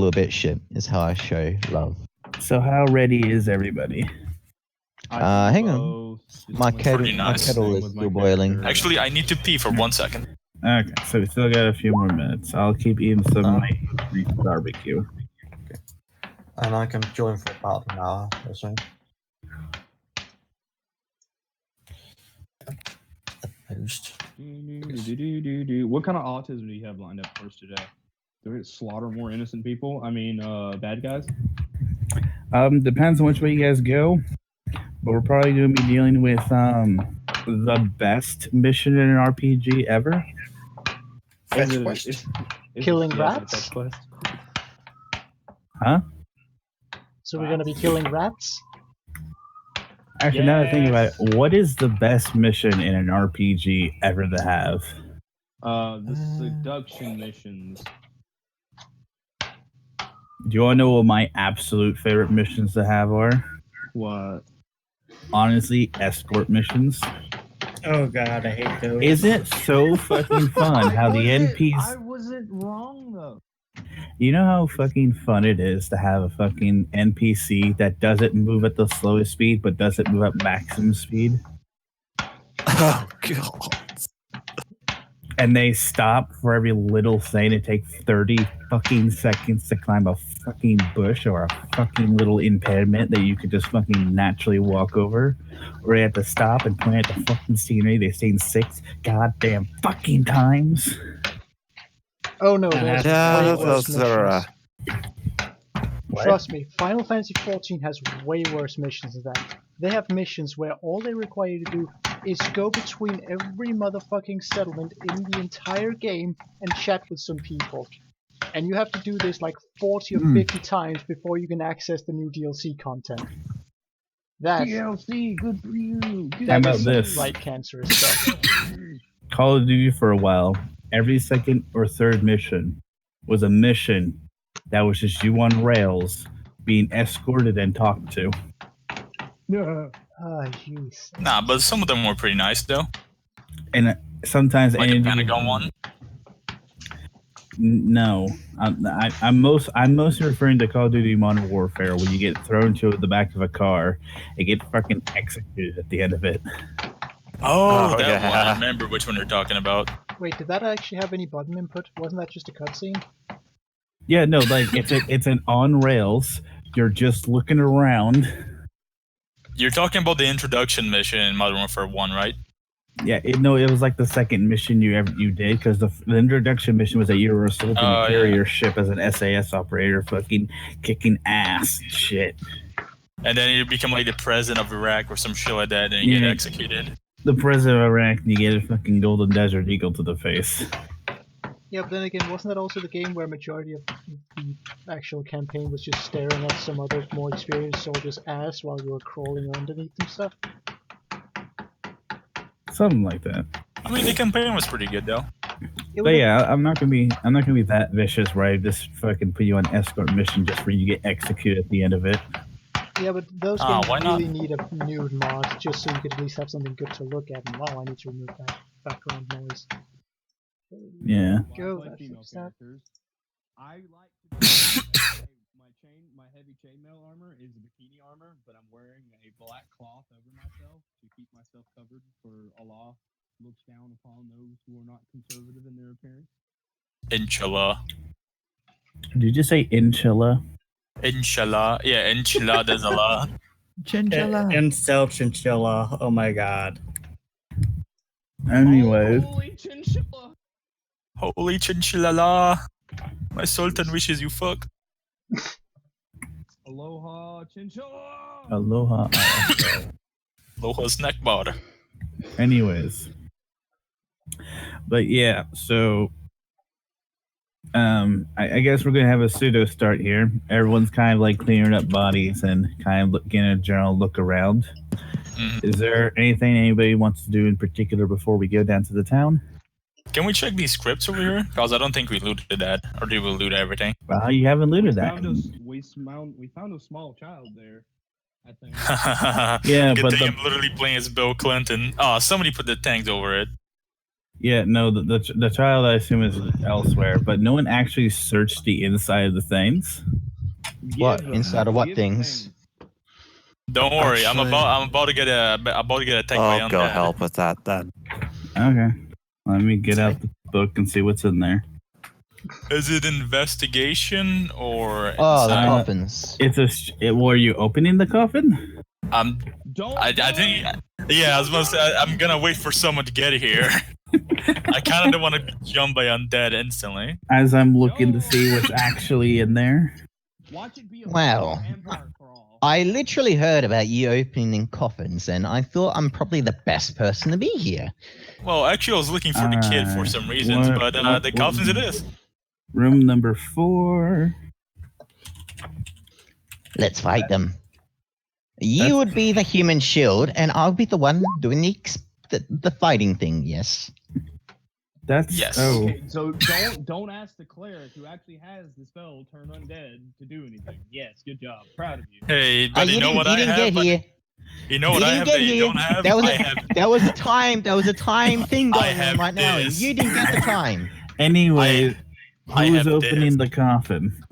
little bit shit. Is how I show love. So how ready is everybody? Hang on. My kettle is still boiling. Actually, I need to pee for 1 second. Okay, so we still got a few more minutes. I'll keep eating some of my barbecue. Okay. And I can join for about an hour or so. What kind of autism do you have lined up for us today? Do we slaughter more innocent people? I mean, bad guys? Depends on which way you guys go. But we're probably going to be dealing with the best mission in an RPG ever. Killing rats? Huh? So we're going to be killing rats? Actually, now that I think about it, what is the best mission in an RPG ever to have? The seduction missions. Do you want to know what my absolute favorite missions to have are? What? Honestly, escort missions. Oh god, I hate those. Isn't it so fucking fun how the NPCs... I wasn't wrong, though. You know how fucking fun it is to have a fucking NPC that doesn't move at the slowest speed, but doesn't move at maximum speed? Oh, God. And they stop for every little thing. It takes 30 fucking seconds to climb a fucking bush or a fucking little impediment that you could just fucking naturally walk over. Or they have to stop and point at the fucking scenery they've seen 6 goddamn fucking times. Oh no, there's way worse missions. What? Trust me, Final Fantasy XIV has way worse missions than that. They have missions where all they require you to do is go between every motherfucking settlement in the entire game and chat with some people. And you have to do this like 40 or 50 times before you can access the new DLC content. That's DLC, good for you. How about this? Like cancerous stuff. Call of Duty for a while, every second or third mission was a mission that was just you on rails being escorted and talked to. Yeah. Ah, jeez. Nah, but some of them were pretty nice, though. And sometimes Like the Pentagon one. No, I'm mostly referring to Call of Duty Modern Warfare, when you get thrown to the back of a car and get fucking executed at the end of it. Oh, that one. I remember which one you're talking about. Wait, did that actually have any button input? Wasn't that just a cutscene? Yeah, no, like it's an on rails. You're just looking around. You're talking about the introduction mission in Modern Warfare 1, right? Yeah, it was like the second mission you did, because the introduction mission was that you were assaulting a carrier ship as an SAS operator, fucking kicking ass and shit. And then you become like the president of Iraq or some shit like that, and you get executed. The president of Iraq, and you get a fucking golden desert eagle to the face. Yeah, but then again, wasn't that also the game where majority of the actual campaign was just staring at some other more experienced soldier's ass while you were crawling underneath and stuff? Something like that. I mean, the campaign was pretty good, though. But yeah, I'm not gonna be that vicious where I just fucking put you on escort mission just where you get executed at the end of it. Yeah, but those games why really not? need a nude mod just so you could at least have something good to look at. And wow, I need to remove that background noise. Yeah. Go. I like female That's that. characters. I like to my heavy chainmail armor is bikini armor, but I'm wearing a black cloth over myself to keep myself covered, for Allah looks down upon those who are not conservative in their appearance. Inshallah. Did you just say inshallah? Inshallah. Yeah, inshallah, there's Allah. Chinchilla. Incel chinchilla. Oh my god. Anyways. Holy chinchilla! Holy chinchilla. My sultan wishes you fuck. Aloha chinchilla! Aloha. Aloha snack bar. Anyways. But yeah, so I guess we're gonna have a pseudo start here. Everyone's kind of like clearing up bodies and kind of getting a general look around. Is there anything anybody wants to do in particular before we go down to the town? Can we check these scripts over here? Because I don't think we looted that. Or did we loot everything? Well, you haven't looted that. We found a small child there, I think. Yeah, Good but thing I'm literally playing as Bill Clinton. Oh, somebody put the tanks over it. Yeah, no, the child I assume is elsewhere, but no one actually searched the inside of the things. What? Give Inside of what give things? Don't worry, Actually- I'm about to get attacked by I'll undead. go help with that then. Okay, let me get out the book and see what's in there. Is it investigation or? Oh, the Uh, coffins. Were you opening the coffin? Don't. I think. Yeah, I was gonna say I'm gonna wait for someone to get here. I kind of don't want to be jumped by undead instantly. As I'm looking to see what's actually in there. Watch it be a Wow. Empire Crawl. I literally heard about you opening coffins, and I thought I'm probably the best person to be here. Well, actually, I was looking for the kid for some reasons, but the coffins it is. Room number 4. Let's fight them. You would be the human shield, and I'll be the one doing the fighting thing. Yes. That's Yes. Oh, Okay, so don't ask the cleric who actually has the spell Turn Undead to do anything. Yes, good job. Proud of you. Hey, but you know what I didn't have? get here. You know what You I didn't have get that you here. don't have? That was I have. That was a time thing I going on have right now. this. You didn't get the time. anyway, I who's have opening this. the coffin?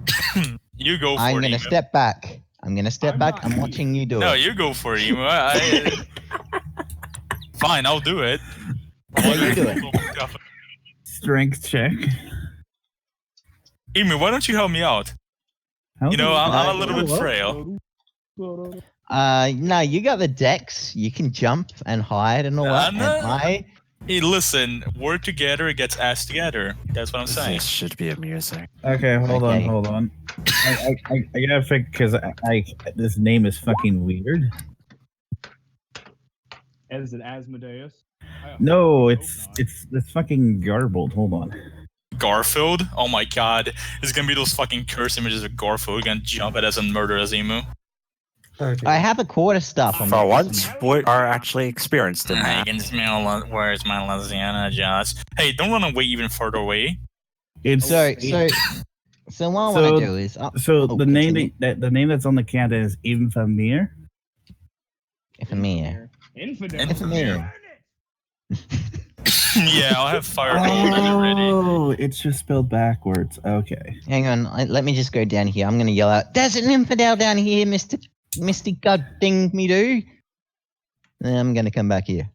You go for I'm it. gonna Emo. step back. I'm gonna step I'm back. not- I'm watching you do No, it. you go for it, Emo. Fine, I'll do it. Yeah, you do it. Strength check. Emu, why don't you help me out? You know, I'm a little bit frail. No, you got the dex. You can jump and hide and all that. no. And Hey, listen, work together gets ass together. That's what I'm saying. This should be amusing. Okay, hold Okay. on. I gotta fix because this name is fucking weird. Is it Asmodeus? No, I it's hope not. it's fucking garbled. Hold on. Garfield? Oh my god. It's gonna be those fucking curse images of Garfield. We're gonna jump at us and murder us, Emu. Okay. I have a quarter staff on For me. once, we are actually experienced in I that. can smell where's my lasagna, Josh. Hey, don't run away even further away. It's So what I want to do is the name continue. the name that's on the counter is Infamir. Infamir. Infidel. Infamir. Yeah, I'll have fireball when you're ready. Oh, it's just spelled backwards. Okay. Hang on. Let me just go down here. I'm gonna yell out. There's an infidel down here, Mister God ding me do. Then I'm gonna come back here.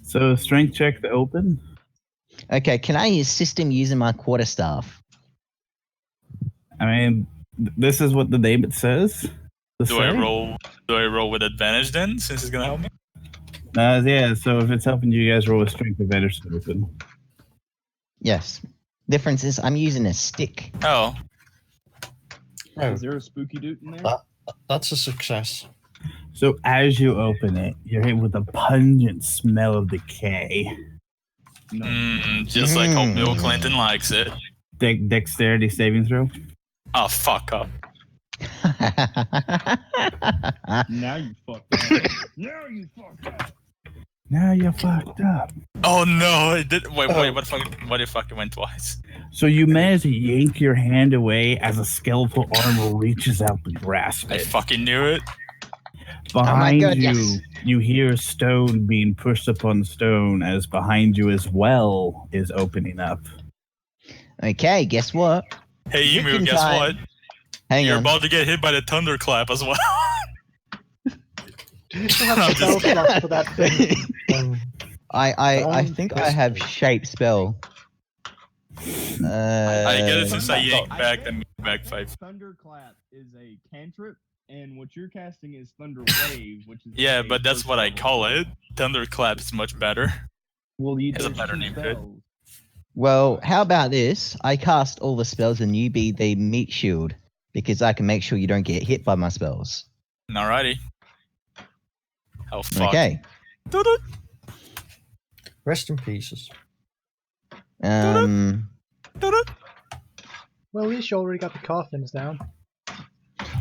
So strength check to open. Okay. Can I assist him using my quarterstaff? I mean, this is what the name it says. Do I roll with advantage then, since it's gonna help me? Yeah. So if it's helping you guys roll a strength advantage to open. Yes. Difference is I'm using a stick. Oh. Oh, Is there a spooky dude in there? that's a success. So as you open it, you're hit with a pungent smell of decay. Just like how Bill Clinton likes it. Dexterity saving throw. Oh, fuck up. Now you fucked up. Now you fucked up. Now you're fucked up. Oh no, it did. Wait, what the fuck it went twice? So you manage to yank your hand away as a skeletal arm reaches out to grasp I it. fucking knew it. Behind God, you, yes. you hear stone being pushed upon stone as behind you as well is opening up. Okay. Guess what? Hey, Emu, Ripping guess time. what? Hang You're on. about to get hit by the thunderclap as well. You still have spell slots for that thing. I think I have shape spell. I get it since I Thunder- yanked back I the think- back 5. Thunderclap is a cantrip, and what you're casting is Thunder Wave, which is Yeah, a but that's first what I level call spell. it. Thunderclap is much better. Well, you It's a there's better two name for it. spells. Well, how about this? I cast all the spells and you be the meat shield because I can make sure you don't get hit by my spells. Alrighty. Oh fuck. Okay. Rest in pieces. Well, at least you already got the coffins down.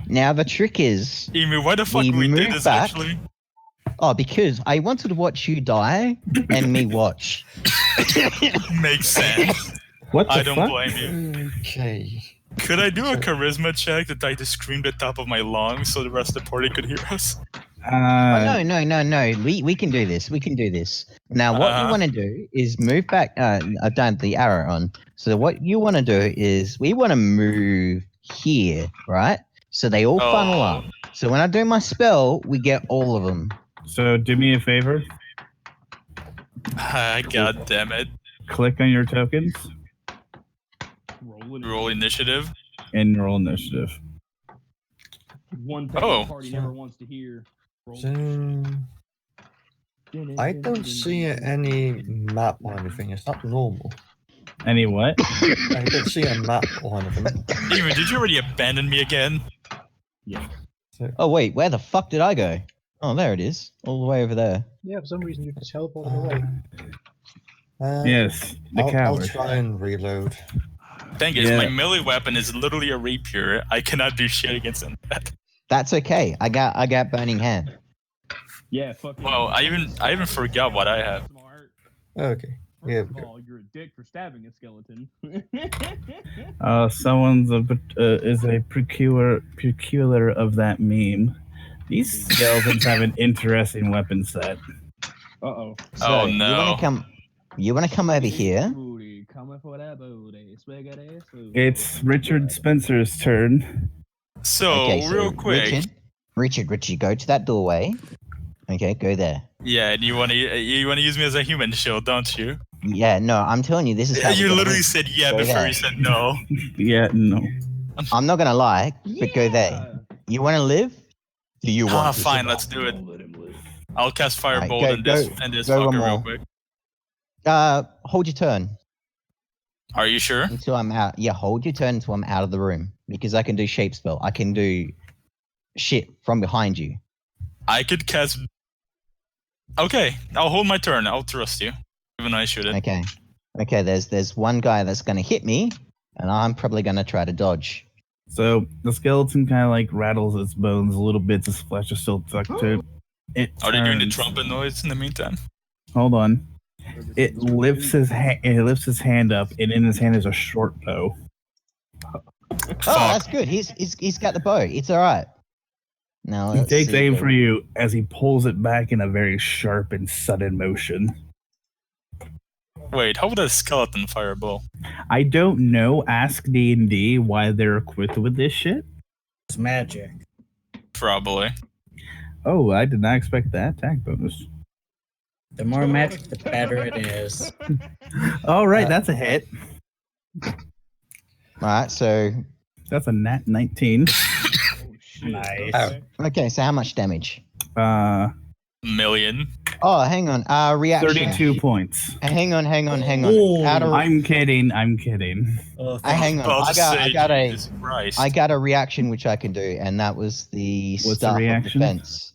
Now the trick is, Emu, why the fuck We we did move this back. actually? because I wanted to watch you die and me watch. Makes sense. What the I don't fuck? blame you. Okay. Could I do a charisma check to try to scream the top of my lungs so the rest of the party could hear us? No. We can do this. We can do this. Now, what you want to do is move back. I've done the arrow on. So what you want to do is we want to move here, right? So they all funnel up. So when I do my spell, we get all of them. So do me a favor. God damn it. Click on your tokens Roll initiative. and roll initiative. One thing the party never wants to hear. So, I don't see any map or anything. Is that normal? Any what? I don't see a map or anything. Steven, did you already abandon me again? Yeah. Oh wait, where the fuck did I go? Oh, there it is, all the way over there. Yeah, for some reason you just teleported away. Yes, the I'll coward. try and reload. Thing is, my melee weapon is literally a rapier. I cannot do shit against that. That's okay. I got burning hand. Yeah, fuck. Well, I even forgot what I have. Smart. Okay. Yeah. First of all, you're a dick for stabbing a skeleton. Someone's is a procurer of that meme. These skeletons have an interesting weapon set. Uh-oh. So Oh, no. You wanna come over here? It's Richard Spencer's turn. So, real quick. Richard, go to that doorway. Okay, go there. Yeah, and you want to use me as a human shield, don't you? Yeah, no, I'm telling you, this is how You we're literally gonna- said yeah Go before there. you said no. Yeah, no. I'm not gonna lie, but go there. You wanna live? Do you want to Fine, survive? let's do it. I'll cast Firebolt Alright, and this go one fucker real more. quick. Hold your turn Are you sure? until I'm out. Yeah, hold your turn until I'm out of the room. Because I can do shape spell. I can do shit from behind you. I could cast. Okay, I'll hold my turn. I'll trust you, even though I shouldn't. Okay. Okay, there's one guy that's gonna hit me, and I'm probably gonna try to dodge. So the skeleton kind of like rattles its bones, little bits of flesh are still stuck to it. Are they doing the turns- trumpet noise in the meantime? Hold on. It lifts his hand up, and in his hand is a short bow. Oh, that's good. He's got the bow. It's all right. Now He let's takes see aim where- for you as he pulls it back in a very sharp and sudden motion. Wait, how would a skeleton fire a bow? I don't know. Ask D&D why they're equipped with this shit. It's magic. Probably. Oh, I did not expect that attack bonus. The more magic, the better it is. All right, that's a hit. All right. So That's a nat 19. Nice. okay. So how much damage? Million. Oh, hang on. Reaction. 32 points. Hang on. Ooh, How to I'm kidding. Oh, hang on. About to say, I got a Jesus Christ. I got a reaction which I can do, and that was the What's the staff reaction? of defense.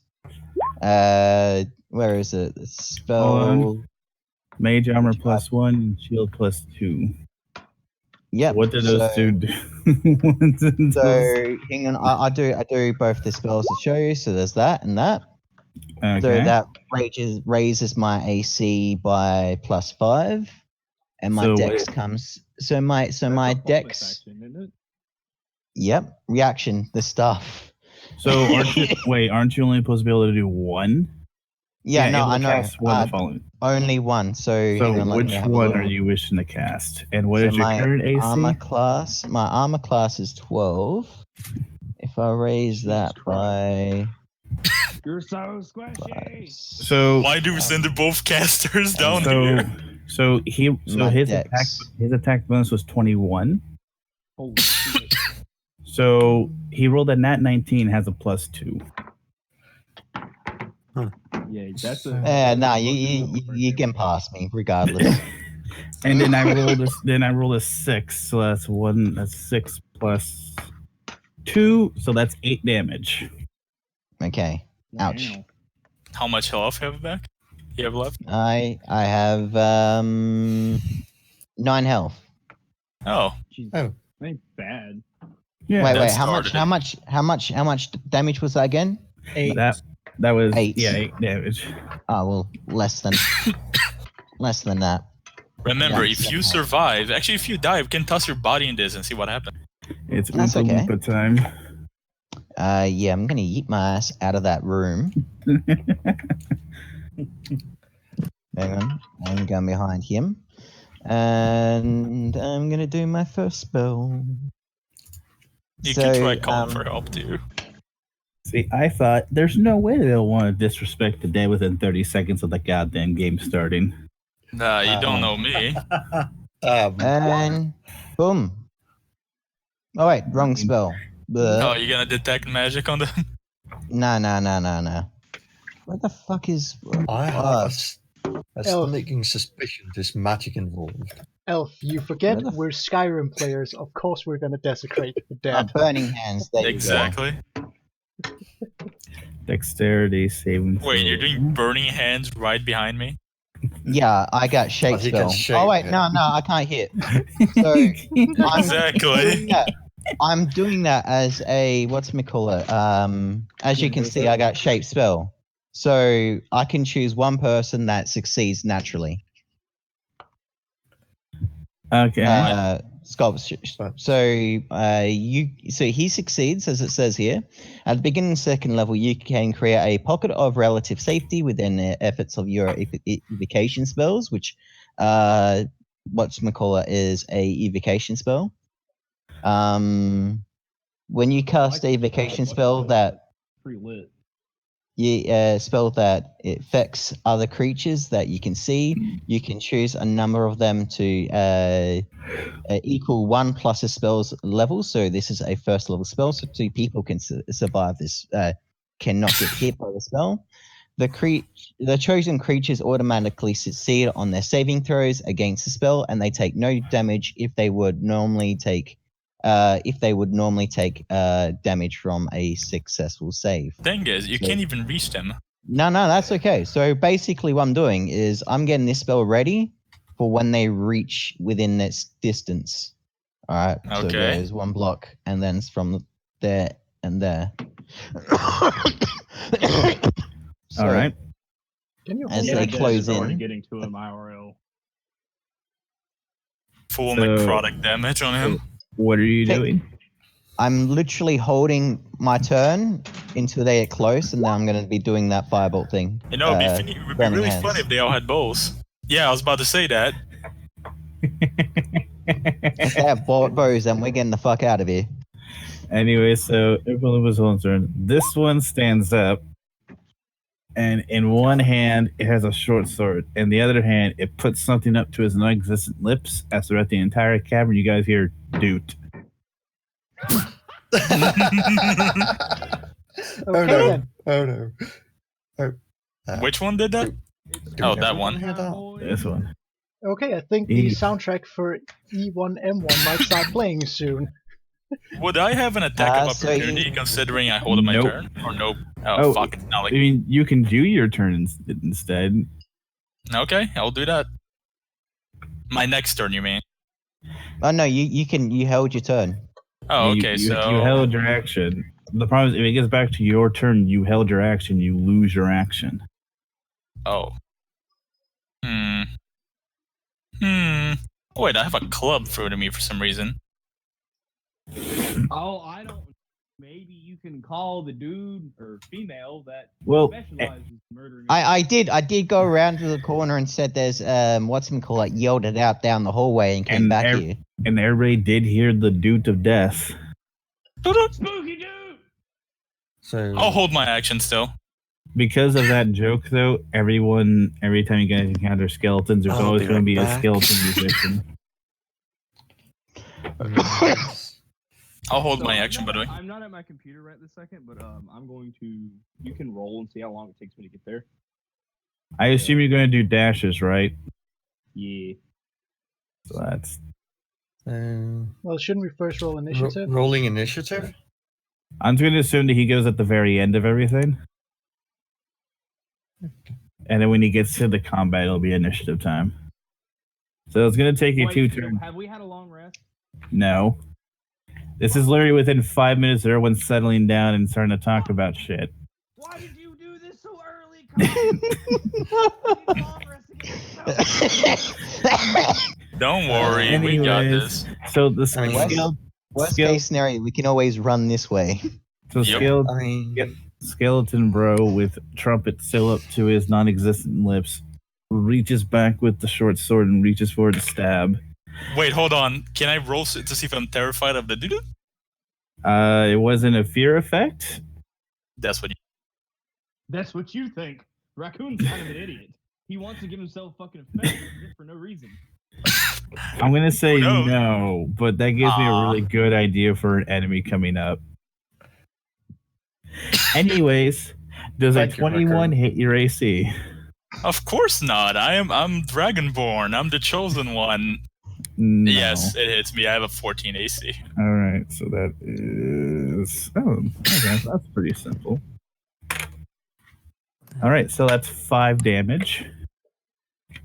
Where is it? The Hold spell. on. Mage armor +1, shield +2. Yep. What did those so, two do? What did those- So hang on. I do both the spells to show you. So there's that and that. okay. So that raises my AC by +5, and my So dex wait. comes. So my dex. Yep. Reaction. The stuff. So aren't you only supposed to be able to do one? Yeah. No, able to I know. cast one the following. Only one. So, So hang on, let me which have a one look. are you wishing to cast? And what So is your my current AC? My armor class is 12. If I raise that by You're so squishy. So Why do we send both casters down here? so My his dex. attack bonus was 21. Holy shit. So he rolled a nat 19, has a +2. Yeah, that's a. no, you can pass me regardless. And then I rolled a 6, so that's 6 plus 2, so that's 8 damage. Okay. Ouch. Wow. How much health have back? You have left? I have 9 health. Oh, Jeez, Oh. ain't bad. Yeah, wait, that how much damage was that again? 8. that was 8. 8 damage. Oh well, less than that. remember, Yeah, if you survive, actually, if you die, you can toss your body in this and see what happens. It's That's Oompa okay. Loompa time. Yeah, I'm gonna yeet my ass out of that room. Hang on, I'm going behind him, and I'm gonna do my first spell. You can try calling for help too. See, I thought there's no way they'll want to disrespect the dead within 30 seconds of the goddamn game starting. Nah, you don't know me. And boom. Oh wait, wrong spell. Oh, you gonna detect magic on them? No. What the fuck is? I have a Elf. sneaking suspicion there's magic involved. Elf, you forget Where the we're Skyrim players. Of course we're gonna desecrate the dead. Burning hands. There Exactly. Dexterity saving. Wait, you're throw. doing burning hands right behind me? Yeah, I got shape he can spell. shape Oh wait, it. no, I can't hit. So I'm Exactly. doing that. I'm doing that as a whatchamacallit. As you can see, I got shape spell. So I can choose one person that succeeds naturally. Okay. Sculpture. So he succeeds, as it says here. At the beginning of second level, you can create a pocket of relative safety within the efforts of your evocation spells, which whatchamacallit is a evocation spell. When you cast a evocation spell that Pretty lit. spell that it affects other creatures that you can see, you can choose a number of them to equal 1 plus a spell's level. So this is a first level spell, so 2 people can survive this, cannot get hit by the spell. The chosen creatures automatically succeed on their saving throws against the spell, and they take no damage if they would normally take damage from a successful save. Thing is, you can't even reach them. No, that's okay. So basically what I'm doing is I'm getting this spell ready for when they reach within this distance. All right. So Okay. there's 1 block, and then it's from there and there. All right. Can you As hold they that? close already in. getting to him IRL. Full So- necrotic damage on him. What are you Hey. doing? I'm literally holding my turn until they get close, and then I'm going to be doing that firebolt thing. You know, it'd be burning really hands. funny if they all had bows. Yeah, I was about to say that. If they have bows, then we're getting the fuck out of here. Anyway, so everyone was on turn. This one stands up, and in one hand it has a short sword, and the other hand it puts something up to his non-existent lips. As throughout the entire cavern, you guys hear "doot." Oh no! Oh no! Which one did that? Do Oh, we that ever one. hear that? This one. Okay, I think the soundtrack for E1M1 might start playing soon. Would I have an attack of So opportunity you- considering I hold my Nope. turn? Or nope? Oh. Fuck. It's not I like. mean, you can do your turn instead. Okay, I'll do that. My next turn, you mean? Oh no, you held your turn. Oh, You- okay, you, so. you held your action. The problem is, if it gets back to your turn, you held your action. You lose your action. Oh. Oh, wait, I have a club thrown to me for some reason. Oh, I don't. Maybe you can call the dude or female that Well, specializes in murdering. I did go around to the corner and said there's yelled it out down the hallway and came And back ev- here. and everybody did hear the doot of death. Spooky dude. So I'll hold my action still. Because of that joke, though, every time you guys encounter skeletons, there's I'll always be going to right be a back. skeleton musician. I'll hold my I'm action, by not- the way. I'm not at my computer right this second, but I'm going to. You can roll and see how long it takes me to get there. I assume you're going to do dashes, right? Yeah. So that's Well, shouldn't we first roll initiative? rolling initiative. I'm going to assume that he goes at the very end of everything. And then when he gets to the combat, it'll be initiative time. So it's going to take you Wait, 2 so turns. have we had a long rest? No. This is literally within 5 minutes of everyone settling down and starting to talk about shit. Why did you do this so early? Come on. I need a long rest to get this Don't worry, we got Anyways, this. So the I mean, skill. Worst skill- case scenario, we can always run this way. So Yep. I mean, skeleton bro with trumpet still up to his non-existent lips reaches back with the short sword and reaches forward to stab. Wait, hold on. Can I roll to see if I'm terrified of the dude? It wasn't a fear effect. That's what. That's what you think. Raccoon's kind of an idiot. He wants to give himself fucking effect for no reason. I'm gonna say Who knows? no, but that gives me a really good idea for an enemy coming up. Anyways, does a Thank you, 21 Raccoon. hit your AC? Of course not. I'm Dragonborn. I'm the chosen one. No. Yes, it hits me. I have a 14 AC. All right, so that is okay, that's pretty simple. All right, so that's 5 damage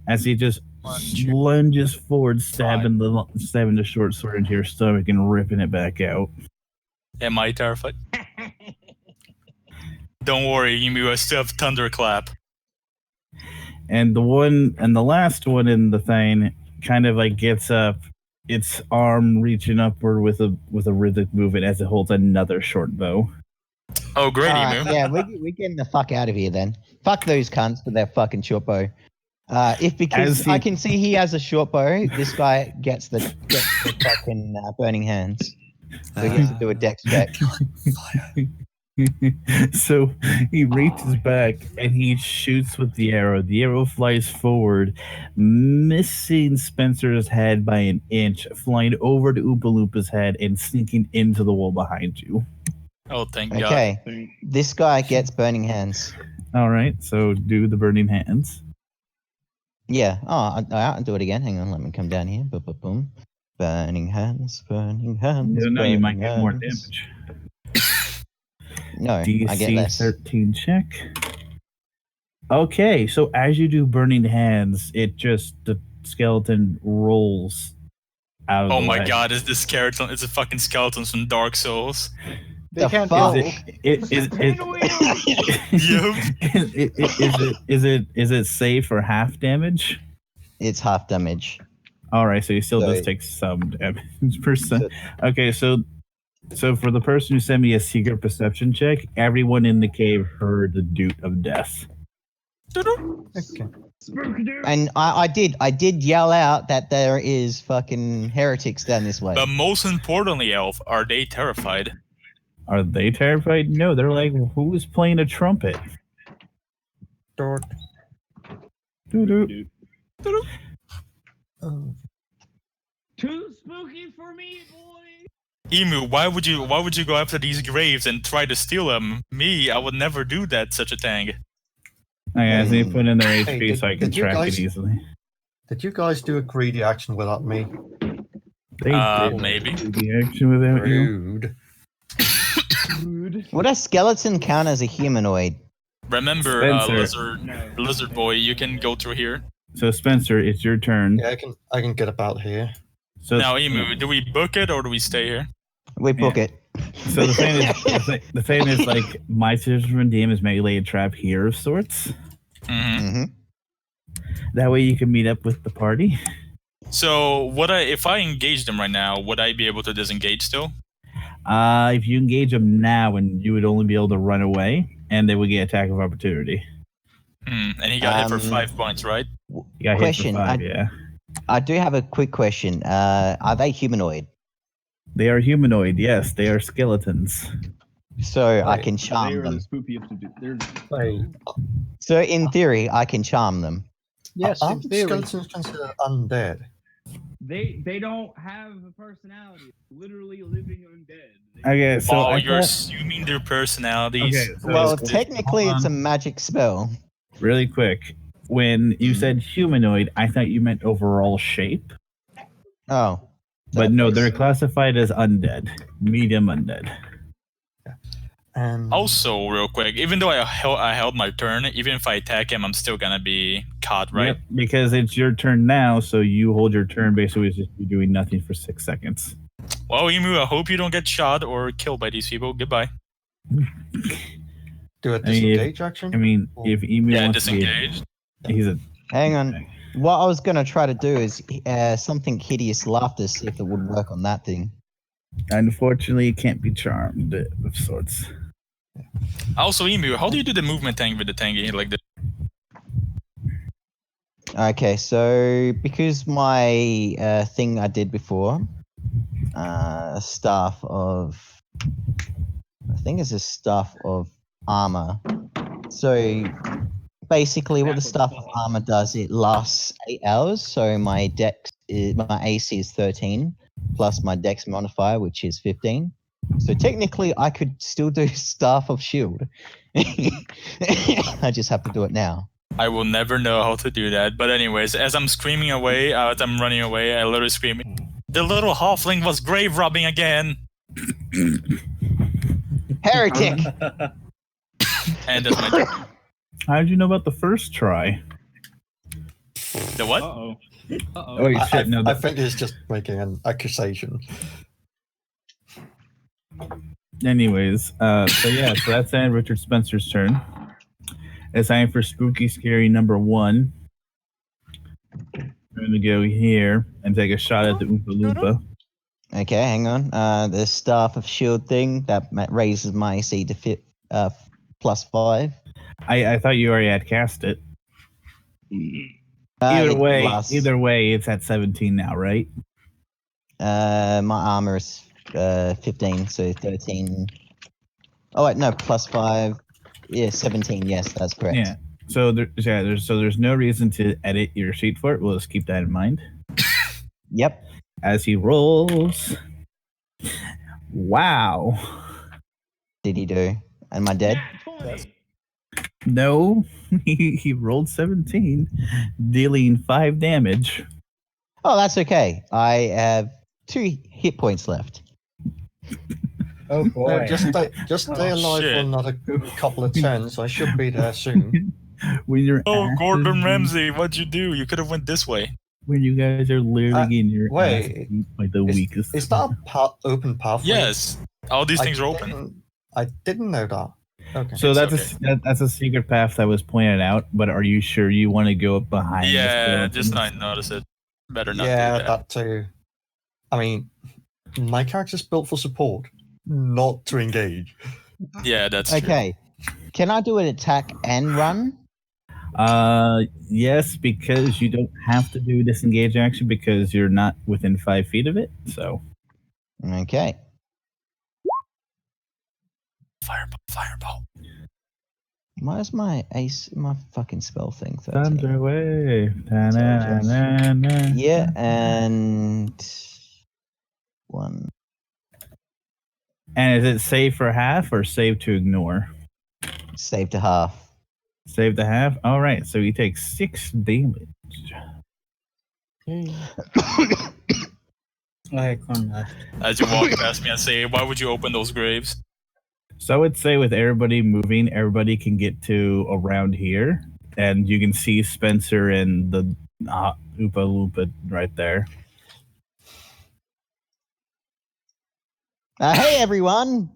as he just lunges forward, stabbing the short sword into your stomach and ripping it back out. Am I terrified? Don't worry, Emu. I still have thunderclap. And the last one in the thing kind of like gets up, its arm reaching upward with a rhythmic movement as it holds another short bow. Oh, great, Alright, Emu. yeah, we're getting the fuck out of here then. Fuck those cunts with their fucking short bow. Because I can see he has a short bow, this guy gets the fucking burning hands. So he gets to do a dex check. So he reaches back and he shoots with the arrow. The arrow flies forward, missing Spencer's head by an inch, flying over to Oompa Loompa's head and sinking into the wall behind you. Oh, thank God. Okay, this guy gets burning hands. All right, so do the burning hands. Yeah. Oh, I'll do it again. Hang on, let me come down here. Boom, boom, boom. Burning hands, burning hands. No, you might get more hands. damage. No, I get DC less. 13 check. Okay, so as you do burning hands, the skeleton rolls out of Oh the my way. God, is this skeleton? It's a fucking skeleton from Dark Souls. They The can't fuck? roll. Is it safe for half damage? It's half damage. All right, so you still So- just take some damage percent. Okay, so for the person who sent me a secret perception check, everyone in the cave heard the Dute of Death. okay. And I did yell out that there is fucking heretics down this way. But most importantly, Elf, are they terrified? Are they terrified? No, they're like, who is playing a trumpet? Dort. Doo-doo. Oh. Too spooky for me, boy. Emu, why would you go after these graves and try to steal them? Me, I would never do that such a thing. I guess they put in their HP Hey, so I can did you track guys- it easily. Did you guys do a greedy action without me? They did maybe. do the action without you. Rude. Dude. Would a skeleton count as a humanoid? Remember, Spencer. lizard boy, you can go through here. So Spencer, it's your turn. Yeah, I can get about here. So Now, Emu, do we book it or do we stay here? We book it. So the thing is like my suggestion for DM is maybe lay a trap here of sorts. Mm-hmm. Mm-hmm. That way you can meet up with the party. So, if I engage them right now, would I be able to disengage still? If you engage them now, and you would only be able to run away, and they would get attack of opportunity. And he got hit for 5 points, right? You got Question, hit for 5, yeah. I do have a quick question. Are they humanoid? They are humanoid, yes. They are skeletons. So I Wait, can They charm are them. the spookiest to do. They're Wait, So in theory, I can charm them. Yes, in aren't theory. skeletons considered undead? they don't have a personality. Literally living undead. Okay, so Oh, I you're thought- assuming their personalities. Okay, so Well, hold technically, it's a on. magic spell. Really quick. When you said humanoid, I thought you meant overall shape. Oh. But no, they're classified as undead. Medium undead. And Also, real quick, even though I held my turn, even if I attack him, I'm still gonna be caught, right? Yep, because it's your turn now, so you hold your turn basically it's just you doing nothing for 6 seconds. Well, Emu, I hope you don't get shot or killed by these people. Goodbye. do a I mean, disengage action? I mean, if Emu Yeah, wants to be, disengaged. he's a Hang on. What I was going to try to do is something hideous laughter, see if it would work on that thing. Unfortunately, it can't be charmed of sorts. Also, Emu, how do you do the movement thing with the tangy like this? Okay, so because my thing I did before, staff of, I think it's a staff of armor. So basically, what the staff of armor does, it lasts 8 hours. So my AC is 13 plus my dex modifier, which is 15. So technically, I could still do staff of shield. I just have to do it now. I will never know how to do that. But anyways, as I'm screaming away, as I'm running away, I literally scream, "The little halfling was grave robbing again!" Heretic! And that's my turn. How did you know about the first try? The what? Uh-oh. Oh, you shit, no, I think he's just making an accusation. Anyways, so that's end Richard Spencer's turn. It's time for Spooky Scary number 1. I'm going to go here and take a shot at the Oompa Loompa. Okay, hang on. The staff of shield thing that raises my AC to +5. I thought you already had cast it. Either way, it's at 17 now, right? My armor is 15, so 13. Oh wait, no, +5. Yeah, 17. Yes, that's correct. Yeah. So there's no reason to edit your sheet for it. We'll just keep that in mind. Yep. As he rolls. Wow. Did he do? Am I dead? No, he rolled 17, dealing 5 damage. Oh, that's okay. I have 2 hit points left. Oh boy. Just stay alive shit. for another couple of turns. I should be there soon. When you're Gordon Ramsay, what'd you do? You could have went this way. When you guys are literally getting your ass beat by the weakest. Is that a open pathway? Yes. All these things are open. I didn't know that. Okay. So that's a secret path that was pointed out, but are you sure you want to go up behind? Yeah, just not notice it. Better not do that. That too. I mean, my character's built for support, not to engage. Yeah, that's true. Okay. Can I do an attack and run? Yes, because you don't have to do disengage action because you're not within 5 feet of it. So. Okay. Fireball. Why is my fucking spell thing 13? Underway. Yeah, and 1. And is it save for half or save to ignore? Save to half. Save the half? All right, so you take 6 damage. I cannot. As you walk past me, I say, "Why would you open those graves?" So I would say with everybody moving, everybody can get to around here. And you can see Spencer and the Oompa Loompa right there. Hey, everyone!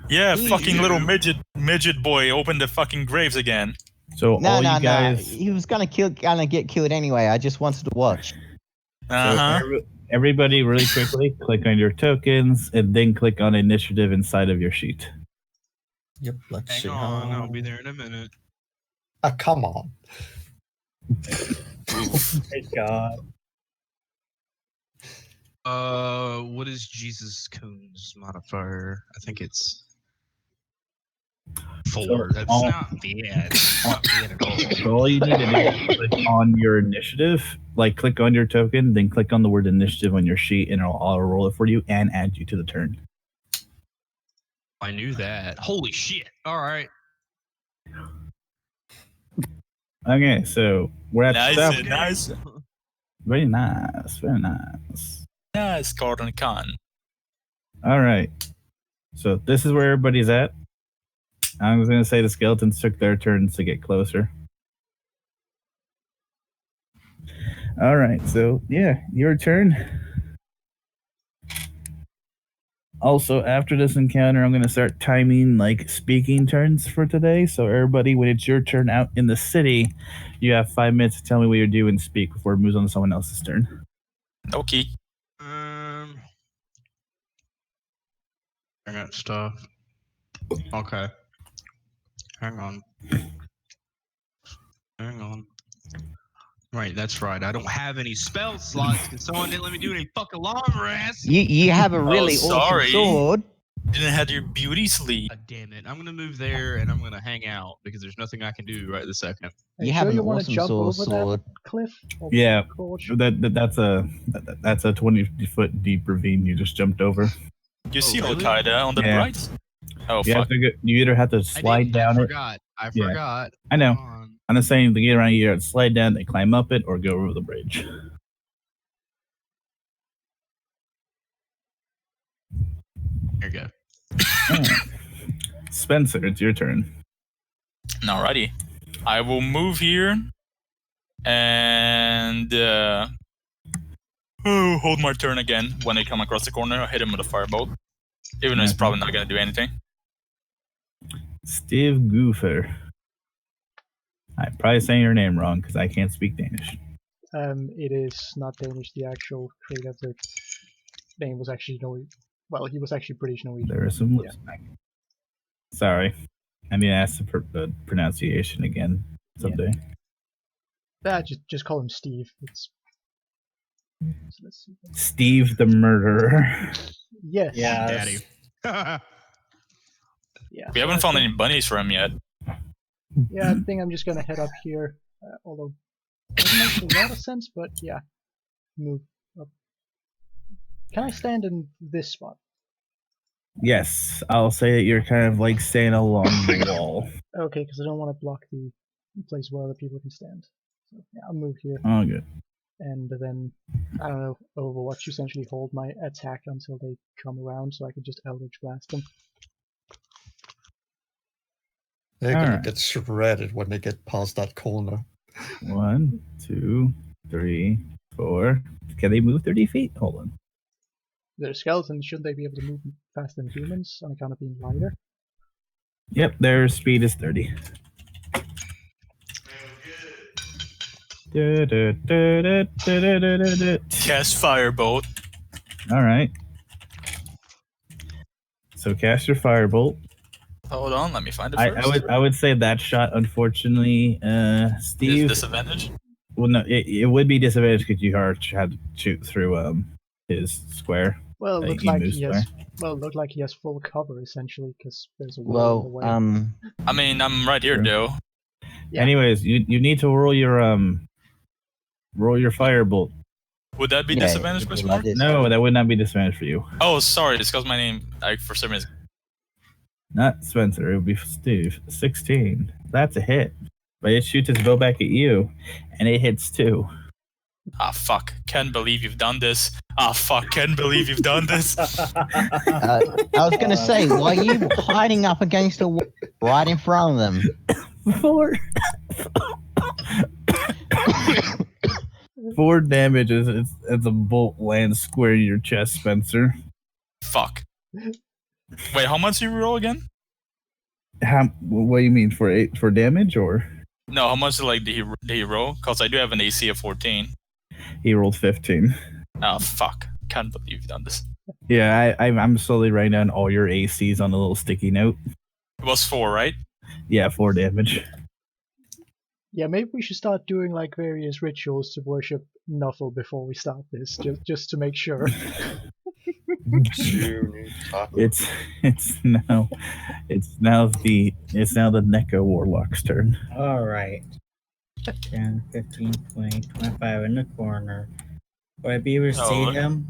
Yeah, fucking little midget boy opened the fucking graves again. So No. guys, He was gonna get killed anyway. I just wanted to watch. So everybody, really quickly, click on your tokens and then click on initiative inside of your sheet. Yep, let's see. Hang on, I'll be there in a minute. Come on. Thank God. What is Jesus Coon's modifier? I think it's 4. That's not bad. Not bad at all. So all you need to do is click on your initiative, click on your token, then click on the word initiative on your sheet, and I'll roll it for you and add you to the turn. I knew that. Holy shit. All right. Okay, so we're at stuff. Nice. Very nice, very nice. Nice, Gordon Khan. All right, so this is where everybody's at. I'm going to say the skeletons took their turns to get closer. All right, so yeah, your turn. Also, after this encounter, I'm going to start timing speaking turns for today. So everybody, when it's your turn out in the city, you have 5 minutes to tell me what you're doing and speak before it moves on to someone else's turn. Okay. I got stuff. Okay. Hang on. Right, that's right. I don't have any spell slots because someone didn't let me do any fucking long rest. You have a really awesome sorry. sword. Didn't have your beauty sleep. God damn it. I'm going to move there and I'm going to hang out because there's nothing I can do right this second. You Are have sure an you want to awesome jump over sword. that cliff? Or Yeah. gorge? That's a 20-foot deep ravine you just jumped over. You see really? Al-Qaeda on the Yeah. right? Oh, You, fuck. you either have to slide down I it. forgot. I Yeah. forgot. I know. Hold on. I'm just saying to get around, you either slide down, they climb up it, or go over the bridge. Here you go. Spencer, it's your turn. Alrighty. I will move here and hold my turn again. When they come across the corner, I'll hit him with a firebolt. Even though it's probably not going to do anything. Steve Goofer. I'm probably saying your name wrong because I can't speak Danish. It is not Danish. The actual creator of the name was actually Norwegian. Well, he was actually British Norwegian. There is some listening. Sorry. I need to ask the pronunciation again someday. Just call him Steve. It's. So let's see. Steve the Murderer. Yes. Yeah. Daddy. Yeah. We haven't found any bunnies for him yet. Yeah, I think I'm just gonna head up here. Although it doesn't make a lot of sense, but yeah, move up. Can I stand in this spot? Yes, I'll say that you're kind of like staying along the wall. Okay, because I don't want to block the place where other people can stand. So yeah, I'll move here, Oh, good. and then I don't know, Overwatch essentially hold my attack until they come around, so I can just Eldritch Blast them. They're gonna Alright. get shredded when they get past that corner. 1, 2, 3, 4. Can they move 30 feet? Hold on. They're skeletons, shouldn't they be able to move faster than humans on account of being lighter? Yep, their speed is 30. Cast firebolt. All right. So cast your firebolt. Hold on, let me find it I first. would say that shot, unfortunately, Steve. Disadvantage? Well, no, it would be disadvantage because you had to shoot through his square. Well, it He looks like moves he has. there. Well, it looked like he has full cover essentially, because there's a wall in the Well, way. I mean, I'm right here, True. though. Yeah. Anyways, you need to roll your firebolt. Would that be Yeah, disadvantage, it'd be question like mark? this. No, that would not be disadvantage for you. Oh, sorry, it's because my name, like, for some reason. Not Spencer. It would be Steve. 16. That's a hit. But it shoots its bow back at you, and it hits too. Ah, fuck. Can't believe you've done this. Ah, fuck. Can't believe you've done this. I was gonna say, why are you hiding up against a wall right in front of them? 4. 4 damage as a bolt lands square in your chest, Spencer. Fuck. Wait, how much did you roll again? What do you mean for damage or? No, how much did he roll? Because I do have an AC of 14. He rolled 15. Oh, fuck. Can't believe you've done this. Yeah, I'm slowly writing down all your ACs on a little sticky note. It was 4, right? Yeah, 4 damage. Yeah, maybe we should start doing like various rituals to worship Nuffle before we start this, just to make sure. It's now the Neko Warlock's turn. All right. 10, 15, 20, 25 in the corner. Will I be able to see look. him?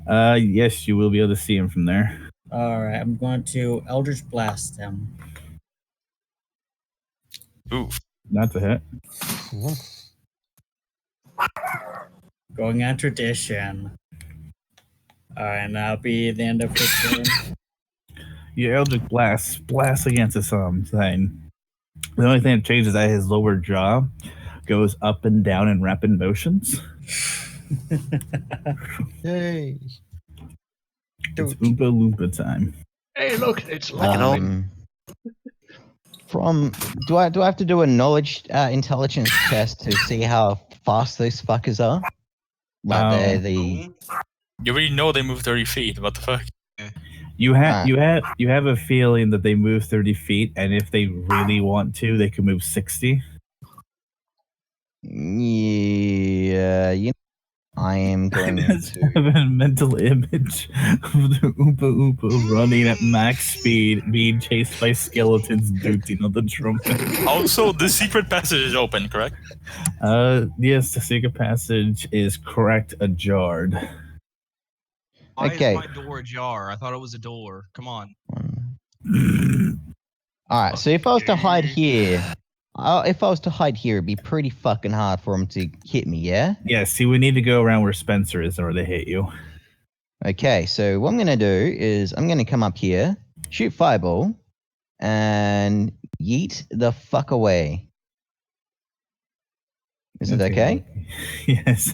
Yes, you will be able to see him from there. All right, I'm going to Eldritch Blast him. Oof. That's a hit. Going on tradition. All right, and that'll be the end of his turn. Your Eldritch blast against his thing. The only thing that changes is that his lower jaw goes up and down in rapid motions. Yay! It's Oompa Loompa time. Hey, look, it's Do I have to do a knowledge intelligence test to see how fast those fuckers are? Like Oh. the You already know they move 30 feet. What the fuck? You have a feeling that they move 30 feet, and if they really want to, they can move 60. Yeah, I am going I just to. have a mental image of the Oompa Oompa running at max speed, being chased by skeletons dooting on the trumpet. Also, the secret passage is open, correct? Yes, the secret passage is cracked ajar. Why Okay. is my door ajar? I thought it was a door. Come on. All right. So if I was to hide here, it'd be pretty fucking hard for him to hit me. Yeah. Yeah. See, we need to go around where Spencer is, or they hit you. Okay. So what I'm gonna do is I'm gonna come up here, shoot fireball, and yeet the fuck away. Is it okay? Yes.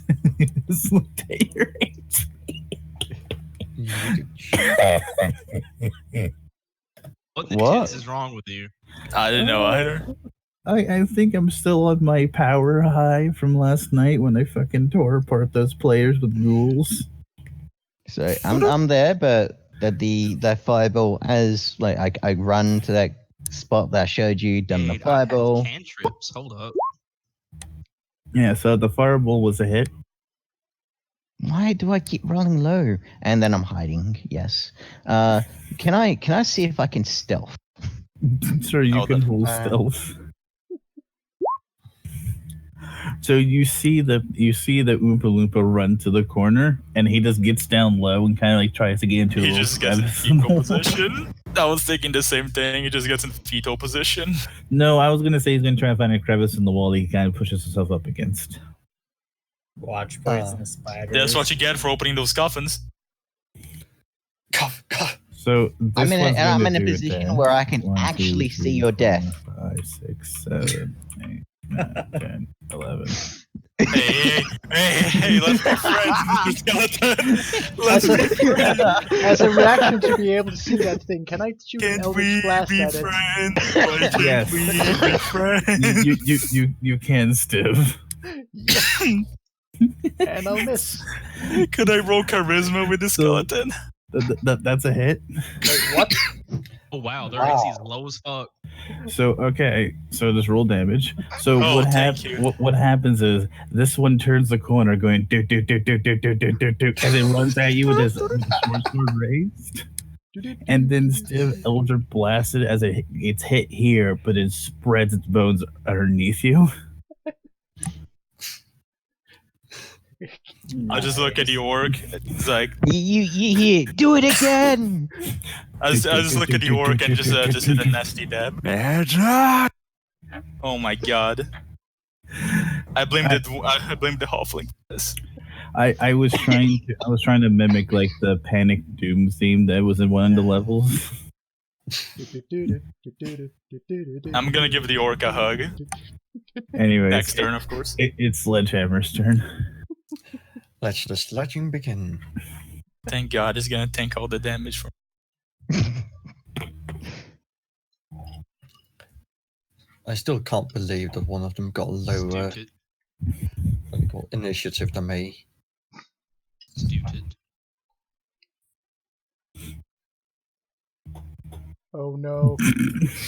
Just look at your HP. What the What? tits is wrong with you? I didn't know either. I think I'm still on my power high from last night when I fucking tore apart those players with ghouls. So I'm there, but that fireball, as like I run to that spot that I showed you, done the Dude, I had fireball. cantrips. Hold up. Yeah, so the fireball was a hit. Why do I keep rolling low? And then I'm hiding. Yes. Can I see if I can stealth? Sure, you can roll stealth. So you see the Oompa Loompa run to the corner, and he just gets down low and kind of like tries to get into. He a just gets in fetal position. I was thinking the same thing. He just gets in fetal position. No, I was gonna say he's gonna try and find a crevice in the wall that he kind of pushes himself up against. Watch poisonous spiders. That's what you get for opening those coffins. So I'm in a position where I can actually see your death. 5, 6, 7, 8, 9, 10, 11. Hey, let's be friends, Mr. Skeleton. Let's be friends. As a reaction to be able to see that thing, can I shoot an Can't Eldritch we Blast be at it? friends? Why can't Yes. we be friends? You can, Stiv. And I'll miss. Could I roll charisma with the skeleton? That's a hit. Wait, what? Oh wow, their AC is low as fuck. So okay, so just roll damage. So Oh, thank you. what happens is this one turns the corner, going do do do do do do do do do, and it runs at you with his sword raised. And then Stiv Eldritch blasted as it's hit here, but it spreads its bones underneath you. I just look at the orc. It's like You hear? Do it again. I just look at the orc and just hit a nasty dab. Oh my god! I blame the halfling for this. I was trying to mimic like the Panic Doom theme that was in one of the levels. I'm gonna give the orc a hug. Anyway, Next turn, of course. It's Sledgehammer's turn. Let the sledging begin. Thank God, he's gonna tank all the damage from. I still can't believe that one of them got lower initiative than me. Stupid. Oh no.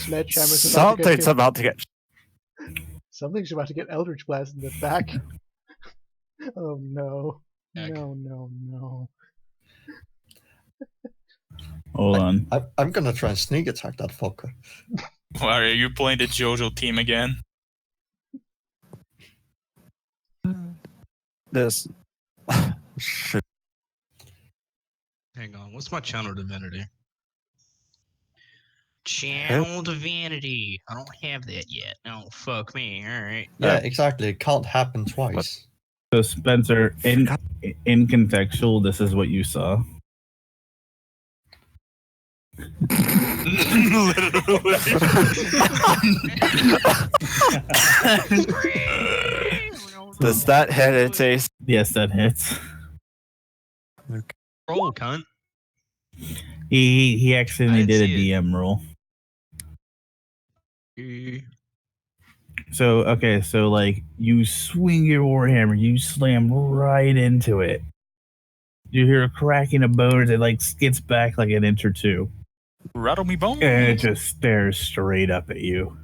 Sledgehammer's about to get Something's about to get Eldritch Blast in the back. Oh no. No. Hold on. I'm gonna try and sneak attack that fucker. Why are you playing the JoJo team again? This shit. Hang on, what's my channel divinity? Channel divinity. I don't have that yet. Oh, fuck me. Alright. Yeah, exactly. It can't happen twice. So Spencer, in contextual, this is what you saw. Does that hit its ace? Yes, that hits. Roll, cunt. He accidentally I did a didn't see it. DM roll. So okay, so like you swing your warhammer, you slam right into it, You hear a cracking of bones. It like skids back like an inch or two, Rattle me bones. and it just stares straight up at you.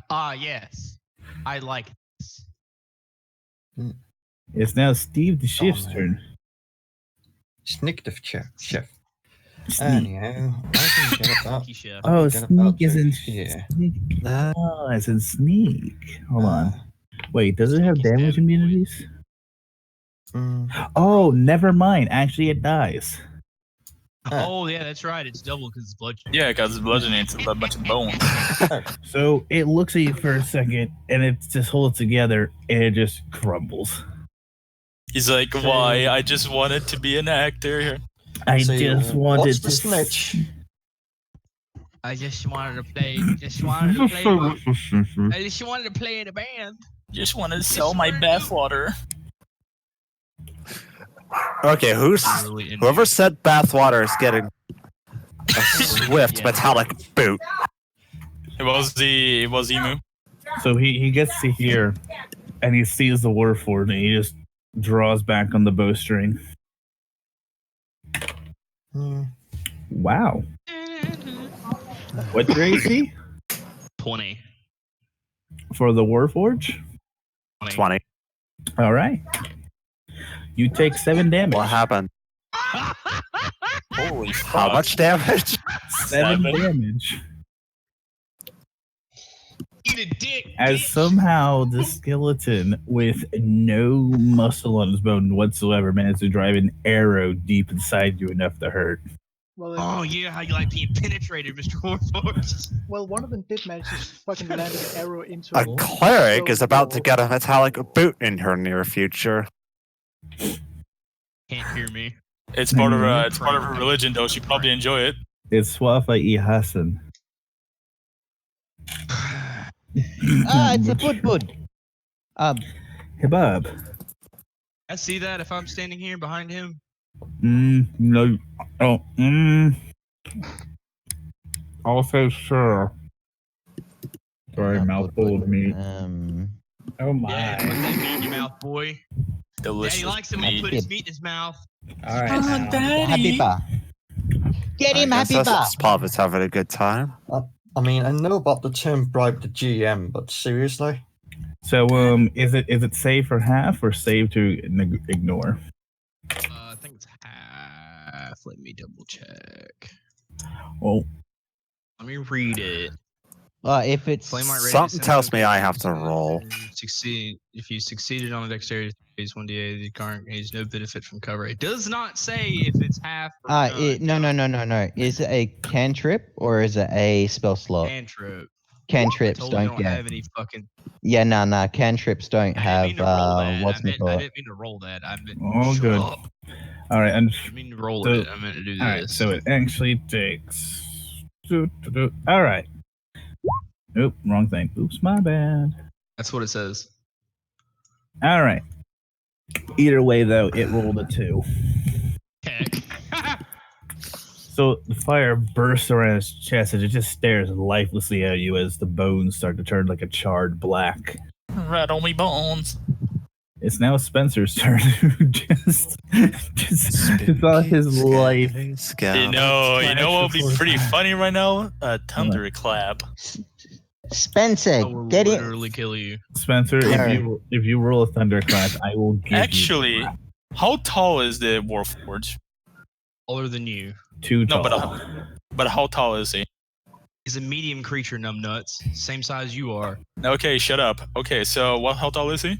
Ah, yes. I like this. It's now Steve the Shift's man. turn. Sneak the chef. Sneak. Anyhow, I can get about. Sneaky chef. Oh, get sneak about is to in here. sneak. Oh, it's in sneak. Hold on. Wait, does it have Sneaky damage stab, boy. immunities? Mm, Oh, never mind. Actually, it dies. Oh, yeah, that's right. It's double because it's bloodshed. Yeah, because it's bludgeoning. It's a bunch of bones. So it looks at you for a second, and it just holds together, and it just crumbles. He's like, why? I just wanted to be an actor. I so just wanted what's to. the snitch? I just wanted to play. I just wanted to play in a band. Just wanted to sell my bathwater. Okay, whoever said bathwater is getting a swift Yeah. metallic boot. It was Emu. So he gets to here, and he sees the warforged, and he just draws back on the bowstring. Wow. What's your AC 20. for the warforge? 20. All right. You take 7 damage. What happened? Holy fuck. How much damage? 7 damage. Eat a dick. As somehow the skeleton with no muscle on his bone whatsoever managed to drive an arrow deep inside you enough to hurt. Well, Oh, yeah, how you like being penetrated, Mr. Warforged. well, one of them did manage to fucking land an arrow into A wall. cleric is about to wall. get a metallic boot in her near future. Can't hear me. It's part of her religion, though. She probably enjoy it. It's Swafa-i Hassan. It's a bud. Hibab. I see that if I'm standing here behind him. No. Oh, Also, sure. Sorry, mouthful of meat. Oh my. Yeah, put that meat in your mouth, boy. Delicious. Yeah, he likes it when you put his meat in his mouth. All right. Happy bar. Get him, Happy bar. Spalva's having a good time. I mean, I know about the term bribe the GM, but seriously? So, is it save for half or save to ignore? I think it's half. Let me double check. Well, Let me read it. If it's Flame art Something tells me I have to roll. Succeed if you succeeded on the dexterity phase 1d8, the current has no benefit from cover. It does not say if it's half or no. Is it a cantrip or is it a spell slot? cantrip. Cantrips Totally don't don't get. have any fucking. Yeah, no. Cantrips don't I have. didn't mean to roll that. What's I it didn't called? mean to roll that. I meant. Oh, shut good. up. all right. And I didn't mean to roll So- it. I meant to do this. all right. So it actually takes. All right. Oop, wrong thing. Oops, my bad. That's what it says. All right. Either way, though, it rolled a 2. Heck. So the fire bursts around his chest and it just stares lifelessly at you as the bones start to turn like a charred black. Rattle me bones. It's now Spencer's turn. Who just saw his life. You know what would be pretty funny right now? A thunderclap. Spencer, I will get it. literally kill you. Spencer, if you roll a thunderclap, I will give Actually, you how tall is the Warforged? Taller than you. 2 No, tall. but how tall is he? He's a medium creature, numbnuts. Same size you are. Okay, shut up. Okay, so how tall is he?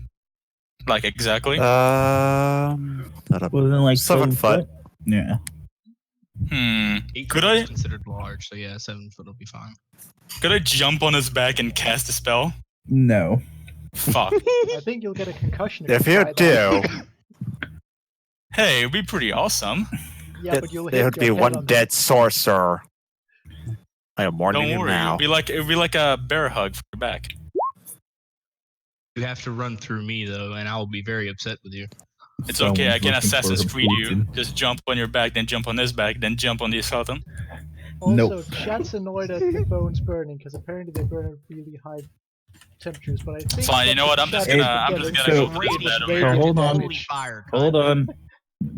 Like exactly? Wasn't it like 7 foot. Yeah. 8 Could foot is I- considered large, so yeah, 7 foot will be fine. Could I jump on his back and cast a spell? No. Fuck. I think you'll get a concussion If you you try do, that. Hey, it'd be pretty awesome. Yeah, but you'll there hit would be your head one on dead sorcerer. I am warning Don't you worry, now. it'd be like a bear hug for your back. You have to run through me though, and I will be very upset with you. It's okay, I can Someone's looking Assassin's for Creed you. Putin. Just jump on your back, then jump on his back, then jump on the skeleton. Also, Nope. chat's annoyed at the bones burning because apparently they burn at really high temperatures. But I think Fine, you that know what? the I'm just chat gonna together go So- to this bed over radiates here. hold on. Holy fire. Hold on.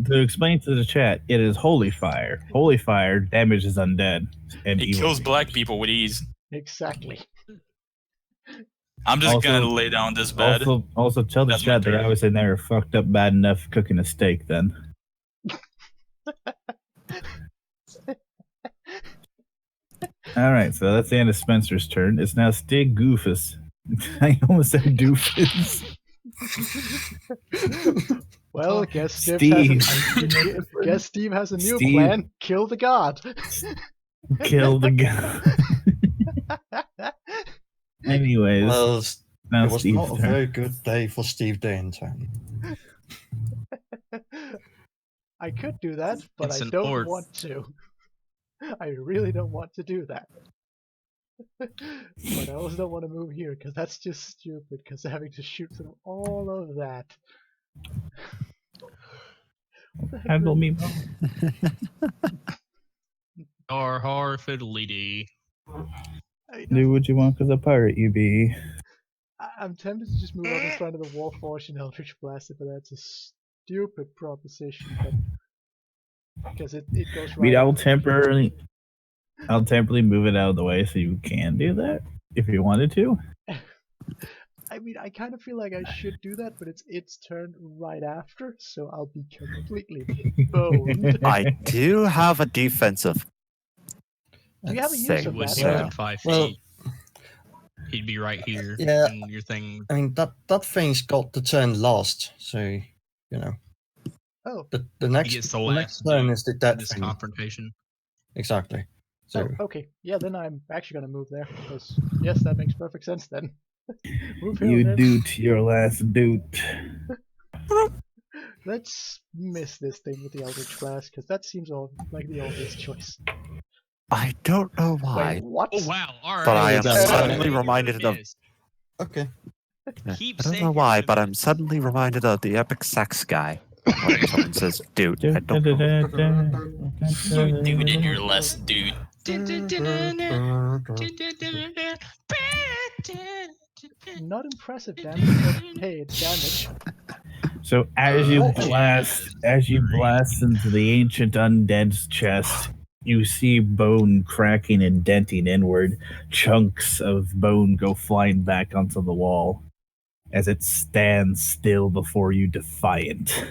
To explain to the chat, it is holy fire. Holy fire damages undead and It evil kills beings. black people with ease. Exactly. I'm just Also- gonna lay down this bed. Also tell the That's my chat that I bed. was in there fucked up bad enough cooking a steak then. Alright, so that's the end of Spencer's turn. It's now Stig Goofus. I almost said Doofus. Well, guess Steve has a new Steve. plan. Kill the god. Kill the guy. Anyways, Well, now it was Steve's not a turn. very good day for Steve Dainton. I could do that, but It's I an don't orc. want to. I really don't want to do that. But I also don't want to move here because that's just stupid. Because having to shoot through all of that. What the heck Handle really- me, bro. Har fiddly dee. Do what you want because a pirate you be. I'm tempted to just move on this round to the Warforged and Eldritch Blaster, but that's a stupid proposition. But because it goes I right. mean, I'll over- temporarily move it out of the way so you can do that if you wanted to. I mean, I kind of feel like I should do that, but it's its turn right after, so I'll be completely boned. I do have a defensive. Do you have a Let's use say, of Would that? be Yeah. within 5 feet. Well- He'd be right here. Yeah. And your thing. I mean, that thing's got the turn last, so, you know. Oh, The next, gets the the next last turn dude is the in dead this thing. confrontation. Exactly. So, oh, okay. Yeah, then I'm actually gonna move there because yes, that makes perfect sense then. Move here. You then. doot your last doot. Let's miss this thing with the Eldritch Blast because that seems like the obvious choice. I don't know why, Wait, what? Oh wow! All right. but I am That's suddenly You're reminded of. missed. okay. Keep I don't saying know you're why, gonna but I'm miss. suddenly reminded of the epic sex guy. When someone says dude, I don't know. Dude, and your less dude. Not impressive damage, but hey, it's damage. So as you blast into the ancient undead's chest, you see bone cracking and denting inward. Chunks of bone go flying back onto the wall as it stands still before you, defiant.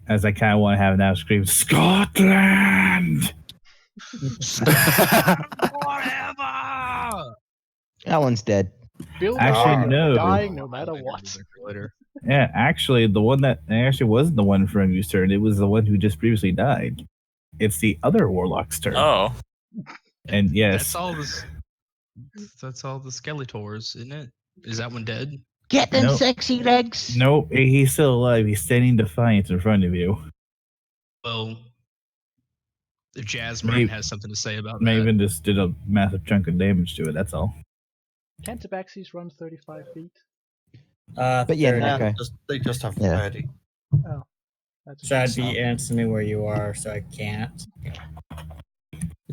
As I kind of want to have now scream, Scotland! Whatever. That one's dead. Build Actually, no. dying no matter what. Later. Yeah, actually, the one that actually wasn't the one from your turn. It was the one who just previously died. It's the other warlock's turn. Oh. And yes, That's all the Skeletors, isn't it? Is that one dead? Get them Nope. sexy legs. nope, he's still alive. He's standing defiant in front of you. Well, the Jasmine Maybe- has something to say about that. Maven just did a massive chunk of damage to it. That's all. Can Tabaxis run 35 feet? But yeah, 30. no, okay. They just have Yeah. 30. Oh. That's So I'd be instantly where you are, so I can't.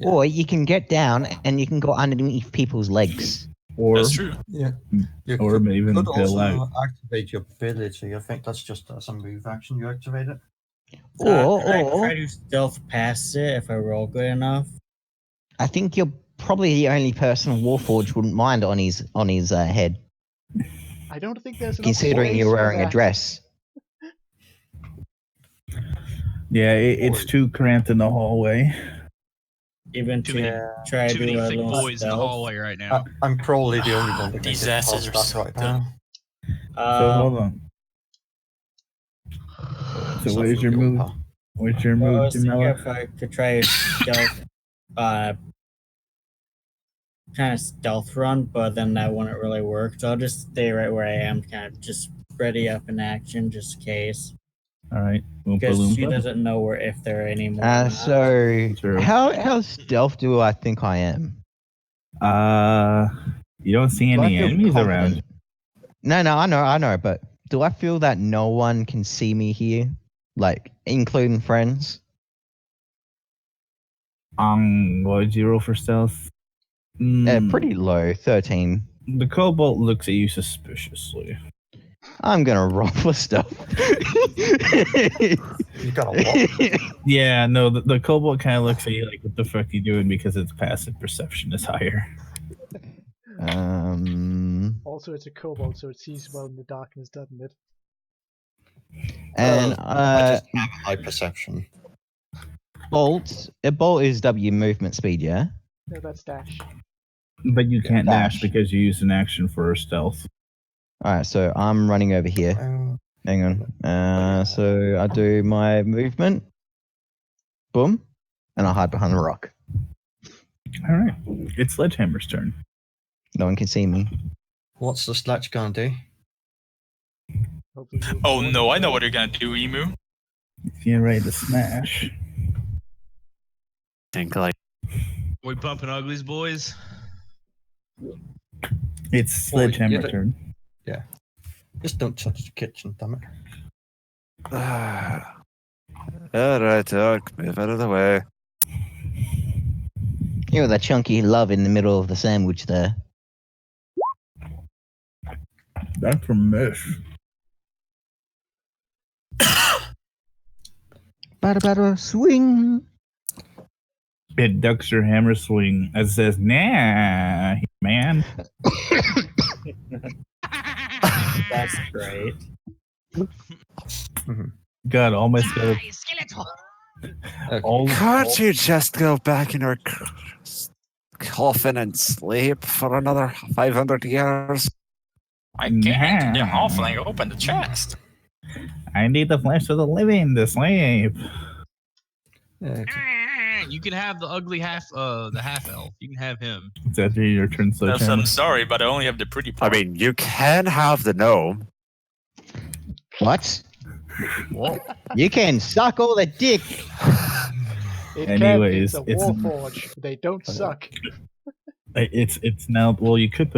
Or you can get down and you can go underneath people's legs. Or That's true. Yeah. You Or Maven could fill also out. activate your ability. I think that's just as a move action you activate it. Oh, I do stealth past it if I roll good enough. I think you're probably the only person Warforged wouldn't mind on his head, I don't think there's enough considering space you're for wearing a that. dress. yeah, it's too cramped in the hallway. Even Too to many- try to Too many do a thick little boys in the stealth. hallway right now. I'm probably the only one that can These get asses past are that so right dumb. now. So hold on. So where's your move? Where's your Well, I move, was thinking Jamila? if I could try a stealth, kind of stealth run, but then that wouldn't really work. So I'll just stay right where I am, kind of just ready up in action, just in case. All right. Oompa Because she Loompa. doesn't know where if there are any more. or not. So True. how stealth do I think I am? You don't see Do I any feel enemies confident? around. No, I know, but do I feel that no one can see me here, like including friends? What did you roll for stealth? Mm, Pretty low, 13. The cobalt looks at you suspiciously. I'm gonna roll for stuff. You got a what? Yeah, no, the kobold kind of looks at you like, what the fuck are you doing? Because its passive perception is higher. Also, it's a kobold, so it sees well in the darkness, doesn't it? And I just have high perception. bolt. A bolt is W movement speed, yeah. No, that's dash. But you can't dash Dash. because you used an action for stealth. All right, so I'm running over here. Hang on. So I do my movement. Boom, and I hide behind a rock. All right, it's Sledgehammer's turn. No one can see me. What's the sledge gonna do? Hopefully you'll Oh warn no, I them. know what you're gonna do, Emu. You're ready to smash. Think like We pumping uglies, boys. It's Well, Sledgehammer you don't- turn. Just don't touch the kitchen, damn it. Alright, move out of the way. You know that chunky love in the middle of the sandwich there. That's a miss. Bada swing. It ducks your hammer swing and says, "Nah, man." That's great. God, almost got all. Can't you just go back in your coffin and sleep for another 500 years? I can't. The Nah. halfling open the chest. I need the flesh of the living to sleep. You can have the ugly the half elf. You can have him. Is that your turn, Sledgehammer? I'm sorry, but I only have the pretty I part. mean, you can have the gnome. What? What? You can suck all the dick. Anyways, it's a it's- warforge. They don't suck. It's now. Well, you could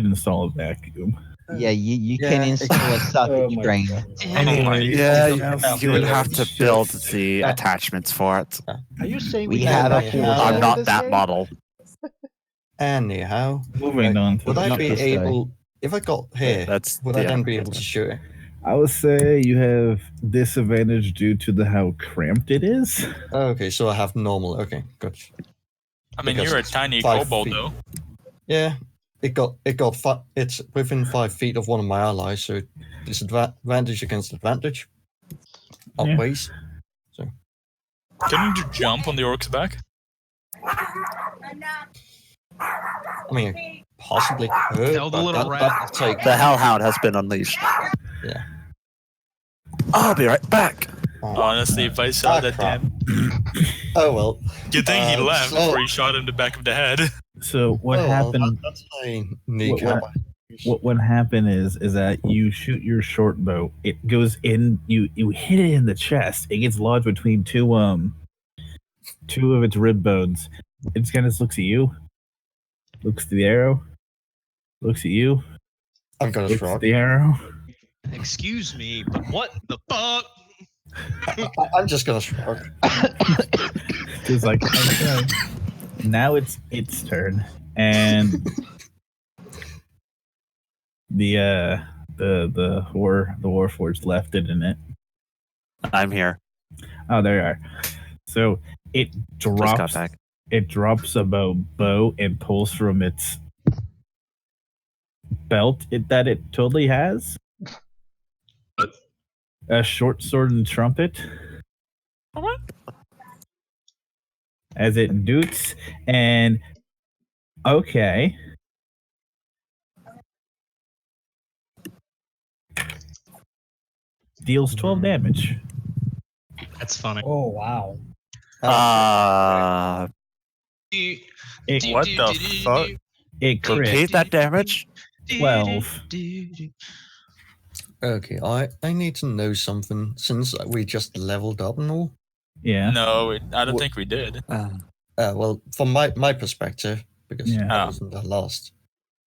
install a vacuum. Yeah, you can Yeah, install a suck Oh in your my brain. God. Anyways, Yeah, it's you would now have to build the attachments for it. Are you saying We we have can a make full- it I'm in not this that game? model. Anyhow, moving on. To would I not be this guy. able, if I got here, That's would I then be able to shoot it? I would say you have disadvantage due to how cramped it is. Okay, so I have normal. Okay, good. I mean, because you're a it's tiny 5 kobold, feet. though. Yeah, it's within 5 feet of one of my allies, so disadvantage against advantage. Yeah. Outweighs. Couldn't you jump on the orc's back? I mean, possibly could. Tell the but little rat. that'd take. The Hellhound has been unleashed. Yeah. I'll be right back. Honestly, if I saw that crap. damn... Oh well. You think he left so- before he shot him in the back of the head? So what Oh, well, happened? that's my kneecap. What happened is that you shoot your short bow. It goes in. You hit it in the chest. It gets lodged between two of its rib bones. It just kind of looks at you. Looks to the arrow. Looks at you. I'm gonna Looks at shrug. the arrow. Excuse me, but what the fuck? I'm just gonna shrug. It's like, okay. Now it's its turn, and the Warforged left it in it. I'm here. Oh, there you are. So it Just got drops. back. It drops a bow and pulls from its belt that it totally has. A short sword and trumpet. As it doots and okay. Deals 12 damage. That's funny. Oh wow. It, What the fuck? it crit Repeat that damage? 12. Okay, I need to know something since we just leveled up and all. Yeah. No, I don't What- think we did. Well, from my perspective, because Yeah. I wasn't the last.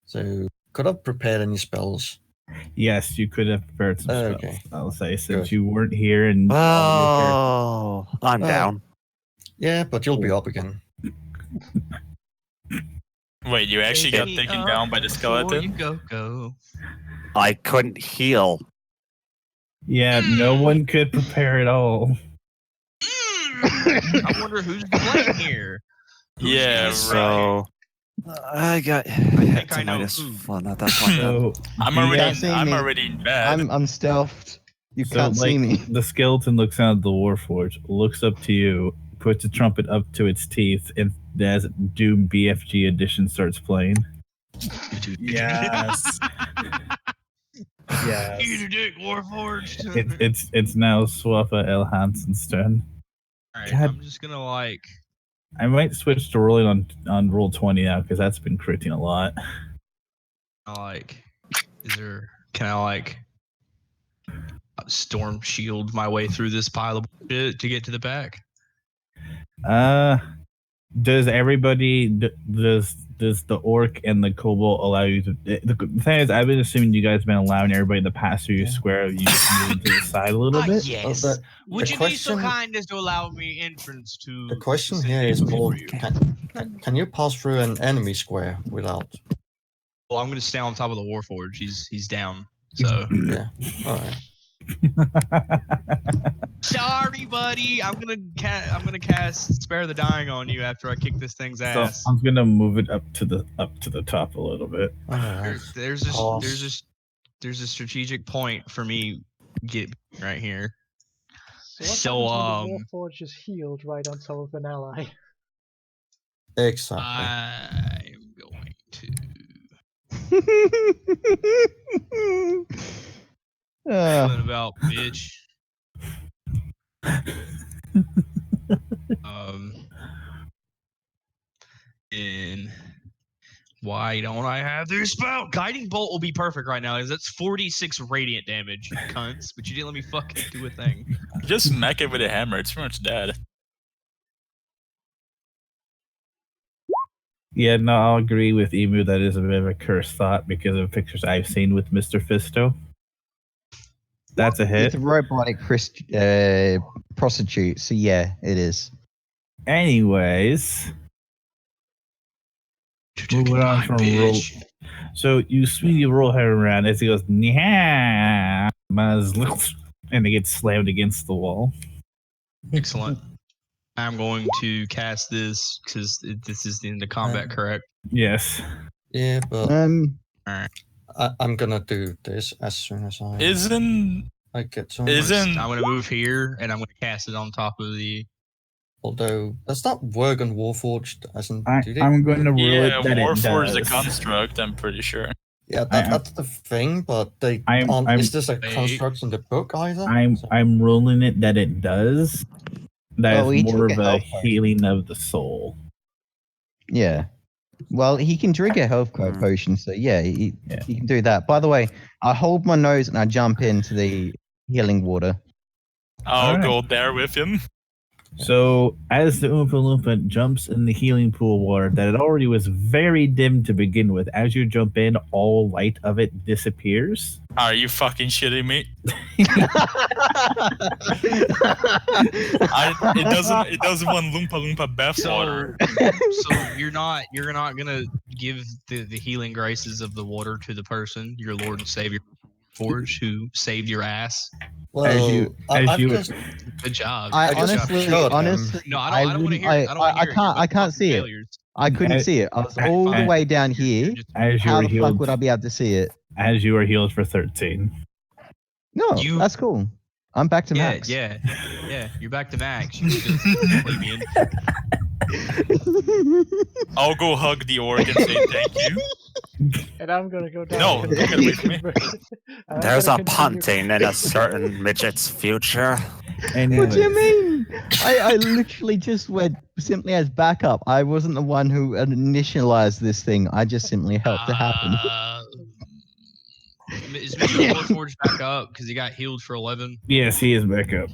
So, could I prepare any spells? Yes, you could have prepared some spells. Okay. I'll say since Good. you weren't here and Oh, I'm down. Yeah, but you'll be up again. Wait, you actually got taken down by the skeleton? Go. I couldn't heal. Yeah, no one could prepare at all. I wonder who's to blame here. Who's Yeah, gonna So I got think to I know minus who. 1 at that point. So I'm the, already, see I'm me. already in bed. I'm stealthed. You so can't see like me. the skeleton looks out of the warforge, looks up to you, puts the trumpet up to its teeth, and as Doom BFG edition starts playing. Yes. Eat Yes. a dick, Warforged. It's now Swafa El Hansen's turn. Alright, God. I'm just gonna like. I might switch to rolling on roll 20 now because that's been critting a lot. Can I like storm shield my way through this pile of shit to get to the back? Does everybody does the orc and the kobold allow you to? The thing is, I've been assuming you guys have been allowing everybody to pass through your square. You just move to the side a little bit. Yes. Well, Would the you be so question- kind as to allow me entrance to? The question the here is city more: for you? can you pass through an enemy square without? Well, I'm gonna stay on top of the Warforge. He's down. So Yeah. All right. sorry, buddy. I'm gonna cast Spare the Dying on you after I kick this thing's So ass. I'm gonna move it up to the top a little bit. All right. There's a strategic point for me right here. So what So, happens when the Warforge is healed right on top of an ally? Exactly. I'm going to. What about bitch? And why don't I have this spell? Guiding bolt will be perfect right now. That's 46 radiant damage, you cunts. But you didn't let me fucking do a thing. Just smack it with a hammer. It's pretty much dead. Yeah, no, I'll agree with Emu. That is a bit of a cursed thought because of pictures I've seen with Mr. Fisto. That's a hit. It's a robotic prostitute, so yeah, it is. Anyways, moving on from roll. So you swing your roll her around as he goes, yeah, and it gets slammed against the wall. Excellent. I'm going to cast this because this is the end of combat, correct? Yes. Yeah, but Alright. I'm gonna do this as soon as I get to it. I'm gonna move here and I'm gonna cast it on top of the. Although does that work on Warforged? I'm going to rule Yeah, it that it Warforged is a does. construct, I'm pretty sure. Yeah, that's the thing, but they I'm- is this a construct in the book either? I'm ruling it that it does. That Oh, he is more took of a a health point. healing of the soul. Yeah. Well, he can drink a health potion, so yeah, he can do that. By the way, I hold my nose and I jump into the healing water. I'll Alright. go there with him. So, as the Oompa Loompa jumps in the healing pool of water that it already was very dim to begin with, as you jump in, all light of it disappears. Are you fucking shitting me? It doesn't want Loompa Loompa bath water. So you're not gonna give the healing graces of the water to the person, your Lord and Savior Forge, who saved your ass. Well, Good job. I Good job. honestly, No, I don't want to hear it. I can't see it. I couldn't see it. I was all the way down here. As you How were the fuck healed, would I be able to see it? as you are healed for 13. No, that's cool. I'm back to max. Yeah. You're back to max. You plebeian. I'll go hug the orc and say thank you. And I'm gonna go down. No, and get away from me. I'm There's gonna a continue- punting in a certain midget's future. What do you mean? I literally just went simply as backup. I wasn't the one who initialized this thing. I just simply helped it happen. Is Mr. Warforged back up because he got healed for 11? Yes, he is back up.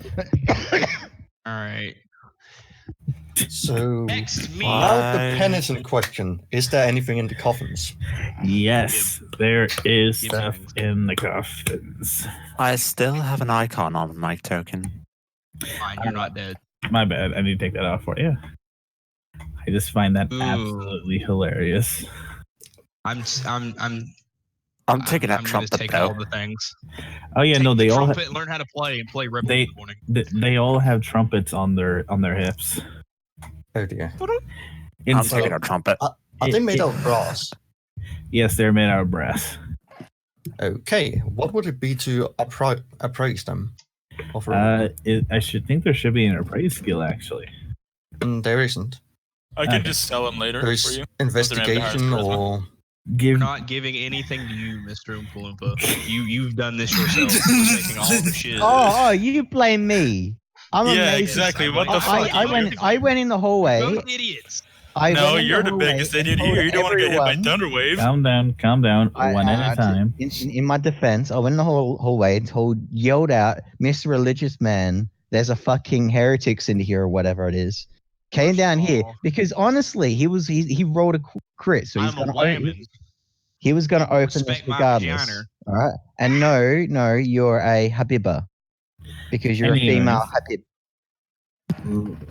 All right. So Next me. now the penitent question: is there anything in the coffins? Yes, there is stuff in the coffins. I still have an icon on my token. Fine, you're not dead. My bad. I need to take that off for you. I just find that absolutely hilarious. I'm I'm taking that I'm gonna trumpet take though. all the things. Oh yeah, Take no, the they all trumpet and learn how to play and play Rebel they- in the morning. they all have trumpets on their hips. Oh dear. And I'm so- taking a trumpet. Are they made out of brass? Yes, they're made out of brass. Okay. What would it be to appraise them? I should think there should be an appraise skill actually. There isn't. I can Okay. just sell them later There for is you. investigation or We're Give not giving anything to you, Mr. Oompa Loompa. You've done this yourself. We're taking all the shit. Oh, you blame me. I'm Yeah, amazing. exactly. What the I- fuck? I went in the hallway. Both idiots. No, went in you're the hallway biggest and idiot told here. You don't want to get hit by everyone- Thunderwave. calm down, one at a time. In my defense, I went in the hallway and yelled out, "Mr. Religious Man, there's a fucking heretics in here," or whatever it is. Came First down of here all- because honestly, he rolled a crit, so he's I'm a gonna whammon. he was gonna open Respect this my regardless. vagina. All right, and no, you're a Habiba because you're Anyways. a female Habib.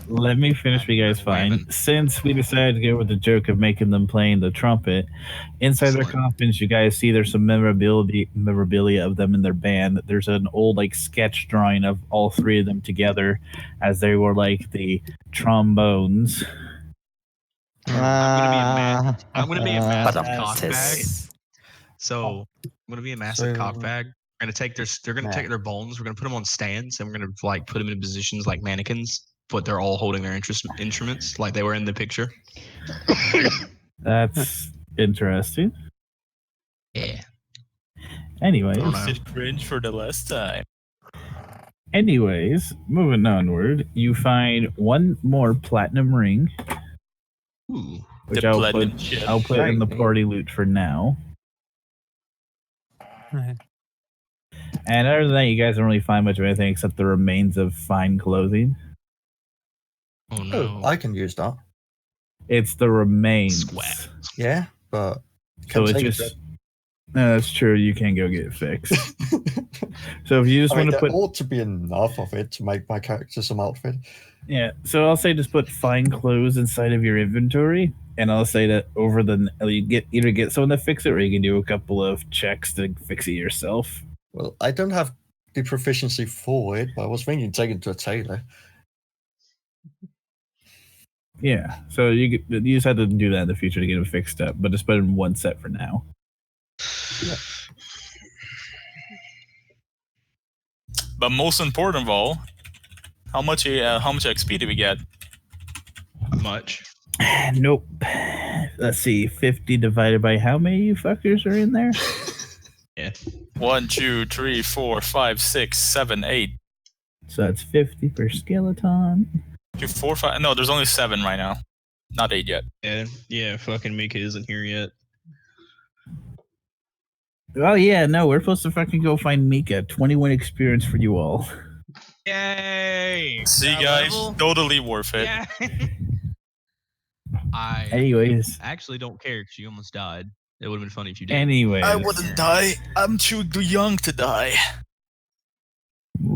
Let me finish what you guys I'm find. whammon. Since we decided to go with the joke of making them playing the trumpet, inside their Excellent. coffins, you guys see there's some memorabilia of them in their band. There's an old like sketch drawing of all three of them together as they were like the trombones. I'm gonna be a massive But cockbag. So I'm gonna be a massive So- cockbag. We're gonna take they're gonna take their bones. We're gonna put them on stands, and we're gonna like put them in positions like mannequins, but they're all holding their instruments like they were in the picture. That's interesting. Yeah. Anyways, don't know. Did cringe for the last time. moving onward, you find one more platinum ring, Ooh. which The I'll platinum put shit. in the party loot for now. And other than that, you guys don't really find much of anything except the remains of fine clothing. Oh no. I can use that. It's the remains. Squat. Yeah, but So can it's take just. No, that's true. You can go get it fixed. So if you just I mean, want to there put. ought to be enough of it to make my character some outfit. Yeah. So I'll say just put fine clothes inside of your inventory. And I'll say that over the. You either get someone to fix it or you can do a couple of checks to fix it yourself. Well, I don't have the proficiency for it, but I was thinking taking it to a tailor. Yeah. So you just have to do that in the future to get it fixed up. But just put it in one set for now. But most important of all, how much XP did we get? Much. Nope. Let's see. 50 divided by how many you fuckers are in there? Yeah. 1, 2, 3, 4, 5, 6, 7, 8. So that's 50 per skeleton. 2, 4, 5. No, there's only 7 right now. Not 8 yet. Yeah. Fucking Mika isn't here yet. Oh yeah, no, we're supposed to fucking go find Mika. 21 experience for you all. Yay! See, That guys, level? totally worth it. Yeah. I Anyways, actually don't care because you almost died. It would have been funny if you did. anyways. I wouldn't die. I'm too young to die.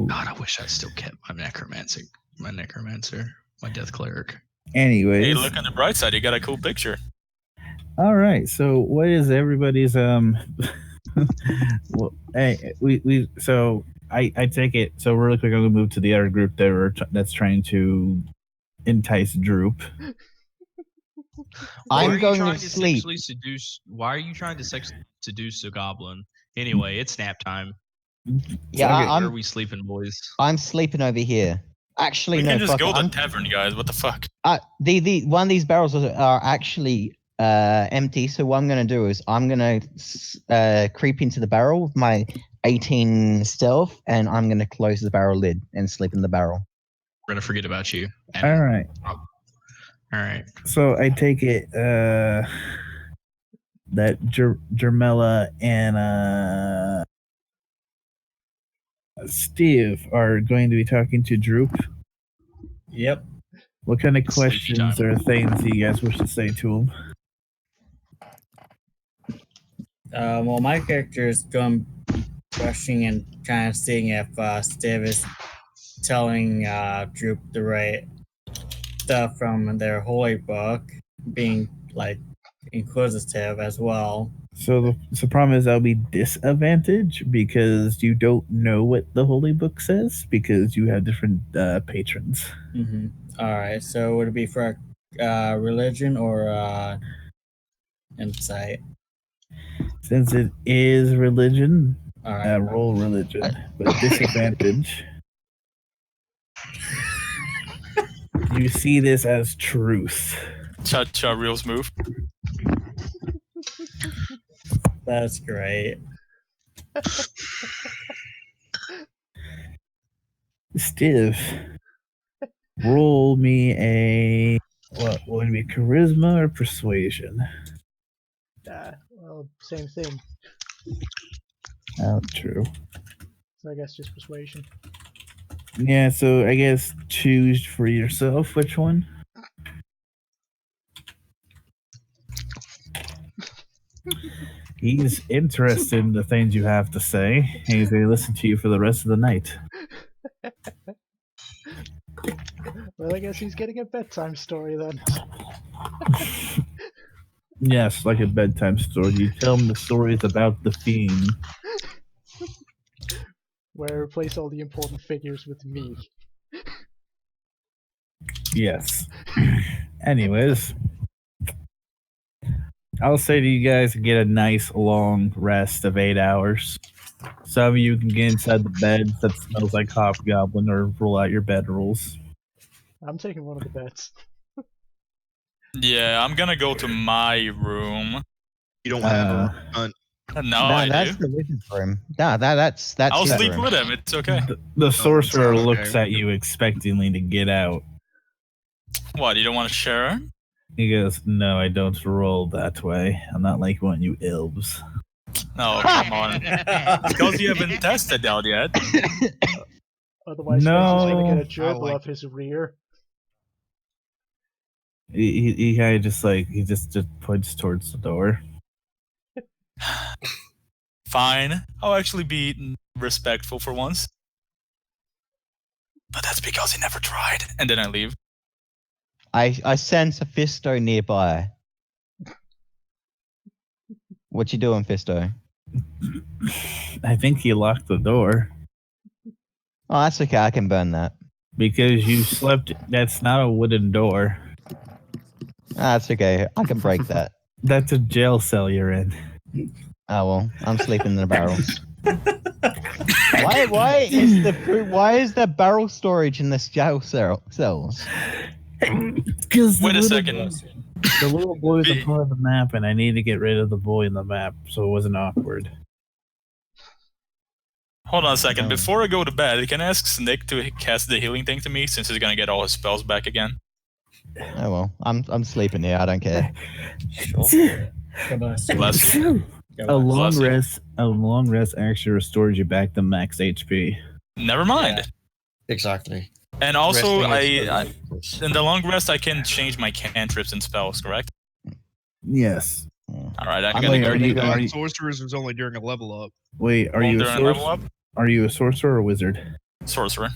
God, I wish I still kept my necromancer, my death cleric. Anyways. Hey, look on the bright side. You got a cool picture. All right. So what is everybody's well, hey, so I take it. So really quick, I'm gonna move to the other group that's trying to entice Droop. I'm Why are you going trying to sleep. sexually seduce? Why are you trying to seduce a goblin? Anyway, it's nap time. Yeah, Okay. Where are I'm we sleeping, boys? sleeping over here. Actually, We no. can just fuck go it, to I'm- the tavern, guys. What the fuck? the one of these barrels are actually empty. So what I'm gonna do is I'm gonna creep into the barrel with my 18 stealth, and I'm gonna close the barrel lid and sleep in the barrel. We're gonna forget about you. And- All right. All right. So I take it that Jermella and Steve are going to be talking to Droop. Yep. What kind of Sleepy questions time. or things do you guys wish to say to him? Well, my character is going questioning and kind of seeing if Steve is telling Droop the right stuff from their holy book, being like inquisitive as well. So the problem is that'll be disadvantage because you don't know what the holy book says because you have different patrons. Mm-hmm. All right. So would it be for religion or insight? Since it is religion, All right. roll religion, but disadvantage. You see this as truth. Cha-cha real smooth. That's great. Steve, roll me a what would it be, charisma or persuasion? Well, same thing. Oh, true. So I guess just persuasion. Yeah, so I guess choose for yourself which one. He's interested in the things you have to say. He's going to listen to you for the rest of the night. Well, I guess he's getting a bedtime story then. Yes, like a bedtime story. You tell him the stories about the fiend. Where I replace all the important figures with me. Yes. Anyways, I'll say to you guys to get a nice long rest of 8 hours. Some of you can get inside the beds that smells like hobgoblin or roll out your bed rolls. I'm taking one of the beds. Yeah, I'm gonna go to my room. You don't have a hunt. No, I that's do. the wizard's room. No, that's I'll his sleep room. with him. It's okay. The sorcerer okay. looks at you expectingly to get out. What? You don't want to share? He goes, "No, I don't roll that way. I'm not like one of you elves." No, come on. Because you haven't tested out yet. Otherwise, No. he's gonna get a I gerbil like off his rear. He kind of just like he just points towards the door. Fine. I'll actually be respectful for once. But that's because he never tried. And then I leave. I sense a Fisto nearby. What you doing, Fisto? I think he locked the door Oh, that's okay. I can burn that. because you slept. That's not a wooden door. Ah, that's okay. I can break that. That's a jail cell you're in. Oh well, I'm sleeping in the barrels. Why is there barrel storage in this jail cells? Because Wait a second. The little boy's a part of the map, and I need to get rid of the boy in the map, so it wasn't awkward. Hold on a second. No. Before I go to bed, can I ask Snick to cast the healing thing to me since he's gonna get all his spells back again? Oh well, I'm sleeping here. I don't care. Bless you. A long Bless you. rest actually restores you back to max HP. Never mind. Yeah. Exactly. And also, Resting is in the long rest, I can change my cantrips and spells, correct? Yes. All right, I'm I'm gonna like, go. Are you- Sorcerers was only during a level up. Wait, are Only you a during level sorcerer? up? Are you a sorcerer or a wizard? Sorcerer.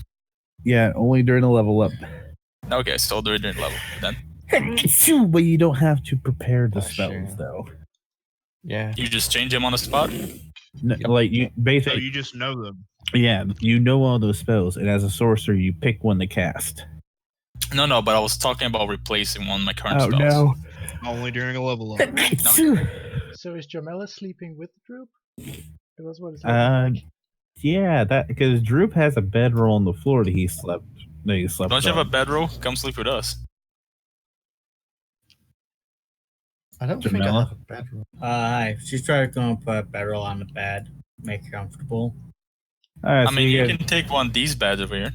Yeah, only during a level up. Okay, still during level then. But you don't have to prepare the Oh, spells, sure. though. Yeah. You just change them on the spot. No, like you So basically, you just know them. yeah, you know all those spells, and as a sorcerer, you pick one to cast. No, but I was talking about replacing one of my current Oh spells. no! Only during a level up. So is Jamela sleeping with the Droop? That's what it's Uh, like. Yeah, that because Droop has a bedroll on the floor that he slept. That he slept. Don't you have a on. bedroll? Come sleep with us. I don't think I Jamila? have a bedroom. Hi. She's trying to go and put a bedroll on the bed. Make it comfortable. All right, I so mean, you guys- can take one of these beds over here.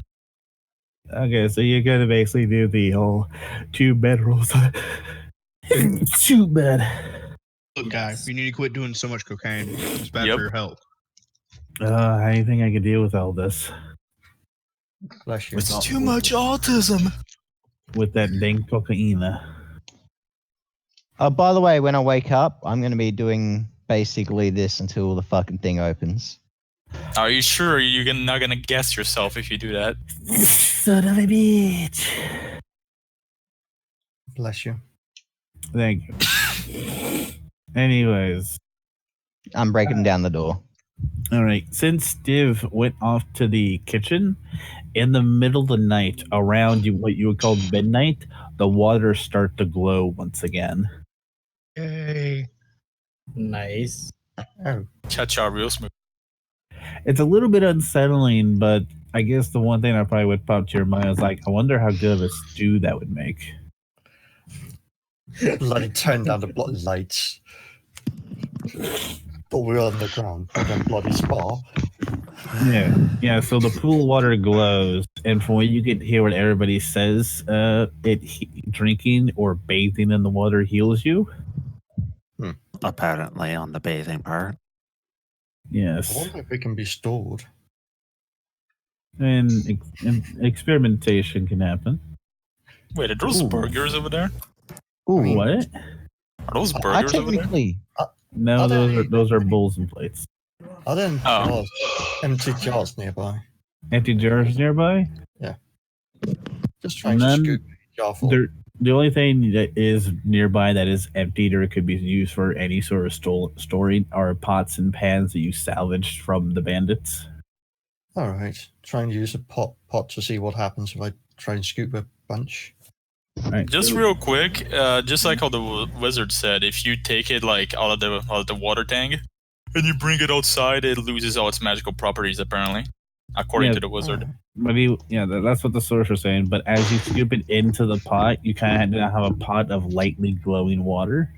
Okay, so you're gonna basically do the whole 2 bedrolls. 2 bed. Look, guy, you need to quit doing so much cocaine. It's bad Yep. for your health. I don't think I can deal with all this Bless you. It's too much autism. with that dang cocaine. Oh, by the way, when I wake up, I'm going to be doing basically this until the fucking thing opens. Are you sure you're not gonna guess yourself if you do that? Son of a bitch. Bless you. Thank you. Anyways, I'm breaking down the door. all right. Since Div went off to the kitchen, in the middle of the night, around what you would call midnight, the water start to glow once again. Yay. Nice. Oh, Cha-cha real smooth. It's a little bit unsettling, but I guess the one thing that probably would pop to your mind is like, I wonder how good of a stew that would make. bloody turn down the bloody lights. But we're on the ground for them bloody spa. Yeah. So the pool water glows, and from what you can hear, what everybody says, drinking or bathing in the water heals you. Apparently, on the bathing part. I Yes, wonder if it can be stored. and experimentation can happen. Wait, are those Ooh. burgers over there? Ooh, What? Are those I burgers over there? technically. No, those are bowls and plates. Are there Oh. empty jars nearby? Empty jars nearby. Just trying None. to scoop a jar full. The only thing that is nearby that is emptied or could be used for any sort of storing are pots and pans that you salvaged from the bandits. All right. Try and use a pot to see what happens if I try and scoop a bunch. All right, Just so- real quick, just like how the wizard said, if you take it like out of the water tank and you bring it outside, it loses all its magical properties. Apparently, according Yeah. to the wizard. Maybe, yeah, that's what the sorcerer's saying. But as you scoop it into the pot, you kind of have a pot of lightly glowing water.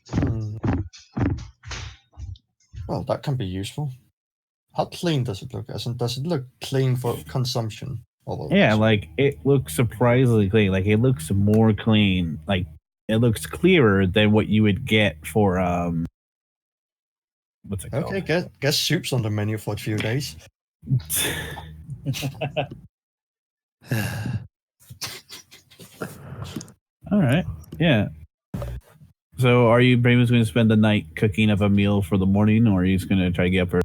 Hmm. Well, that can be useful. How clean does it look? Does it look clean for consumption? Yeah, like it looks surprisingly clean. Like it looks more clean. Like it looks clearer than what you would get for what's it called? Okay, guess soup's on the menu for a few days. All right. Yeah. So, are you pretty much going to spend the night cooking up a meal for the morning, or are you just going to try to get up early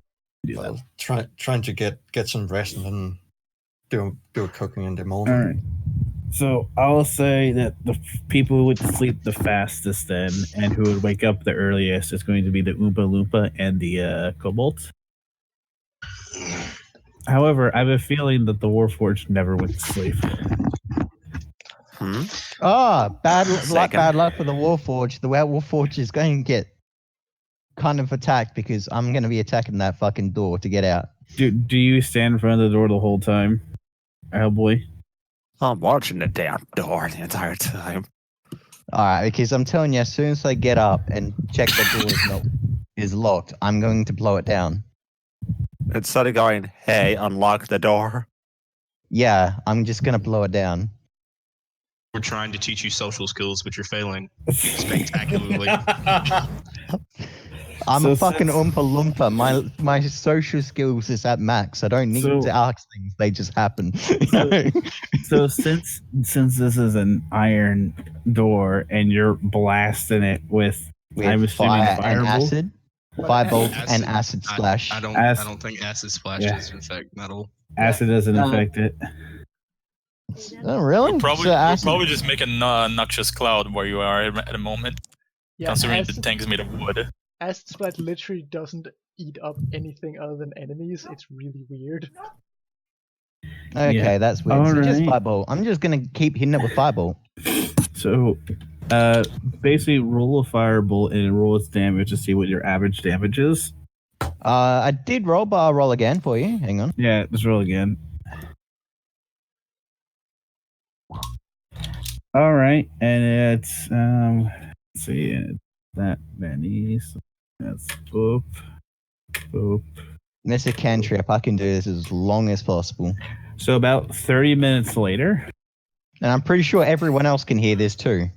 to do that? Well, trying to get some rest and then do cooking in the All morning. right. So, I'll say that the people who would sleep the fastest then, and who would wake up the earliest, is going to be the Oompa Loompa and the Kobold. However, I have a feeling that the Warforged never went to sleep. Bad Second. luck for the Warforged. The Warforged is going to get kind of attacked because I'm going to be attacking that fucking door to get out. Do you stand in front of the door the whole time, Hellboy? I'm watching the damn door the entire time. All right, because I'm telling you, as soon as I get up and check the door is locked, I'm going to blow it down. Instead of going, hey, unlock the door. Yeah, I'm just going to blow it down. We're trying to teach you social skills, but you're failing spectacularly. I'm So a fucking since- Oompa Loompa. My social skills is at max. I don't need to ask things; they just happen. So since this is an iron door and you're blasting it with I'm assuming fire and firebolt? acid, firebolt Acid. and acid splash. I Acid- don't think acid splash Yeah. does affect metal. Acid doesn't affect it. Oh, really? We'll probably, So we'll acid- probably just make a noxious cloud where you are at the moment, Yeah, considering the acid, tank's made of wood. acid splat literally doesn't eat up anything other than enemies. It's really weird. Okay, Yeah. that's weird. So just Alright. firebolt. I'm just gonna keep hitting it with firebolt. So basically roll a firebolt and roll its damage to see what your average damage is. I did roll, but I'll roll again for you. Hang on. Yeah, just roll again. All right, and it's let's see, that many. So that's boop, boop. This is a cantrip. I can do this as long as possible. So about 30 minutes later. And I'm pretty sure everyone else can hear this too.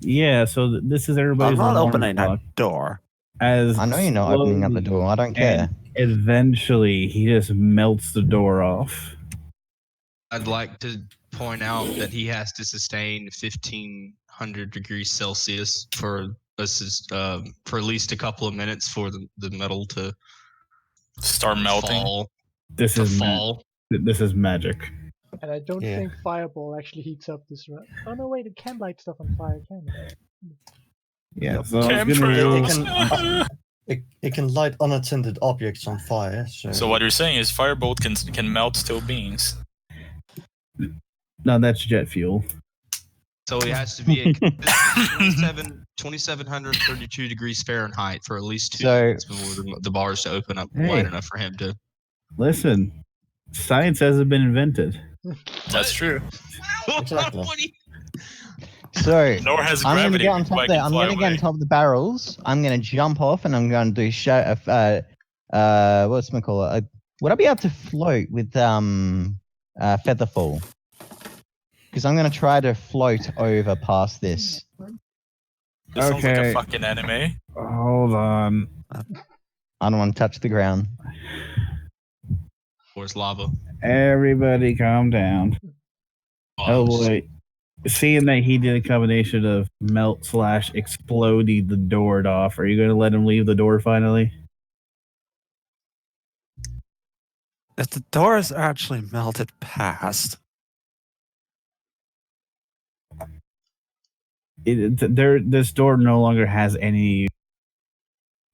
Yeah, so this is I'm everybody's not alarm opening clock that door. as I know you're not opening up the slowly door. I don't care. and eventually, he just melts the door off. I'd like to point out that he has to sustain 1,500 degrees Celsius for for at least a couple of minutes for the metal to Start melting. fall. This To is fall. this is magic. And I don't Yeah. think fireball actually heats up this. Oh no, wait, it can light stuff on fire, can it? Yeah, so I Camp was gonna roll. It can light unattended objects on fire. So what you're saying is firebolt can melt steel beams. No, that's jet fuel. So it has to be 2,732 degrees Fahrenheit for at least 2 So- minutes before the bars to open up Hey. wide enough for him to. Listen, science hasn't been invented. That's true. Exactly. So Nor has I'm gonna gravity. get on which is why top of it the, can I'm fly gonna get on away. top of the barrels. I'm gonna jump off and I'm gonna do what's my call it? Would I be able to float with featherfall? Because I'm gonna try to float over past this. This sounds like Okay. a fucking anime. Hold on. I don't want to touch the ground. Or it's lava. Everybody calm down. Oh boy. Seeing that he did a combination of melt / exploding the door off, are you going to let him leave the door finally? If the doors are actually melted past, This door no longer has any.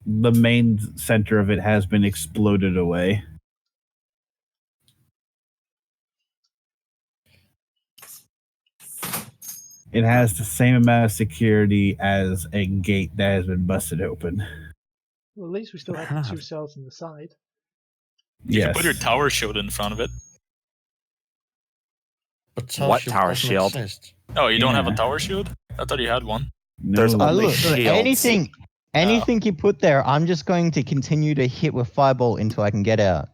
The main center of it has been exploded away. It has the same amount of security as a gate that has been busted open. Well, at least we still have the 2 cells on the side. You Yes. can put your tower shield in front of it. But What shield tower doesn't shield? exist. Oh, you don't have a Yeah. tower shield? I thought you had one. No, There's only Look, shields. anything you put there, I'm just going to continue to hit with fireball until I can get out.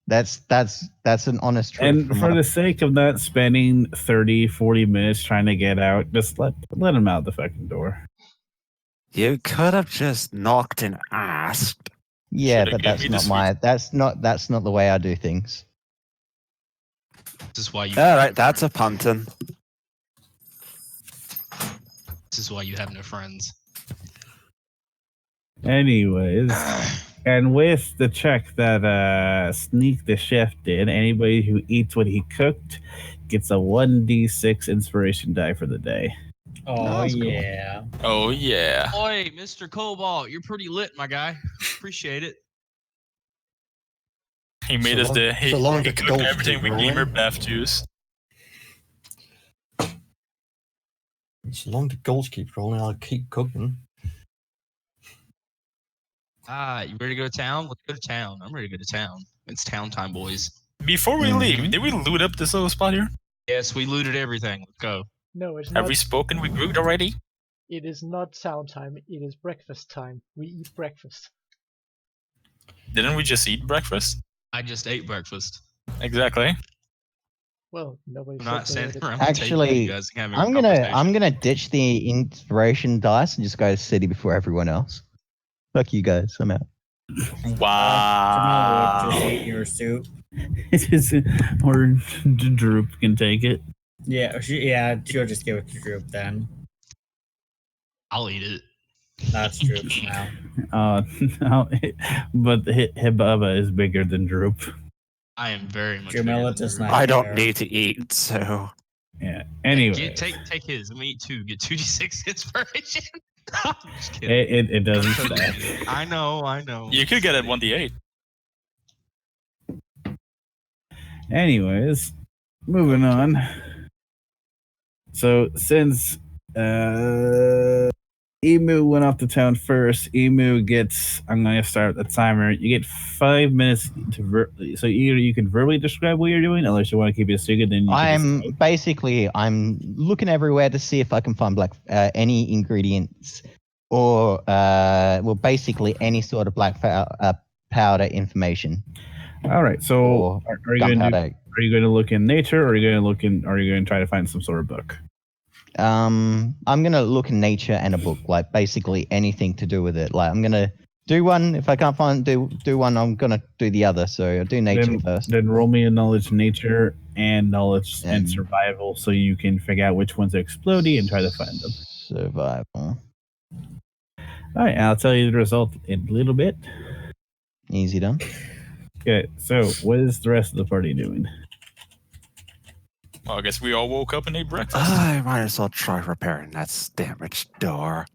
That's an honest truth. and from for what the sake of not spending 30, 40 minutes trying to get out, just let him out the fucking door. you could have just knocked and asked. yeah, Should've but gave me that's the not that's not the way I do things. This is why you. All right, that's a puntin. This is why you have no friends. Anyways, and with the check that Sneak the Chef did, anybody who eats what he cooked gets a 1d6 inspiration die for the day. Oh, That's cool. yeah. Oh yeah. Oi, Mr. Cobalt, you're pretty lit, my guy. Appreciate it. He made us he the cooked goals everything keep with gamer rolling. bath juice. So long the goals keep rolling, I'll keep cooking. You ready to go to town? Let's go to town. I'm ready to go to town. It's town time, boys. Before we leave, did we loot up this little spot here? Yes, we looted everything. Let's go. No, it's Have not. we spoken with Groot already? It is not sound time. It is breakfast time. We eat breakfast. Didn't we just eat breakfast? I just ate breakfast. Exactly. Well, nobody I'm said not they standing ate it. around Actually, taking you guys and having a I'm gonna conversation. ditch the inspiration dice and just go to city before everyone else. Fuck you guys, I'm out. Wow. Jamal would just eat your soup. Or Droop can take it. Yeah, she'll just give it to Droop then. I'll eat it. That's Droop's now. No, but Hibaba is bigger than Droop. I am very much. Jamila bigger than does you. not. I don't care. need to eat, so Yeah. Anyway, Take his. Let me eat 2. Get 2d6 inspiration. I'm just kidding. it doesn't Don't stack. choke me. I know. You could get it 1d8. Anyways, moving on. So since Emu went off to town first, Emu gets. I'm going to start the timer. You get 5 minutes to so either you can verbally describe what you're doing, unless you want to keep it a secret. Then you I'm looking everywhere to see if I can find any ingredients or basically any sort of black powder information. All right. So Or are you going to gunpowder. are you going to look in nature, or are you going to look in? Are you going to try to find some sort of book? I'm gonna look in nature and a book, like basically anything to do with it. Like I'm gonna do one. If I can't find do one, I'm gonna do the other. So I'll do nature first. Then roll me a knowledge nature and knowledge and And- survival, so you can figure out which ones are exploding and try to find them. Survival. All right, I'll tell you the result in a little bit. Easy done. Okay, so what is the rest of the party doing? Well, I guess we all woke up and ate breakfast. I might as well try repairing that damaged door.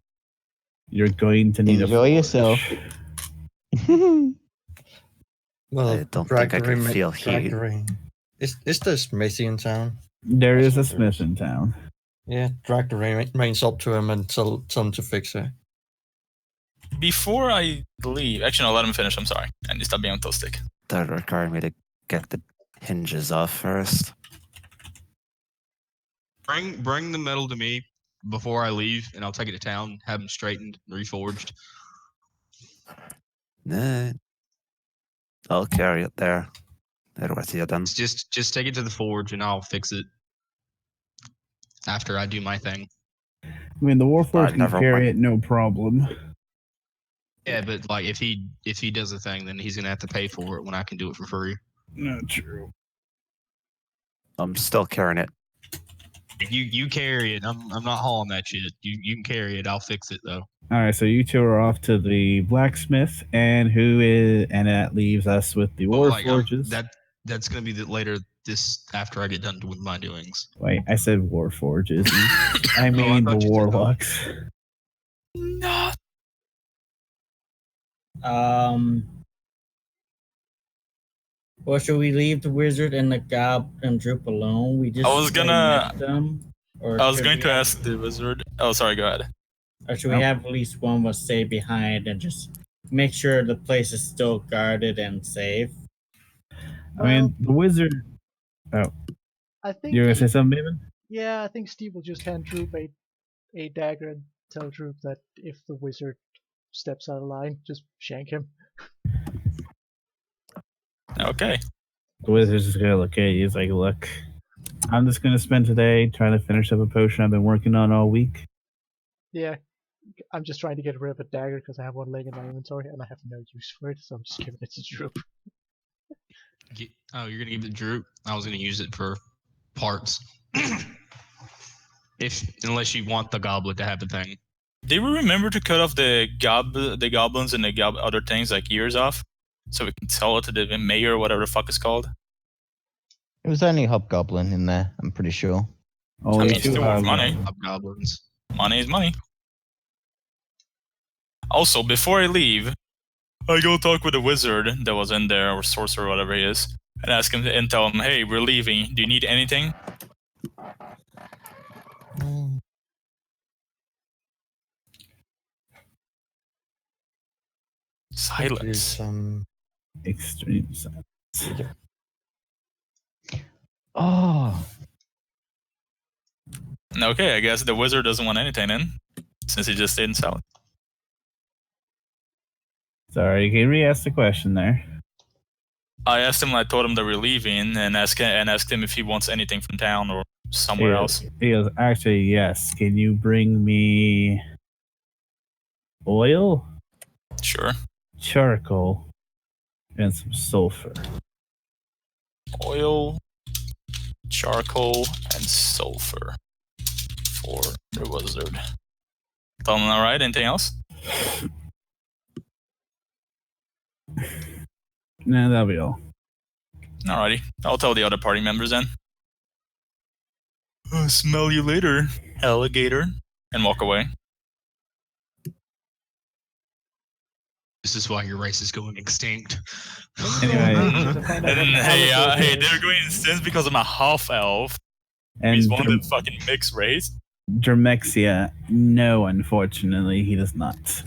You're going to need Enjoy a yourself. Well, I don't think I can feel drag heat. the ring. Is there a smithy in town? There is a That's what there smith in town. Yeah, drag the reins up to him and tell him to fix it. Before I leave, actually, no, let him finish. I'm sorry. I need to stop being on toast stick. That would require me to get the hinges off first. Bring the metal to me before I leave, and I'll take it to town, have them straightened, reforged. Nah. I'll carry it there. There with you then. Just take it to the forge, and I'll fix it after I do my thing. I mean, the Warforged can never carry went- it, no problem. Yeah, but like if he does a thing, then he's gonna have to pay for it when I can do it for free. Not true. I'm still carrying it. You carry it. I'm not hauling that shit. You can carry it. I'll fix it though. All right, so you two are off to the blacksmith, and that leaves us with the But, like, Warforges. That's gonna be later this after I get done with my doings. Wait, I said Warforges. I I mean thought the you said warlocks. No. Well, should we leave the wizard and the gob and Droop alone? We just I was gonna- met them, or I was should going we to have- ask the wizard. Oh, sorry. Go ahead. Or should we have at least one of us stay behind and just make sure the place is still guarded and safe? I mean, the wizard. I think. You were gonna say something, David? Yeah, I think Steve will just hand Droop a dagger and tell Droop that if the wizard steps out of line, just shank him. Okay. The wizard's just gonna look at you. He's like, "Look, I'm just gonna spend today trying to finish up a potion I've been working on all week." Yeah, I'm just trying to get rid of a dagger because I have one leg in my inventory and I have no use for it, so I'm just giving it to Droop. Oh, you're gonna give it to Drew? I was gonna use it for parts. Unless you want the goblet to have a thing. Did we remember to cut off the goblins and the other things like ears off, so we can sell it to the mayor or whatever the fuck it's called? It was only Hobgoblin in there, I'm pretty sure. Oh, I mean, you it's two still worth have- money. Hobgoblins. Money is money. Also, before I leave, I go talk with the wizard that was in there, or sorcerer, or whatever he is, and ask him and tell him, "Hey, we're leaving. Do you need anything?" Silence. Some Extreme silence. Oh, Okay, I guess the wizard doesn't want anything then, since he just stayed in silence. Sorry, can you re-ask the question there? I asked him, I told him that we're leaving, and asked him if he wants anything from town or somewhere else. He goes, actually, yes. Can you bring me oil, Sure. charcoal, and some sulfur? Oil, charcoal, and sulfur for the wizard. Tell him all right. Anything else? Nah, that'll be all. Alrighty. I'll tell the other party members then. Smell you later, alligator. And walk away. This is why your race is going extinct. Anyway, To find out And what the hey, hell it is. they're going extinct because I'm a half elf. and He's one of the fucking mixed race. Dramexia, no, unfortunately, he does not.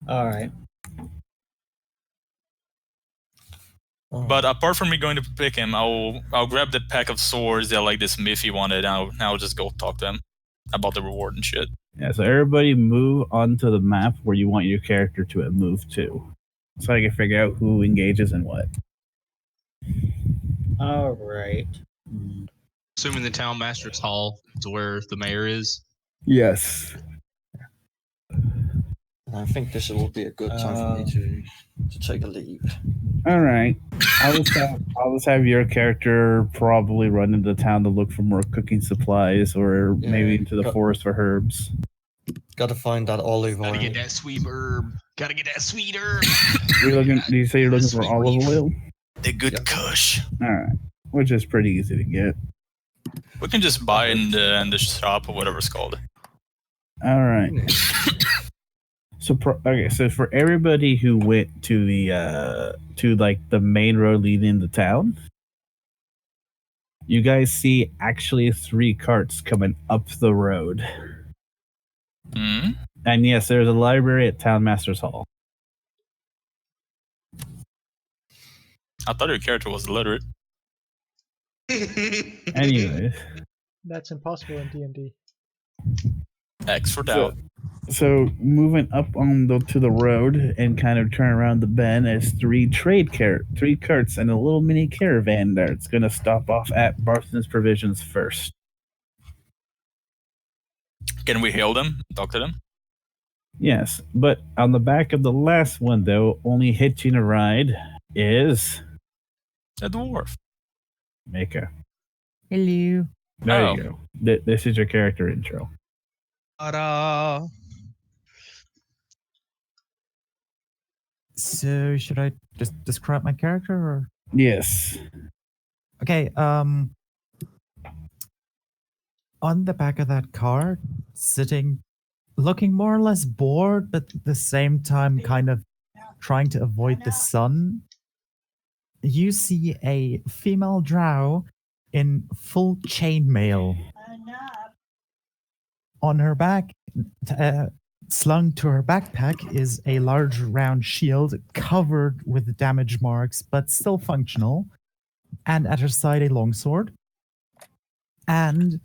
All right. But apart from me going to pick him, I'll grab the pack of swords that like this Miffy wanted, and I'll just go talk to him about the reward and shit. Yeah, so everybody move onto the map where you want your character to have moved to, so I can figure out who engages and what. All right. Assuming the town master's hall is where the mayor is. Yes. I think this will be a good time for me to take a leave. All right. I'll just have your character probably run into town to look for more cooking supplies, or maybe into the forest for herbs. Gotta find that olive oil. Gotta get that sweet herb. Gotta get that sweet herb. You're looking. Do you say you're looking for Sweet olive leaf. oil? The good Kush. All right, which is pretty easy to get. We can just buy in the shop or whatever it's called. All right. So so for everybody who went to the the main road leading into town, you guys see actually 3 carts coming up the road. Hmm? And yes, there's a library at Town Master's Hall. I thought your character was illiterate. Anyways, That's impossible in D&D. X for doubt. so moving up to the road and kind of turn around the bend is 3 carts and a little mini caravan there. It's going to stop off at Barston's Provisions first. Can we hail them? Talk to them? Yes, but on the back of the last one, though, only hitching a ride is A dwarf. Mika. Hello. There you go. This is your character intro. Ta-da! So should I just describe my character or? Yes. Okay, on the back of that car, sitting, looking more or less bored, but at the same time kind of trying to avoid the sun, you see a female drow in full chainmail. On her back, slung to her backpack, is a large round shield covered with damage marks, but still functional. And at her side, a longsword. And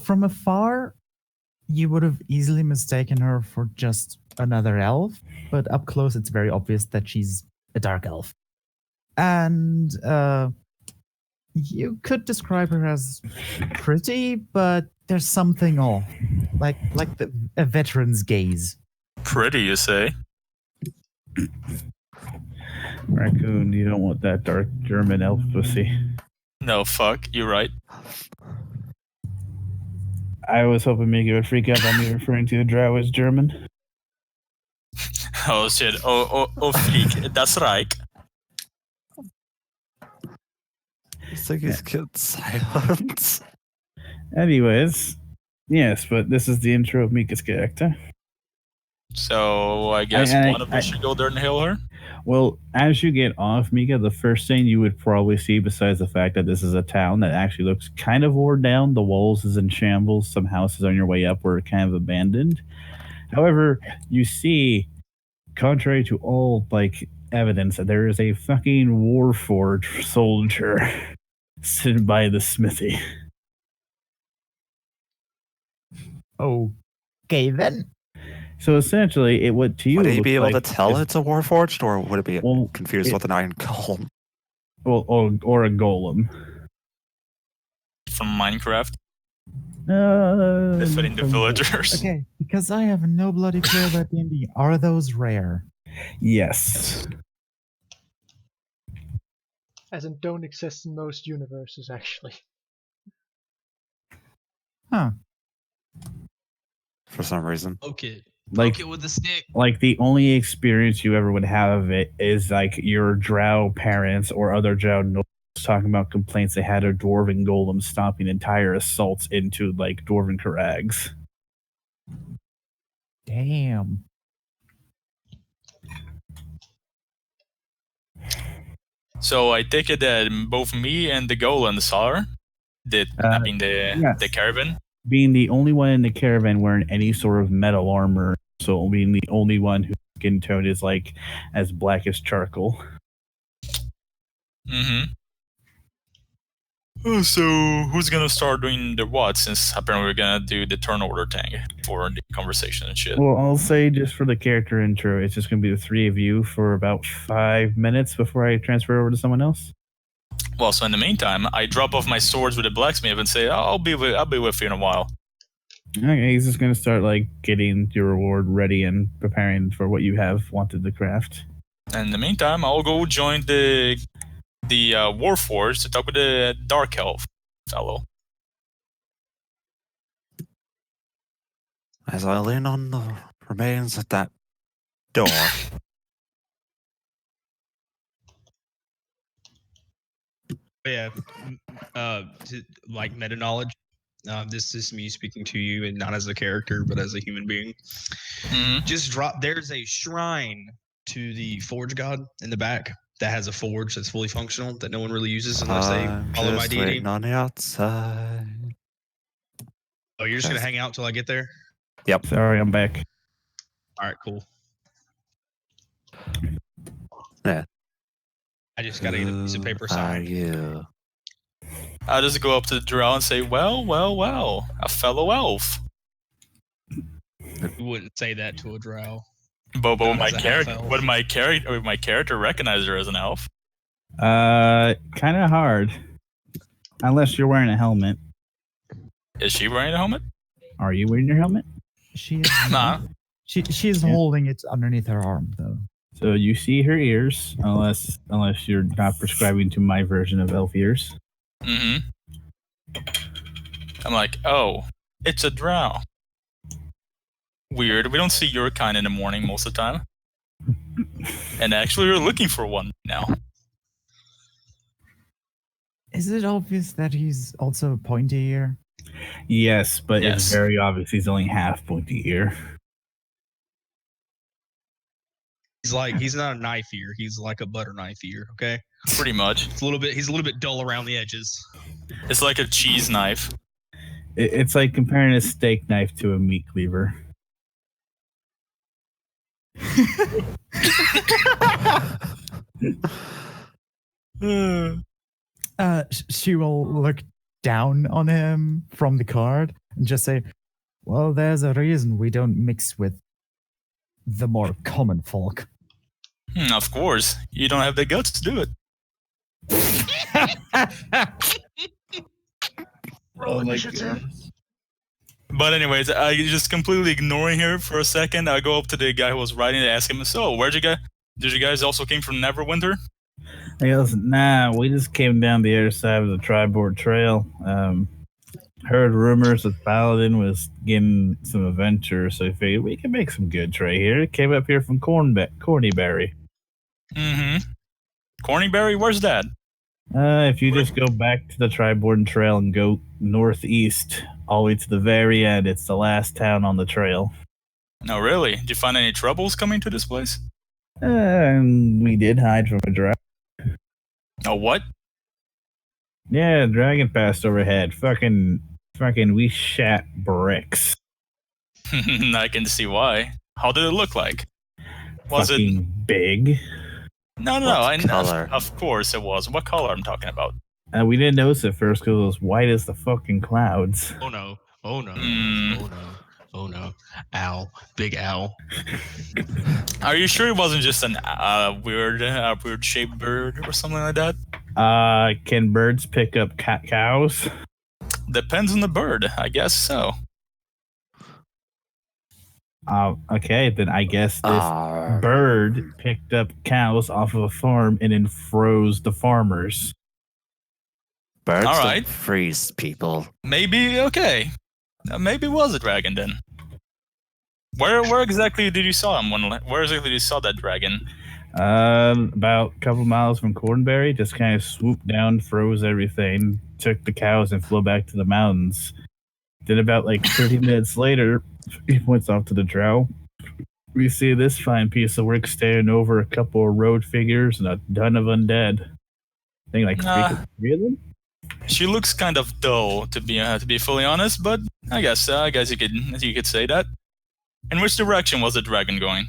from afar, you would have easily mistaken her for just another elf, but up close, it's very obvious that she's a dark elf. And you could describe her as pretty, but there's something off, like a veteran's gaze. Pretty, you say? Raccoon, you don't want that dark German elf pussy. No, fuck. You're right. I was hoping Mika would freak out by me referring to the drow as German. Oh, shit. Oh, freak. That's right. It's like he's killed silence. Anyways, yes, but this is the intro of Mika's character. So, I guess one of us should go there and hail her? Well, as you get off, Mika, the first thing you would probably see, besides the fact that this is a town that actually looks kind of worn down, the walls is in shambles, some houses on your way up were kind of abandoned. However, you see, contrary to all evidence, that there is a fucking warforged soldier sitting by the smithy. Okay, then. So essentially, it would to you. Would he be able to like tell it's a warforged, or would it be confused it- with an iron golem? Well, or a golem. From Minecraft? Defending Defending the villagers. Okay, because I have no bloody clue about D&D. Are those rare? Yes. As in, don't exist in most universes, actually. Huh. For some reason. Okay. Like, Poke it with a stick. like the only experience you ever would have of it is like your drow parents or other drow nobles talking about complaints they had of dwarven golems stopping entire assaults into like dwarven karags. Damn. So, I take it that both me and the golems are? I mean, yes. the caravan? Being the only one in the caravan wearing any sort of metal armor, so being the only one whose skin tone is like as black as charcoal. Mm-hmm. Oh, so who's gonna start doing the what? Since apparently we're gonna do the turn order thing for the conversation and shit. Well, I'll say just for the character intro, it's just going to be the 3 of you for about 5 minutes before I transfer over to someone else. Well, so in the meantime, I drop off my swords with the blacksmith and say, I'll be with you in a while. Okay, he's just going to start like getting your reward ready and preparing for what you have wanted to craft. And in the meantime, I'll go join the Warforged to talk with the Dark Elf fellow. As I lean on the remains at that door, Yeah. Like meta knowledge. This is me speaking to you, and not as a character, but as a human being. Mhm. Just drop. There's a shrine to the forge god in the back that has a forge that's fully functional that no one really uses unless they I'm follow my just deity. waiting on the outside. Oh, you're just gonna Yes. hang out till I get there? Sorry, I'm back. All right, cool. Yeah. I just gotta get a piece of paper Who are signed. you? I just go up to the drow and say, well, a fellow elf. You wouldn't say that to a drow. But Not my as a character, half-elf. would my character recognize her as an elf? Kind of hard. Unless you're wearing a helmet. Is she wearing a helmet? Are you wearing your helmet? She is. Nah. She's Yeah. holding it underneath her arm, though. So you see her ears, unless you're not prescribing to my version of elf ears. Mm-hmm. I'm like, oh, it's a drow. Weird. We don't see your kind in the morning most of the time. And actually, we're looking for one now. Is it obvious that he's also a pointy ear? Yes, but Yes. it's very obvious he's only half pointy ear. He's not a knife ear. He's like a butter knife ear. Okay, Pretty much. he's a little bit dull around the edges. It's like a cheese knife. It's like comparing a steak knife to a meat cleaver. She will look down on him from the card and just say, "Well, there's a reason we don't mix with the more common folk." Of course. You don't have the guts to do it. Oh my god. But anyways, I just completely ignoring her for a second. I go up to the guy who was writing and ask him, so where'd you guys? Did you guys also came from Neverwinter? He goes, nah, we just came down the other side of the Triboard Trail. Heard rumors that Paladin was getting some adventure, so I figured we can make some good trade here. Came up here from Cornyberry. Mm-hmm. Cornyberry, where's that? If you just go back to the Triboard Trail and go northeast all the way to the very end, it's the last town on the trail. No, really? Did you find any troubles coming to this place? We did hide from a dragon. Oh, what? Yeah, a dragon passed overhead. Fucking, we shat bricks. I can see why. How did it look like? Was Fucking it big. No. What color? Of course it was. What color I'm talking about? We didn't notice it first because it was white as the fucking clouds. Oh no! Oh no! Mm. Oh no! Oh no! Owl! Big owl! Are you sure it wasn't just an weird shaped bird or something like that? Can birds pick up cows? Depends on the bird. I guess so. Okay, then I guess this Arr. bird picked up cows off of a farm and then froze the farmers. Birds All don't right. freeze people. Maybe okay. Maybe it was a dragon then. Where exactly did you saw him? Where exactly did you saw that dragon? About a couple miles from Cornberry, just kind of swooped down, froze everything, took the cows, and flew back to the mountains. Then about like 30 minutes later, he points off to the drow. We see this fine piece of work standing over a couple of road figures and a ton of undead. I think like three of them. She looks kind of dull, to be fully honest, but I guess you could say that. In which direction was the dragon going?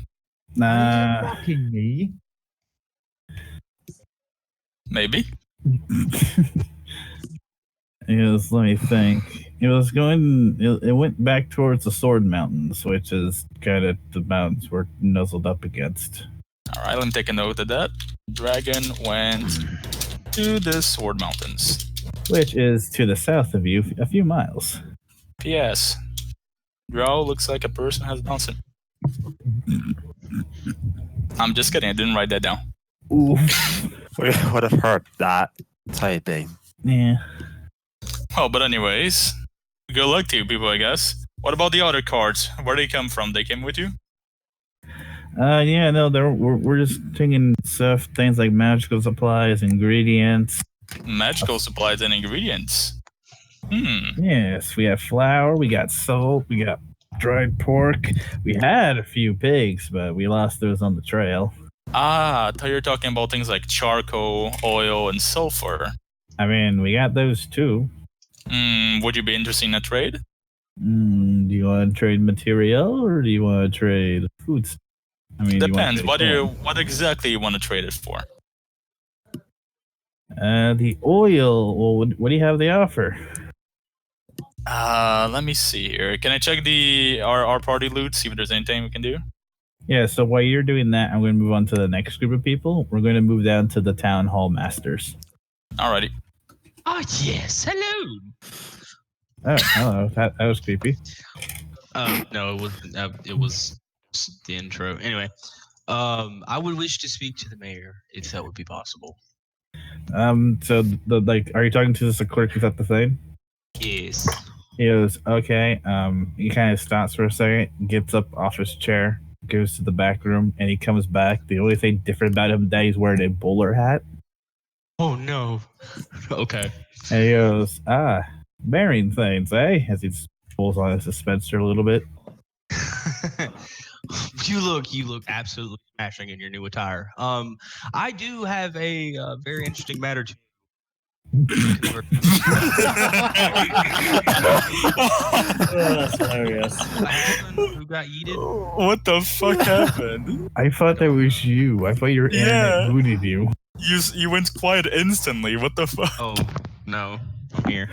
Mocking me. Maybe. Yes, let me think. It went back towards the Sword Mountains, which is kind of the mountains we're nuzzled up against. All right, let me take a note of that. Dragon went to the Sword Mountains. Which is to the south of you, a few miles. P.S. Drow looks like a person has Down syndrome. I'm just kidding. I didn't write that down. Ooh. We would have heard that typing. Yeah. Oh, but anyways, good luck to you people, I guess. What about the other cards? Where they come from? They came with you? Yeah, no, we're just taking stuff, things like magical supplies, ingredients. Magical supplies and ingredients. Yes, we have flour, we got salt, we got dried pork. We had a few pigs, but we lost those on the trail. I thought you were talking about things like charcoal, oil, and sulfur. I mean, we got those too. Would you be interested in a trade? Do you want to trade material or do you want to trade foods? I mean, Depends. Do you want What exactly you want to trade it for? the oil. Well, what do you have the offer? Let me see here. Can I check our party loot, see if there's anything we can do? Yeah, so while you're doing that, I'm going to move on to the next group of people. We're going to move down to the town hall masters. Alrighty. Oh yes, hello. Oh, hello. That was creepy. No, it wasn't. It was just the intro. Anyway, I would wish to speak to the mayor if that would be possible. So are you talking to the clerk who's at the thing? Yes. He goes, okay. He kind of stops for a second, gets up off his chair, goes to the back room, and he comes back. The only thing different about him that he's wearing a bowler hat. Oh no. Okay. And he goes, bearing things, eh? As he pulls on his dispenser a little bit. You look absolutely smashing in your new attire. I do have a very interesting matter to. That's hilarious. Who got yeeted? What the fuck happened? I thought that was you. I thought your internet booted you. You went quiet instantly. What the fuck? Oh no, I'm here.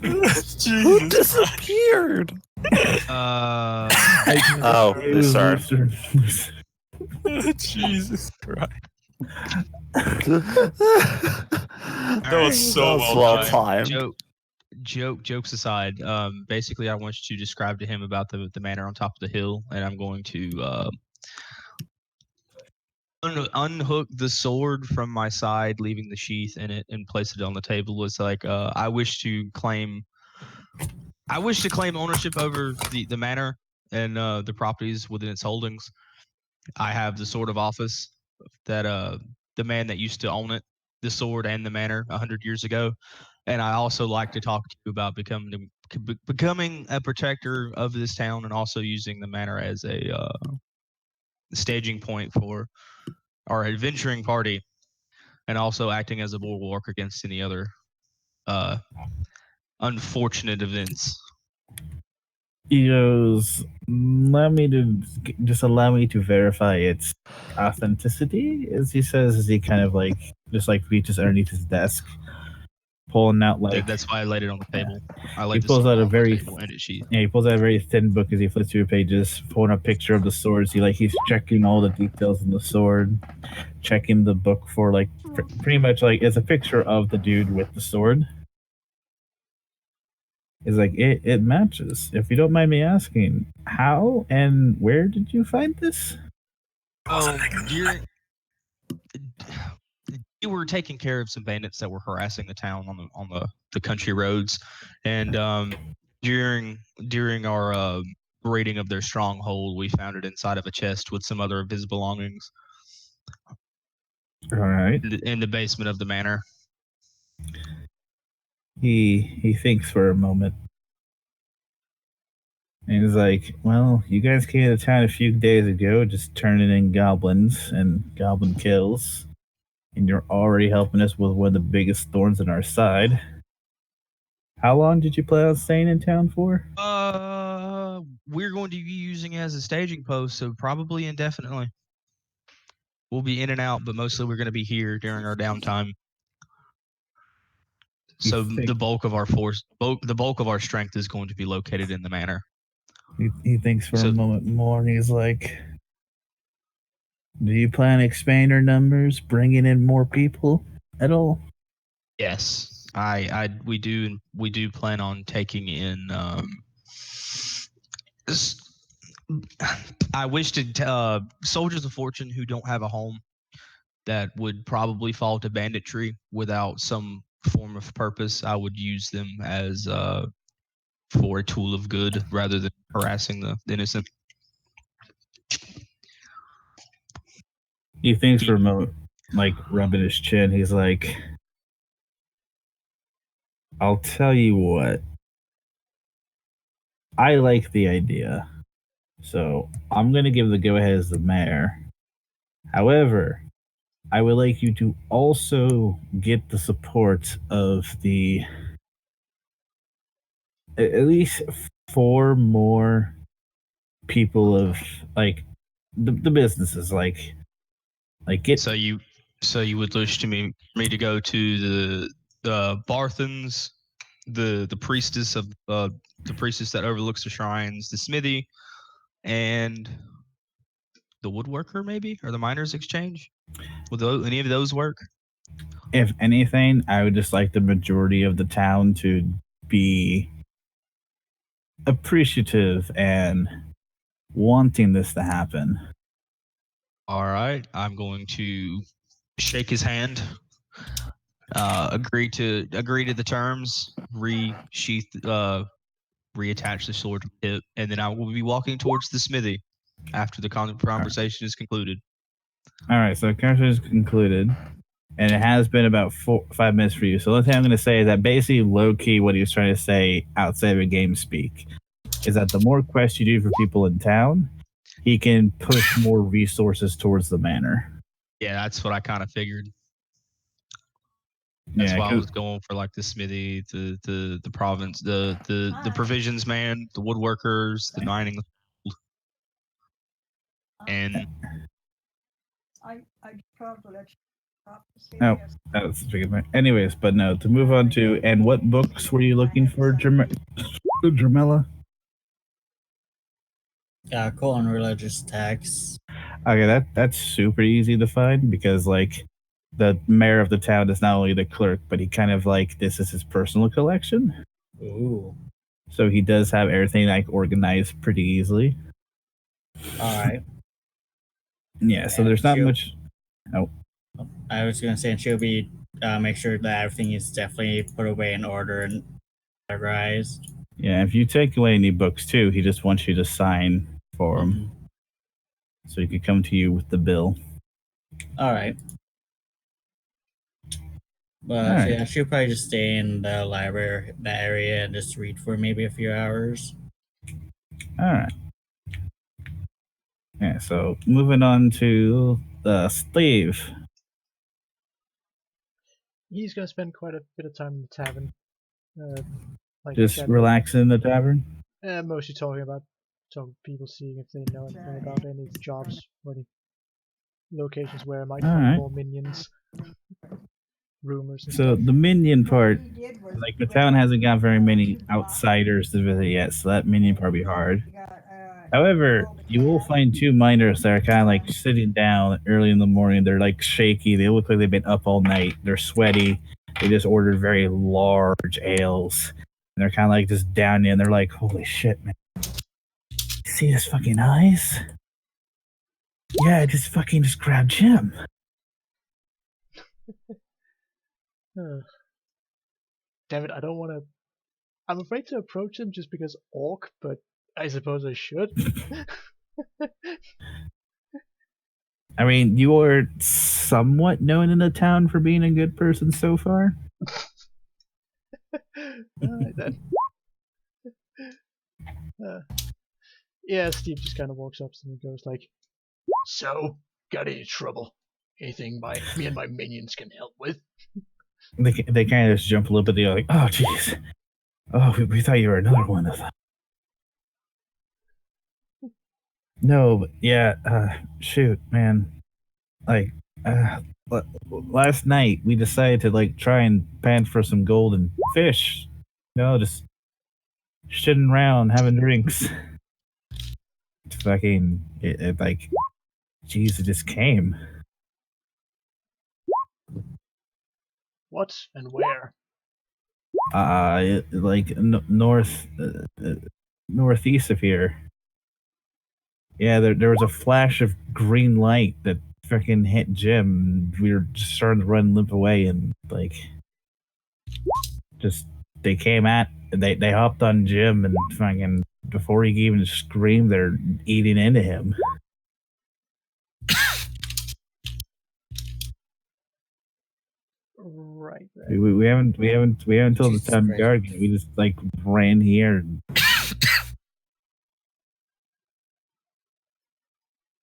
Who disappeared? It was sorry. Jesus Christ. That was so well timed. Jokes aside, basically I want you to describe to him about the manor on top of the hill, and I'm going to unhook the sword from my side, leaving the sheath in it, and place it on the table. It's like I wish to claim ownership over the manor and the properties within its holdings. I have the sword of office that the man that used to own it, the sword and the manor 100 years ago. And I also like to talk to you about becoming a protector of this town, and also using the manor as a staging point for our adventuring party, and also acting as a bulwark against any other unfortunate events. He goes, allow me to verify its authenticity, as he says, as he kind of just reaches underneath his desk, pulling out That's why I laid it on the table. He pulls out a very thin book as he flips through pages, pulling a picture of the swords. He's checking all the details in the sword, checking the book for pretty much it's a picture of the dude with the sword. It's it matches. If you don't mind me asking, how and where did you find this? You were taking care of some bandits that were harassing the town on the country roads, and during our raiding of their stronghold, we found it inside of a chest with some other of his belongings. All right. In the basement of the manor. He thinks for a moment. And he's like, well, you guys came to town a few days ago just turning in goblins and goblin kills. And you're already helping us with one of the biggest thorns in our side. How long did you plan on staying in town for? We're going to be using it as a staging post, so probably indefinitely. We'll be in and out, but mostly we're going to be here during our downtime. So the bulk of our strength is going to be located in the manor. He thinks for a moment more, and he's like, do you plan to expand our numbers, bringing in more people at all? Yes, we do plan on taking in. I wish to soldiers of fortune who don't have a home, that would probably fall to banditry without some form of purpose. I would use them as for a tool of good rather than harassing the innocent. He thinks for a moment, rubbing his chin. He's like, I'll tell you what. I like the idea. So I'm going to give the go ahead as the mayor. However, I would like you to also get the support of at least 4 more people of like the businesses get So you would wish to me to go to the Barthans, the priestess of the priestess that overlooks the shrines, the smithy, and the woodworker maybe, or the miners exchange. Would any of those work? if anything, I would just like the majority of the town to be appreciative and wanting this to happen. All right, I'm going to shake his hand. Agree to the terms. Reattach the sword to the hip, and then I will be walking towards the smithy after the conversation is concluded. All right, so conversation is concluded, and it has been about 5 minutes for you. So the only thing I'm going to say is that basically, low key, what he was trying to say outside of game speak is that the more quests you do for people in town, he can push more resources towards the manor. Yeah, that's what I kind of figured. That's why I was going for like the smithy, the province, the provisions man, the woodworkers, the mining, and Oh, that's a big point. Anyways, but no, to move on to, and what books were you looking for, Dramella? Colon religious texts. Okay, that's super easy to find because like the mayor of the town is not only the clerk, but he kind of like this is his personal collection. Ooh. So he does have everything like organized pretty easily. All right. Yeah, so there's not much. Oh, I was gonna say, and she'll be make sure that everything is definitely put away in order and categorized. yeah. If you take away any books too, he just wants you to sign for him, so he could come to you with the bill. All right. But All right. yeah, she'll probably just stay in the library, that area, and just read for maybe a few hours. All right. Yeah. So moving on to Steve. He's gonna spend quite a bit of time in the tavern. Just generally, relaxing in the tavern. mostly talking to people, seeing if they know anything about any jobs or any locations where I might find more minions. Rumors and So stuff. the minion part, like the town hasn't got very many outsiders to visit yet, so that minion part will be hard. However, you will find 2 miners that are kind of like sitting down early in the morning. They're like shaky. They look like they've been up all night. They're sweaty. They just ordered very large ales. And they're kind of like just down in. They're like, holy shit, man. See this fucking eyes? Yeah, I just grabbed Jim. Damn it, I don't want to. I'm afraid to approach him just because orc, but I suppose I should. I mean, you are somewhat known in the town for being a good person so far. Alright then. Yeah, Steve just kind of walks up to him and goes like, "So, got any trouble? Anything me and my minions can help with?" They kind of just jump a little bit. They're like, "Oh, jeez. Oh, we thought you were another one of them." No, but yeah. Shoot, man. Like, last night we decided to like try and pan for some golden fish. Just shitting around, having drinks. Fucking, it like, jeez, it just came. What and where? Northeast of here. Yeah, there was a flash of green light that freaking hit Jim. We were just starting to run limp away, and like, just they came they hopped on Jim, and fucking before he could even scream, they're eating into him. Right. We haven't told the Jesus town Christ. guard yet. We just like ran here.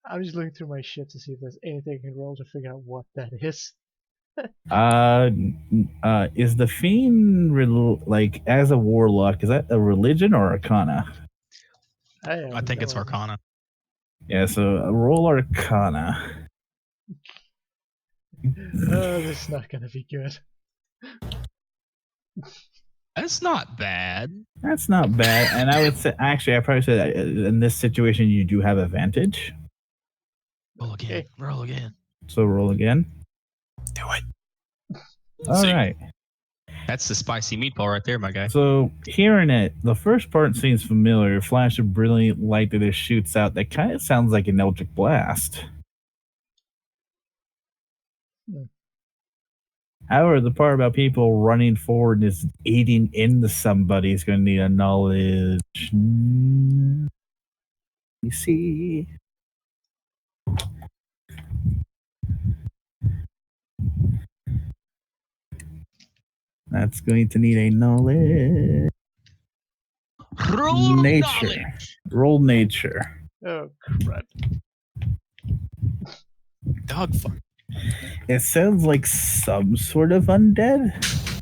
I'm just looking through my shit to see if there's anything I can roll to figure out what that is. Is the fiend like as a warlock? Is that a religion or arcana? I think it's Arcana. Yeah, so roll arcana. Oh, this is not gonna be good. That's not bad. That's not bad. And I would say, actually, I probably say that in this situation you do have advantage. Roll again. Okay. Roll again. So roll again. Do it. All See. right. That's the spicy meatball right there, my guy. So hearing it, the first part seems familiar. A flash of brilliant light that just shoots out. That kind of sounds like an eldritch blast. Hmm. However, the part about people running forward and is eating into somebody is going to need a knowledge. You see. That's going to need a knowledge. Roll Nature. knowledge. Roll nature. Oh crap. Dog fuck. It sounds like some sort of undead.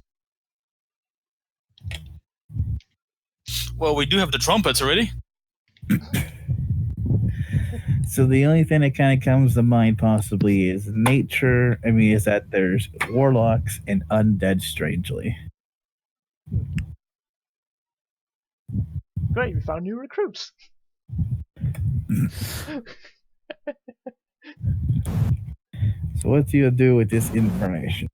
Well, we do have the trumpets already. So the only thing that kind of comes to mind possibly is nature. I mean, is that there's warlocks and undead, strangely. Great, we found new recruits. So what do you do with this information?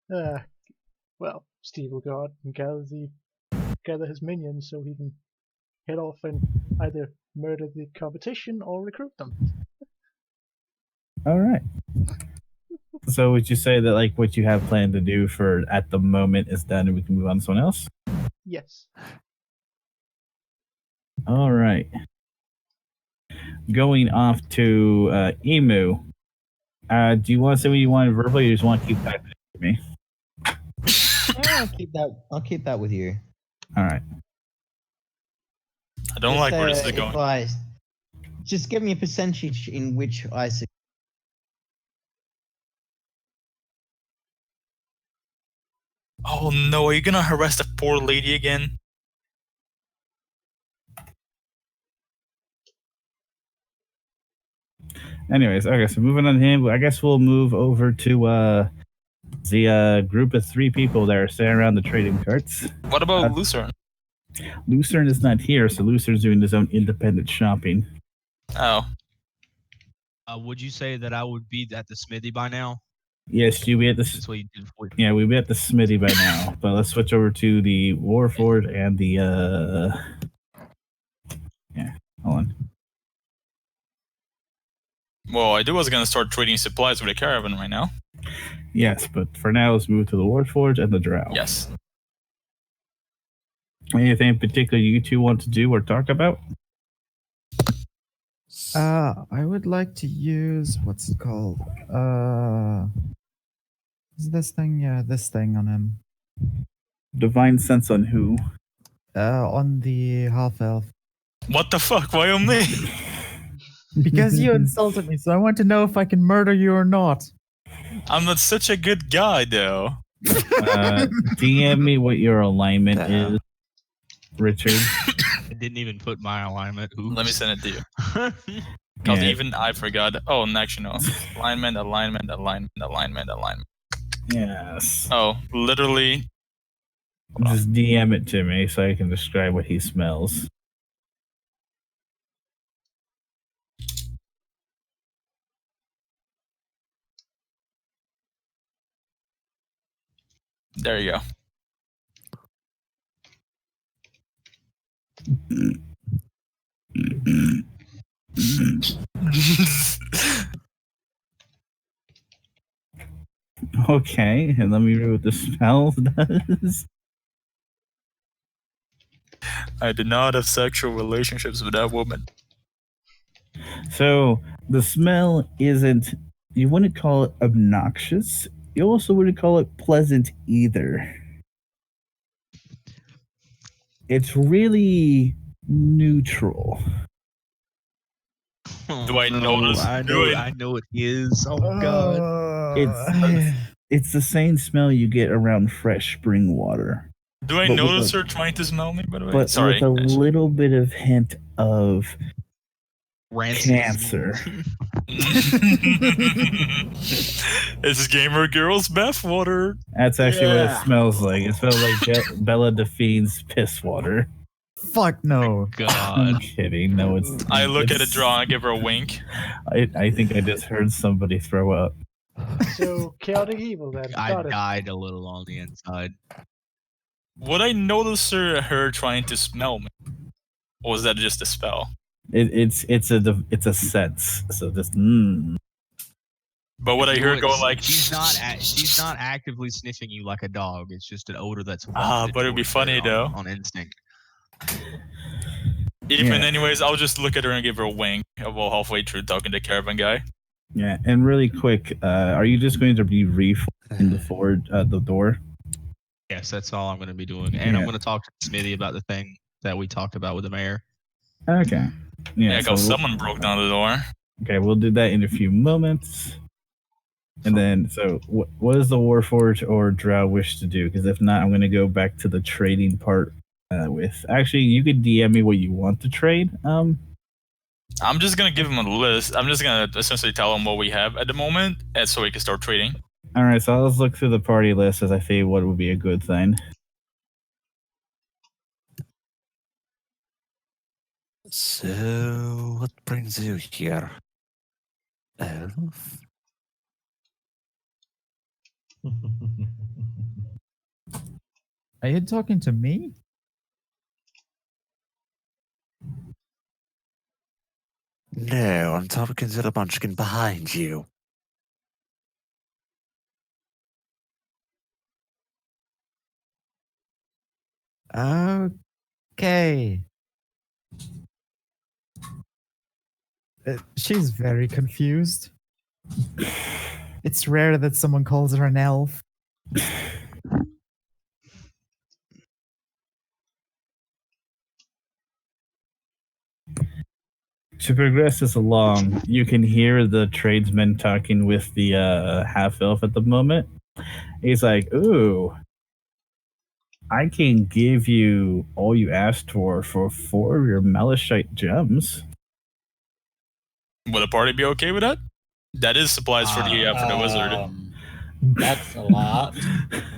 Well, Steve will go out and gather his minions so he can head off and either murder the competition or recruit them. All right. So would you say that like what you have planned to do for at the moment is done and we can move on to someone else? Yes. All right. Going off to Emu. Do you want to say what you want verbally, or you just want to keep that with me? I'll keep that with you. All right. I don't like where this is if going. Just give me a percentage in which I succeed. Oh no, are you gonna harass the poor lady again? Anyways, okay, so moving on to him, I guess we'll move over to the group of 3 people that are sitting around the trading carts. What about Lucerne? Lucerne is not here, so Lucerne's doing his own independent shopping. Oh. Would you say that I would be at the smithy by now? Yes, you be at the That's what you did before. yeah, we'd be at the smithy by now. But let's switch over to the Warforged and the yeah, hold on. Well, I was gonna start trading supplies with a caravan right now. Yes, but for now, let's move to the Warforged and the Drow. Yes. Anything in particular you two want to do or talk about? I would like to use what's it called? Is this thing? Yeah, this thing on him. Divine sense on who? On the half elf. What the fuck? Why on me? Because you insulted me, so I want to know if I can murder you or not. I'm not such a good guy, though. DM me what your alignment is, Richard. I didn't even put my alignment. Oops. Let me send it to you. Because even I forgot. Oh, and actually, no. Alignment. Yes. Oh, literally. Just DM it to me so I can describe what he smells. There you go. Okay, and let me read what the smell does. I did not have sexual relationships with that woman. So the smell isn't, you wouldn't call it obnoxious. You also wouldn't call it pleasant either. It's really neutral. Do I notice? I know it is. Oh god. It's the same smell you get around fresh spring water. Do I But with notice a- her trying to smell me? By the way, But sorry. with a little bit of hint of Rancid. cancer. It's gamer girl's bathwater. That's actually what Yeah. it smells like. It smells like Bella Delphine's piss water. Fuck no. I'm God. kidding. No, it's. I look at it's- a draw and give her a wink. I think I just heard somebody throw up. So chaotic evil then. I Got it. died a little on the inside. Would I notice her trying to smell me? Or was that just a spell? It's a sense. So just But would I hear her go like, she's not actively sniffing you like a dog. It's just an odor that's but it'd be funny though. on instinct. Even Yeah. anyways, I'll just look at her and give her a wink about halfway through talking to caravan guy. Yeah, and really quick, are you just going to be reforming the door? Yes, that's all I'm going to be doing, and I'm Yeah. going to talk to Smithy about the thing that we talked about with the mayor. Okay. Yeah, so because someone broke down the door. okay, we'll do that in a few moments. And then, so what does the Warforged or Drow wish to do? Because if not, I'm going to go back to the trading part with. Actually, you could DM me what you want to trade. I'm just gonna give him a list. I'm just gonna essentially tell him what we have at the moment, and so he can start trading. All right, so let's look through the party list as I see what would be a good thing. So, what brings you here? Elf? Are you talking to me? No, I'm talking to the munchkin behind you. Okay. She's very confused. It's rare that someone calls her an elf. To progress this along, you can hear the tradesman talking with the half elf at the moment. He's like, "Ooh, I can give you all you asked for 4 of your Malachite gems." Would the party be okay with that? That is supplies for the wizard. That's a lot.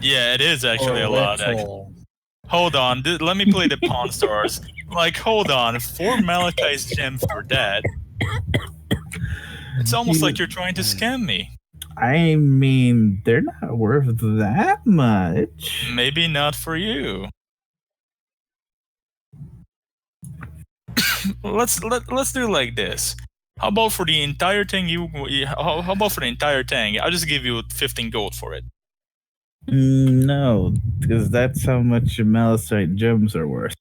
Yeah, it is actually Or a lot. little. Hold on, let me play the Pawn Stars. Like, hold on, 4 Malachite's gems for that. It's almost like you're trying to scam me. I mean, they're not worth that much. Maybe not for you. let's do it like this. How about for the entire thing? How about for the entire thing? I'll just give you 15 gold for it. No, because that's how much your Malachite gems are worth.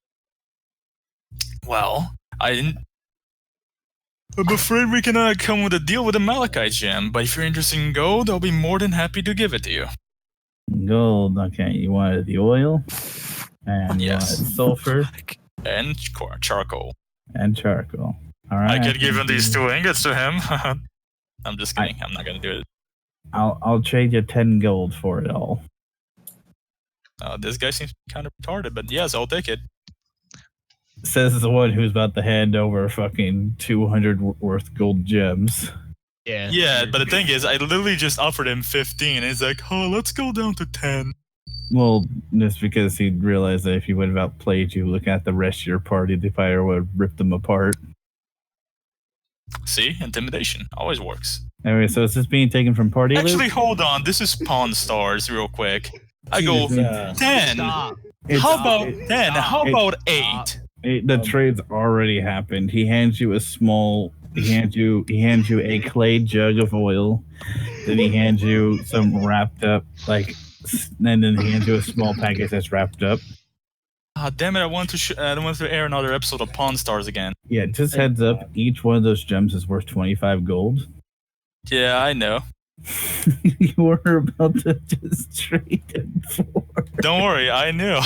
Well, I didn't. I'm afraid we cannot come with a deal with a Malachite gem, but if you're interested in gold, I'll be more than happy to give it to you. Gold, okay. You wanted the oil, and Yes. you wanted sulfur, And charcoal. and charcoal. All right. I could give him these 2 ingots to him. I'm just kidding. I'm not gonna do it. I'll trade you 10 gold for it all. This guy seems kind of retarded, but yes, I'll take it. Says the one who's about to hand over fucking 200 worth gold gems. Yeah. Yeah, but the thing is, I literally just offered him 15, and he's like, "Oh, let's go down to 10." Well, just because he realized that if he would have outplayed you, looking at the rest of your party, the fire would have ripped them apart. See, intimidation always works. Anyway, so is this being taken from party Actually, loot? hold on. This is Pawn Stars, real quick. I go Jesus. 10. Stop. How about 10? Stop. How about 8? The trade's already happened. He hands you a small. He hands you a clay jug of oil. Then he hands you some wrapped up and then he hands you a small package that's wrapped up. Ah, damn it! I want to air another episode of Pawn Stars again. Yeah, just heads up. Each one of those gems is worth 25 gold. Yeah, I know. You were about to just trade him for. Don't worry, I knew.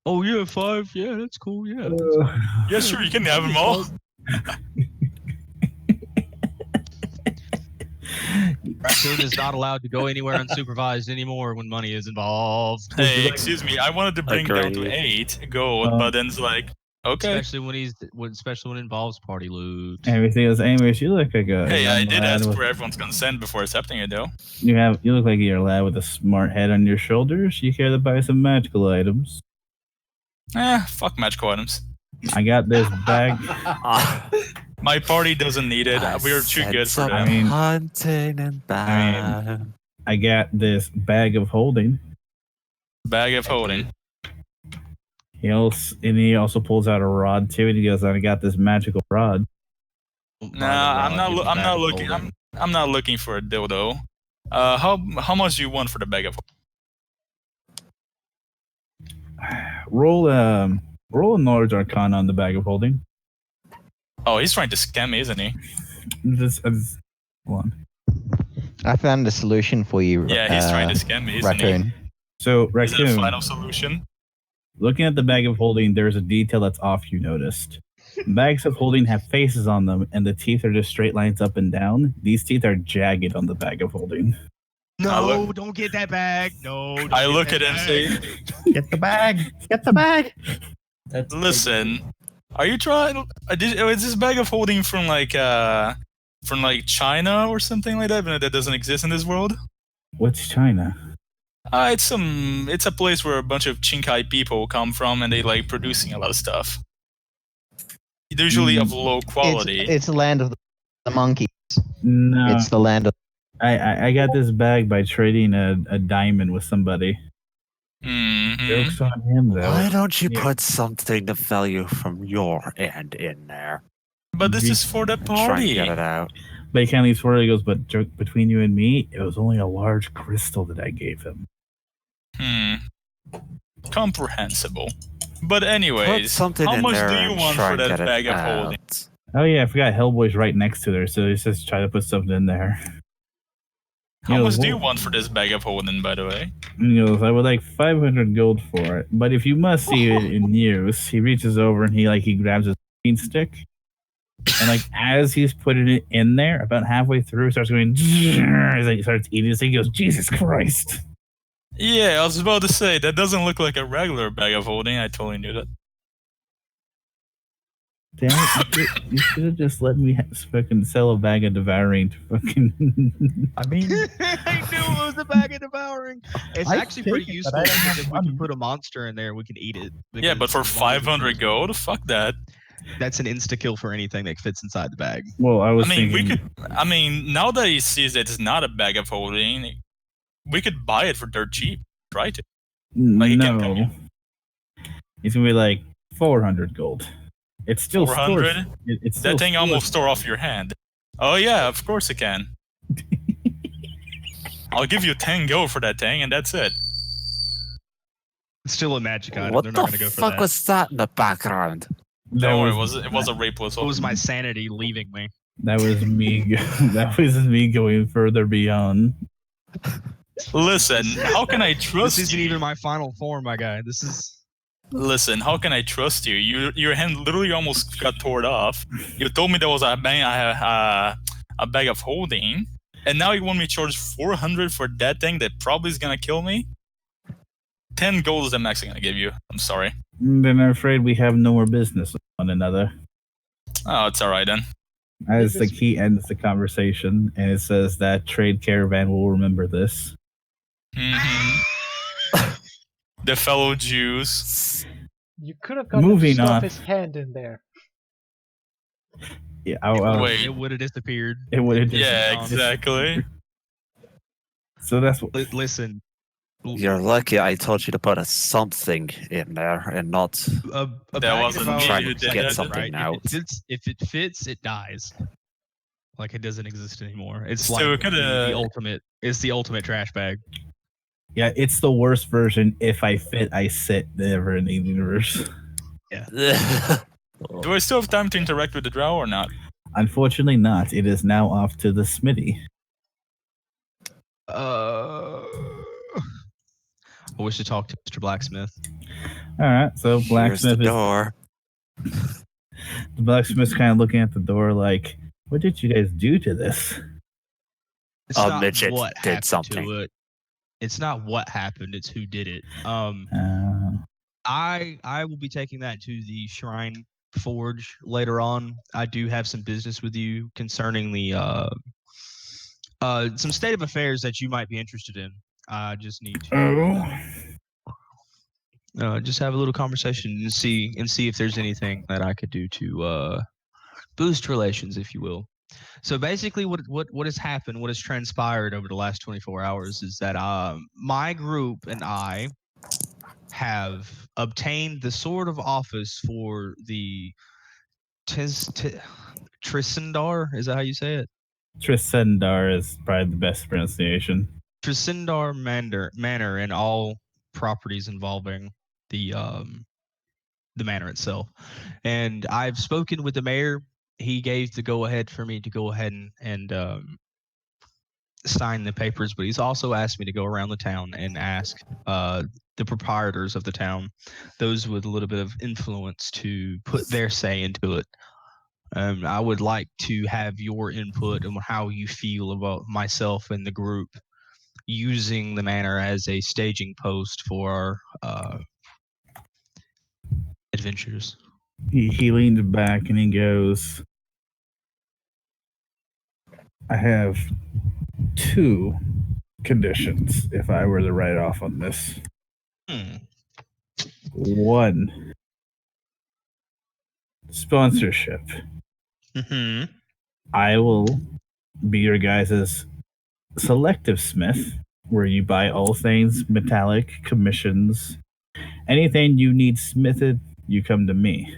Oh, yeah, 5. Yeah, that's cool. Yeah. Yeah, sure, you can have them all. Raccoon is not allowed to go anywhere unsupervised anymore when money is involved. Hey, excuse me, I wanted to bring down to Agreed. 8 gold, but then it's like, okay. Especially when it involves party loot. Everything else. Anyways, you look like a Hey, I young did lad ask with- for everyone's consent before accepting it, though. You look like you're a lad with a smart head on your shoulders. You care to buy some magical items. Fuck magical items. I got this bag. My party doesn't need it. We're too good for I them. mean- hunting and bad. I got this bag of holding. Bag of holding. He also pulls out a rod too, and he goes, "I got this magical rod." Nah, I'm not looking. I'm not looking for a dildo. How much do you want for the bag of? Roll a knowledge arcana on the bag of holding. Oh, he's trying to scam me, isn't he? Hold on. I found a solution for you. Yeah, he's trying to scam me, isn't Raccoon. he? So, Is that a Raccoon, final solution? looking at the bag of holding, there's a detail that's off. You noticed. Bags of holding have faces on them, and the teeth are just straight lines up and down. These teeth are jagged on the bag of holding. No, don't get that bag. No. Don't I get look that at him and bag. say, Get the bag! Get the bag! That's "Listen, are you trying? Is this bag of holding from like China or something like that? But that doesn't exist in this world." What's China? It's a place where a bunch of Chinkai people come from, and they like producing a lot of stuff. They're usually of low quality. It's the land of the monkeys. No, It's the land of. I got this bag by trading a diamond with somebody. Mhm. Joke's on him, though. Why don't you Yeah. put something of value from your end in there? But this is for the And try and party. get it out. But he kind of leaves where he goes, but joke between you and me, it was only a large crystal that I gave him. Comprehensible. But Put anyways, something how in much there do you and want try for and that get it bag of holding? out. Oh yeah, I forgot Hellboy's right next to there, so he says try to put something in there. How He much goes, do you "Well," want for this bag of holding, by the way? He goes, I would like 500 gold for it, but if you must see it in use, he reaches over and he grabs his green stick, and like as he's putting it in there, about halfway through, it starts going. As he starts eating this, he goes, Jesus Christ! Yeah, I was about to say, that doesn't look like a regular bag of holding. I totally knew that. Damn it! You should have just let me fucking sell a bag of devouring to fucking. I mean, I knew it was a bag of devouring. It's I'd actually pretty take it, useful but I don't have because if we money. can put a monster in there, we can eat it. Yeah, but for because as long as it's 500 gold? Fuck that. that's an insta kill for anything that fits inside the bag. Well, I was I mean, thinking. now that he sees that it's not a bag of holding, we could buy it for dirt cheap, right? Like, he can't tell No, you. it's gonna be like 400 gold. It's still 400? stores- It's still That thing stores- almost tore off your hand. Oh yeah, of course it can. I'll give you 10 gold for that thing, and that's it. It's still a magic item. What They're the not going to go for fuck that. was that in the background? Don't worry, it was a rape whistle. It was my sanity leaving me. That was me. That was me going further beyond. Listen, how can I trust This isn't you? even my final form, my guy. This is. Listen, how can I trust you? Your hand literally almost got torn off. You told me there was a bag of holding, and now you want me to charge 400 for that thing that probably is gonna kill me? 10 gold is the max I'm gonna give you. I'm sorry. Then I'm afraid we have no more business with one another. Oh, it's alright then. As the key ends the conversation, and it says that trade caravan will remember this. Mhm. The fellow Jews. You could have gotten Moving him to stuff on. his hand in there. Yeah, Wait. It would have disappeared. it would have. Yeah, exactly. So that's what. Listen. You're lucky I told you to put a something in there and not A That bag wasn't of me trying who to did get that. something right? out. If it fits, it dies. Like it doesn't exist anymore. It's So like it coulda- the ultimate. It's the ultimate trash bag. Yeah, it's the worst version. If I fit, I sit. Never in the universe. Do I still have time to interact with the drow or not? Unfortunately not. It is now off to the smithy. I wish to talk to Mr. Blacksmith. All right, so Here's the blacksmith is door. the blacksmith's kind of looking at the door like, "What did you guys do to this?" It's A not midget what did happened something. to it. It's not what happened. It's who did it. I will be taking that to the Shrine Forge later on. I do have some business with you concerning the some state of affairs that you might be interested in. I just need to just have a little conversation and see if there's anything that I could do to boost relations, if you will. So basically, what has happened, what has transpired over the last 24 hours is that my group and I have obtained the sort of office for the Trisindar. Is that how you say it? Trisendar is probably the best pronunciation. Trisindar Manor and all properties involving the manor itself. And I've spoken with the mayor. He gave the go ahead for me to go ahead and sign the papers, but he's also asked me to go around the town and ask the proprietors of the town, those with a little bit of influence, to put their say into it. I would like to have your input on how you feel about myself and the group using the manor as a staging post for our adventures. He leans back and he goes, "I have 2 conditions if I were to write off on this. 1, sponsorship. Mm-hmm. I will be your guys' selective smith, where you buy all things metallic, commissions, anything you need smithed, you come to me."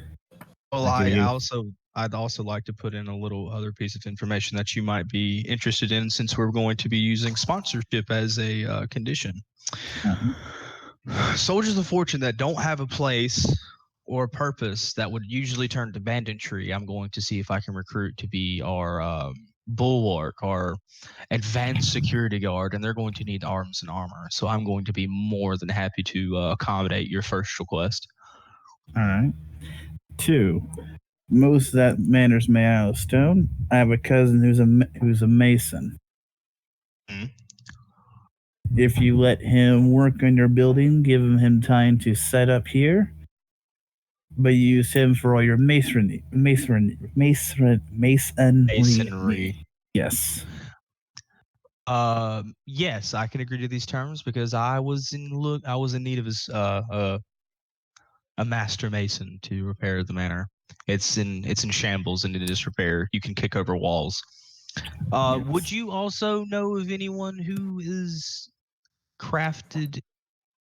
Well, I give you- I'd also like to put in a little other piece of information that you might be interested in, since we're going to be using sponsorship as a condition. Soldiers of fortune that don't have a place or a purpose that would usually turn to banditry, I'm going to see if I can recruit to be our bulwark, our advanced security guard, and they're going to need arms and armor. So I'm going to be more than happy to accommodate your first request. All right. 2, most of that manor's made out of stone. I have a cousin who's a mason. Mhm. If you let him work on your building, give him time to set up here, but you use him for all your masonry. Yes. Yes, I can agree to these terms because I was in need of a master mason to repair the manor. It's in shambles and in disrepair. You can kick over walls. Would you also know of anyone who is crafted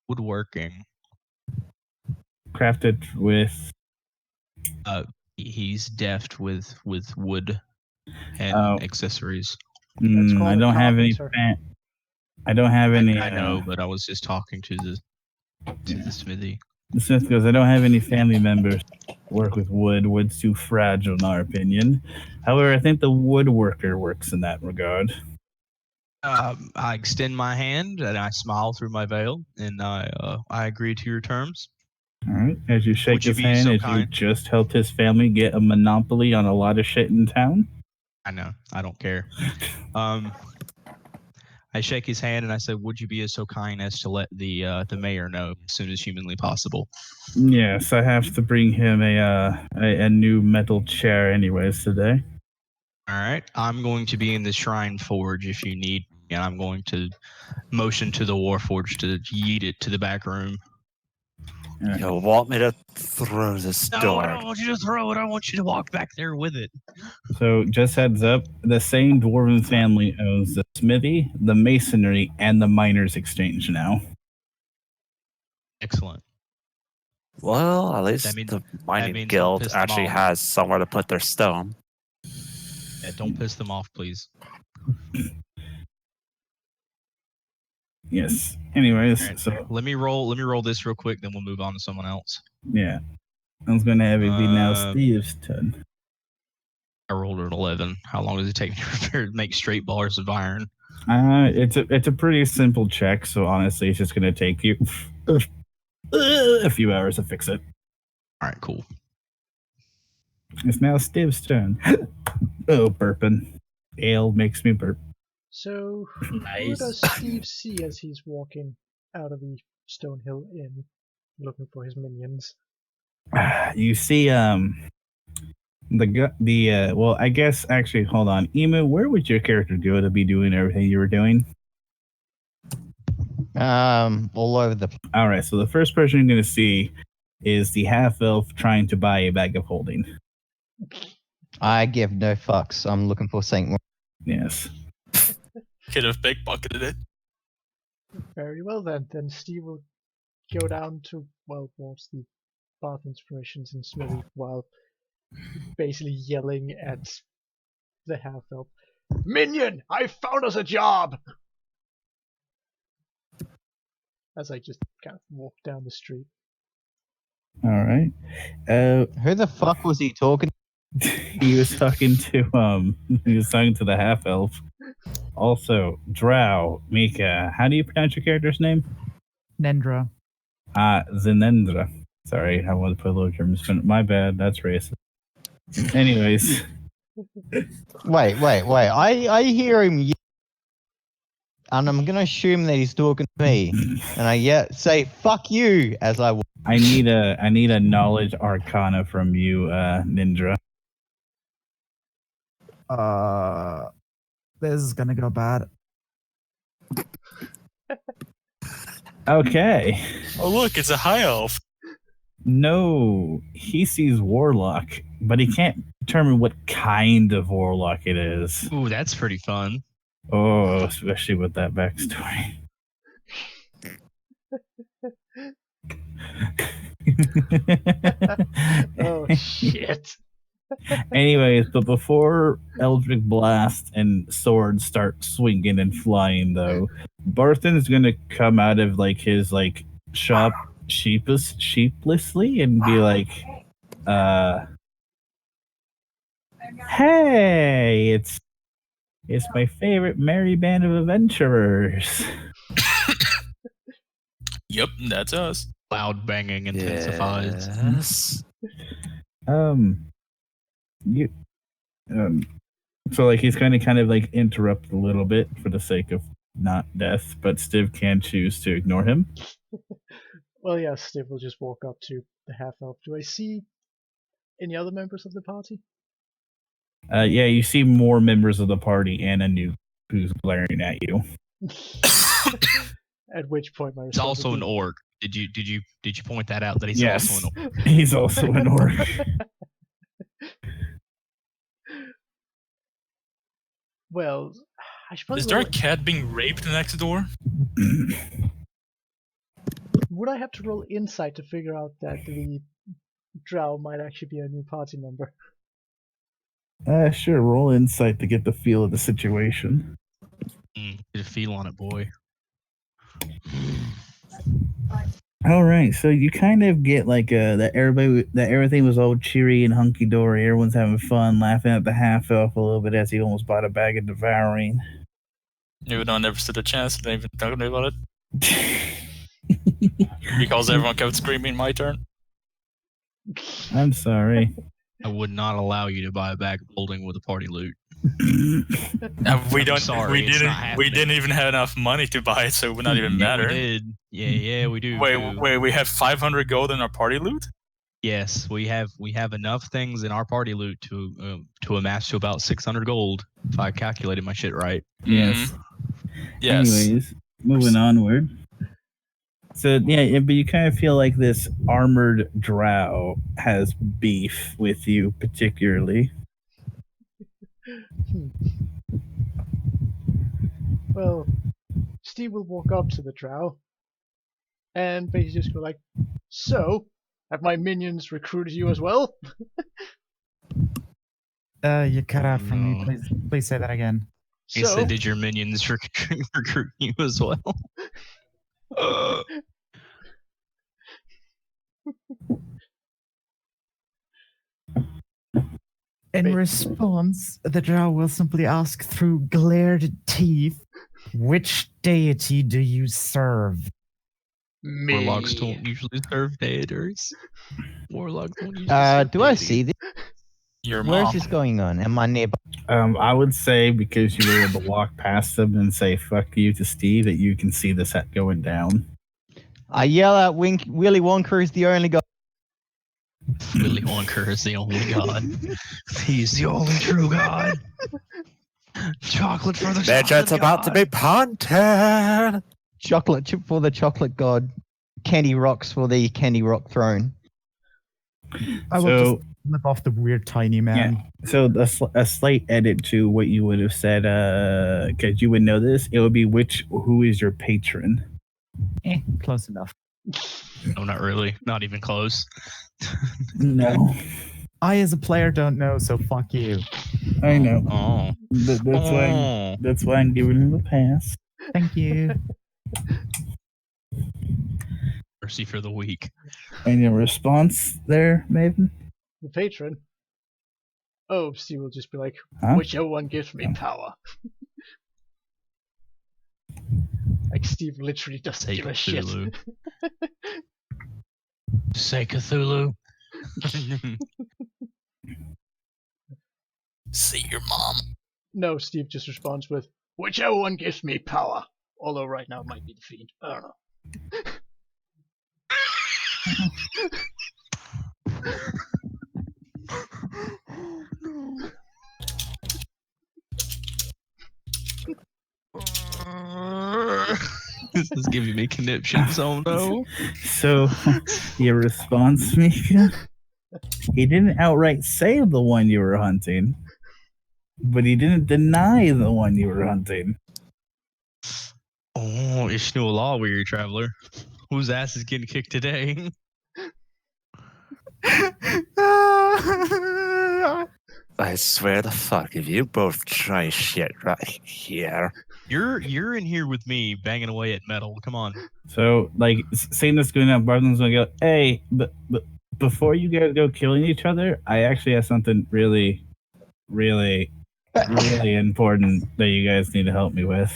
woodworking? Crafted with He's deft with wood and accessories. Let's call I it don't have any. carpenter. I don't have any. I know, but I was just talking to the smithy. The Smith goes, "I don't have any family members work with wood. Wood's too fragile, in our opinion. However, I think the woodworker works in that regard." I extend my hand and I smile through my veil, and I agree to your terms. All right. As you shake Would you his be hand, so as you kind? just helped his family get a monopoly on a lot of shit in town. I know. I don't care. I shake his hand and I say, "Would you be so kind as to let the mayor know as soon as humanly possible?" Yes, I have to bring him a new metal chair anyways today. All right. I'm going to be in the Shrine Forge if you need me, and I'm going to motion to the Warforge to yeet it to the back room. You want me to throw this No, door? I don't want you to throw it. I want you to walk back there with it. So, just heads up, the same dwarven family owns the smithy, the masonry, and the miners' exchange now. Excellent. Well, at least means- the that mining means don't guild piss them actually off. has somewhere to put their stone. Yeah, don't piss them off, please. Yes. Anyways, All right. so Let me roll this real quick, then we'll move on to someone else. yeah, I was gonna have it be now Uh, Steve's turn. I rolled an 11. How long does it take me to make straight bars of iron? It's a pretty simple check, so honestly, it's just gonna take you a few hours to fix it. All right, cool. It's now Steve's turn. Oh, burping. Ale makes me burp. So, who Nice. does Steve see as he's walking out of the Stonehill Inn, looking for his minions? You see, well, I guess actually, hold on, Emu, where would your character go to be doing everything you were doing? All over the. All right, so the first person you're going to see is the half elf trying to buy a bag of holding. I give no fucks. I'm looking for Saint more. Yes. Could have pickpocketed it. Very well then. Then Steve will go down to, well, towards the bath inspirations and Smithy while basically yelling at the half-elf. Minion! I found us a job! As I just kind of walk down the street. All right. Who the fuck was he talking? He was talking to the half elf. Also, Drow, Mika. How do you pronounce your character's name? Nendra. Zenendra. Sorry, I want to put a little German spin. My bad. That's racist. Anyways. Wait. I hear him, and I'm gonna assume that he's talking to me, and I say "fuck you" as I. I need a knowledge arcana from you, Nindra. This is gonna go bad. Okay. Oh, look, it's a high elf. No, he sees warlock, but he can't determine what kind of warlock it is. Ooh, that's pretty fun. Oh, especially with that backstory. Oh, shit. Anyways, but before Eldritch Blast and swords start swinging and flying, though, Barthen is gonna come out of his shop sheeplessly and be like, "Hey, it's my favorite merry band of adventurers." Yep, that's us. Loud banging intensifies. Yes. So he's kind of interrupt a little bit for the sake of not death, but Stiv can choose to ignore him. Well, yeah, Steve will just walk up to the half-elf. Do I see any other members of the party? Yeah, you see more members of the party and a nuke who's glaring at you. At which point my He's also an orc. Did you point that out that he's also an orc? He's also an orc. Well, I should probably. Is there a cat being raped next door? Would I have to roll insight to figure out that the drow might actually be a new party member? Sure, roll insight to get the feel of the situation. Get a feel on it, boy. All right, so you kind of get that everything was all cheery and hunky dory. Everyone's having fun, laughing at the half elf a little bit as he almost bought a bag of devouring. Even though I never stood a chance, they even talking to me about it. Because everyone kept screaming my turn. I'm sorry. I would not allow you to buy a bag of holding with a party loot. We don't. Sorry, we didn't even have enough money to buy it, so it would not even matter. We did. Yeah, we do. Wait, we have 500 gold in our party loot? Yes, we have enough things in our party loot to amass to about 600 gold, if I calculated my shit right. Yes. Yes. Anyways, moving onward. So yeah, but you kind of feel like this armored drow has beef with you particularly. Well, Steve will walk up to the drow and basically just go like, "So, have my minions recruited you as well?" You cut out from me. Please say that again. He said, "Did your minions recruit you as well?" In response, the drow will simply ask through glared teeth, which deity do you serve? Me. Warlocks don't usually serve deities. Warlocks don't usually serve Do I deities. see this? Your Where is mom. this going on? Am I nearby? I would say because you were able to walk past them and say "fuck you" to Steve, that you can see the set going down. I yell out, Willy Wonka is the only god. Willy Wonka is the only god. He's the only true god. Chocolate for the chocolate Midget's about to god. be punted. Chocolate chip for the chocolate god. Candy rocks for the candy rock throne. I will just flip off the weird tiny man. So a slight edit to what you would have said, because you would know this. It would be who is your patron? Close enough. No, not really. Not even close. No, I, as a player, don't know, so fuck you. I know. Oh. That's why I'm giving him a pass. Thank you. Mercy for the weak. Any response there, Maven? The patron. Oh, Steve will just be like, Huh? whichever one gives me power. Like Steve literally doesn't Say give a shit. Cthulhu. Say Cthulhu. See your mom. No, Steve just responds with, whichever one gives me power. Although right now it might be the Fiend. I don't know. This is giving me conniptions. Oh no. So, your response, Mika? He didn't outright say the one you were hunting, but he didn't deny the one you were hunting. Oh, Ishnu Law, weary traveler. Whose ass is getting kicked today? I swear to fuck, if you both try shit right here. You're in here with me banging away at metal. Come on. So, like, seeing this going on, Barton's gonna go, hey, but before you guys go killing each other, I actually have something really, really, really important that you guys need to help me with.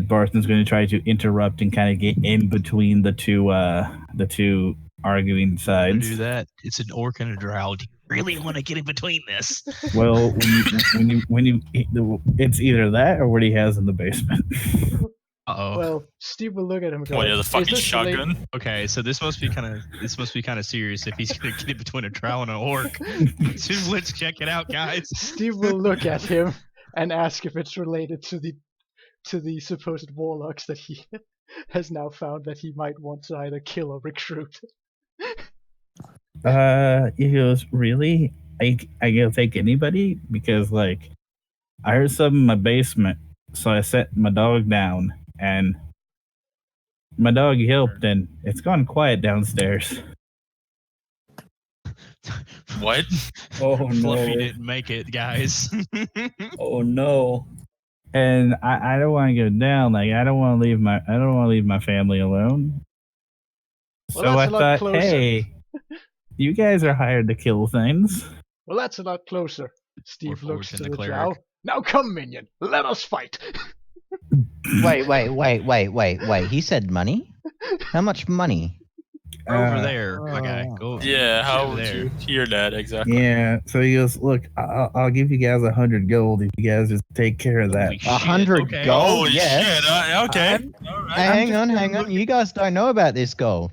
Barton's going to try to interrupt and kind of get in between the two arguing Don't sides. do that. It's an orc and a drow. Do you really want to get in between this? Well, when you, it's either that or what he has in the basement. Uh-oh. Well, Steve will look at him and go, What, the fucking "Is this related-" shotgun? Okay, so this must be kind of serious if he's gonna get in between a drow and an orc. So let's check it out, guys. Steve will look at him and ask if it's related to the supposed warlocks that he has now found that he might want to either kill or recruit. He goes, really? I can take anybody? Because, like, I heard something in my basement, so I set my dog down, and my dog helped, and it's gone quiet downstairs. What? Oh Fluffy no. didn't make it, guys. Oh no. And I don't want to go down. Like, I don't want to leave my family alone. Well, So I that's a lot thought, closer. hey, you guys are hired to kill things. Well, that's a lot closer. Steve Or looks forge to in the the drow. cleric. Now come, minion. Let us fight. Wait. He said money? How much money? Over there, my guy. Go. Yeah, how over would there. you hear that exactly? Yeah. So he goes, look, I'll give you guys 100 gold if you guys just take care of that. Holy shit, 100 okay. gold? Holy yes. shit! Okay. All right. Hang on. You guys don't know about this goal.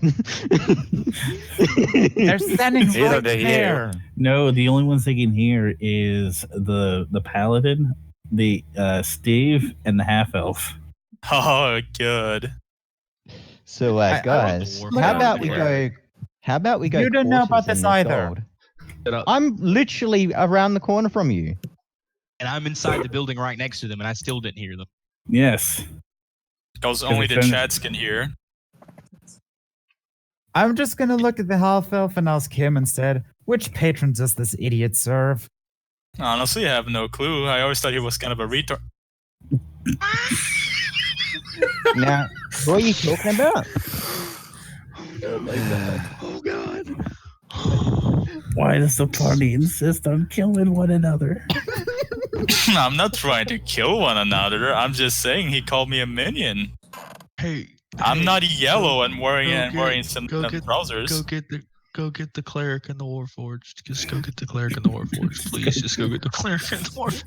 They're standing Neither right do you. there. No, the only ones they can hear is the paladin, the Steve, and the half elf. Oh, good. So, guys, Look how at about we that. go? How about we go? You don't know quarters about this in either. gold? I'm literally around the corner from you. And I'm inside the building right next to them, and I still didn't hear them. Yes. Because only the it's chats can hear. I'm just gonna look at the half elf and ask him instead, which patron does this idiot serve? Honestly, I have no clue. I always thought he was kind of a retard. Now, what are you talking about? Oh god. Why does the party insist on killing one another? I'm not trying to kill one another. I'm just saying he called me a minion. Hey, I'm not yellow and wearing some trousers. Go get the cleric and the warforged. Just go get the cleric and the warforged, please. Just go get the cleric and the warforged.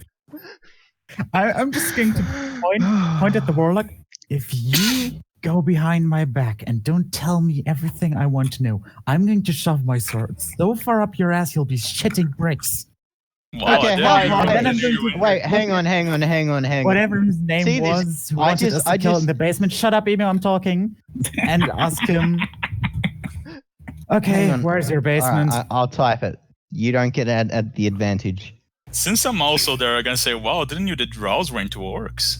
I'm just going to point at the warlock. If you go behind my back and don't tell me everything I want to know, I'm going to shove my sword so far up your ass you'll be shitting bricks. Wow, Okay, wait, hang on. Whatever his name was, who wanted us to kill in the basement. Shut up, email, I'm talking. And ask him. Okay, where's your basement? Right, I'll type it. You don't get at the advantage. Since I'm also there, I'm gonna say, wow, didn't you the drows were into orcs?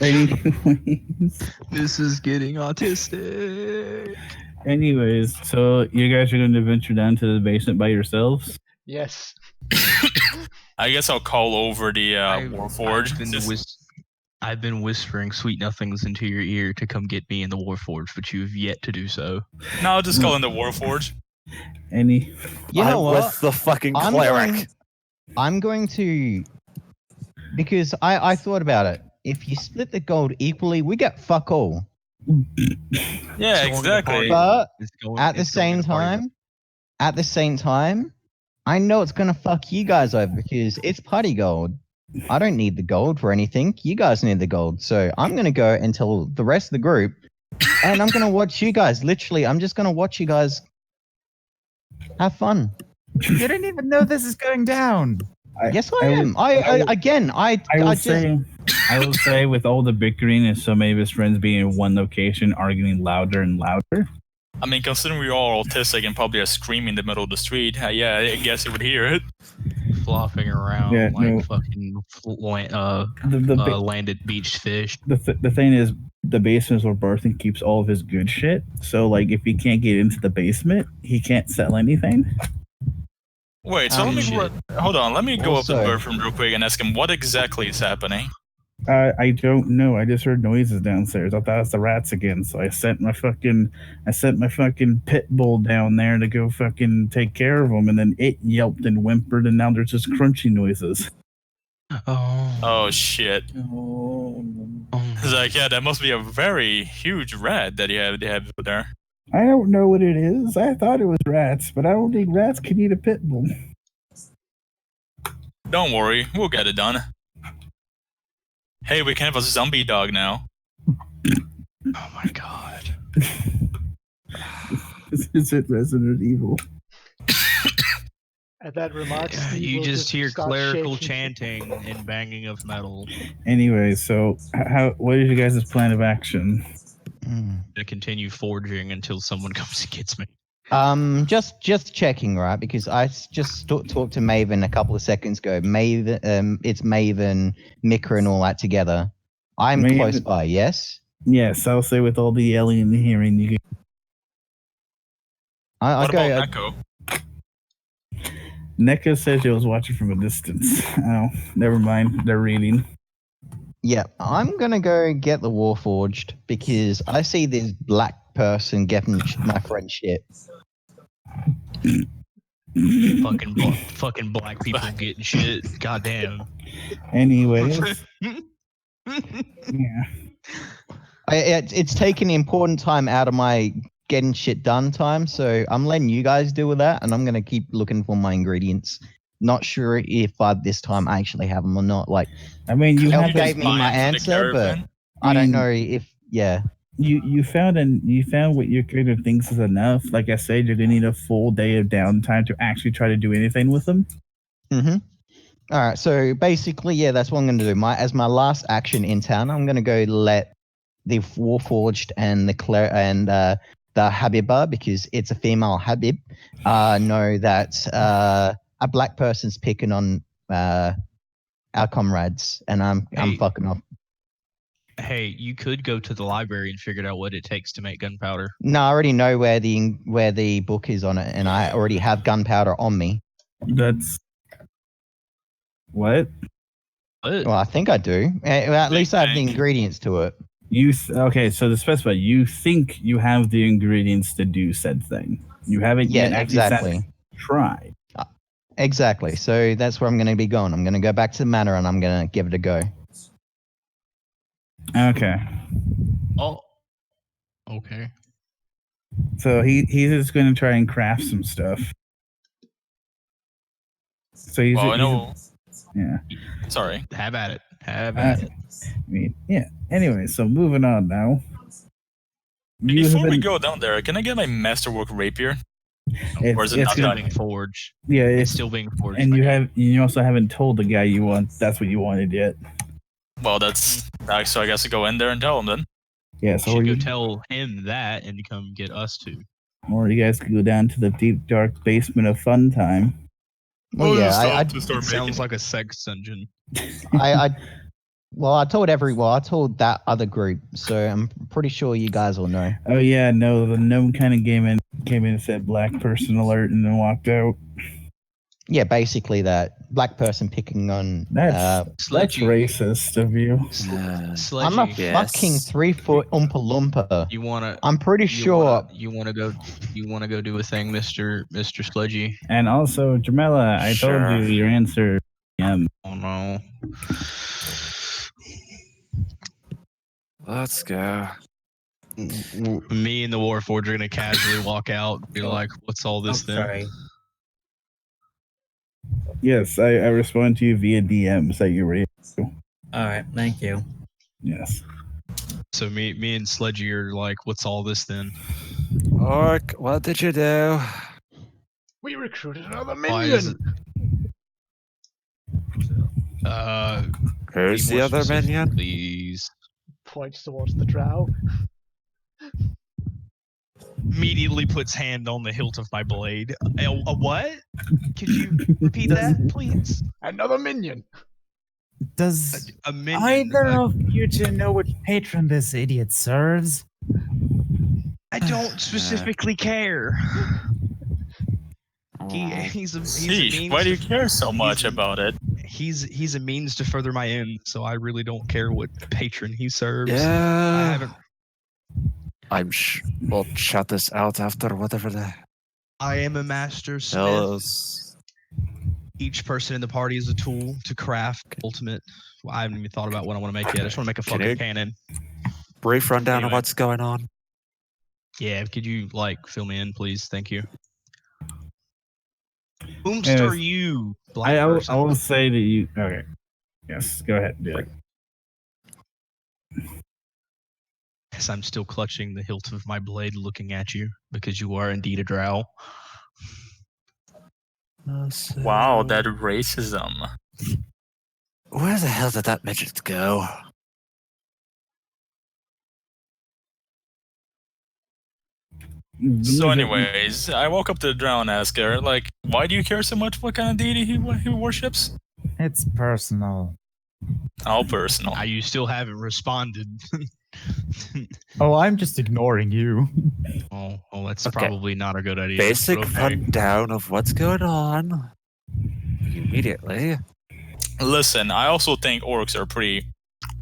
Anyways, This is getting autistic. anyways, so you guys are going to venture down to the basement by yourselves? Yes. I guess I'll call over the Warforged. I've been whispering sweet nothings into your ear to come get me in the Warforged, but you've yet to do so. No, I'll just call in the Warforged. Any? You know what? With the fucking cleric. I'm going to, because I thought about it. If you split the gold equally, we get fuck all. Yeah, exactly. But at the same time, I know it's gonna fuck you guys over because it's party gold. I don't need the gold for anything. You guys need the gold. So I'm gonna go and tell the rest of the group, and I'm gonna watch you guys. Literally, I'm just gonna watch you guys have fun. You didn't even know this is going down. Yes, I am. I will say, with all the bickering and so many of his friends being in one location, arguing louder and louder. I mean, considering we're all autistic and probably are screaming in the middle of the street, yeah, I guess you would hear it. Flopping around fucking landed beached fish. The thing is, the basement is where Barton keeps all of his good shit. So, like, if he can't get into the basement, he can't sell anything. Wait, so hold on. Let me go up to Bertram real quick and ask him what exactly is happening. I don't know. I just heard noises downstairs. I thought it was the rats again, so I sent my fucking pit bull down there to go fucking take care of them, and then it yelped and whimpered, and now there's just crunchy noises. Oh shit! It's like, yeah, that must be a very huge rat that they have there. I don't know what it is. I thought it was rats, but I don't think rats can eat a pit bull. Don't worry, we'll get it done. Hey, we can have a zombie dog now. Oh my god. Is it Resident Evil? At that remark, Steve you will just hear clerical shaking. chanting and banging of metal. Anyway, so what is your guys' plan of action? To continue forging until someone comes and gets me. Just checking, right? Because I just talked to Maven a couple of seconds ago. Maven, it's Maven, Mika, and all that together. I'm close by. Yes. Yes, I'll say with all the yelling and the hearing, you. What about Neko? Neko says she was watching from a distance. Oh, never mind. They're reading. Yeah, I'm gonna go get the Warforged because I see this black person getting my friend shit. fucking black people getting shit. Goddamn. Anyways. Yeah. It's taking important time out of my getting shit done time, so I'm letting you guys deal with that, and I'm gonna keep looking for my ingredients. Not sure if this time I actually have them or not. Like, I mean, you gave me my answer, but I don't know if You found what your character thinks is enough. Like I said, you're gonna need a full day of downtime to actually try to do anything with them. Mm-hmm. All right. So basically, yeah, that's what I'm gonna do. As my last action in town, I'm gonna go let the Warforged and the Habibah, because it's a female Habib, know that a black person's picking on our comrades, and I'm fucking off. Hey, you could go to the library and figure out what it takes to make gunpowder. No, I already know where the book is on it, and I already have gunpowder on me. That's what? Well, I think I do. At least I have the ingredients to it. Okay, so to specify, you think you have the ingredients to do said thing. You haven't yet actually exactly. tried. Exactly. So that's where I'm going to be going. I'm going to go back to the manor and I'm going to give it a go. Okay. Oh. Okay. So he's just going to try and craft some stuff. So he's, Well, I know. Yeah. Sorry. Have at it. Have at it. I mean, yeah. Anyway, so moving on now. Before we go down there, can I get my masterwork rapier? Or is it not still done? being forged? Yeah, it's still being forged. And you also haven't told the guy that's what you wanted yet. Well, that's so I guess I go in there and tell him then. Yeah, You so should go tell him that and come get us too. Or you guys could go down to the deep dark basement of Fun Time. Well, yeah, it sounds like a sex dungeon. I told that other group, so I'm pretty sure you guys will know. Oh yeah, no, the gnome kind of came in and said black person alert and then walked out. Yeah, basically that black person picking on. That's racist of you. I'm a fucking 3-foot Oompa Loompa. You wanna? I'm pretty sure. You wanna go do a thing, Mr. Sledgy? And also, Jamela, I told you your answer. Oh no. Let's go. Me and the Warforged are gonna casually walk out and be like, "What's all this then?" Sorry. Yes, I respond to you via DMs that you were able to. All right, thank you. Yes. So me and Sledgy are like, "What's all this then?" Orc, what did you do? We recruited another Why is minion. Who's be the more other specific, minion? Please. Points towards the drow. Immediately puts hand on the hilt of my blade. A what? Could you repeat that, please? Another minion. Does A minion. either of you two know which patron this idiot serves? I don't specifically care. He's a means why do you care so much about it? He's a means to further my end, so I really don't care what patron he serves. Yeah. We'll shut this out after whatever the I am a master smith. hell. Each person in the party is a tool to craft ultimate. Well, I haven't even thought about what I want to make yet. I just want to make a fucking cannon. Brief rundown Anyway. of what's going on. Yeah, could you fill me in, please? Thank you. Whomst Yes. are you, black I person? will say that you. Okay. Yes, go ahead. Do it. Yes, I'm still clutching the hilt of my blade, looking at you because you are indeed a drow. Wow, that racism. Where the hell did that midget go? So, anyways, I walk up to the drow and ask her, like, why do you care so much what kind of deity he worships? It's personal. How personal. You still haven't responded. Oh, I'm just ignoring you. Oh, that's Okay. probably not a good idea. Basic but okay. rundown of what's going on. Immediately. Listen, I also think orcs are pretty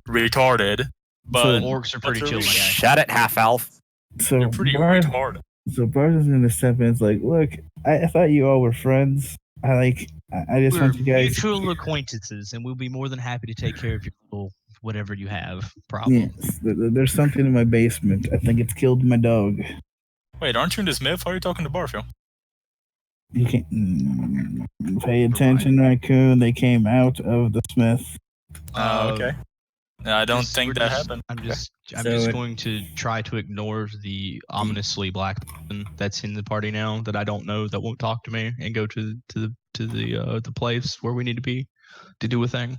retarded, but Orcs are pretty chill, my guy. Shut it, half elf. So they're pretty Bart, retarded. so Bart is going to step in. It's like, look, I thought you all were friends. I just We're want you guys. mutual acquaintances, and we'll be more than happy to take care of your little whatever you have problem. Yes, there's something in my basement. I think it's killed my dog. Wait, aren't you in this myth? How are you talking to Barfield? You can't pay attention, raccoon. They came out of the smith. Okay. No, I don't think that happened. I'm just So going to try to ignore the ominously black person that's in the party now that I don't know that won't talk to me and go to the place where we need to be to do a thing.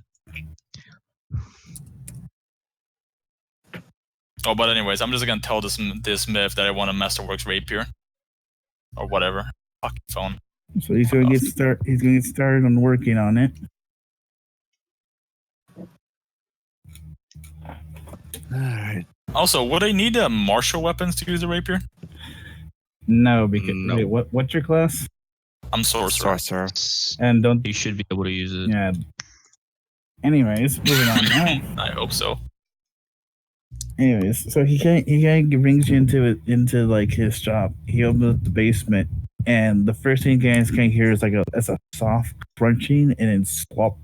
Oh, but anyways, I'm just gonna tell this myth that I want a Masterworks rapier or whatever. Fucking phone. So he's going to get started on working on it. All right. Also, would I need martial weapons to use a rapier? No, because No. wait, what's your class? I'm sorcerer. Sorcerer. And don't. You should be able to use it. Yeah. Anyways, moving on now. I hope so. Anyways, so he kind of brings you into like his shop. He opens up the basement, and the first thing you guys can hear is like a soft crunching and then slop,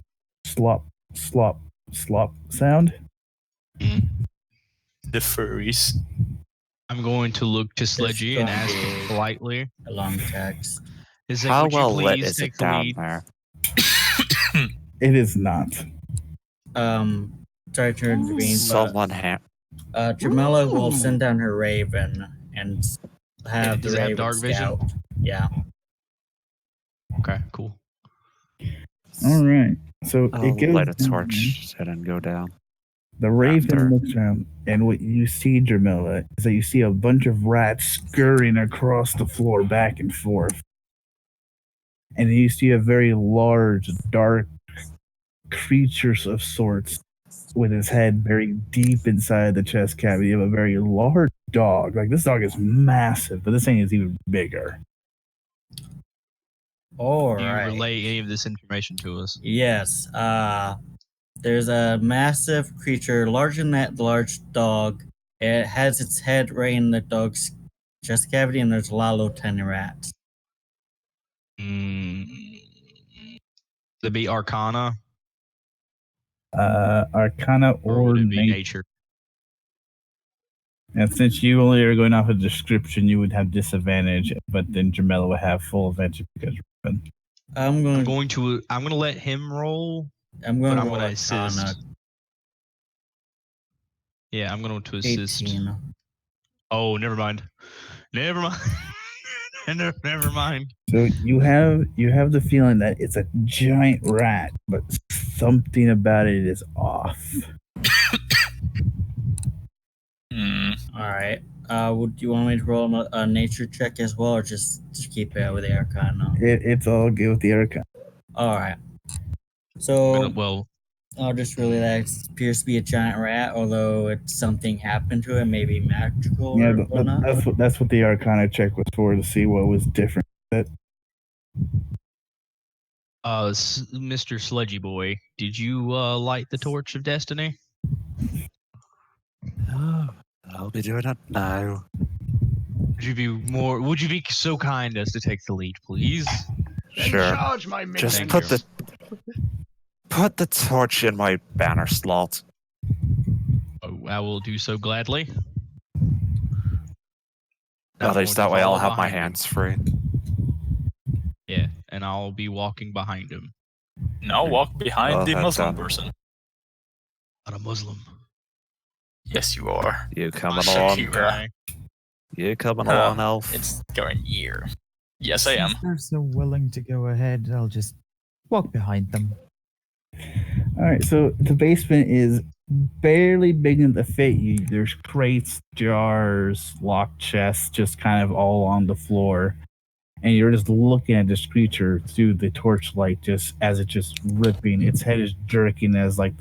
slop, slop, slop sound. The furries. I'm going to look to Sledgy and ask him politely. A long text. Is that How would you well lit please is take it the down lead? there? It is not. Sorry to intervene, Someone ha- but Jamila will send down her raven and have Does the it have raven dark vision? scout. Yeah. Okay, cool. All right. So I'll it goes light a down. torch and then go down. The raven After. looks around, and what you see, Jamila, is that you see a bunch of rats scurrying across the floor back and forth. And you see a very large, dark creature of sorts with his head buried deep inside the chest cavity of a very large dog. Like, this dog is massive, but this thing is even bigger. All Do you right. relay any of this information to us? Yes. There's a massive creature larger than that large dog. It has its head right in the dog's chest cavity, and there's a lot of little tiny rats. To be Arcana, Arcana or or would it be nature. nature? And since you only are going off a description, you would have disadvantage, but then Jamila would have full advantage because I'm I'm going going to let him roll, to but I'm roll going to assist. Arcana. Yeah, I'm going to assist. 18. Oh, never mind. Never mind. Never mind. So you have the feeling that it's a giant rat, but something about it is off. All right. Would you want me to roll a nature check as well, or just keep it with the Arcana? It's all good with the Arcana. All right. So Well, I'll just really that appears to be a giant rat, although it's something happened to it, maybe magical Yeah, or but whatnot. that's what the Arcana check was for, to see what was different. Mr. Sledgy Boy, did you light the torch of destiny? Oh, I'll be doing it now. Would you be so kind as to take the lead, please? Sure. Charge my minion. Just Thank put the torch in my banner slot. Oh, I will do so gladly. At least that way I'll have my hands free. Yeah, and I'll be walking behind him. No, walk behind the heads Muslim up. person. Not a Muslim. Yes, you are. You coming Shakira. along? Okay. You coming along, Elf? It's going here. Yes, I am. Since they're so willing to go ahead, I'll just walk behind them. All right, so the basement is barely big enough to fit you. There's crates, jars, locked chests, just kind of all on the floor. And you're just looking at this creature through the torchlight, just as it's just ripping. Its head is jerking as like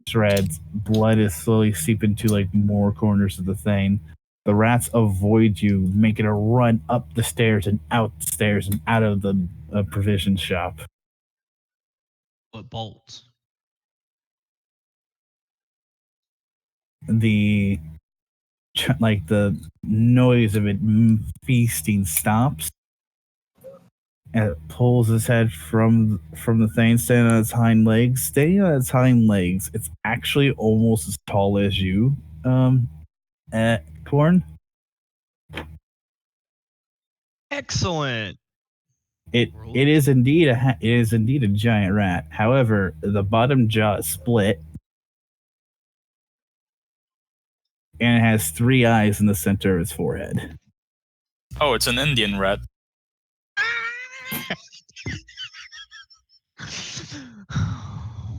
shreds. Blood is slowly seeping to like more corners of the thing. The rats avoid you, making a run up the stairs and out the stairs and out of the provision shop. What bolts? The noise of it feasting stops, and it pulls its head from the thing, standing on its hind legs. Standing on its hind legs, it's actually almost as tall as you, Corn. Excellent. It is indeed a giant rat. However, the bottom jaw is split, and it has 3 eyes in the center of its forehead. Oh, it's an Indian rat.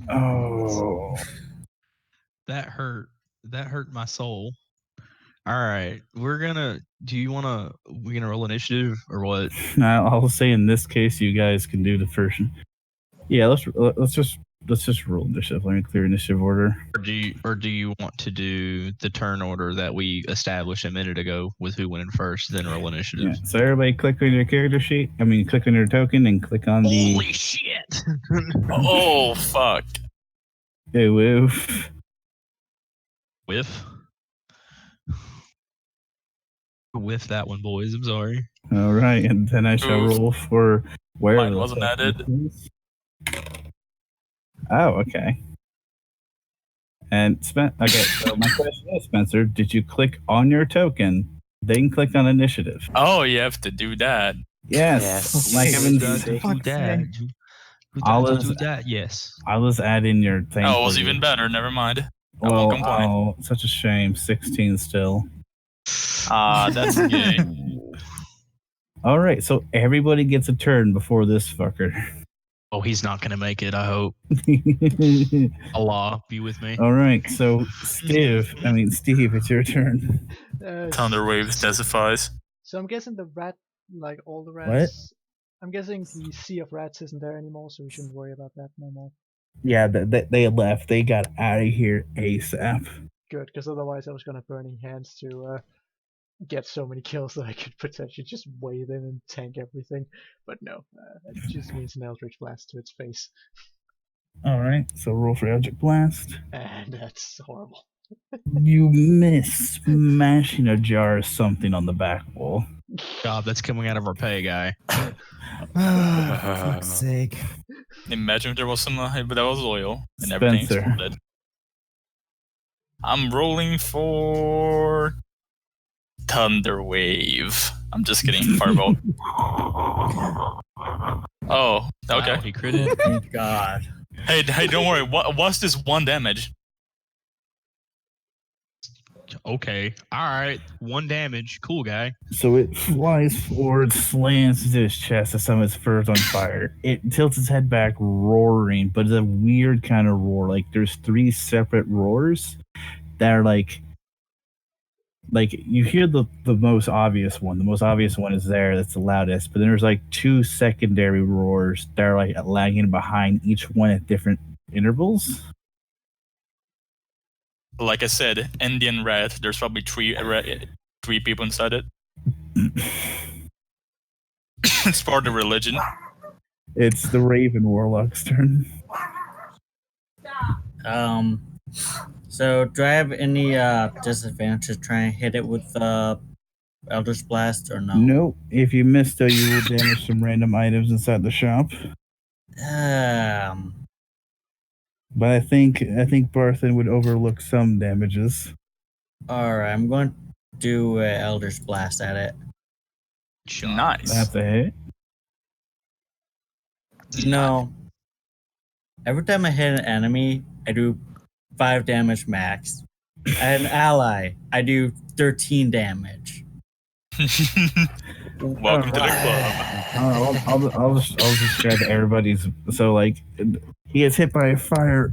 Oh, That hurt. That hurt my soul. All right, we're gonna roll initiative or what? now I'll say in this case, you guys can do the first. Yeah, let's just roll initiative. Let me clear initiative order. Or do you want to do the turn order that we established a minute ago with who went in first, then roll initiative? Yeah. So everybody click on your character sheet. Click on your token and click on the. Holy shit! Oh, fuck. Hey, woof. Whiff. Whiff that one, boys. I'm sorry. All right, and then I shall Oof. roll for where Mine the wasn't fuck added. this is. Oh, okay. And okay, so my question is, Spencer, did you click on your token, then click on initiative? Oh, you have to do that. Yes. Like Yes. I've been Who saying, Fuck's sake. I'll to just- do that? Yes. I'll just add in your thing. Oh, it was for you. even better. Never mind. I Well, won't complain. oh, such a shame. 16 still. That's gay. All right, so everybody gets a turn before this fucker. Oh, he's not gonna make it. I hope. Allah be with me. All right, so Steve, it's your turn. Thunder Wave intensifies. So I'm guessing the rat, like all the rats. I'm guessing the sea of rats isn't there anymore, so we shouldn't worry about that no more. Yeah, they left. They got out of here ASAP. Good, because otherwise I was gonna burning hands to get so many kills that I could potentially just wade in and tank everything. But no, that just means an Eldritch Blast to its face, All right, so roll for Eldritch Blast. and that's horrible. You miss smashing a jar of something on the back wall. God, that's coming out of our pay, guy. Fuck's sake. Imagine if there was some, but that was oil and everything Spencer. exploded. I'm rolling for Thunder Wave. I'm just kidding. Fireball. Oh, okay. Wow, he critted. Thank God. Hey, don't worry. What's this 1 damage? Okay. All right. 1 damage. Cool guy. So it flies forward, slams into his chest as some of its fur is on fire. It tilts its head back, roaring, but it's a weird kind of roar. Like there's 3 separate roars that are like you hear the most obvious one. The most obvious one is there. That's the loudest. But then there's like 2 secondary roars that are like lagging behind, each one at different intervals. Like I said, Indian rat. There's probably 3 people inside it. It's part of the religion. It's the Raven Warlock's turn. So do I have any disadvantage to try and hit it with Eldritch Blast or no? Nope. If you miss, though, you will damage some random items inside the shop. But I think Barthen would overlook some damages. Alright, I'm going to do Eldritch Blast at it. Nice. That's a hit. No. Every time I hit an enemy, I do 5 damage max. An ally, I do 13 damage. Welcome to the club. I'll just describe everybody's. So like, he gets hit by a fire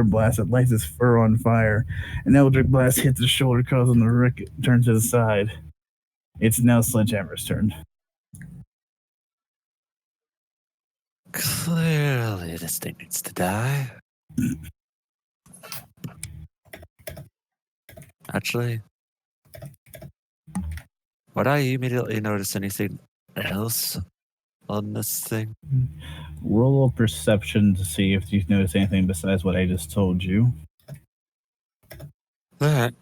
blast that lights his fur on fire. An Eldritch Blast hits his shoulder, causing the rick turn to the side. It's now Sledgehammer's turn. Clearly, this thing needs to die. Actually, would I immediately notice anything else on this thing? Roll a perception to see if you notice anything besides what I just told you. Alright.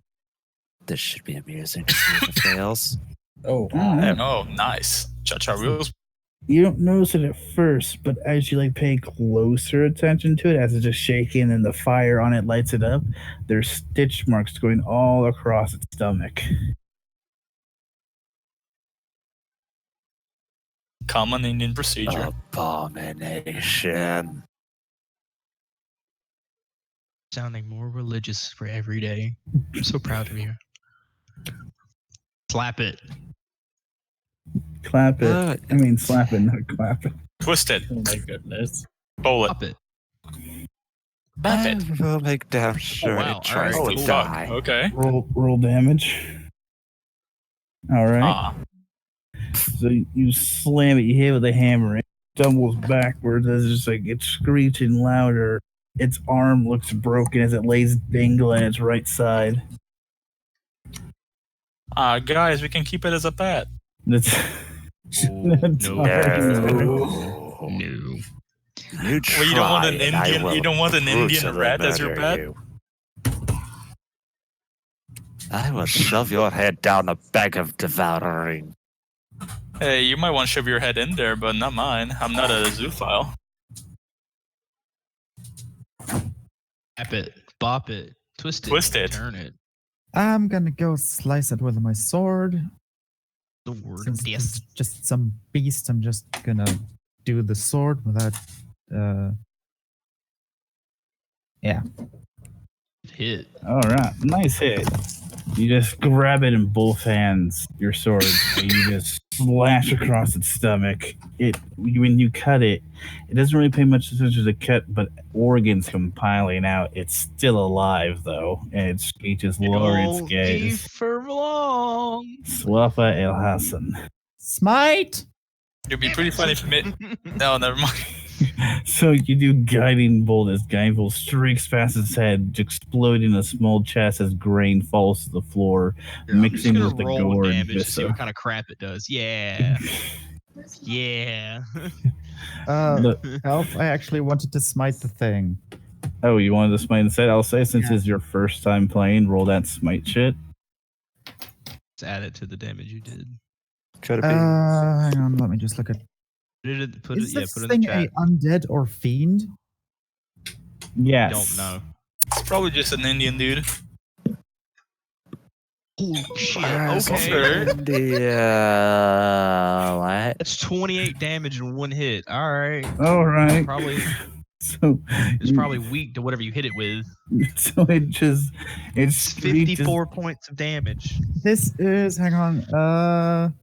This should be amusing to see if it fails. Oh, Oh, nice. Cha-cha rules. You don't notice it at first, but as you pay closer attention to it, as it's just shaking and the fire on it lights it up, there's stitch marks going all across its stomach. Common Indian procedure. Abomination. Sounding more religious for every day. I'm so proud of you. Slap it. Clap it. Slap it, not clap it. Twist it. oh my goodness. Bowl it. Slap it. Bap it. I will make damn sure wow, it tries alright, to Holy die. fuck. Okay. Roll damage. All right. Ah. So you slam it, you hit it with a hammer, it stumbles backwards as it's screeching louder. Its arm looks broken as it lays dangling at its right side. Guys, we can keep it as a pet. That's, Oh, that's no. all. No. You Well, you don't want try an and I Indian. will You don't want an Indian brutally rat as your murder pet. you. I will shove your head down a bag of devouring. Hey, you might want to shove your head in there, but not mine. I'm not a zoophile. Tap it, bop it, twist it, turn it. I'm gonna go slice it with my sword. The word Since death. it's just some beast, I'm just gonna do the sword without. Yeah. Hit. All right, nice hit. You just grab it in both hands, your sword, and you just slash across its stomach. When you cut it, it doesn't really pay much attention to the cut, but organs come piling out. It's still alive though, and its screeches lower its gaze. For long. Swafa El Hassan. Smite! It'd be pretty funny if you No, never mind. So you do guiding bolt as guiding bolt streaks past its head, exploding a small chest as grain falls to the floor, mixing I'm just with the gonna roll gore and damage to see vista. what kind of crap it does. Yeah. Yeah. Elf, I actually wanted to smite the thing. Oh, you wanted to smite instead? I'll say since it's your first time playing, roll that smite shit. Let's add it to the damage you did. Could it be? Hang on, let me just look at. Put Is it this in the thing chat. a undead or fiend? Yes. Don't know. It's probably just an Indian dude. Holy shit. Where's Okay. India? What? That's 28 damage in one hit. All right. All right. Probably So it's probably weak to whatever you hit it with. So it's 54 points of damage. This is hang on,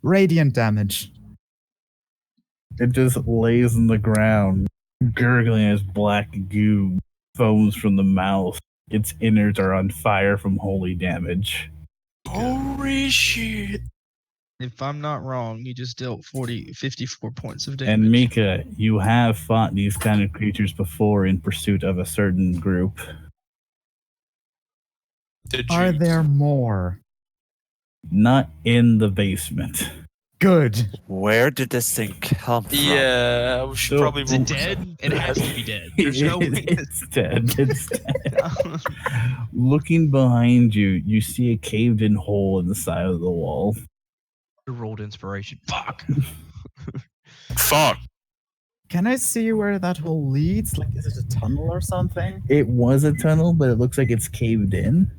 radiant damage. It just lays on the ground, gurgling as black goo foams from the mouth. Its innards are on fire from holy damage. Holy shit. If I'm not wrong, you just dealt 54 points of damage. And Mika, you have fought these kind of creatures before in pursuit of a certain group. Are there more? Not in the basement. Good. Where did this thing come from? Yeah, we should So, probably Is it dead? It has to be dead. There's no way. It's dead. It's dead. Looking behind you, you see a caved-in hole in the side of the wall. I rolled inspiration. Fuck. Fuck. Can I see where that hole leads? Like, is it a tunnel or something? It was a tunnel, but it looks like it's caved in.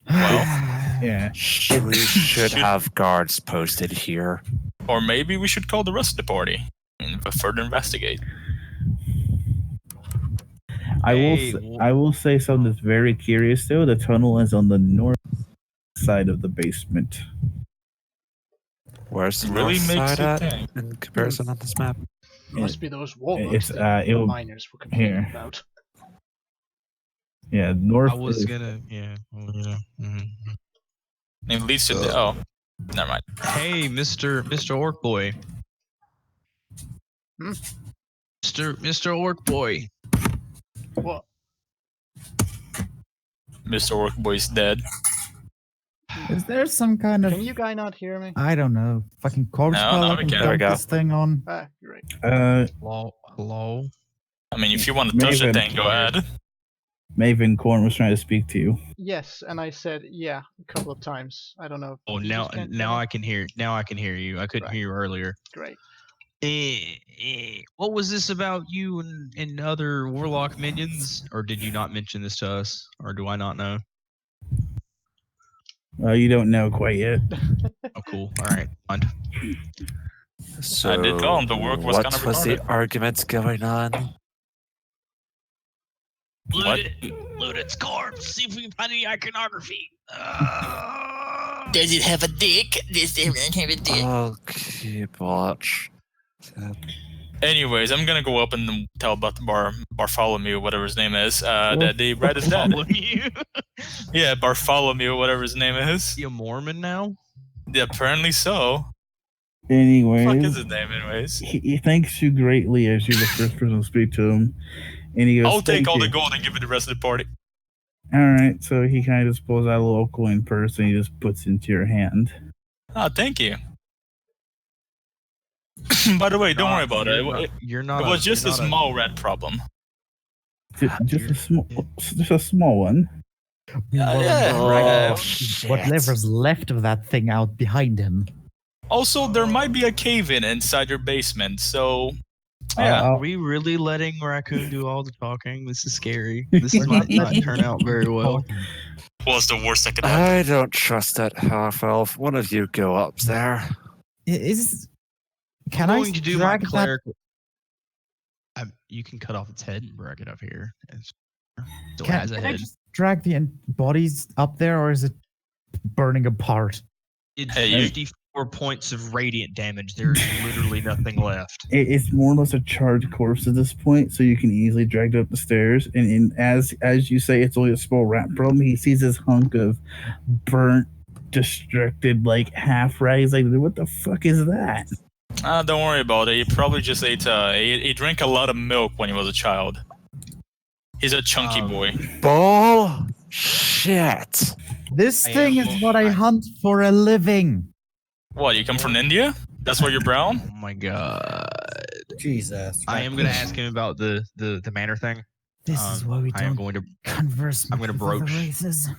Well, Yeah. We should have guards posted here. or maybe we should call the rest of the party and further investigate. I will say something that's very curious though. The tunnel is on the north side of the basement. Where's the Really north makes side you at think. in comparison on this map? Must be those warlocks It's, that the it'll- miners were complaining here. about. Yeah, north. I was is- gonna, yeah. Well, you know. It leads to the. Oh, never mind. Hey, Mr. Orc Boy. Hmm? Mr. Orc Boy. What? Mr. Orc Boy's dead. Is there some kind of Can you guy not hear me? I don't know, fucking corpse No, call no, I we can can. There we dump go. this thing on? Ah, you're right. Hello. I mean, if you want to touch the Maven. thing, go ahead. Maven Corn was trying to speak to you. Yes, and I said yeah a couple of times. I don't know. if Oh, you now just can't hear now me? I can hear. Now I can hear you. I couldn't Right. hear you earlier. Great. What was this about you and other warlock minions? Or did you not mention this to us? Or do I not know? You don't know quite yet. Oh, cool. All right. Fine. So, I did tell him the work was what kind of was the retarded. argument going on? What? Loot its corpse. See if we can find any iconography. Does it have a dick? Does it have a dick? Okay, watch. Anyways, I'm gonna go up and tell about the Bartholomew, whatever his name is, that the rat is dead. Bartholomew? Yeah, Bartholomew, whatever his name is. Is he a Mormon now? Yeah, apparently so. Anyways, Fuck is his name, anyways? he thanks you greatly as you're the first person to speak to him. And he goes, I'll take "Thank all you." the gold and give it to the rest of the party. All right, so he kind of just pulls out a little coin purse and he just puts into your hand. Ah, thank you. By the way, don't worry about it. You're not. It was just a small rat problem. Just a small one. Yeah. Whatever's left of that thing out behind him. Also, there might be a cave-in inside your basement, so yeah. Are we really letting Raccoon do all the talking? This is scary. This might not turn out very well. What's the worst that could I don't trust that half elf. One of you go up there. Can I'm I going to do my drag that? cleric? You can cut off its head and drag it up here. Still has a Can I head. just drag the bodies up there, or is it burning apart? It's Hey, you- 54 points of radiant damage. There's literally nothing left. It's more or less a charred corpse at this point, so you can easily drag it up the stairs. And as you say, it's only a small rat problem. He sees this hunk of burnt, destructed, like half rat. He's like, "What the fuck is that?" Don't worry about it. He probably just ate. He drank a lot of milk when he was a child. He's a chunky boy. Ball shit. This thing is what I hunt for a living. What? You come from India? That's why you're brown? Oh my god. Jesus. I am going to ask him about the manor thing. This is why we I am don't going to converse I'm gonna with other broach. races.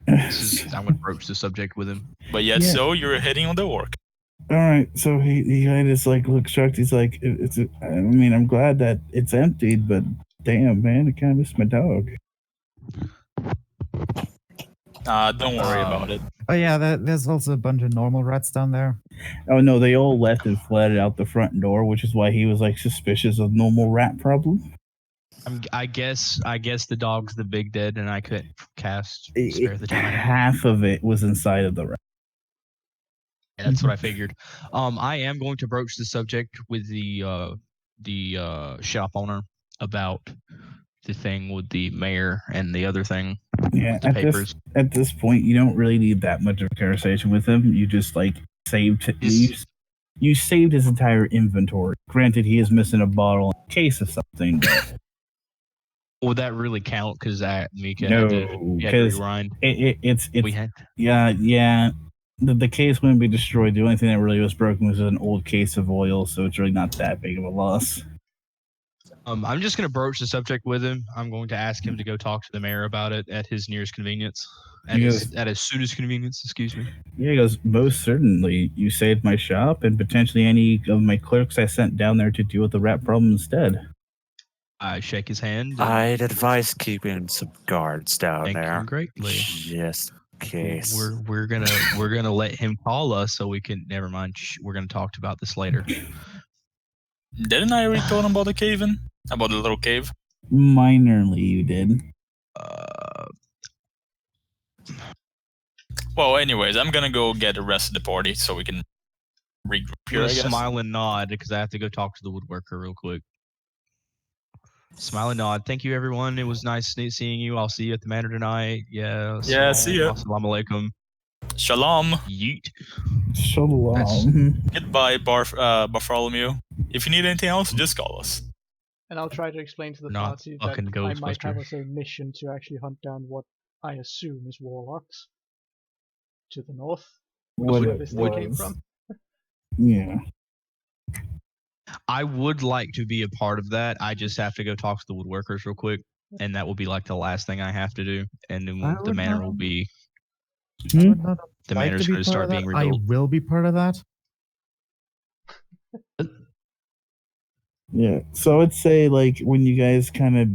I'm going to broach the subject with him. But yet, Yeah. so you're hitting on the orc. All right, so he kind of just like looks shocked. He's like, I'm glad that it's emptied, but damn, man, I kind of miss my dog." Don't worry about it. Oh yeah, there's also a bunch of normal rats down there. Oh no, they all left and fled out the front door, which is why he was like suspicious of normal rat problem. I guess the dog's the big dead, and I couldn't cast spare the time. Half of it was inside of the rat. Yeah, that's what I figured. I am going to broach the subject with the shop owner about the thing with the mayor and the other thing. Yeah, The papers. at this point, you don't really need that much of a conversation with him. You just like saved you saved his entire inventory. Granted, he is missing a bottle in case of something. But Would that really count? Because Mika no, had to because rewind. it's We had yeah. The case wouldn't be destroyed. The only thing that really was broken was an old case of oil, so it's really not that big of a loss. I'm just going to broach the subject with him. I'm going to ask him to go talk to the mayor about it at his nearest convenience. At his soonest convenience, excuse me. Yeah, he goes, "Most certainly. You saved my shop and potentially any of my clerks I sent down there to deal with the rat problem instead." I shake his hand. I'd advise keeping some guards down Thank there. you greatly. Just in case. We're gonna let him call us so we can. Never mind. We're gonna talk about this later. Didn't I already told him about the cave-in? About the little cave? Minorly, you did. Well, anyways, I'm gonna go get the rest of the party so we can regroup here, I guess. Smile and nod because I have to go talk to the woodworker real quick. Smile and nod. Thank you, everyone. It was nice seeing you. I'll see you at the manor tonight. Yeah. Yeah, see ya. Assalamu alaikum. Shalom. Yeet. Shalom. Goodbye, Bartholomew. If you need anything else, just call us. And I'll try to explain to the Not party that fucking I might have Ghostbuster. as a mission to actually hunt down what I assume is warlocks to the north. What Where it this thing came was. from. Yeah. I would like to be a part of that. I just have to go talk to the woodworkers real quick, and that will be like the last thing I have to do. And then I the would manor not- will be I would not the like manor's to be going to part start of being that. I rebuilt. will be part of that. Yeah. So I'd say like when you guys kind of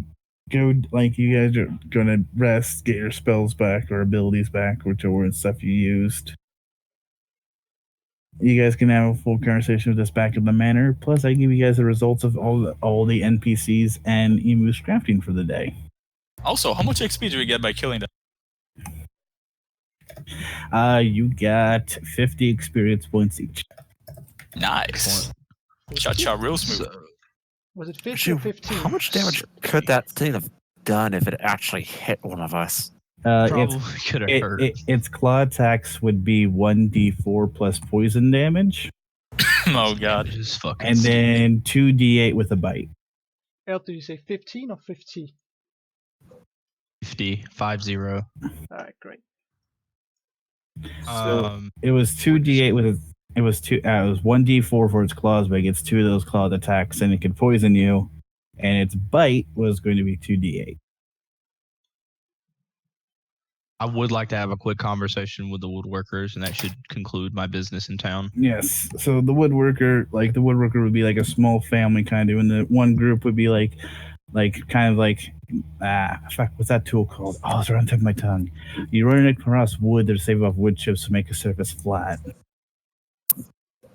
go, like you guys are gonna rest, get your spells back or abilities back, whichever stuff you used. You guys can have a full conversation with us back in the manor. Plus, I give you guys the results of all the NPCs and emus crafting for the day. Also, how much XP do we get by killing them? You got 50 experience points each. Nice. Cha-cha real smooth. Was it 50 or Actually, 15? how much damage could that thing have done if it actually hit one of us? Probably could have hurt. Its claw attacks would be 1d4 plus poison damage, Oh, God. Just fucking and then 2d8 with a bite. El, did you say 15 or 50? 50. Alright, great. It was 2d8 with a. It was 1d4 for its claws, but it gets 2 of those clawed attacks, and it can poison you. and its bite was going to be 2d8. I would like to have a quick conversation with the woodworkers, and that should conclude my business in town. Yes. So the woodworker would be like a small family kind of, and the one group would be like fuck, what's that tool called? Oh, it's right on the tip of my tongue. You run it across wood to save off wood chips to make a surface flat.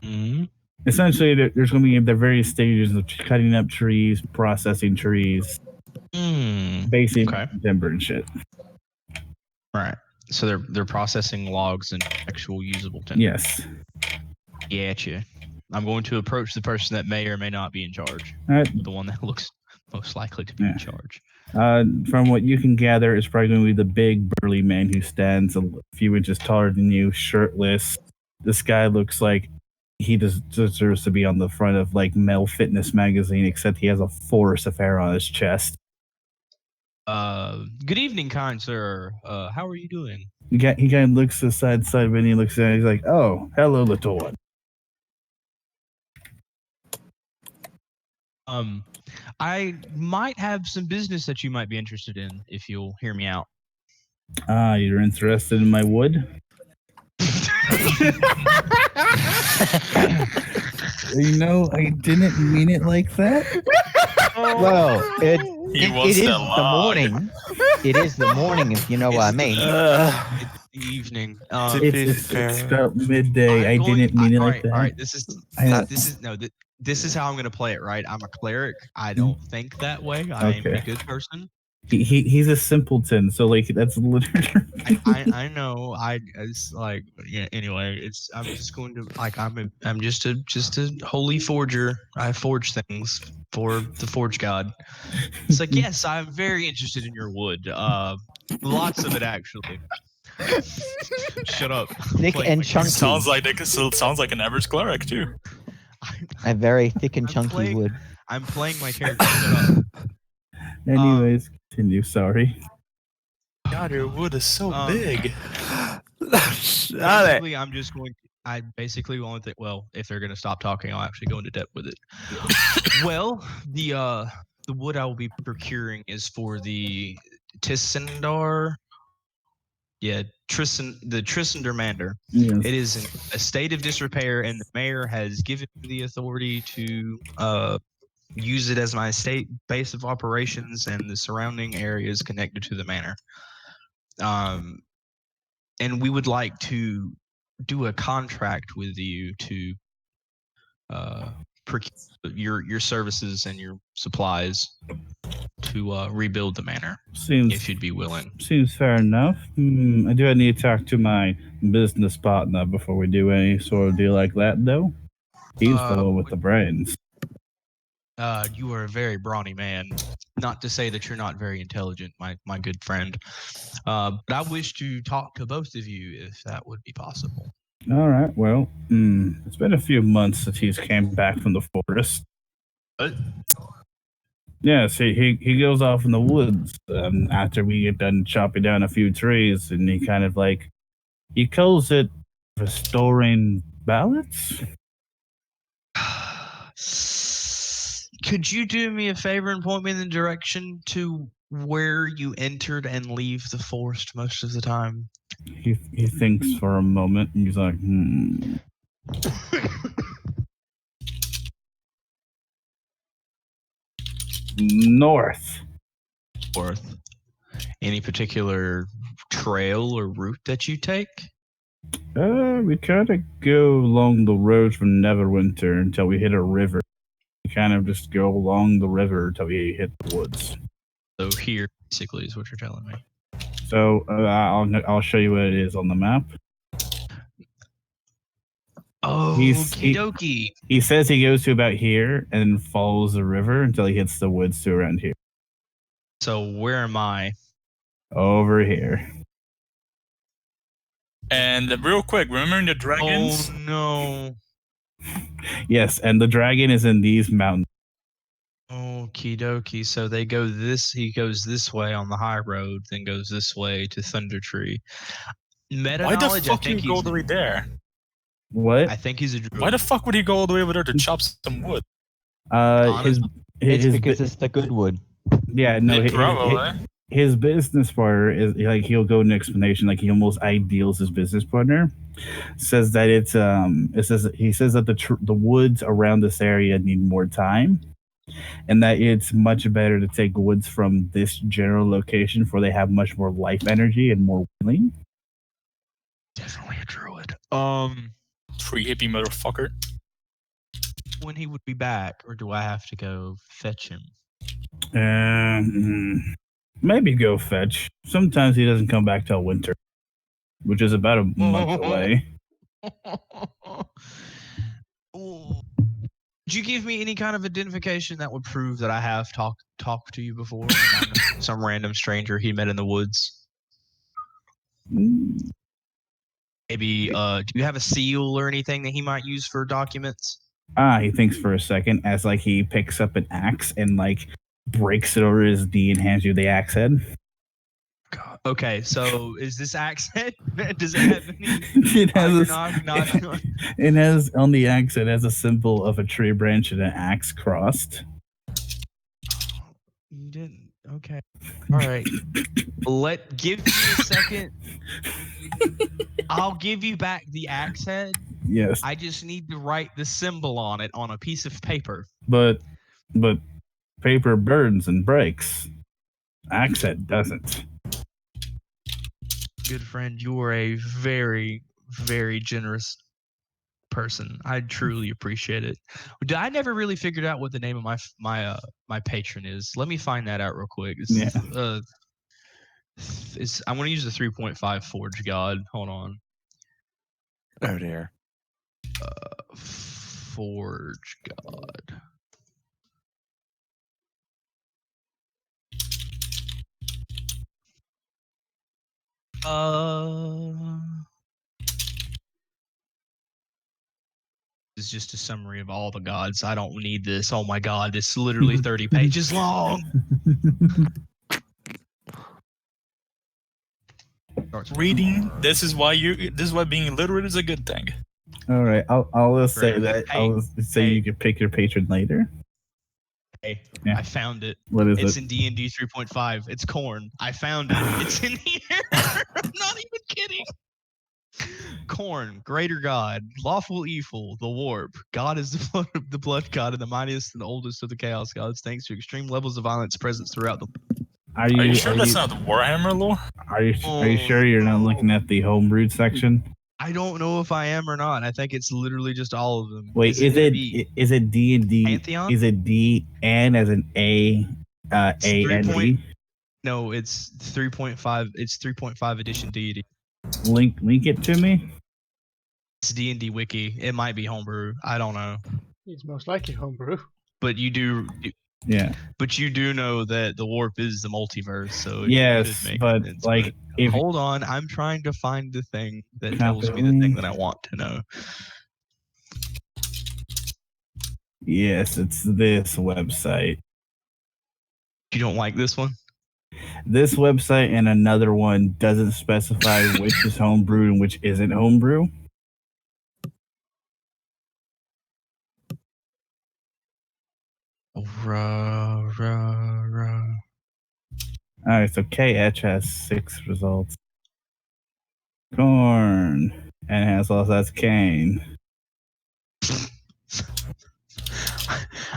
Mm-hmm. Essentially, there's going to be the various stages of cutting up trees, processing trees, basically timber and shit. Right. So they're processing logs and actual usable timber. Yes. Gotcha. I'm going to approach the person that may or may not be in charge. The one that looks most likely to be in charge. From what you can gather, it's probably going to be the big burly man who stands a few inches taller than you, shirtless. This guy looks like he deserves to be on the front of like Male Fitness magazine, except he has a forest of hair on his chest. Good evening, kind sir. How are you doing? He kind of looks to the side of it, and he looks at it, he's like, "Oh, hello, little one." I might have some business that you might be interested in if you'll hear me out. You're interested in my wood? I didn't mean it like that. Well, it is the log. morning. It is the morning, if you know what I mean. It's the evening. It's about midday. I didn't mean it like that. All right. This is how I'm going to play it, right? I'm a cleric. I don't think that way. I am a good person. He's a simpleton, so like that's literature. I know. It's like anyway. I'm just going to like I'm just a holy forger. I forge things for the Forge God. It's like yes, I'm very interested in your wood. Lots of it actually. Shut up. Thick and chunky. Sounds like an average cleric too. A very thick and chunky wood. I'm playing my character. Shut up. Anyways, continue. Sorry. God, your wood is so big. Basically, I'm just going. I basically want to. Well, if they're going to stop talking, I'll actually go into depth with it. Well, the wood I will be procuring is for the Tissendar. Yeah, the Trissander Mander. Yes. It is in a state of disrepair, and the mayor has given me the authority to use it as my state base of operations and the surrounding areas connected to the manor. And we would like to do a contract with you to procure your services and your supplies to rebuild the manor, if you'd be willing. Seems fair enough. I do need to talk to my business partner before we do any sort of deal like that, though. He's the one with the brains. You are a very brawny man. Not to say that you're not very intelligent, my good friend. But I wish to talk to both of you if that would be possible. All right. Well, it's been a few months since he's came back from the forest. What? Yeah, see, he goes off in the woods after we get done chopping down a few trees, and he kind of like, he calls it restoring balance. Could you do me a favor and point me in the direction to where you entered and leave the forest most of the time? He thinks for a moment, and he's like, North. Any particular trail or route that you take? We kind of go along the road from Neverwinter until we hit a river. We kind of just go along the river until we hit the woods. So here, basically, is what you're telling me. So I'll show you what it is on the map. Oh, okie dokie. He says he goes to about here and follows the river until he hits the woods to around here. So where am I? Over here. And real quick, remembering the dragons? Oh no. Yes, and the dragon is in these mountains. Okie dokie. So he goes this way on the high road, then goes this way to Thunder Tree. Why the fuck would he go all the way there? What? I think he's a druid. Why the fuck would he go all the way over there to chop some wood? It's his because bu- it's the good wood. yeah, no, Probably. his business partner is like he'll go into explanation like he almost ideals his business partner. Says that he says that the woods around this area need more time, and that it's much better to take woods from this general location where they have much more life energy and more willing. Definitely a druid. Free hippie motherfucker. When he would be back, or do I have to go fetch him? Maybe go fetch. Sometimes he doesn't come back till winter, which is about a month away. Would you give me any kind of identification that would prove that I have talked to you before? Some random stranger he met in the woods. Maybe do you have a seal or anything that he might use for documents? He thinks for a second as like he picks up an axe and like breaks it over his knee and hands you the axe head. God. Okay, so is this axe head? Does it have any? It has It has on the axe it has a symbol of a tree branch and an axe crossed. You didn't. Okay. All right. Give me a second. I'll give you back the axe head. Yes. I just need to write the symbol on it on a piece of paper. But paper burns and breaks. Axe head doesn't. Good friend, you are a very, very generous person. I truly appreciate it. I never really figured out what the name of my patron is. Let me find that out real quick. I'm going to use the 3.5 Forge God. Hold on. Oh dear. Forge God. This is just a summary of all the gods. I don't need this. Oh my god, this is literally 30 pages long. Reading. This is why being illiterate is a good thing. All right, I'll just say Great. that. Hey, I'll just say you can pick your patron later. Hey, Yeah. I found it. What is It's it? in D&D 3.5. It's corn. I found it. It's in here. I'm not even kidding. Corn, greater god, lawful evil, the warp. God is the blood god and the mightiest and the oldest of the chaos gods, thanks to extreme levels of violence present throughout the. Are you sure that's not Warhammer lore? Are you sure you're not looking at the homebrewed section? I don't know if I am or not. I think it's literally just all of them. Wait, is it D&D? Pantheon? Is it D and as an A and D? No, it's 3.5. It's 3.5 edition deity. Link it to me. It's D&D wiki. It might be homebrew. I don't know. It's most likely homebrew. But you do. Yeah. But you do know that the warp is the multiverse, so it yes, should make but sense. like, Hold on, I'm trying to find the thing that tells me the thing that I want to know. Yes, it's this website. You don't like this one? This website and another one doesn't specify which is homebrew and which isn't homebrew. Alright, so KH has 6 results. Corn. And has also has Kane.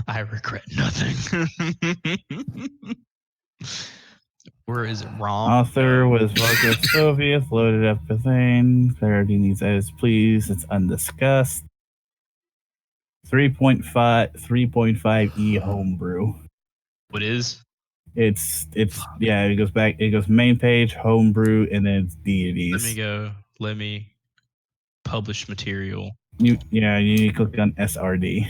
I regret nothing. Where is it? Wrong. Author was Volker Soviet, loaded up the thing. Clarity needs edits, please. It's undiscussed. 3.5 E homebrew. What is? It's yeah, it goes back, it goes main page, homebrew, and then it's deities. Let me publish material. You need to click on SRD.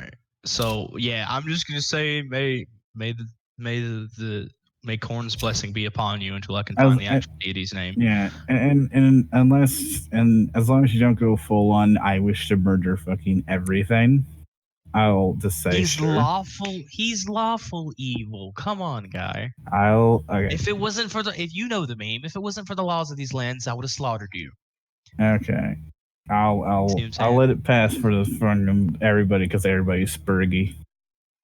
Right. So yeah, I'm just gonna say may Korn's blessing be upon you until I can find the actual deity's name. Yeah, and as long as you don't go full on, I wish to murder fucking everything. I'll just say he's lawful evil. Come on, guy. Okay. If it wasn't for if you know the meme, if it wasn't for the laws of these lands, I would have slaughtered you. Okay. I'll let it pass for everybody because everybody's spurgy.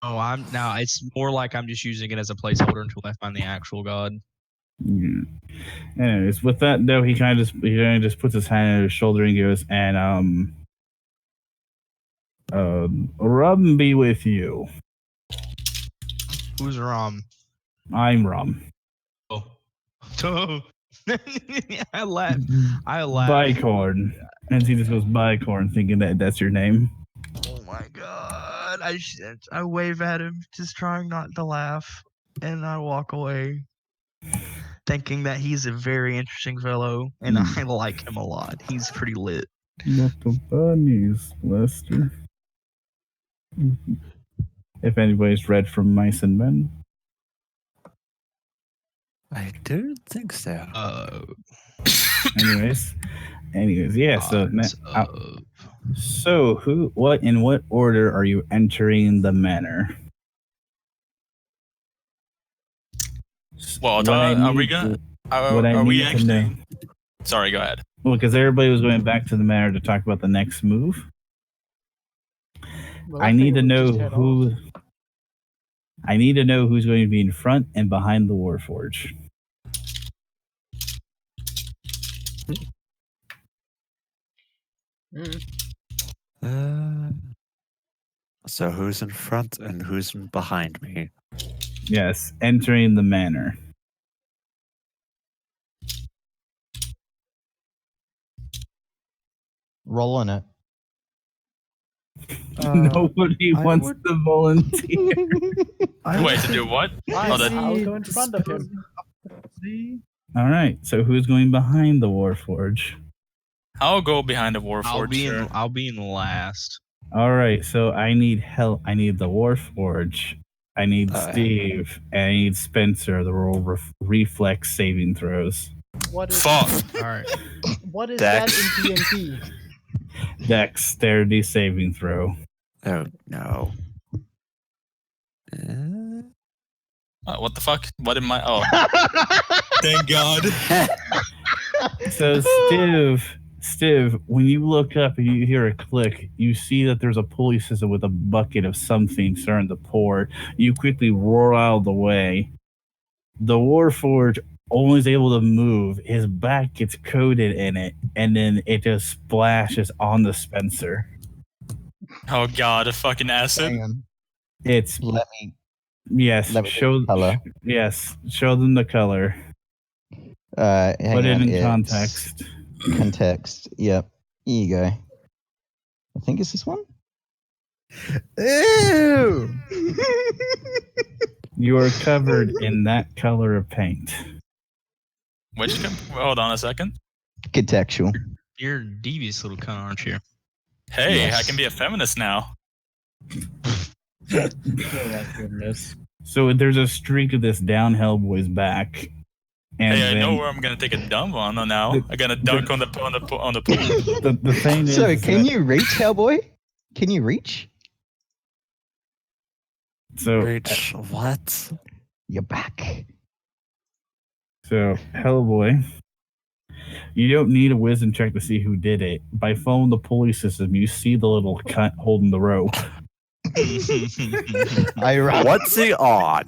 Oh, it's more like I'm just using it as a placeholder until I find the actual god. Yeah. Anyways, with that though, he kind of just puts his hand on his shoulder and goes, and Rum be with you. Who's Rom? I'm Rum. Oh. I laugh. Bicorn. And he just goes Bicorn, thinking that that's your name. Oh my god. I wave at him, just trying not to laugh. And I walk away, thinking that he's a very interesting fellow, and I like him a lot. He's pretty lit. Not the bunnies, Lester. If anybody's read from Mice and Men. I don't think so. Anyways, yeah. So in what order are you entering the manor? Well, are we gonna? Are we actually? Sorry, go ahead. Well, because everybody was going back to the manor to talk about the next move. Well, I need to know who. I need to know who's going to be in front and behind the Warforge. So who's in front and who's behind me? Yes, entering the manor. Roll on it. Nobody wants to volunteer. Wait, to do what? I'll go in front of him. All right, so who's going behind the Warforge? I'll go behind the Warforge. I'll be in last. All right, so I need help. I need the Warforge. I need Steve. And I need Spencer. The roll reflex saving throws. What is Fuck. All right. What is Dex. that in D&D? Dexterity saving throw. Oh no. What the fuck? What am I? Oh. Thank God. So Steve, when you look up and you hear a click, you see that there's a pulley system with a bucket of something starting to pour. You quickly roar out of the way. The Warforge only is able to move. His back gets coated in it, and then it just splashes on the Spencer. Oh God, a fucking acid. Hang on. It's Let me show the color. Yes, show them the color. Hang Put it on, in it's context. Context. Yep. Here you go. I think it's this one. Ew! You are covered in that color of paint. Hold on a second. Contextual. You're a devious little cunt, aren't you? Hey, Yes. I can be a feminist now. Oh my goodness. So there's a streak of this down Hellboy's back. And Hey, I know then where I'm gonna take a dump on now. I'm gonna dunk on the pool. the thing is, So, can you reach, Hellboy? Can you reach? So Reach what? You're back. So, Hellboy, you don't need a wisdom check to see who did it. By following the pulley system, you see the little cunt holding the rope. I run. What's he on?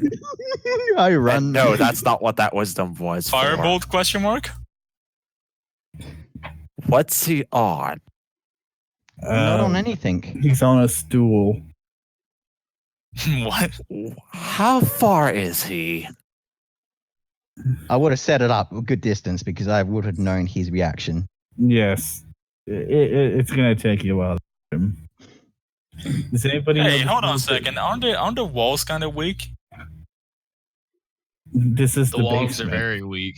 I run. No, that's not what that wisdom was. for. Firebolt? Question mark. What's he on? Not on anything. He's on a stool. What? How far is he? I would have set it up a good distance because I would have known his reaction. Yes. It's going to take you a while. Does anybody know Hey, the hold on a rules? second. Aren't the walls kind of weak? This is The the walls basement. are very weak.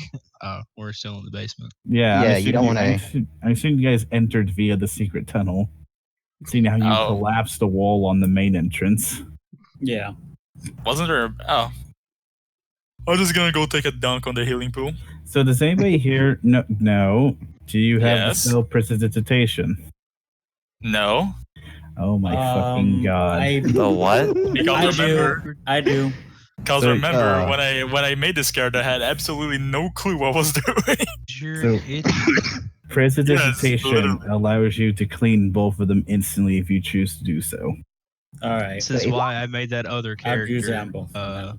We're still in the basement. Yeah, Yeah, I you assume don't wanna- I assume you guys entered via the secret tunnel. Seeing how you Oh. collapsed the wall on the main entrance. Yeah. Wasn't there? Oh. I'm just gonna go take a dunk on the healing pool. So does anybody here no. Do you have Yes. the spell prestidigitation? No. Oh my fucking god. The what? Because I do. Because So, remember when I made this character, I had absolutely no clue what I was doing. So- Prestidigitation Yes, literally. allows you to clean both of them instantly if you choose to do so. All right. This is why I made that other I'd use character. amble for now.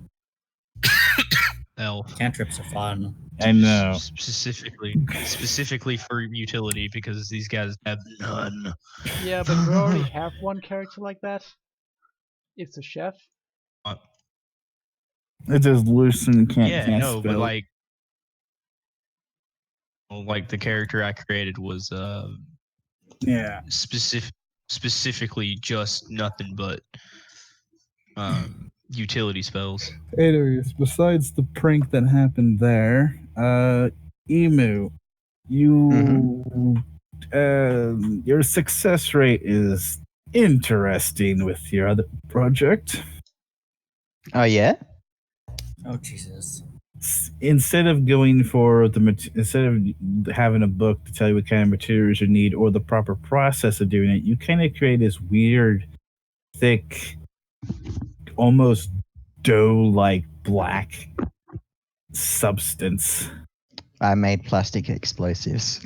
Elf. Cantrips are fun. I know. Specifically for utility because these guys have none. Yeah, but we already have one character like that. It's a chef. It just loosen can't Yeah, cast no, but spell. like the character I created was Yeah. specifically just nothing but utility spells. Anyways, besides the prank that happened there, Emu, you your success rate is interesting with your other project. Oh yeah. Oh Jesus! Instead of going for instead of having a book to tell you what kind of materials you need or the proper process of doing it, you kind of create this weird, thick, almost dough-like black substance. I made plastic explosives.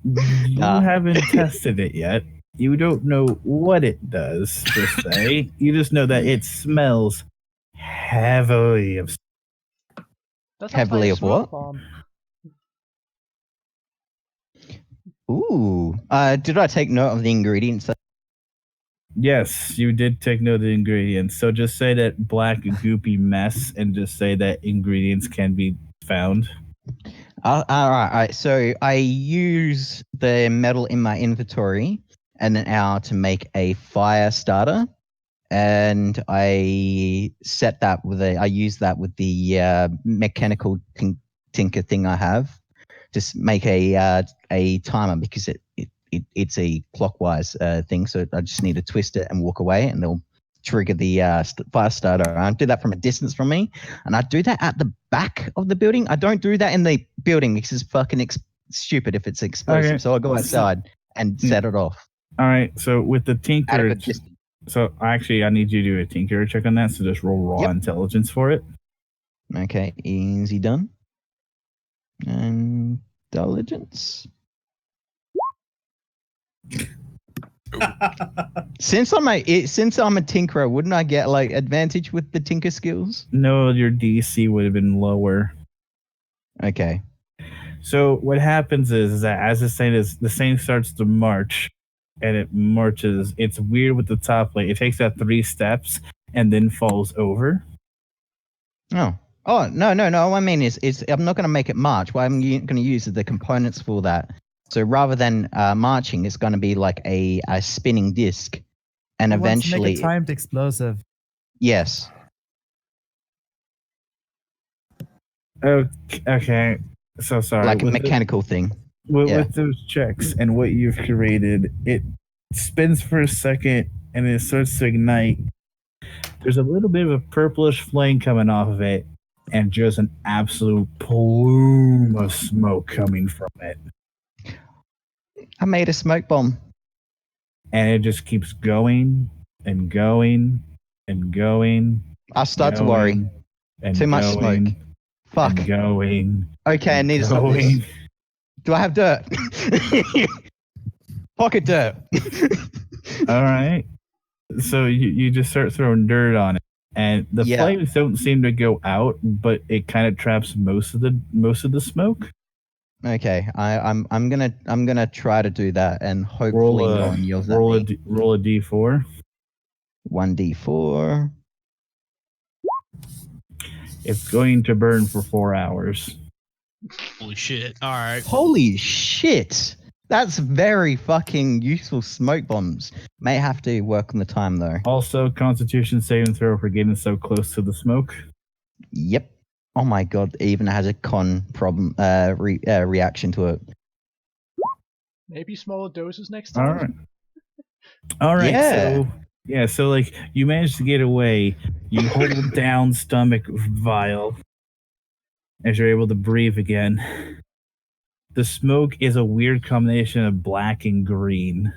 You haven't tested it yet. You don't know what it does per se. You just know that it smells heavily of. That sounds Heavily like a of what? smoke bomb. Ooh. Did I take note of the ingredients? Yes, you did take note of the ingredients. So just say that black goopy mess, and just say that ingredients can be found. All right. So I use the metal in my inventory and an hour to make a fire starter, and I set that with I use that with the mechanical tinker thing I have. Just make a timer because it's a clockwise thing. So I just need to twist it and walk away, and they'll trigger the fire starter. I do that from a distance from me, and I do that at the back of the building. I don't do that in the building because it's fucking stupid if it's explosive. Okay. So I go outside and set it off. All right. So with the At a tinker, good distance. so actually, I need you to do a tinker check on that. So just roll raw intelligence for it. Okay, easy done. And intelligence. Since I'm a tinkerer, wouldn't I get like advantage with the tinker skills? No, your DC would have been lower. Okay. So what happens is that as the saint starts to march, and it marches, it's weird with the top plate. It takes that 3 steps and then falls over. Oh no! What I mean is I'm not going to make it march. What I'm going to use is the components for that. So rather than marching, it's going to be like a spinning disc, and I want to eventually, make a timed explosive. yes. Okay. So sorry. Like a mechanical thing. With those checks and what you've created, it spins for a second and it starts to ignite. There's a little bit of a purplish flame coming off of it, and just an absolute plume of smoke coming from it. I made a smoke bomb. And it just keeps going and going and going. I start to worry. And Too much smoke. Fuck. And going. Okay, I need to stop this. Do I have dirt? Pocket dirt. All right. So you just start throwing dirt on it, and the flames don't seem to go out, but it kind of traps most of the smoke. Okay, I'm gonna try to do that, and hopefully no one yells at me. Roll a d4. 1d4. It's going to burn for 4 hours. Holy shit! All right. Holy shit! That's very fucking useful smoke bombs. May have to work on the time though. Also, Constitution saving throw for getting so close to the smoke. Yep. Oh my god! It even has a con problem reaction to it. Maybe smaller doses next time. All right. Yeah. So like you managed to get away. You hold down stomach vial as you're able to breathe again. The smoke is a weird combination of black and green.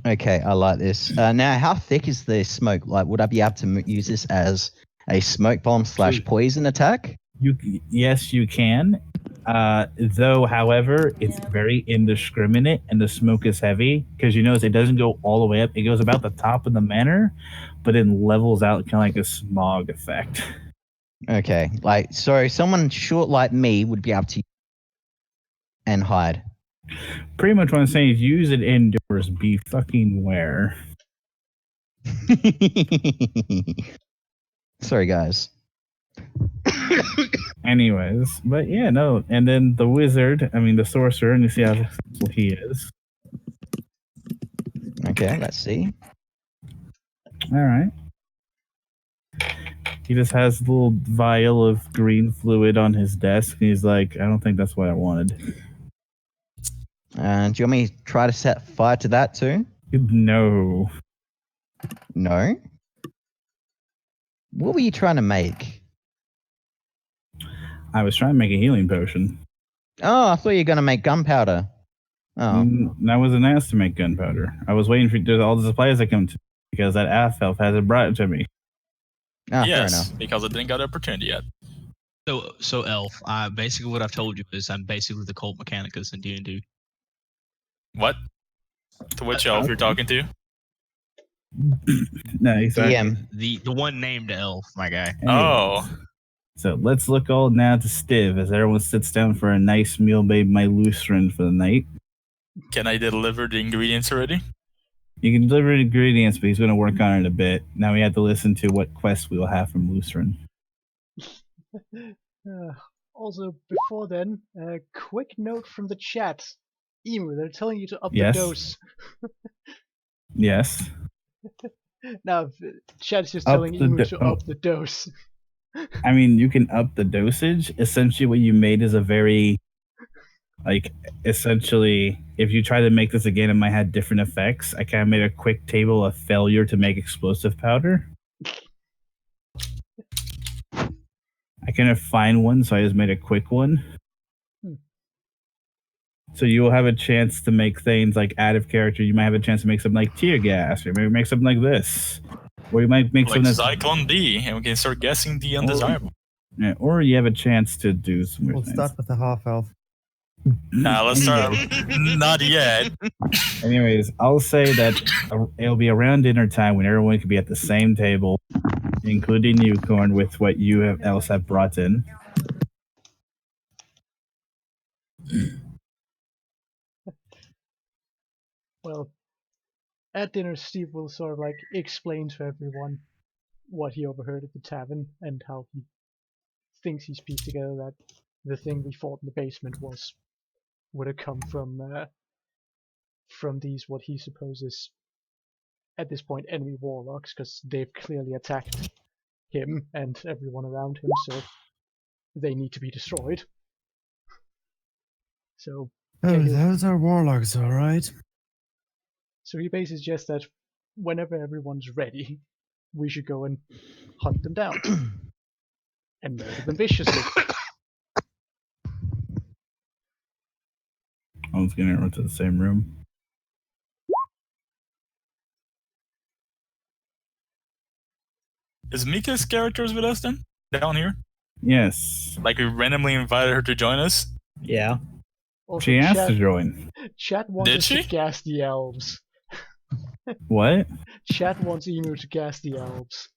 Okay, I like this. Now, how thick is the smoke? Like, would I be able to use this as a smoke bomb / poison attack? Yes, you can. Though, however, it's very indiscriminate and the smoke is heavy because you notice it doesn't go all the way up. It goes about the top of the manor, but it levels out kind of like a smog effect. Okay, like so, someone short like me would be able to and hide. Pretty much what I'm saying is use it indoors. Be fucking aware. Sorry, guys. Anyways, but yeah, no. And then the wizard, the sorcerer, and you see how successful he is. Okay, let's see. All right. He just has a little vial of green fluid on his desk, and he's like, I don't think that's what I wanted. Do you want me to try to set fire to that too? No. No? What were you trying to make? I was trying to make a healing potion. Oh, I thought you were going to make gunpowder. Oh. I wasn't asked to make gunpowder. I was waiting for all the supplies that come to me because that half elf hasn't brought it to me. Ah, yes, fair enough. because I didn't get the opportunity yet. So Elf, basically what I've told you is I'm basically the cult mechanicus in D&D. What? To which elf you're talking to? No, exactly. DM. The one named Elf, my guy. Oh. So let's look all now to Stiv as everyone sits down for a nice meal made by Lutheran for the night. Can I deliver the ingredients already? You can deliver the ingredients, but he's going to work on it a bit. Now we have to listen to what quest we will have from Lutheran. Also, before then, a quick note from the chat. Emu, they're telling you to up Yes. the dose. Yes. Now, chat is just Up telling the Emu do- to oh. up the dose. You can up the dosage. Essentially, what you made is a very, essentially, if you try to make this again, it might have different effects. I kind of made a quick table of failure to make explosive powder. I couldn't find one, so I just made a quick one. So you will have a chance to make things like out of character. You might have a chance to make something like tear gas, or maybe make something like this. Or you might make Like something that's... Zyklon D, and we can start guessing the undesirable. Yeah, or you have a chance to do some weird We'll things. start with the half elf. Let's start. Not yet. Anyways, I'll say that it'll be around dinner time when everyone can be at the same table, including you, Corn, with what you else have brought in. Well, at dinner, Steve will sort of explain to everyone what he overheard at the tavern and how he thinks he's pieced together that the thing we fought in the basement would have come from these what he supposes at this point enemy warlocks, because they've clearly attacked him and everyone around him, so they need to be destroyed. So those are warlocks, all right. So he basically suggests that whenever everyone's ready, we should go and hunt them down and murder them viciously. I was going to run to the same room. Is Mika's characters with us then? Down here? Yes. Like we randomly invited her to join us? Yeah. Also, She asked to join. Chat wants Did us she? to gas the elves. What? Chat wants Emu to gas the elves.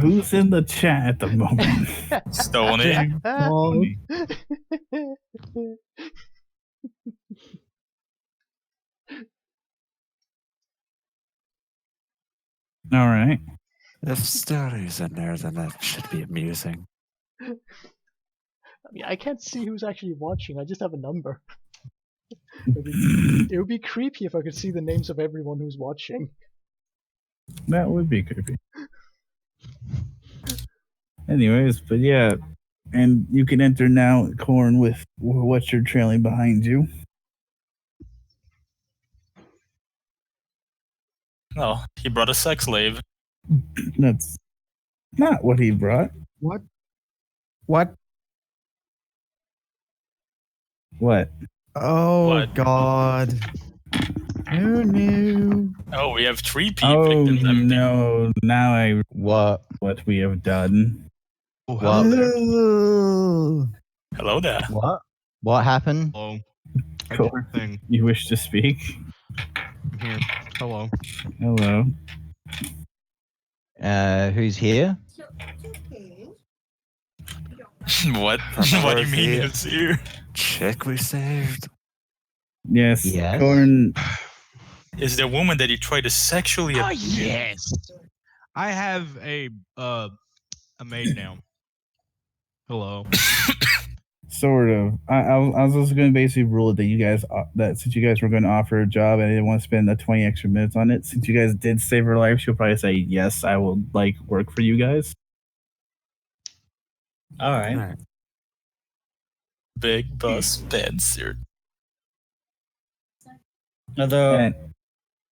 Who's in the chat at the moment? Stony. Stony. All right. If Story's in there, then that should be amusing. I mean, I can't see who's actually watching. I just have a number. It would be creepy if I could see the names of everyone who's watching. That would be creepy. Anyways, but yeah, and you can enter now, Corn, with what you're trailing behind you. No, he brought a sex slave. That's not what he brought. What? What? What? Oh, What? God. Who knew? Oh, we have 3 people. Oh, no. Now I what we have done. Oh, What? Hello there. What happened? Hello. I Cool. did the thing. You wish to speak? I'm here. Hello. Hello. Who's here? What? Remember What do you mean the it's here? chick we saved? Yes. Yes. Corn. Is the woman that you tried to sexually Oh abuse? yes. I have a maid now. Hello. Sort of. I was also going to basically rule it that you guys that since you guys were going to offer a job and I didn't want to spend the 20 extra minutes on it, since you guys did save her life, she'll probably say yes. I will work for you guys. All right. Alright. Big Bus Spencer. Although And-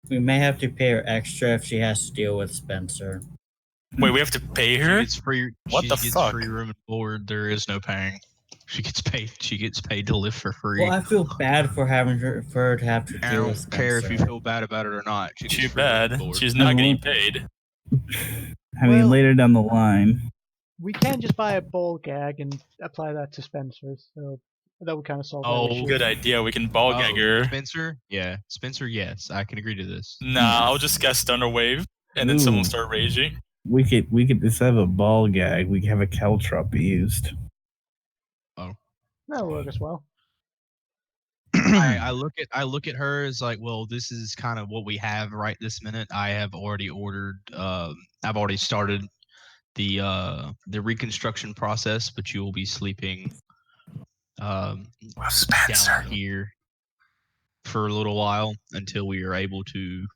we may have to pay her extra if she has to deal with Spencer. Wait, we have to pay her? She gets free. What she the gets fuck? free room and board. There is no paying. She gets paid. She gets paid to live for free. Well, I feel bad for her to have to I deal don't with care if you Spencer. feel bad about it or not. She gets Too free room and bad. board. She's not getting Mhm. paid. I mean, Well- later down the line. We can just buy a ball gag and apply that to Spencer, so that would kind of solve that issue. Good idea. We can ball gag her. Spencer? Yeah. Spencer, yes. I can agree to this. Nah, I'll just cast Thunderwave, and then someone Ooh. start raging. We could instead of a ball gag, we could have a caltrop used. That'll work as well. I look at her as like, well, this is kind of what we have right this minute. I have already ordered. I've already started the reconstruction process, but you will be sleeping down here for a little while until we are able to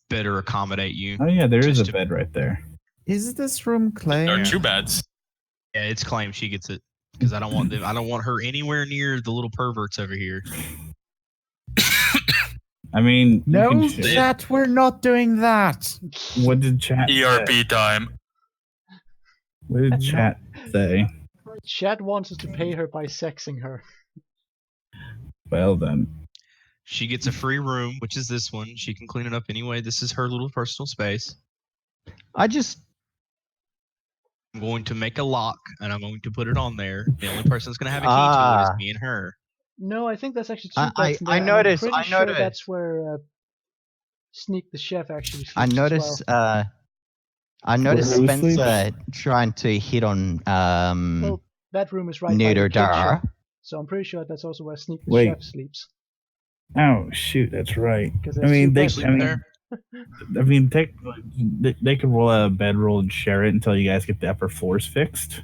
better accommodate you. Oh yeah, there is a Just to- bed right there. Is this room There are claimed? two beds. Yeah, it's claimed she gets it because I don't want them. I don't want her anywhere near the little perverts over here. I mean, you No, can check- chat, we're not doing that. What did chat? ERP time. What did chat say? Chad wants us to pay her by sexing her. Well then, She gets a free room, which is this one. She can clean it up anyway. This is her little personal space. I just I'm going to make a lock and I'm going to put it on there. The only person that's going to have a key to it is me and her. No, I think that's actually two I- beds in I there, and noticed- I'm I pretty sure noticed. that's where Sneak the Chef actually sleeps I as noticed well. I noticed Who sleeps? Spencer trying to hit on Well, that room is right by Neuter the kitchen, Dara. so I'm pretty sure that's also where Sneak the Wait. Chef sleeps. oh shoot, that's right. 'Cause I there's mean, two they. beds Sleep I mean, there. they could roll a bedroll and share it until you guys get the upper floors fixed.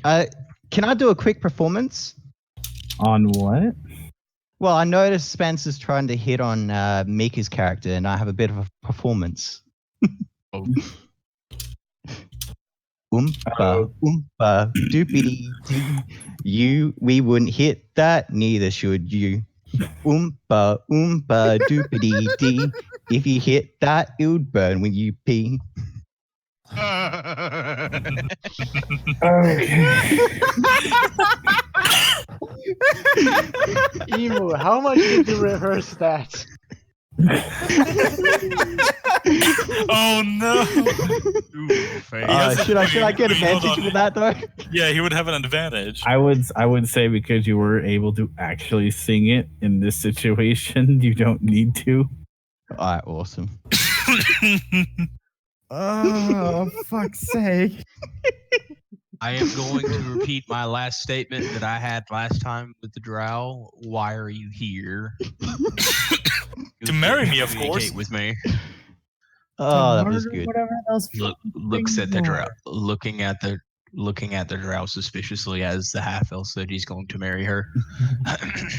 Can I do a quick performance? On what? Well, I noticed Spencer's trying to hit on Mika's character, and I have a bit of a performance. Oh. Oompa, oompa, doopity dee. We wouldn't hit that, neither should you. Oompa, oompa, doopity dee. If you hit that, it would burn when you pee. Emu, how much did you rehearse that? Oh no! Should I get Wait, hold advantage on. with that though? Yeah, he would have an advantage. I would say because you were able to actually sing it in this situation, you don't need to. Alright, awesome. Oh, fuck's sake. I am going to repeat my last statement that I had last time with the drow. Why are you here? To marry me, of Communicate course. with me. Oh, that was Murder good. Whatever those Looks at the things drow, are. looking at the drow suspiciously as the half elf said he's going to marry her.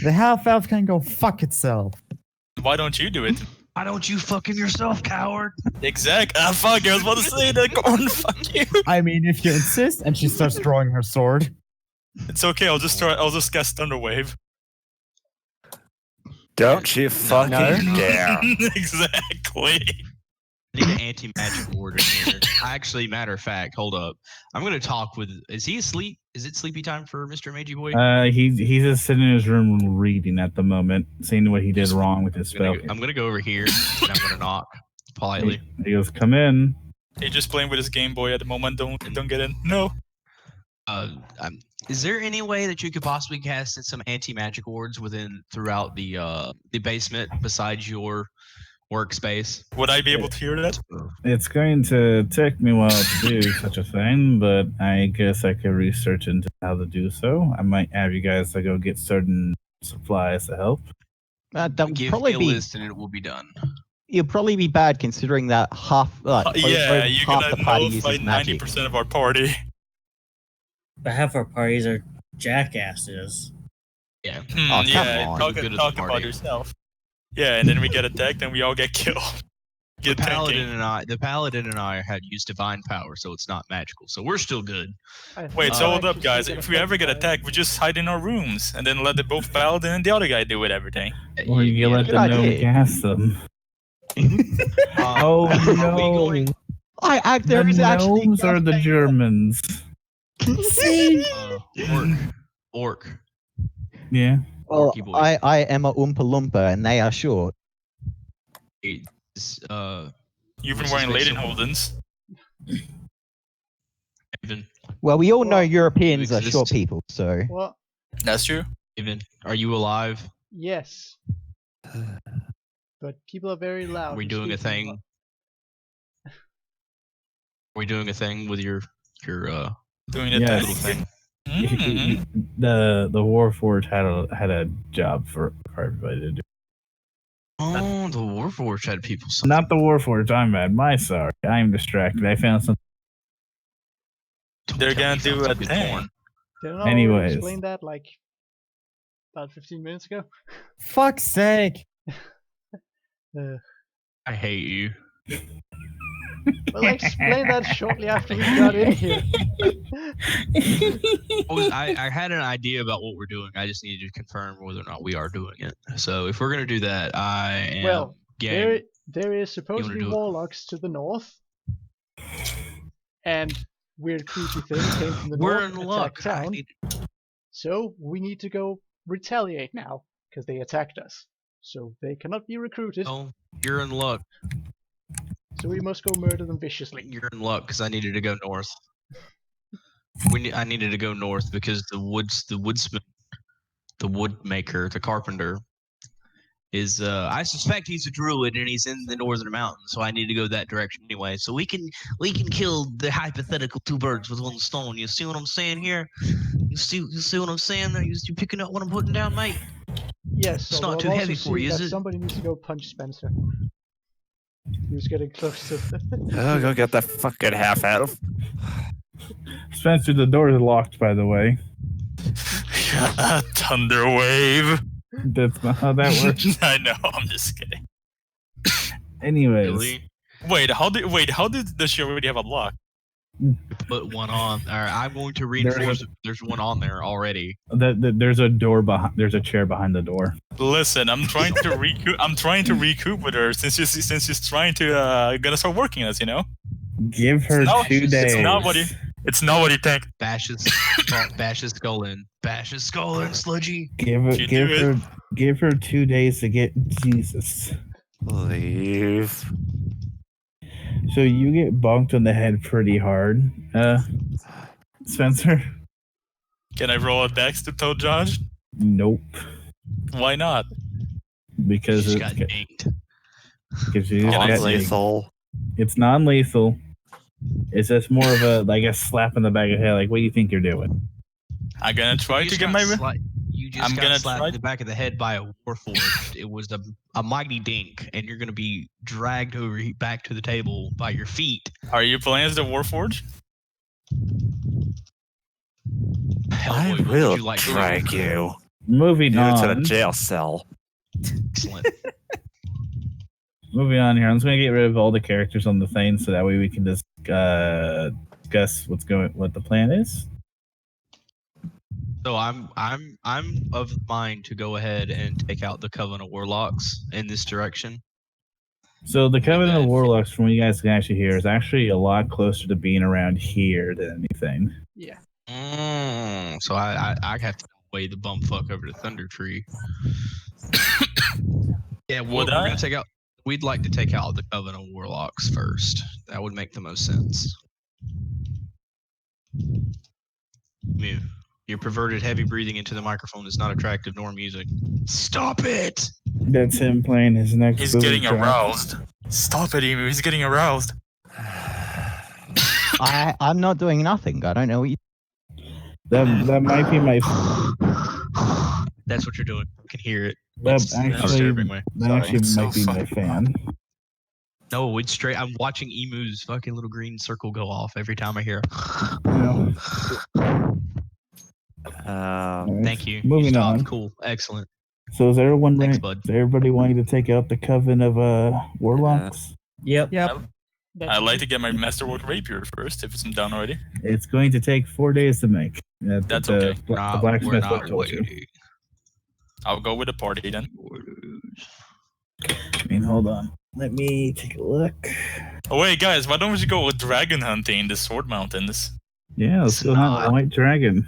The half elf can go fuck itself. Why don't you do it? Why don't you fucking yourself, coward? Exact. Ah, fuck! I was about to say that. Corn, fuck you. I mean, if you insist, and she starts drawing her sword. It's okay. I'll just cast Thunderwave. Don't you fucking dare. Exactly. I need an anti-magic ward in here. Actually, matter of fact, hold up. I'm gonna talk with. Is he asleep? Is it sleepy time for Mr. Magey Boy? He's just sitting in his room reading at the moment, seeing what he did wrong with his spell. I'm gonna go over here and I'm gonna knock politely. He goes, "Come in." He's just playing with his Game Boy at the moment. Don't get in. No. Is there any way that you could possibly cast in some anti-magic wards throughout the basement besides your workspace? Would I be able to hear that? It's going to take me a while to do such a thing, but I guess I could research into how to do so. I might have you guys to go get certain supplies to help. That will Give probably me a be. list and it will be done. It'll probably be bad considering that half, Yeah, you're half gonna the party nullify uses magic. 90% of our party. But half our parties are jackasses. Yeah. Oh, yeah, come on. talk, Good at the talk about party. yourself. Yeah, and then we get attacked and we all get killed. The Get paladin tanking. the paladin and I had used divine power, so it's not magical. So we're still good. Wait, so hold up, Actually, guys. get If we ever get affected by it. attacked, we just hide in our rooms and then let the both paladin and the other guy do it everything. Or you Yeah. let Good them know we idea. cast them. Oh Are we no! going? There is The actually. gnomes are the Germans. Orc. Yeah. Well, Orky boy. I am a Oompa Loompa and they are short. It's, You've been What's wearing his face? Holdens. Evan, Well, we all know Well, Europeans are exist. short people, so. Well, That's true. Evan, are you alive? yes. But people are very loud. Are we and doing a speaking thing? Are we doing a thing with your Doing a Yes. little thing? Mm. The Warforged had a job for everybody to do. Oh, the Warforged had people. Not the Warforged. I'm mad. My sorry. I'm distracted. I found something. They're gonna do a thing. Didn't I Anyways. already explain that like about 15 minutes ago? Fuck's sake. I hate you. Well, I explained that shortly after we got in here. I had an idea about what we're doing. I just needed to confirm whether or not we are doing it. So if we're gonna do that, I am Well, game. there is supposed to be do it? warlocks to the north, and weird creepy thing came from the We're north in and luck. attacked town. So we need to go retaliate now because they attacked us. So they cannot be recruited. Oh, you're in luck. So we must go murder them viciously. You're in luck because I needed to go north. I needed to go north because the woodsman, the woodmaker, the carpenter, is I suspect he's a druid and he's in the northern mountains, so I need to go that direction anyway. So we can kill the hypothetical two birds with one stone. You see what I'm saying here? You see what I'm saying? You picking up what I'm putting down, mate? Yes, It's although not I'm too also heavy for you, seeing is that it? somebody needs to go punch Spencer. Who's getting close to Oh, go get that fucking half elf. Spencer, the door is locked, by the way. Thunderwave. That's not how that works. I know. I'm just kidding. Anyways, Really? Wait, how did the show already have a lock? Put one on. All right, I'm going to reinforce. There's one on there already. there's a door behind. There's a chair behind the door. Listen, I'm trying to recoup. I'm trying to recoup with her since she's trying to gonna start working us. You know. Give her No, 2 days. It's not what you think. Bash his skull in. Bash his skull in, sludgy. Give her 2 days to get Jesus. Leave. So you get bonked on the head pretty hard, Spencer. Can I roll a dex to toe Josh? Nope, Why not? because Just it's got dinked. because you just I got see? Lethal. It's non-lethal. It's just more of a slap in the back of the head. Like, what do you think you're doing? I'm gonna try You to just get got my. You just I'm got gonna slapped try- in the back of the head by a warforged. It was a mighty dink, and you're gonna be dragged back to the table by your feet. Are you playing as the Warforged? I Hellboy, what would will you like to do? drag you. Moving You to the on. jail cell. Excellent. Moving on here. I'm just gonna get rid of all the characters on the thing, so that way we can just discuss what the plan is. So I'm of mind to go ahead and take out the Covenant Warlocks in this direction. So the Covenant of then- Warlocks, from what you guys can actually hear, is actually a lot closer to being around here than anything. Yeah. So I have to weigh the bumfuck over to Thunder Tree. Yeah, we're gonna take out. We'd like to take out the Covenant Warlocks first. That would make the most sense. Emu, your perverted heavy breathing into the microphone is not attractive nor music. Stop it! That's him playing his next. He's booby getting trap. aroused. Stop it, Emu. He's getting aroused. I'm not doing nothing. I don't know what you. That might be my. That's what you're doing. I can hear it. That It's disturbing me. actually It's so might be my fan. No, it's straight. I'm watching Emu's fucking little green circle go off every time I hear. Thank you. Moving You stopped. on. Cool. Excellent. So is everyone Thanks, ready? bud. Is everybody wanting to take out the coven of warlocks? Yep. I'd like to get my Masterwork Rapier first, if it's done already. It's going to take 4 days to make. That's the, okay. The We're blacksmith not told you. waiting. I'll go with the party then. I mean, hold on. Let me take a look. Oh wait, guys, why don't we just go with dragon hunting in the Sword Mountains? Yeah, let's go hunt a white dragon.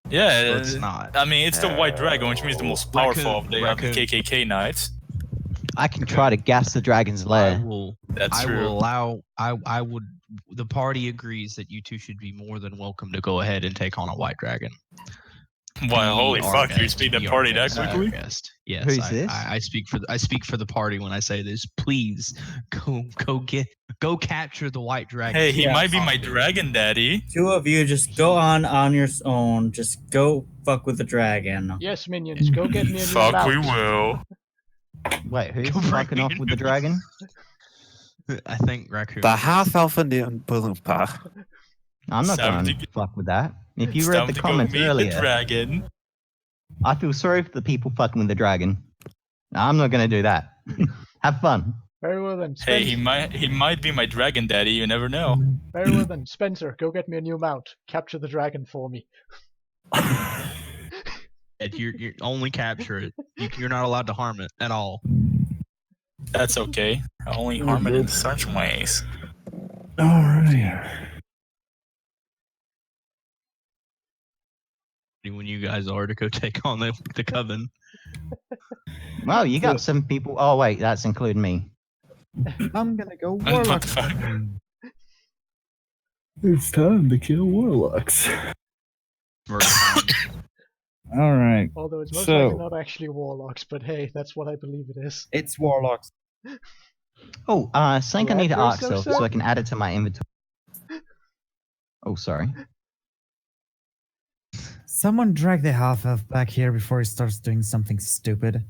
Yeah, It's not. I mean, it's the white dragon, which means the most powerful of the KKK knights. I can try to gas the dragon's lair. That's I true. will allow. I would. The party agrees that you two should be more than welcome to go ahead and take on a white dragon. Why, holy Be our fuck, you guest. speak the Be our party that guest. Be our quickly? guest. Yes, Who's this? I speak for. I speak for the party when I say this. Please go capture the white dragon. Hey, he Yeah. might be my dragon daddy. 2 of you just go on your own. Just go fuck with the dragon. Yes, minions, go get me a new Fuck, mount. we will. Wait, who's Go bring fucking me off a with the new- dragon? I think raccoon. The half-elf Indian Boompa. I'm not Time going to to fuck with that. If you It's read time the to go comments meet earlier, the dragon. I feel sorry for the people fucking with the dragon. I'm not going to do that. Have fun. Very well then, Hey, Spencer. he might be my dragon daddy. You never know. Very well then, Spencer, go get me a new mount. Capture the dragon for me. Ed, you're only capture it. You're not allowed to harm it at all. That's okay. I only harm it in such ways. Alright. When you guys are to go take on the coven. Well, you got some people. Oh, wait, that's including me. I'm gonna go What the warlock. fuck? It's time to kill warlocks. Murder time. Alright. Although it's most So- likely not actually warlocks, but hey, that's what I believe it is. It's warlocks. Oh, Sank, I need to Right, ask so, so I can add it to my inventory. Oh, sorry. Someone drag the half-elf back here before he starts doing something stupid.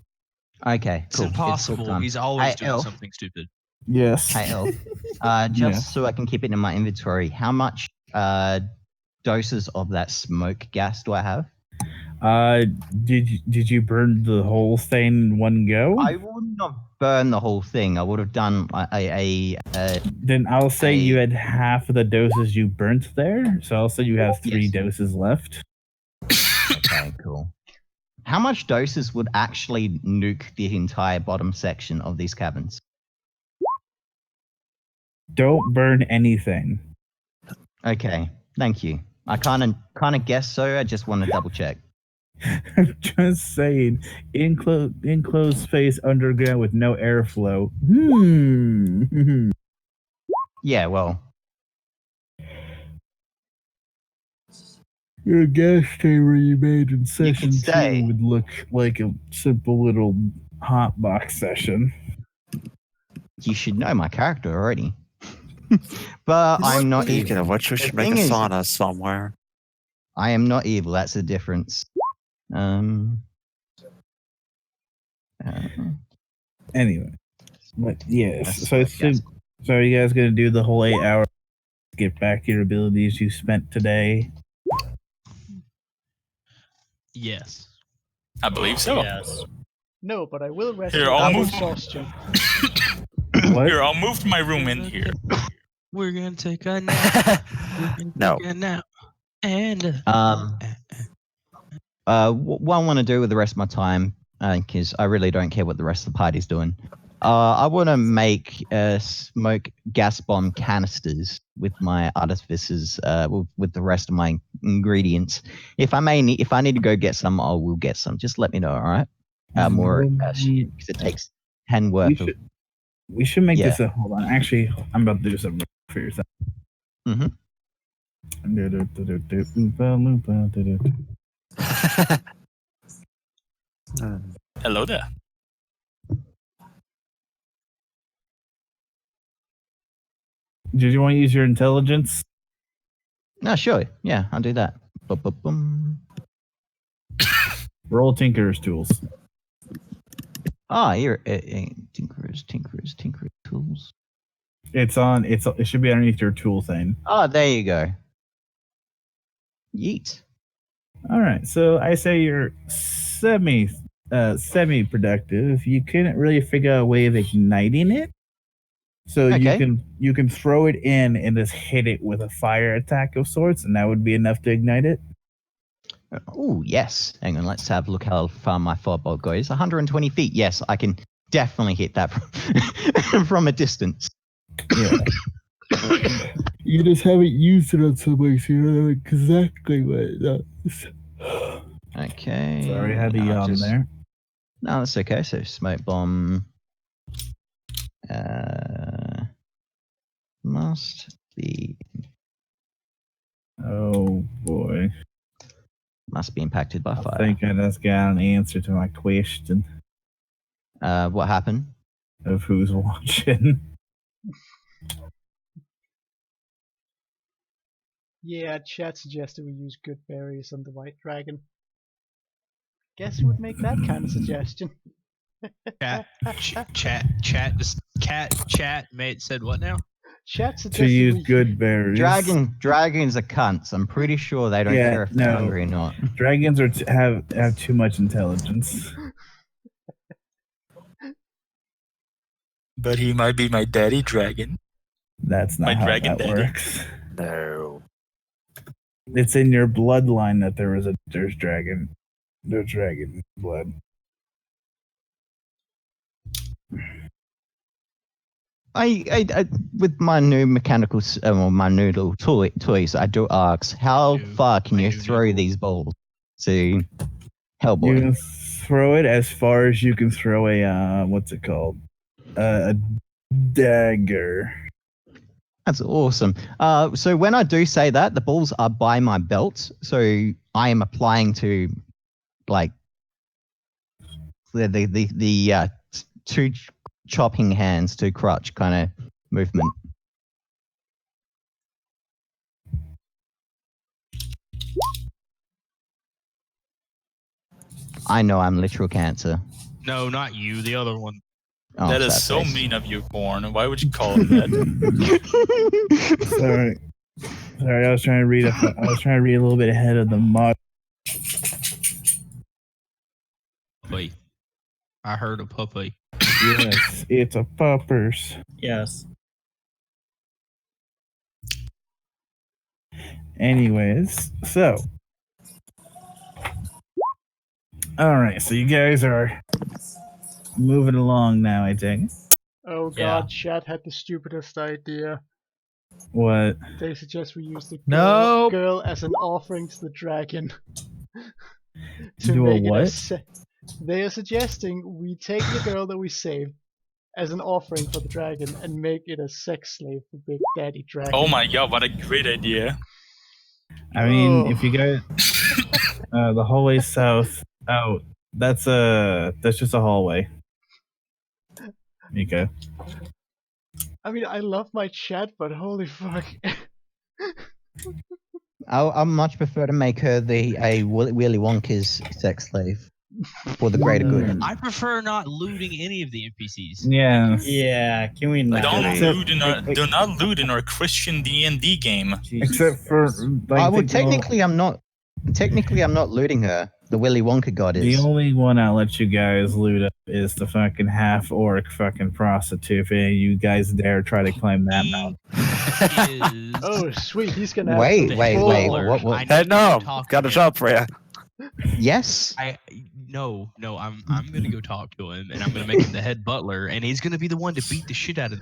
Okay, It's cool. impossible. done. He's always Hey, doing Elf. something stupid. Yes. Hey, Elf. Just Yeah. so I can keep it in my inventory, how much doses of that smoke gas do I have? Did you burn the whole thing in one go? I would not burn the whole thing. I would have done a Then I'll say you I- had half of the doses you burnt there. So I'll say you have 3 Yes. doses left. okay, cool. How much doses would actually nuke the entire bottom section of these cabins? Don't burn anything. Okay, thank you. I kind of guessed so. I just want to double check. I'm just saying, enclosed space underground with no airflow. Yeah, well, Your gas chamber you made in can session say. 2 would look like a simple little hot box session. you should know my character already. But I'm not Speaking evil. of which, we The should make a thing is- sauna somewhere. I am not evil. That's the difference. Uh, Anyway, but yes. That's- So I assume, yes. so are you guys gonna do the whole 8 hours? Get back your abilities you spent today. Yes. I believe so. Yes. No, but I will rest Here, without I'll move- exhaustion. What? Here, I'll move my room in here. We're gonna take a nap. No. Take a nap. And what I want to do with the rest of my time, because I really don't care what the rest of the party's doing. I want to make smoke gas bomb canisters with my artificers, with the rest of my ingredients. If I need to go get some, I will get some. Just let me know, all right? More shit, because it takes 10 worth of. We should make Yeah. this a hold on. Actually, I'm about to do something for yourself. Mhm. Hello there. Did you want to use your intelligence? No, sure. Yeah, I'll do that. Boom. Roll Tinker's tools. Ah, here. Tinker's tools. It should be underneath your tool thing. Oh, there you go. Yeet. All right, so I say you're semi-productive. You couldn't really figure out a way of igniting it, so Okay. you can throw it in and just hit it with a fire attack of sorts, and that would be enough to ignite it. Oh, yes. Hang on, let's have a look how far my firebolt goes. 120 feet. Yes, I can definitely hit that from a distance. Yeah. You just haven't used it on somebody, so you don't know exactly what it does. Okay. Sorry, I had the yawn there. No, that's okay. So smoke bomb. Must be Oh boy. must be impacted by I fire. think I just got an answer to my question What happened? of who's watching. Yeah, chat suggested we use good berries on the white dragon. Guess who would make that kind of suggestion? Chat, mate said what now? Chat To suggested use we good berries. Dragons are cunts. I'm pretty sure they don't care if they're hungry or not. Dragons are have too much intelligence. But he might be my daddy dragon. That's not My how dragon that daddy. works. No. It's in your bloodline that there's dragon blood. I with my new mechanical, my noodle toys, I do ask, how far can you throw these balls to Hellboy? You can throw it as far as you can throw a what's it called? A dagger. That's awesome. So when I do say that, the balls are by my belt, so I am applying to like the two chopping hands to crutch kind of movement. I know I'm literal cancer. No, not you. The other one. Oh, That is fat so face. mean of you, Corn. Why would you call him that? Sorry, I was trying to read. I was trying to read a little bit ahead of the mod. Wait, I heard a puppy. Yes, it's a puppers. Yes. Anyways, so. All right, so you guys are moving along now, I think. Oh god, chat had the stupidest idea. What? They suggest we use the No. girl as an offering to the dragon. Do a what? They are suggesting we take the girl that we saved as an offering for the dragon and make it a sex slave for Big Daddy Dragon. Oh my god, what a great idea. I mean, Oh. if you go the hallway south out, that's just a hallway. Miko. I mean, I love my chat, but holy fuck. I much prefer to make her a Willy Wonka's sex slave for the greater good. I prefer not looting any of the NPCs. Yeah. Yeah, can we not? Do not loot in our Christian D&D game. Except for like, technically I'm not looting her. The Willy Wonka god is. the only one I'll let you guys loot up is the fucking half orc fucking prostitute. If you guys dare try to climb that mountain. Oh, sweet. He's gonna have Wait. to What? Hey, no, got a job for you. Yes. No, I'm gonna go talk to him, and I'm gonna make him the head butler, and he's gonna be the one to beat the shit out of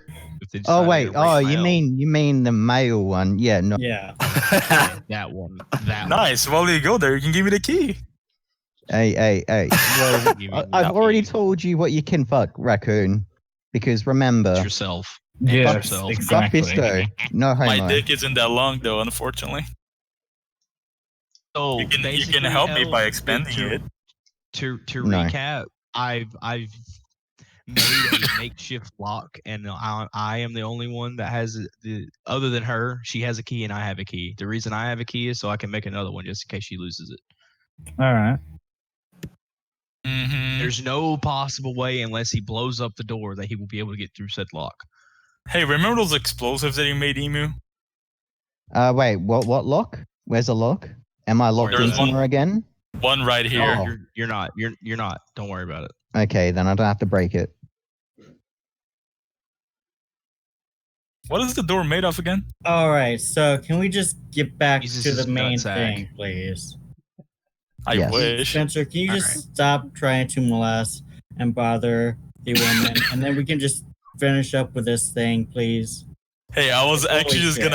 him. Oh wait. Oh, you mean the male one? Yeah. No. Yeah. that one? Nice. Well, you go there. You can give me the key. Hey. Well, I've already told you what you can fuck, raccoon. Because remember, It's yourself. Yes, yourself. Fuck exactly. Fisto. No homo. My dick isn't that long though, unfortunately. So You can basically, help me by Elf, expanding it. To No. recap, I've made a makeshift lock, and I am the only one that has the. Other than her, she has a key, and I have a key. The reason I have a key is so I can make another one just in case she loses it. All right. Mm-hmm. There's no possible way, unless he blows up the door, that he will be able to get through said lock. Hey, remember those explosives that you made, Emu? Wait, what lock? Where's the lock? Am I locked There's in somewhere again? One right here. Oh. You're not. You're not. Don't worry about it. Okay, then I don't have to break it. What is the door made of again? All right, so can we just get back Jesus to the is main nutsack. thing, please? I Yes. wish. Spencer, can you All just stop trying to molest and bother the woman, and then we can just finish up with this thing, please? Hey, I was Holy actually just shit.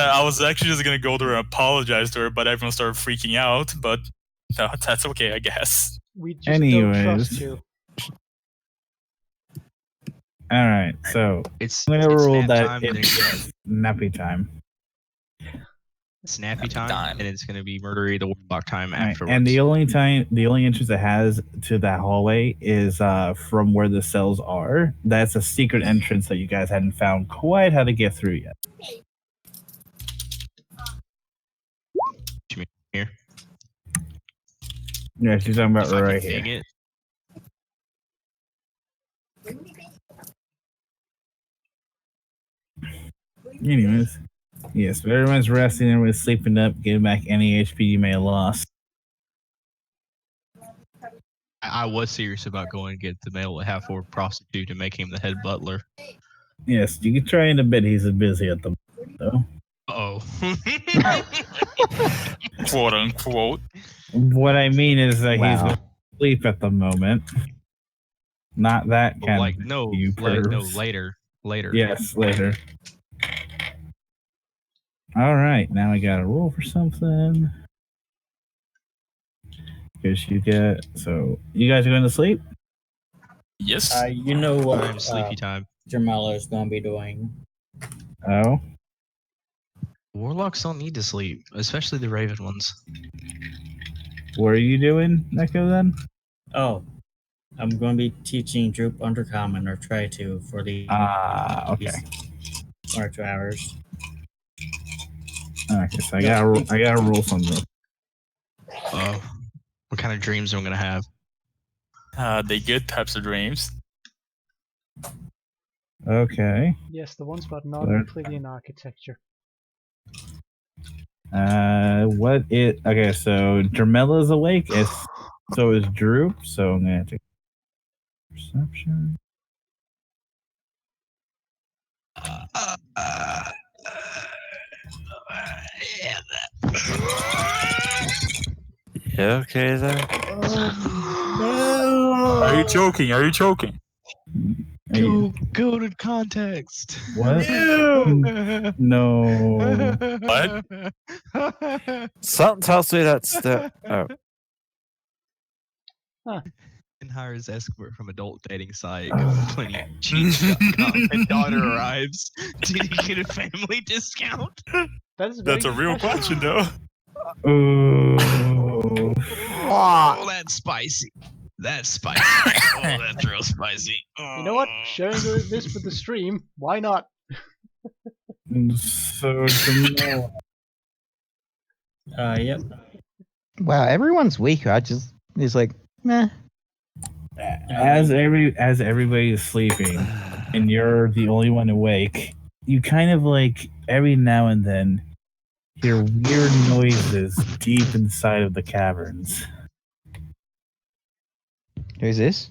gonna go there and apologize to her, but everyone started freaking out. But no, that's okay, I guess. We just don't trust Anyways. you. All right. So It's I'm gonna rule nap that time, and it's nappy time. snappy Nappy time, time. and it's going to be murdery the warlock time Right, afterwards. and the only entrance it has to that hallway is from where the cells are. That's a secret entrance that you guys hadn't found quite how to get through yet. Here. Yeah, she's talking about If I right can here. ding it. Anyways, yes, but everyone's resting, everyone's sleeping up, getting back any HP you may have lost. I was serious about going to get the male half-orc prostitute and make him the head butler. Yes, you can try in a bit. He's busy at the moment, though. Oh. Quote unquote. What I mean is that he's Wow. asleep at the moment. Not that kind like of no, you like no, pervs. later. Yes, later. All right, now I got to roll for something. Because you get you guys are going to sleep. Yes. You know what I'm sleepy time. Jamala is going to be doing. Oh, Warlocks don't need to sleep, especially the raven ones. what are you doing, Neko? Then Oh, I'm going to be teaching Droop Undercommon, or try to, for the okay. 1 or 2 hours. Okay, so I gotta roll something. Oh, what kind of dreams am I gonna have? They good types of dreams. Okay. Yes, the ones about non-Euclidean architecture. Okay, so Jermella's awake, so is Droop, so I'm gonna have to perception. You okay there? Are you joking? Are you joking? Go to context. What? No. What? Something tells me that's the. Oh, And hires escort from adult dating site plentycheats.com and daughter arrives. Did he get a family discount? That is That's a real question, though. Ooh. Oh, that's spicy. That's spicy. Oh, that's real spicy. You know what? Sharing this with the stream, why not? So Jamela. Yep. Wow, everyone's weaker. It's like, meh. As everybody is sleeping and you're the only one awake, you kind of like every now and then hear weird noises deep inside of the caverns. Who's this?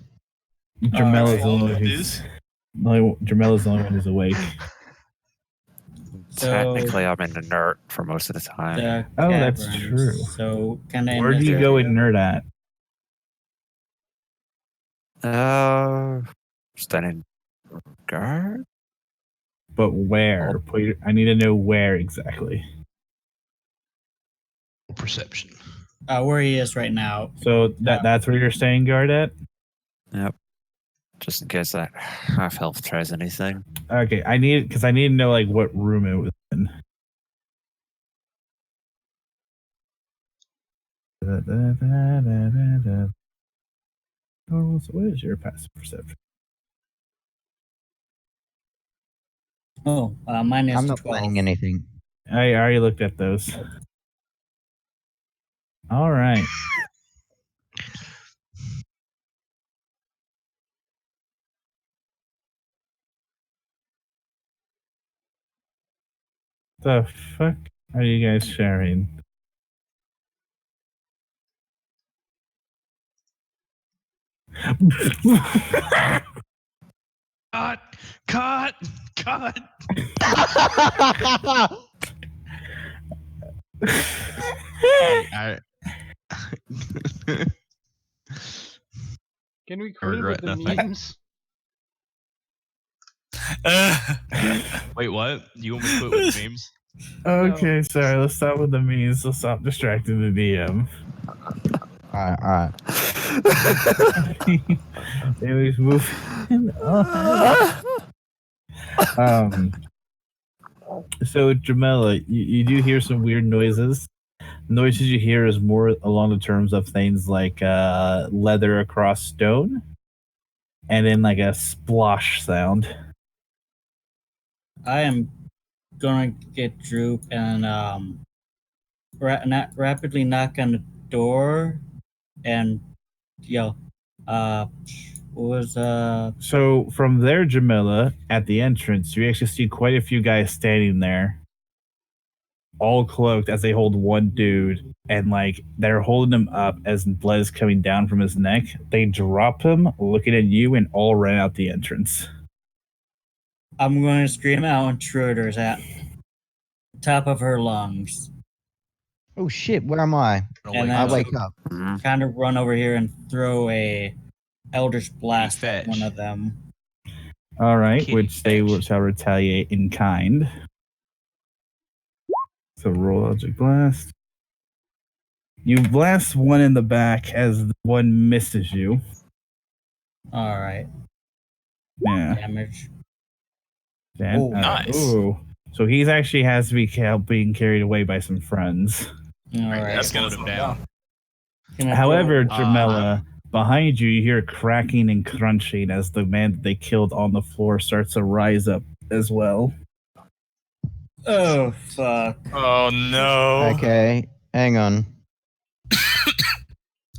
Jermella's the All only of who's this. Jermella's the only one who's awake. technically, I'm in the nerd for most of the time. The Oh, that's caverns. true. So kind of. Where do you go and nerd at? Standing guard? But where? I need to know where exactly. Perception. Where he is right now. So that's where you're staying guard at? Yep. just in case that half health tries anything. Okay, I need to know like what room it was in. Oh, so what is your passive perception? Oh, mine is I'm not 12. planning anything. I already looked at those. All right. The fuck are you guys sharing? Cut! I Can we I quit with regret the nothing. memes? Wait, what? You want me to quit with memes? Okay, sorry. Let's stop with the memes. Let's stop distracting the DM. All right. Anyways, moving on. So Jamela, you do hear some weird noises. Noises you hear is more along the terms of things like leather across stone, and then like a splosh sound. I am gonna get Droop and rapidly knock on the door and yell, what was So from there, Jamila, at the entrance, you actually see quite a few guys standing there, all cloaked as they hold one dude, and like they're holding him up as blood is coming down from his neck. They drop him, looking at you, and all ran out the entrance. I'm going to scream out intruders at the top of her lungs. Oh shit! Where am I? And I then wake up. kind of run over here and throw a Eldritch Blast at one of them. All right, which they shall retaliate in kind. So roll Eldritch Blast. You blast one in the back as the one misses you. All right. Yeah. Damage. Dan? Oh, nice. Ooh. So he's actually has to be being carried away by some friends. All right. That's gonna slow him down. However, Jamela, behind you, you hear cracking and crunching as the man that they killed on the floor starts to rise up as well. Oh, fuck. Oh no. Okay, hang on.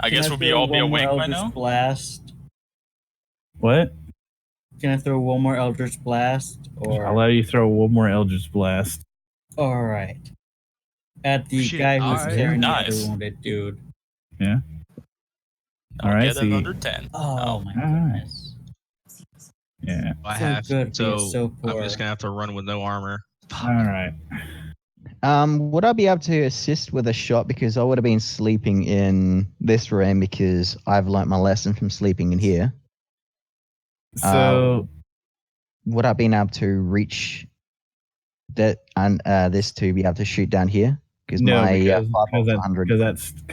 I guess Can we'll throw all be one more awake by Eldritch now. Blast? What? Can I throw one more Eldritch Blast? Or I'll let you throw one more Eldritch Blast. all right. At the Shit, guy who's alright. carrying the Nice. other wounded dude. Yeah. I'll All right, get so you- another 10. Oh my Alright. goodness. Yeah. I So have good, but you're so so I'm poor. just gonna have to run with no armor. All right. Would I be able to assist with a shot because I would have been sleeping in this room because I've learnt my lesson from sleeping in here. So Would I been able to reach that and this to be able to shoot down here? Because no, my because 100.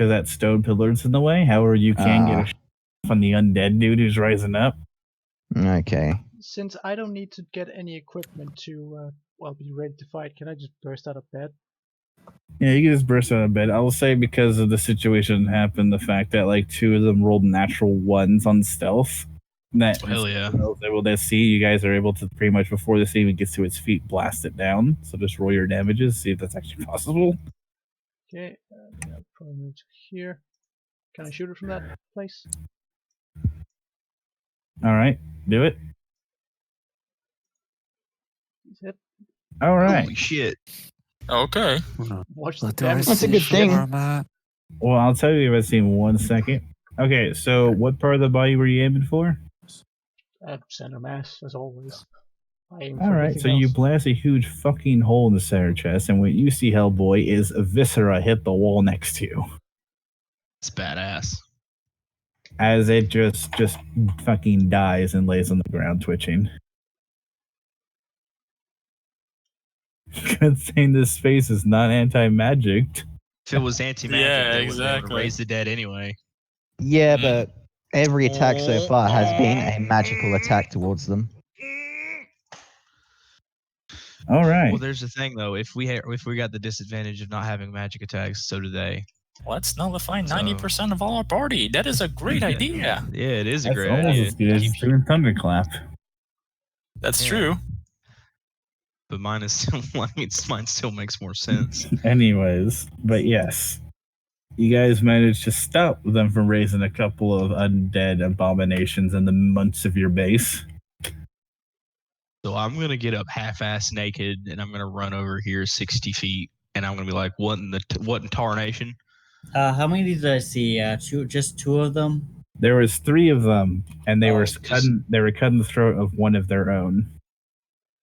that stone pillar's in the way. However, you can get a shot on the undead dude who's rising up. Okay. Since I don't need to get any equipment to be ready to fight, can I just burst out of bed? Yeah, you can just burst out of bed. I will say because of the situation that happened, the fact that like two of them rolled natural ones on stealth. That Hell yeah. able to see you guys are able to pretty much before this even gets to its feet blast it down. So just roll your damages, see if that's actually possible. Okay, I'll probably move to here. Can I shoot it from that place? All right, do it. Is it? All right. Holy shit. Okay. Watch Well, the do I damage. That's a see good thing. where I'm at? Well, I'll tell you if in 1 second. Okay, so what part of the body were you aiming for? Center mass, as always. I aim All for right, everything so you else. blast a huge fucking hole in the center chest, and what you see, Hellboy, is a viscera hit the wall next to you. It's badass. As it just fucking dies and lays on the ground twitching. Good thing this space is not anti-magic. If it was anti-magic, Yeah, they would exactly. raise the dead anyway. Yeah, but Every attack so far has been a magical attack towards them. All right. Well, there's the thing though. If we got the disadvantage of not having magic attacks, so do they. Let's nullify So- 90% of all our party. That is a great idea. Yeah, it is a That's great almost idea. as good as doing Thunderclap. That's Yeah. true. But mine is still. I mean, mine still makes more sense. Anyways, but yes. You guys managed to stop them from raising a couple of undead abominations in the months of your base. So I'm gonna get up half-ass naked, and I'm gonna run over here 60 feet, and I'm gonna be like, "What in tarnation?" How many did I see? Just two of them. There was 3 of them, and they Oh, were just- cutting the throat of one of their own.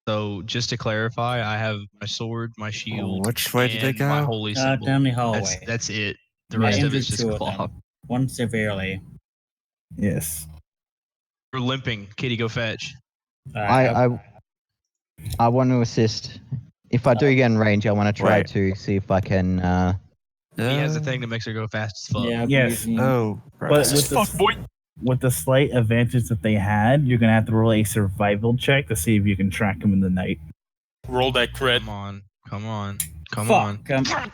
So just to clarify, I have my sword, my shield, Which way did they and my go? holy symbol. Down the hallway. That's it. The Yeah, rest of injured it's just two of cloth. them. One severely. Yes. We're limping. Kitty, go fetch. I want to assist. If I do get in range, I want to try Right. to see if I can. He has a thing that makes her go fast as fuck. Yeah. Yes. Oh, right. But with the, Fuck, boy. with the slight advantage that they had, you're going to have to roll a survival check to see if you can track them in the night. Roll that crit. Come on. Come on. Come Fuck. on.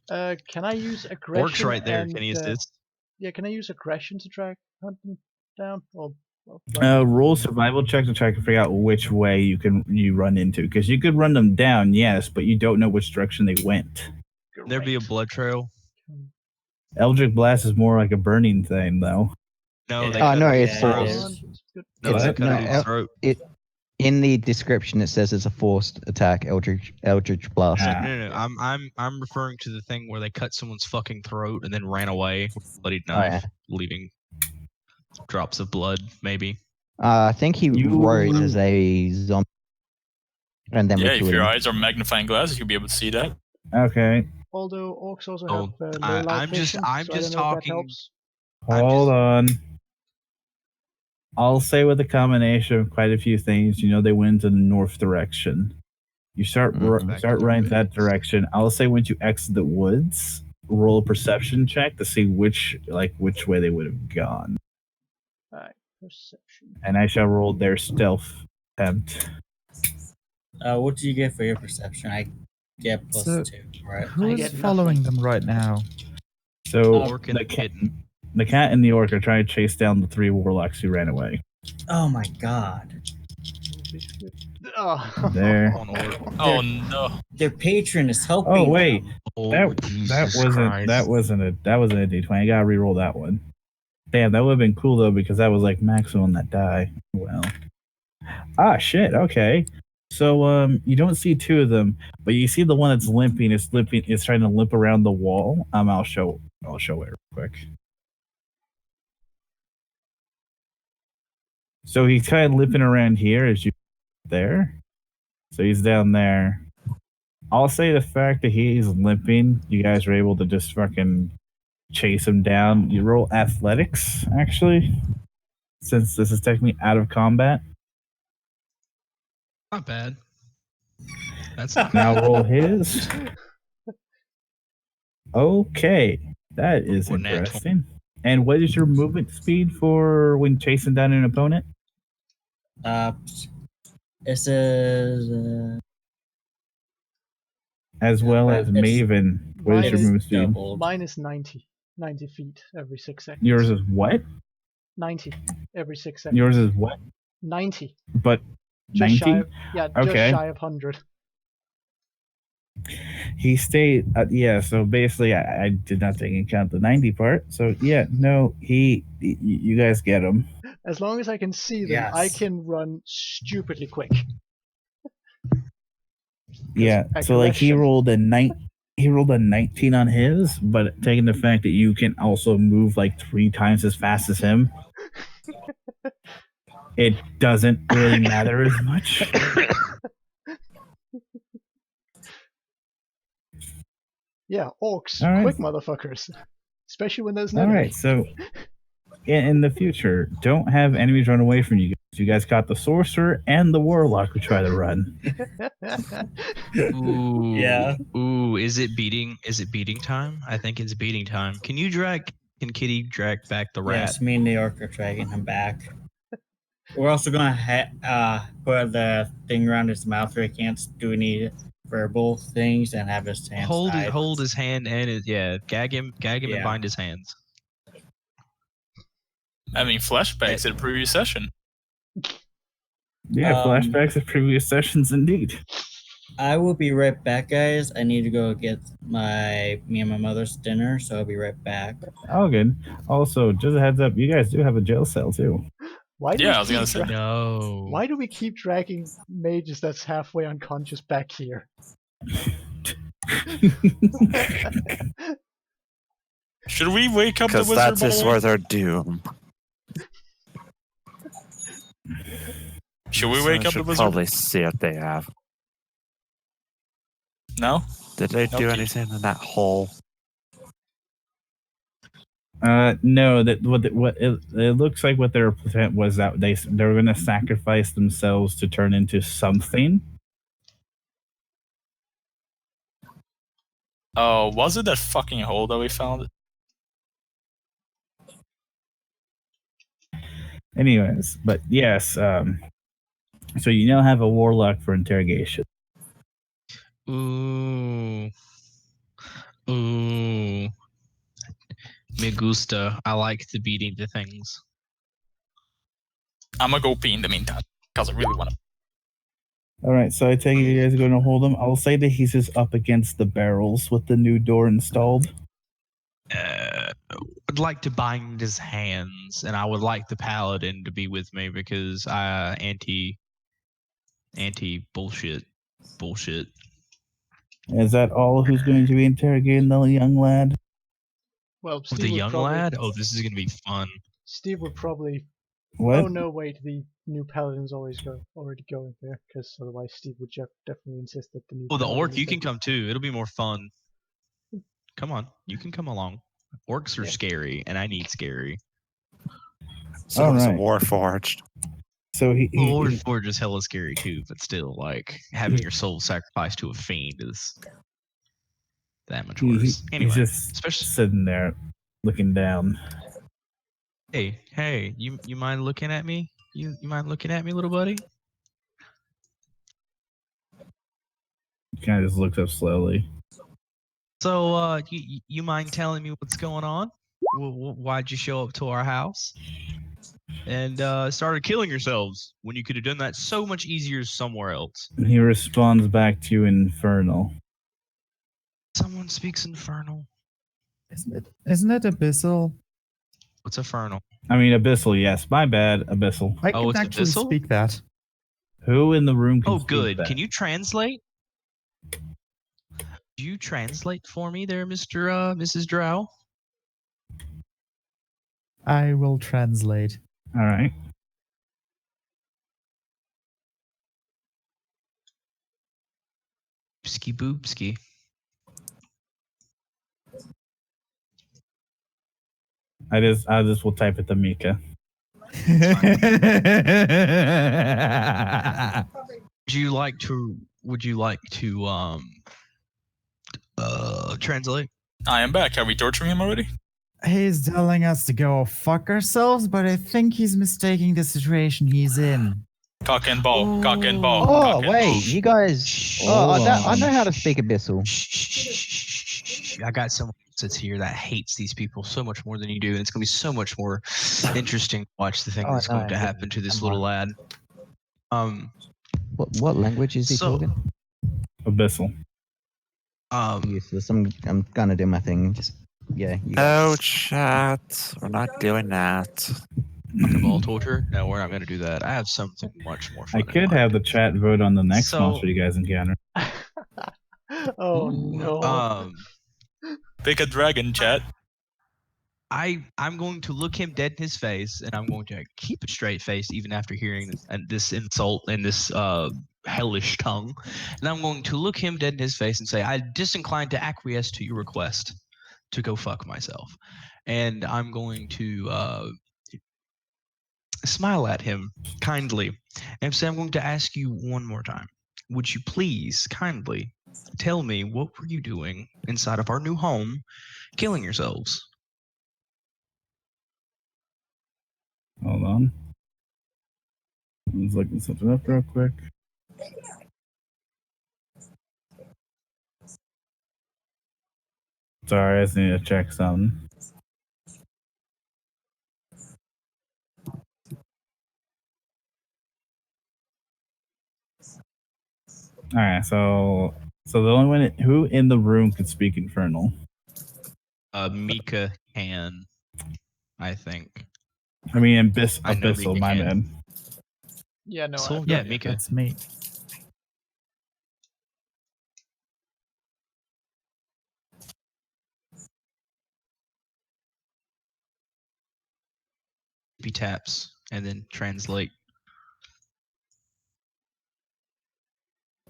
Fuck. Can I use aggression? Orc's right there. and, Can he assist? Yeah, can I use aggression to hunt them down? Or Roll survival check to try to figure out which way you run into, because you could run them down, yes, but you don't know which direction they went. Can there be a blood trail? Eldritch Blast is more like a burning thing, though. No, Yeah. they Oh, cut no, a it's dude's force. throat. Good. No, they It's- cut no, a dude's throat. In the description, it says it's a forced attack, Eldritch Blast. Ah. No. I'm referring to the thing where they cut someone's fucking throat and then ran away with a bloodied Oh, knife, yeah. leaving drops of blood, maybe. I think he You- rose as a zombie, and then Yeah, we if killed your him. eyes are magnifying glasses, you'll be able to see that. Okay, Although orcs also Oh, have low light I'm just- vision, I'm so I just don't know if that talking- helps. hold on. I'll say with a combination of quite a few things, they went in the north direction. You start Mhm. start running that direction. I'll say once you exit the woods, roll a perception check to see which way they would have gone. Alright, perception. And I shall roll their stealth attempt. What do you get for your perception? I get So- +2, right? Who I is get following them right now? So Orc and the the kitten. the cat and the orc are trying to chase down the 3 warlocks who ran away. Oh my god. Oh. There. On orc. Oh no. Their patron is helping. Oh wait, Oh, that Jesus wasn't Christ. that wasn't a D20. I gotta re-roll that one. Damn, that would have been cool though, because that was like maximum that die. Well, shit. Okay, so you don't see 2 of them, but you see the one that's limping. It's trying to limp around the wall. I'll show it real quick. So he's kind of limping around here as you there. So he's down there. I'll say the fact that he's limping, you guys are able to just fucking chase him down. You roll athletics, actually, since this is technically out of combat. Not bad. That's not Now roll his. Okay, that is Or nat 20. interesting. And what is your movement speed for when chasing down an opponent? It says As well as It's- Maven. What is your Mine is movement speed? doubled. Mine is 90 feet every 6 seconds. Yours is what? 90 every 6 seconds. Yours is what? 90. But Just 90? shy of, just Okay. shy of 100. He stayed. Yeah. So basically, I did not take into account the 90 part. So yeah, no, you guys get him. As long as I can see them, I Yes. can run stupidly quick. Yeah. So like he aggression. rolled a 19 on his, but taking the fact that you can also move like 3 times as fast as him, it doesn't really matter as much. Yeah, orcs, All right. quick motherfuckers. Especially when there's no All right. So in the future, don't have enemies run away from you guys. You guys caught the sorcerer and the warlock who try to run. Ooh. Yeah. Ooh, is it beating time? I think it's beating time. Can you drag Can Kitty drag back the rat? Yes, me and the orc are dragging him back. We're also gonna put the thing around his mouth so he can't do any verbal things and have his hands tied. Hold his hand and gag him and bind his hands. Having flashbacks at a previous session. Yeah, flashbacks of previous sessions indeed. I will be right back, guys. I need to go get me and my mother's dinner, so I'll be right back. Oh, good. Also, just a heads up, you guys do have a jail cell too. Why do Yeah, we I was gonna keep say. No. Why do we keep dragging mages that's halfway unconscious back here? Should we wake up the Because wizard? that by is the way? where they're doomed. Should we So wake I up the should wizard? probably see what they have. No. Did they do Okay. anything in that hole? No. That what it looks like what their plan was that they were going to sacrifice themselves to turn into something. Oh, was it that fucking hole that we found? Anyways, but yes. So you now have a warlock for interrogation. Ooh. Me gusta. I like the beating the things. I'm gonna go pee in the meantime because I really want to. All right, so I take it you guys are going to hold him. I'll say that he's just up against the barrels with the new door installed. I'd like to bind his hands, and I would like the paladin to be with me because anti bullshit. Is that all who's going to be interrogating the young lad? Well, With Steve the would young probably, lad? Oh, this is gonna be fun. Steve would probably. What? Oh no! Wait, the new paladin's already going there, because otherwise Steve would definitely insist that the new. Oh, the paladin orc, is you can there. come too. It'll be more fun. Come on, you can come along. Orcs are scary, and I need scary. So All it was a right. Warforged. So he Warforged is hella scary too, but still, like having your soul sacrificed to a fiend is that much worse. Anyway, he's just especially sitting there looking down. hey, you mind looking at me? You mind looking at me, little buddy? He kind of just looks up slowly. So, you mind telling me what's going on? Why'd you show up to our house and started killing yourselves when you could have done that so much easier somewhere else? He responds back to you in Infernal. Someone speaks Infernal. Isn't it Abyssal? What's Infernal? I mean, Abyssal, yes. My bad, Abyssal. I Oh, can it's actually Abyssal? speak that. Who in the room can Oh, speak good. that? Can you translate? Do you translate for me there, Mrs. Drow? I will translate. All right. Boopski boopski. I just will type it to Mika. Would you like to translate? I am back. Are we torturing him already? He's telling us to go fuck ourselves, but I think he's mistaking the situation he's in. Cock and ball. Cock and ball. Oh cock and wait, ball. you guys. Oh, I know how to speak Abyssal. Shh. I got someone that's here that hates these people so much more than you do, and it's gonna be so much more interesting to watch the thing Oh, that's no, going to happen to this little lad. What language is he talking? Abyssal. Useless. I'm gonna do my thing. Just yeah. No, chat. We're not doing that. Ball torture? No, we're not going to do that. I have something much more fun. I could have the chat vote on the next So- monster you guys encounter. Oh Ooh, no! Pick a dragon, chat. I'm going to look him dead in his face, and I'm going to keep a straight face even after hearing this insult and this hellish tongue. And I'm going to look him dead in his face and say, I'm disinclined to acquiesce to your request to go fuck myself. And I'm going to smile at him kindly and say, I'm going to ask you one more time. Would you please kindly tell me what were you doing inside of our new home killing yourselves? Hold on. I was looking something up real quick. Sorry, I just need to check something. All right, so the only one who in the room could speak Infernal. Mika can, I think. I mean, I know Abyssal, Mika my can. bad. Yeah, no. So, I've yeah, got it. Mika. That's me. He taps and then translate.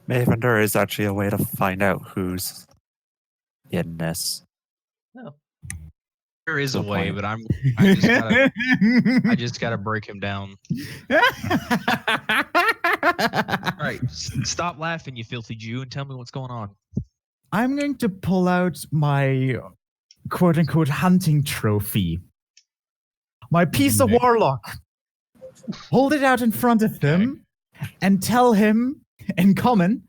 Maybe there is actually a way to find out who's in this. There is a Good way, point. but I just gotta break him down. All right, stop laughing, you filthy Jew, and tell me what's going on. I'm going to pull out my quote unquote hunting trophy. My piece of warlock. Hold it out in front of him and tell him in common,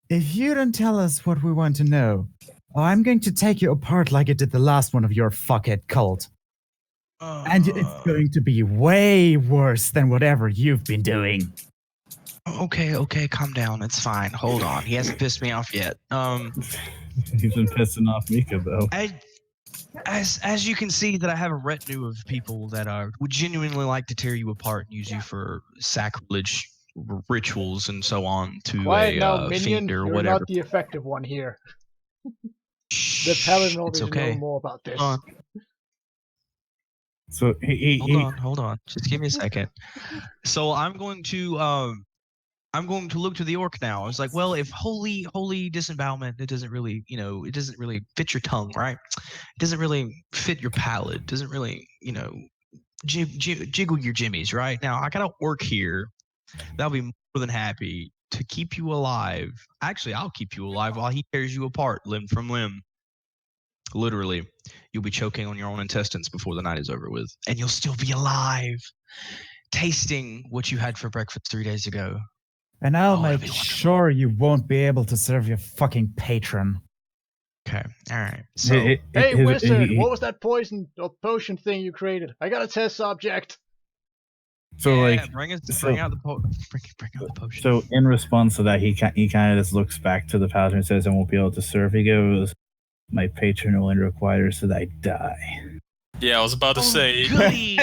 if you don't tell us what we want to know, I'm going to take you apart like I did the last one of your fuckhead cult. And it's going to be way worse than whatever you've been doing. Okay, calm down. It's fine. Hold on. He hasn't pissed me off yet. He's been pissing off Mika though. As you can see, that I have a retinue of people that would genuinely like to tear you apart and use you for sacrilege rituals and so on to Quiet a now, minion. fiend or You're whatever. not the effective one here. The paladin already know more about this. Hold So hold on. Just give me a second. So I'm going to look to the orc now. I was like, well, if holy disembowelment, it doesn't really, it doesn't really fit your tongue, right? It doesn't really fit your palate. It doesn't really, jiggle your jimmies, right? Now I got an orc here that'll be more than happy to keep you alive. Actually, I'll keep you alive while he tears you apart limb from limb. Literally, you'll be choking on your own intestines before the night is over with, and you'll still be alive, tasting what you had for breakfast 3 days ago. And I'll make sure you won't be able to serve your fucking patron. Okay, all right. So, hey, wizard, what was that poison or potion thing you created? I got a test subject. So bring out the potion. So in response to that, he kind of just looks back to the paladin and says, "I won't be able to serve." He goes, "My patron only requires that I die." Yeah, I was about to say. Goody!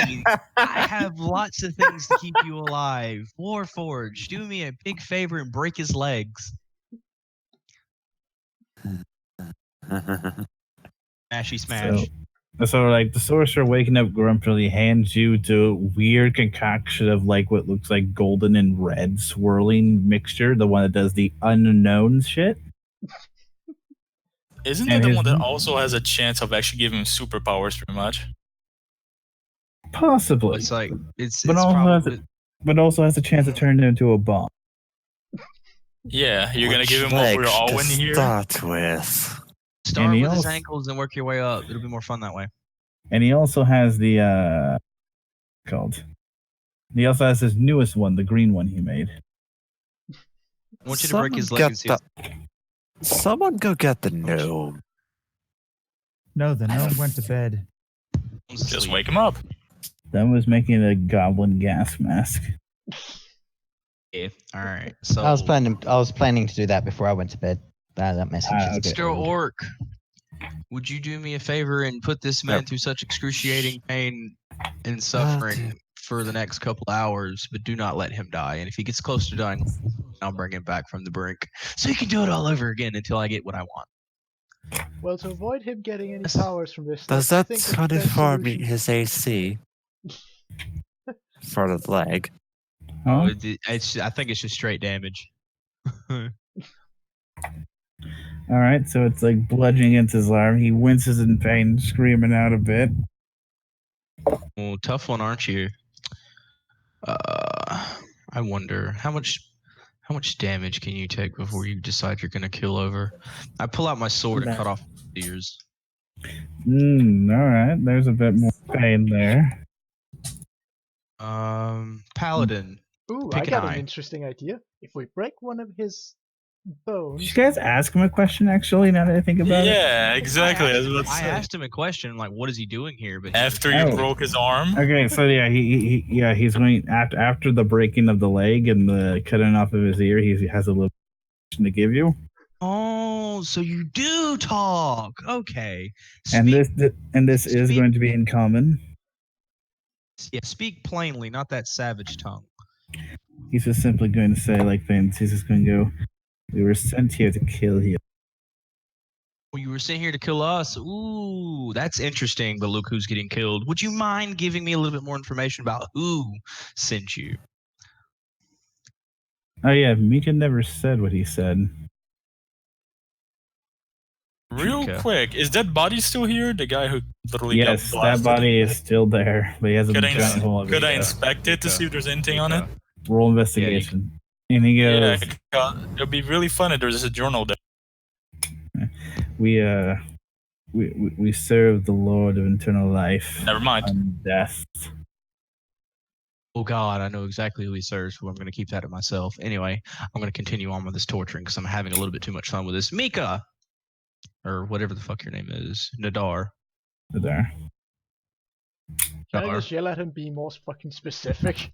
I have lots of things to keep you alive. Warforged, do me a big favor and break his legs. Smashy smash. So like the sorcerer waking up grumpily hands you the weird concoction of like what looks like golden and red swirling mixture, the one that does the unknown shit. Isn't it the one that also has a chance of actually giving him superpowers pretty much? Possibly. It's like but also has a chance to turn it into a bomb. Yeah, you're gonna give him all for your all-win here. Start with his ankles and work your way up. It'll be more fun that way. And he also has the He also has his newest one, the green one he made. I want you to break his legacy. Someone go get the gnome. No, the gnome went to bed. Just wake him up. That was making a goblin gas mask. Yeah. All right. So I was planning to do that before I went to bed. That message is a bit Mr. old. Orc, would you do me a favor and put this man through such excruciating pain and suffering for the next couple hours, but do not let him die. And if he gets close to dying, I'll bring him back from the brink, so he can do it all over again until I get what I want. Well, to avoid him getting any powers from this, Does that 24 meet his AC for the leg? Huh? I think it's just straight damage. All right, so it's like bludgeoning against his arm. He winces in pain, screaming out a bit. Well, tough one, aren't you? I wonder how much damage can you take before you decide you're gonna kill over? I pull out my sword and cut off his ears. All right, there's a bit more pain there. Paladin. Ooh, Pick I an got eye. an interesting idea. If we break one of his bones, Did you guys ask him a question? Actually, now that I think about it. Yeah, exactly. I asked him a question like, "What is he doing here?" But After you broke his arm. Okay, so yeah, he's going after the breaking of the leg and the cutting off of his ear. He has a little question to give you. Oh, so you do talk. Okay. And this is going to be in common. Yeah, speak plainly, not that savage tongue. He's just simply going to say like things. He's just going to go, "We were sent here to kill you." Well, you were sent here to kill us. Ooh, that's interesting. But look who's getting killed. Would you mind giving me a little bit more information about who sent you? Oh yeah, Mika never said what he said. Real Okay. quick, is that body still here? The guy who literally Yes, got that blasted? body is still there, but he has a Could I, giant hole. could I inspect it to see if there's anything on it? Roll investigation. And he goes, It'd be really fun if there's a journal there. we serve the Lord of Eternal Life. Never mind. And death. Oh God, I know exactly who he serves. But I'm going to keep that to myself. Anyway, I'm going to continue on with this torturing because I'm having a little bit too much fun with this. Mika, or whatever the fuck your name is, Nadar. There. can I just yell at him, be more fucking specific?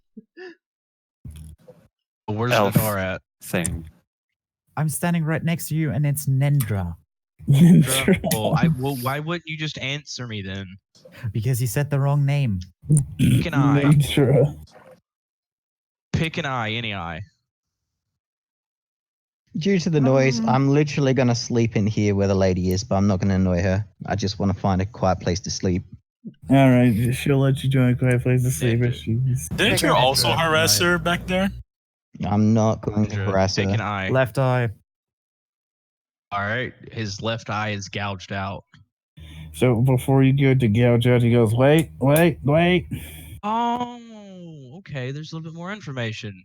Where's Elf Nadar at? thing. I'm standing right next to you, and it's Nendra. Well, why wouldn't you just answer me then? Because you said the wrong name. Pick an eye. Nendra. Pick an eye, any eye. Due to the noise, I'm literally going to sleep in here where the lady is, but I'm not going to annoy her. I just want to find a quiet place to sleep. All right, she'll let you join a quiet place to sleep if she's. Didn't you also harass her back there? I'm not going to harass Pick her. an eye. Left eye. All right, his left eye is gouged out. So before you go to gouge out, he goes, wait. Oh, okay. There's a little bit more information.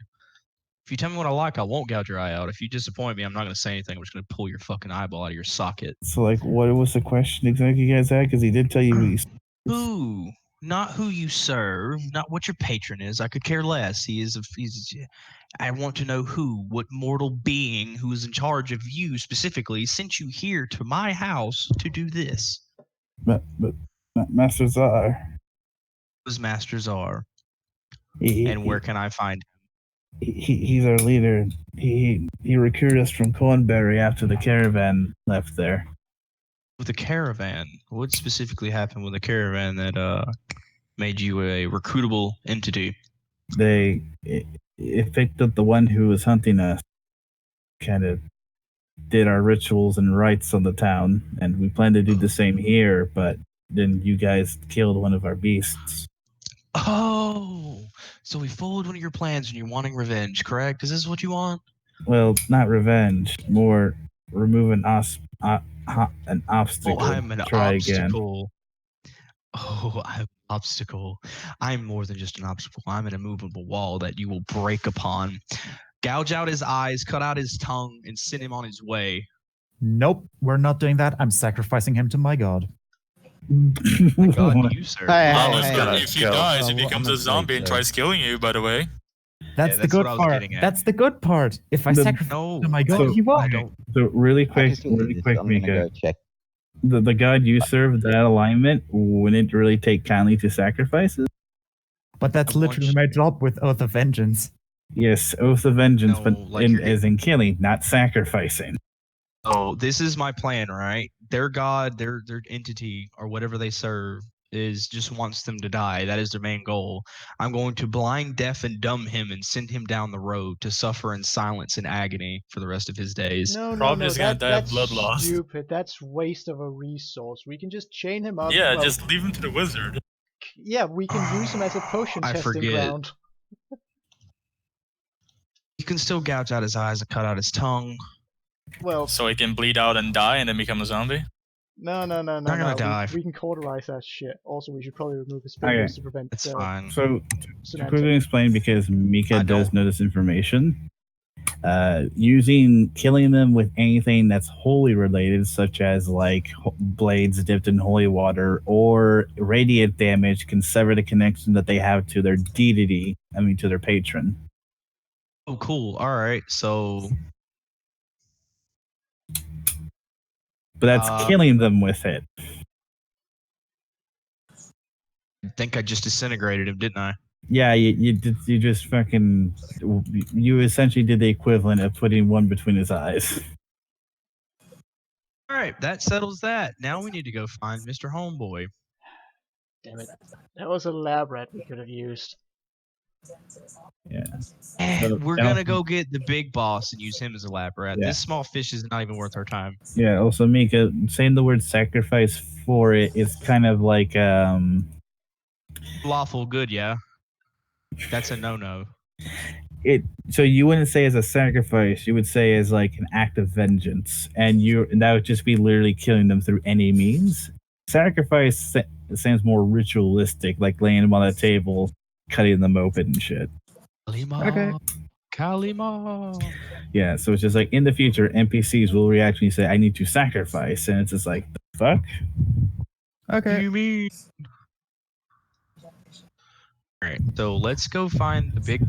If you tell me what I like, I won't gouge your eye out. If you disappoint me, I'm not going to say anything. I'm just going to pull your fucking eyeball out of your socket. So, like, what was the question exactly you guys had? Because he did tell you Who? Not who you serve, not what your patron is. I could care less. I want to know what mortal being who is in charge of you specifically sent you here to my house to do this. But Master Czar. Who's Master Czar? And where can I find him? He's our leader. He recruited us from Cornberry after the caravan left there. With the caravan? What specifically happened with the caravan that made you a recruitable entity? It picked up the one who was hunting us. Kind of did our rituals and rites on the town, and we plan to do the same here, but then you guys killed one of our beasts. Oh, so we followed one of your plans and you're wanting revenge, correct? Is this what you want? Well, not revenge, more remove an obstacle. Oh, I'm an Try obstacle. Oh, I'm an obstacle. I'm more than just an obstacle. I'm an immovable wall that you will break upon. Gouge out his eyes, cut out his tongue, and send him on his way. Nope, we're not doing that. I'm sacrificing him to my god. My God, you, sir. If he dies, he becomes a zombie and tries killing you, by the way. That's the good part. That's the good part. If I sacrifice him to my god, he won't. So really quick, Mika. The god you serve, that alignment wouldn't really take kindly to sacrifices. But that's literally my job with Oath of Vengeance. Yes, Oath of Vengeance, but as in killing, not sacrificing. Oh, this is my plan, right? Their god, their entity, or whatever they serve, just wants them to die. That is their main goal. I'm going to blind, deaf, and dumb him and send him down the road to suffer in silence and agony for the rest of his days. No, That's blood loss. Stupid. That's waste of a resource. We can just chain him up. Yeah, just leave him to the wizard. Yeah, we can use him as a potion testing ground. You can still gouge out his eyes and cut out his tongue. Well, so he can bleed out and die and then become a zombie? No. Not gonna die. We can cauterize that shit. Also, we should probably remove his fingers to prevent. That's fine. So to quickly explain, because Mika does know this information, Killing them with anything that's holy related, such as like blades dipped in holy water or radiant damage, can sever the connection that they have to their deity. I mean, to their patron. Oh, cool. All right. So, But that's killing them with it. I think I just disintegrated him, didn't I? Yeah, you just fucking, you essentially did the equivalent of putting one between his eyes. All right, that settles that. Now we need to go find Mr. Homeboy. Damn it. That was a lab rat we could have used. Yeah. We're gonna go get the big boss and use him as a lab rat. Yeah. This small fish is not even worth our time. Yeah, also Mika, saying the word sacrifice for it is kind of like Lawful good, yeah. That's a no-no. So you wouldn't say as a sacrifice, you would say as like an act of vengeance, and that would just be literally killing them through any means. Sacrifice sounds more ritualistic, like laying them on a table, cutting them open and shit. Kalima. Kalima. Yeah, so it's just like in the future, NPCs will react when you say, "I need to sacrifice," and it's just like, the fuck. What do you mean? All right, so let's go find the big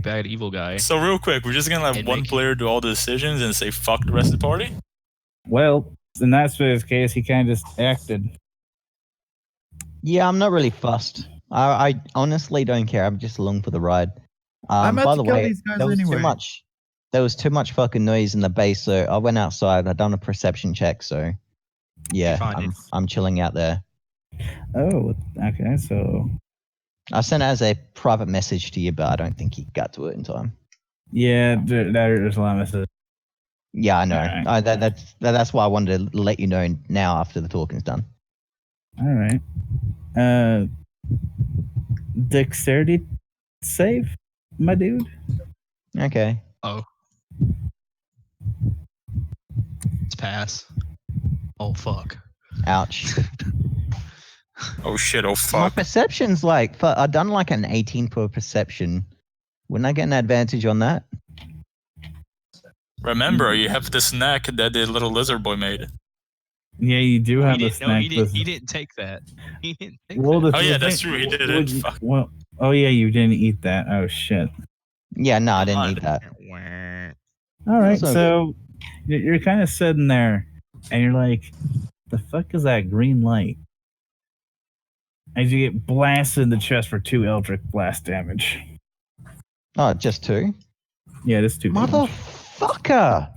bad evil guy. So real quick, we're just gonna let one player do all the decisions and say fuck the rest of the party? Well, in that case, he kind of just acted. Yeah, I'm not really fussed. I honestly don't care. I'm just along for the ride. I'm about by to the kill way, these guys there was anyway. There was too much fucking noise in the base, so I went outside. I done a perception check, so yeah, I'm chilling out there. Oh, okay. So I sent it as a private message to you, but I don't think you got to it in time. yeah, there's a lot of messages. Yeah, I know. All right. That's why I wanted to let you know now after the talking's done. All right. Dexterity save, my dude. Okay. Oh. Let's pass. Oh, fuck. Ouch. Oh shit, oh My fuck. perception's like, I done like an 18 per perception. Wouldn't I get an advantage on that? Remember, you have the snack that the little lizard boy made. Yeah, you do have a snack. He didn't take that. He didn't take Well, that. Oh yeah, that's true. He did it. Fuck. Well, oh yeah, you didn't eat that. Oh shit. Yeah, no, I didn't eat that. All right, Also- so you're kind of sitting there, and you're like, "The fuck is that green light?" As you get blasted in the chest for 2 Eldritch blast damage. Oh, just 2? Yeah, that's 2 damage. Motherfucker!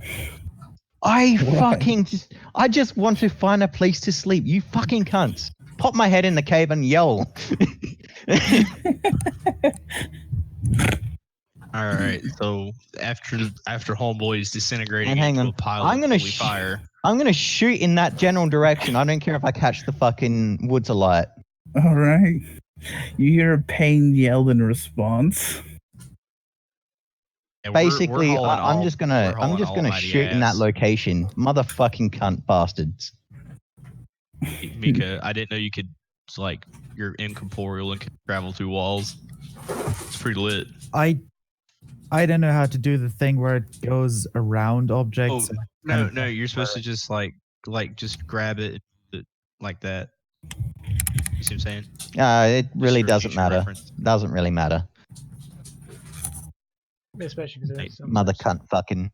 I just want to find a place to sleep. You fucking cunts. Pop my head in the cave and yell. All right, so after Homeboy is disintegrating And hang into on. a pile I'm of gonna holy fire. I'm gonna shoot in that general direction. I don't care if I catch the fucking woods alight. All right. You hear a pain yelled in response. And Basically, we're hauling I'm just gonna almighty shoot in that ass. location. Motherfucking cunt bastards. Mika, I didn't know you could, like, you're incorporeal and can travel through walls. It's pretty lit. I don't know how to do the thing where it goes around objects. Oh, no, you're supposed to just just grab it like that. You see what I'm saying? It really for doesn't future matter. reference. Doesn't really matter. Especially because there's some Mother cunt fucking.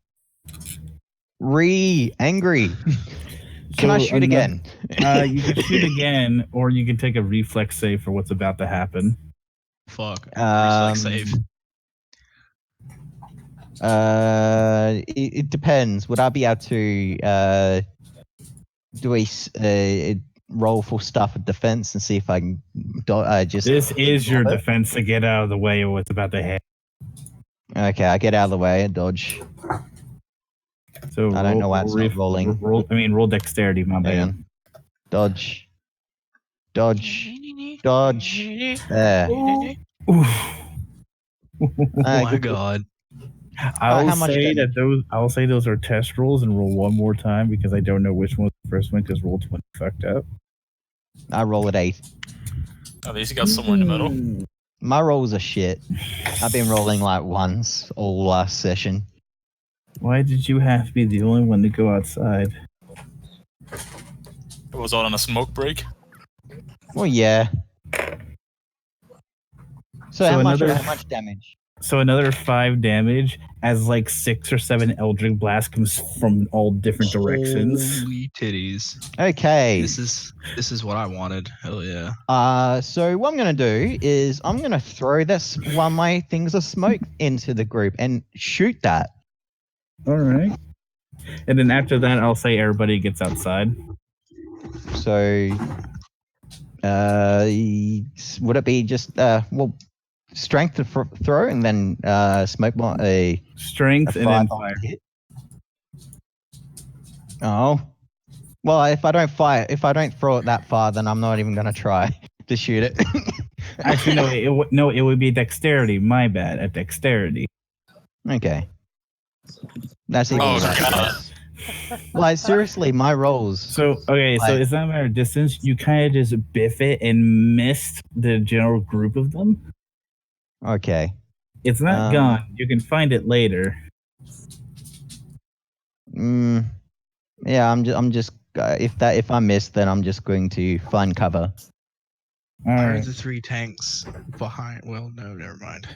Angry. Can I shoot again? You can shoot again, or you can take a reflex save for what's about to happen. Fuck. Reflex save. It depends. Would I be able to do a roll for stuff of defense and see if I can just? This is your defense to get out of the way of what's about to happen. Okay, I get out of the way and dodge. So I don't know why it's not rolling. Roll dexterity, my man. Dodge. Dodge. There. Oh my god. I'll say those are test rolls and roll one more time because I don't know which one was the first one because roll 20 fucked up. I roll at 8. At least you got somewhere in the middle. My rolls are shit. I've been rolling like once all last session. Why did you have to be the only one to go outside? It was all on a smoke break. Well, yeah. So how much damage? So another 5 damage as like 6 or 7 Eldritch Blast comes from all different directions. Holy titties. Okay. This is what I wanted. Hell yeah. So what I'm gonna do is I'm gonna throw this one of my things of smoke into the group and shoot that. All right. And then after that, I'll say everybody gets outside. So, would it be just strength to throw and then smoke bomb a strength and then fire hit? Oh, well, if I don't throw it that far, then I'm not even gonna try to shoot it. Actually, no, it would be dexterity. My bad. At dexterity. Okay. That's even worse. Like seriously, my rolls. So it's not a matter of distance. You kind of just biff it and missed the general group of them. Okay. It's not gone. You can find it later. Yeah, I'm just if I miss, then I'm just going to find cover. Why are the 3 tanks behind? Well, no, never mind.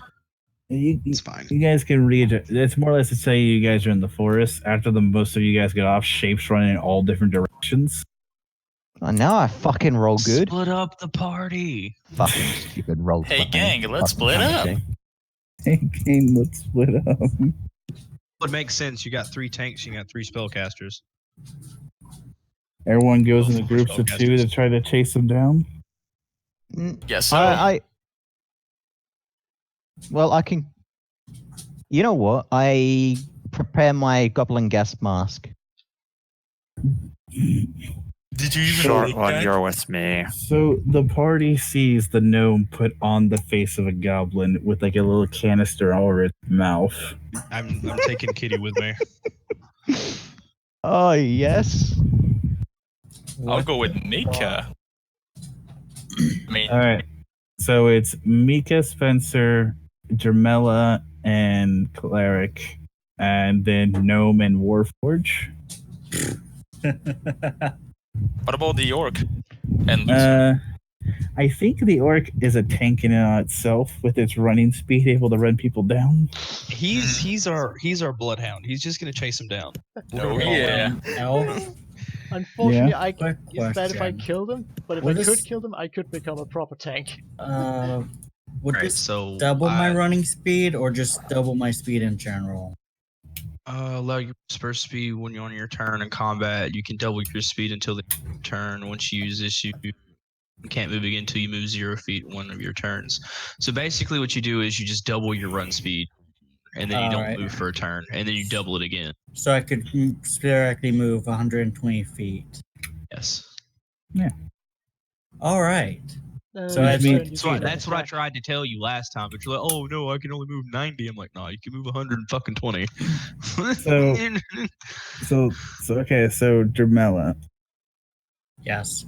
It's fine. You guys can read it. It's more or less to say you guys are in the forest. After most of you guys get off, shapes running in all different directions. Oh, now I fucking roll good. Split up the party. Fucking stupid roll. Hey gang, let's split up. Hey gang, let's split up. It makes sense. You got 3 tanks. You got 3 spellcasters. Everyone goes in groups of 2 to try to chase them down. Yes, sir. Well, I can. You know what? I prepare my goblin gas mask. Did you even Short one, you're with me. So the party sees the gnome put on the face of a goblin with like a little canister over its mouth. I'm taking Kitty with me. Oh yes. I'll go with Mika. All right. So it's Mika, Spencer, Jermella, and Cleric, and then Gnome and Warforge. What about the orc? And I think the orc is a tank in and of itself with its running speed, able to run people down. He's our bloodhound. He's just gonna chase him down. Oh yeah. Unfortunately, Yeah. it's bad if I kill them, but if I could kill them, I could become a proper tank. Would Right, this so double my running speed or just double my speed in general? Allow your burst speed when you're on your turn in combat. You can double your speed until the turn. Once you use this, you can't move again until you move 0 feet one of your turns. So basically what you do is you just double your run speed, and then you don't move for a turn, and then you double it again. So I could theoretically move 120 feet. Yes. Yeah. All right. So that's what I tried to tell you last time, but you're like, oh no, I can only move 90. I'm like, no, you can move 120. So Jermella. Yes.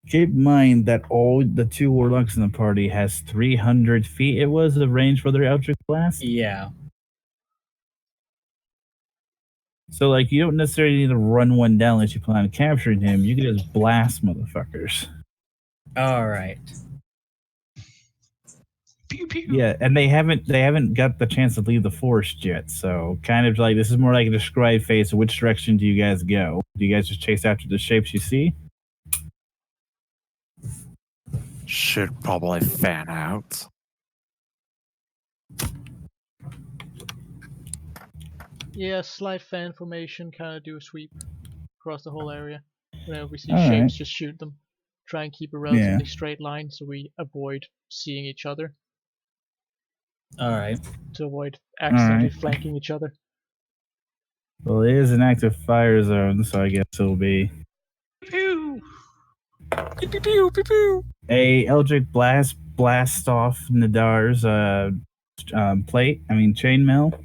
Keep in mind that all the 2 warlocks in the party has 300 feet. It was the range for their Eldritch Blast. Yeah. So like you don't necessarily need to run one down unless you plan on capturing him. You can just blast motherfuckers. All right. Pew, pew. Yeah, and they haven't got the chance to leave the forest yet. So kind of like this is more like a described phase. So which direction do you guys go? Do you guys just chase after the shapes you see? Should probably fan out. Yeah, slight fan formation, kind of do a sweep across the whole area. Whenever we see All shapes, right. just shoot them. Try and keep a relatively straight line so we avoid seeing each other. All right. To avoid accidentally right. flanking each other. Well, it is an active fire zone, so I guess it'll be Pew. Pew, pew, pew, pew, pew. a Eldritch blast off Nadar's chainmail.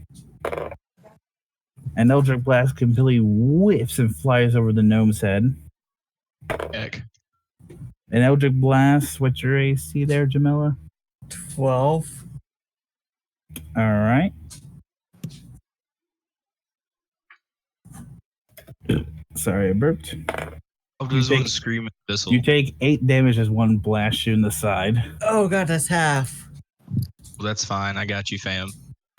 An Eldritch blast completely whiffs and flies over the gnome's head. Heck. An Eldritch blast, what's your AC there, Jamila? 12. All right. Sorry, I burped. I'll do this take- one screaming whistle. You take 8 damage as one blast you in the side. Oh god, that's half. Well, that's fine. I got you, fam.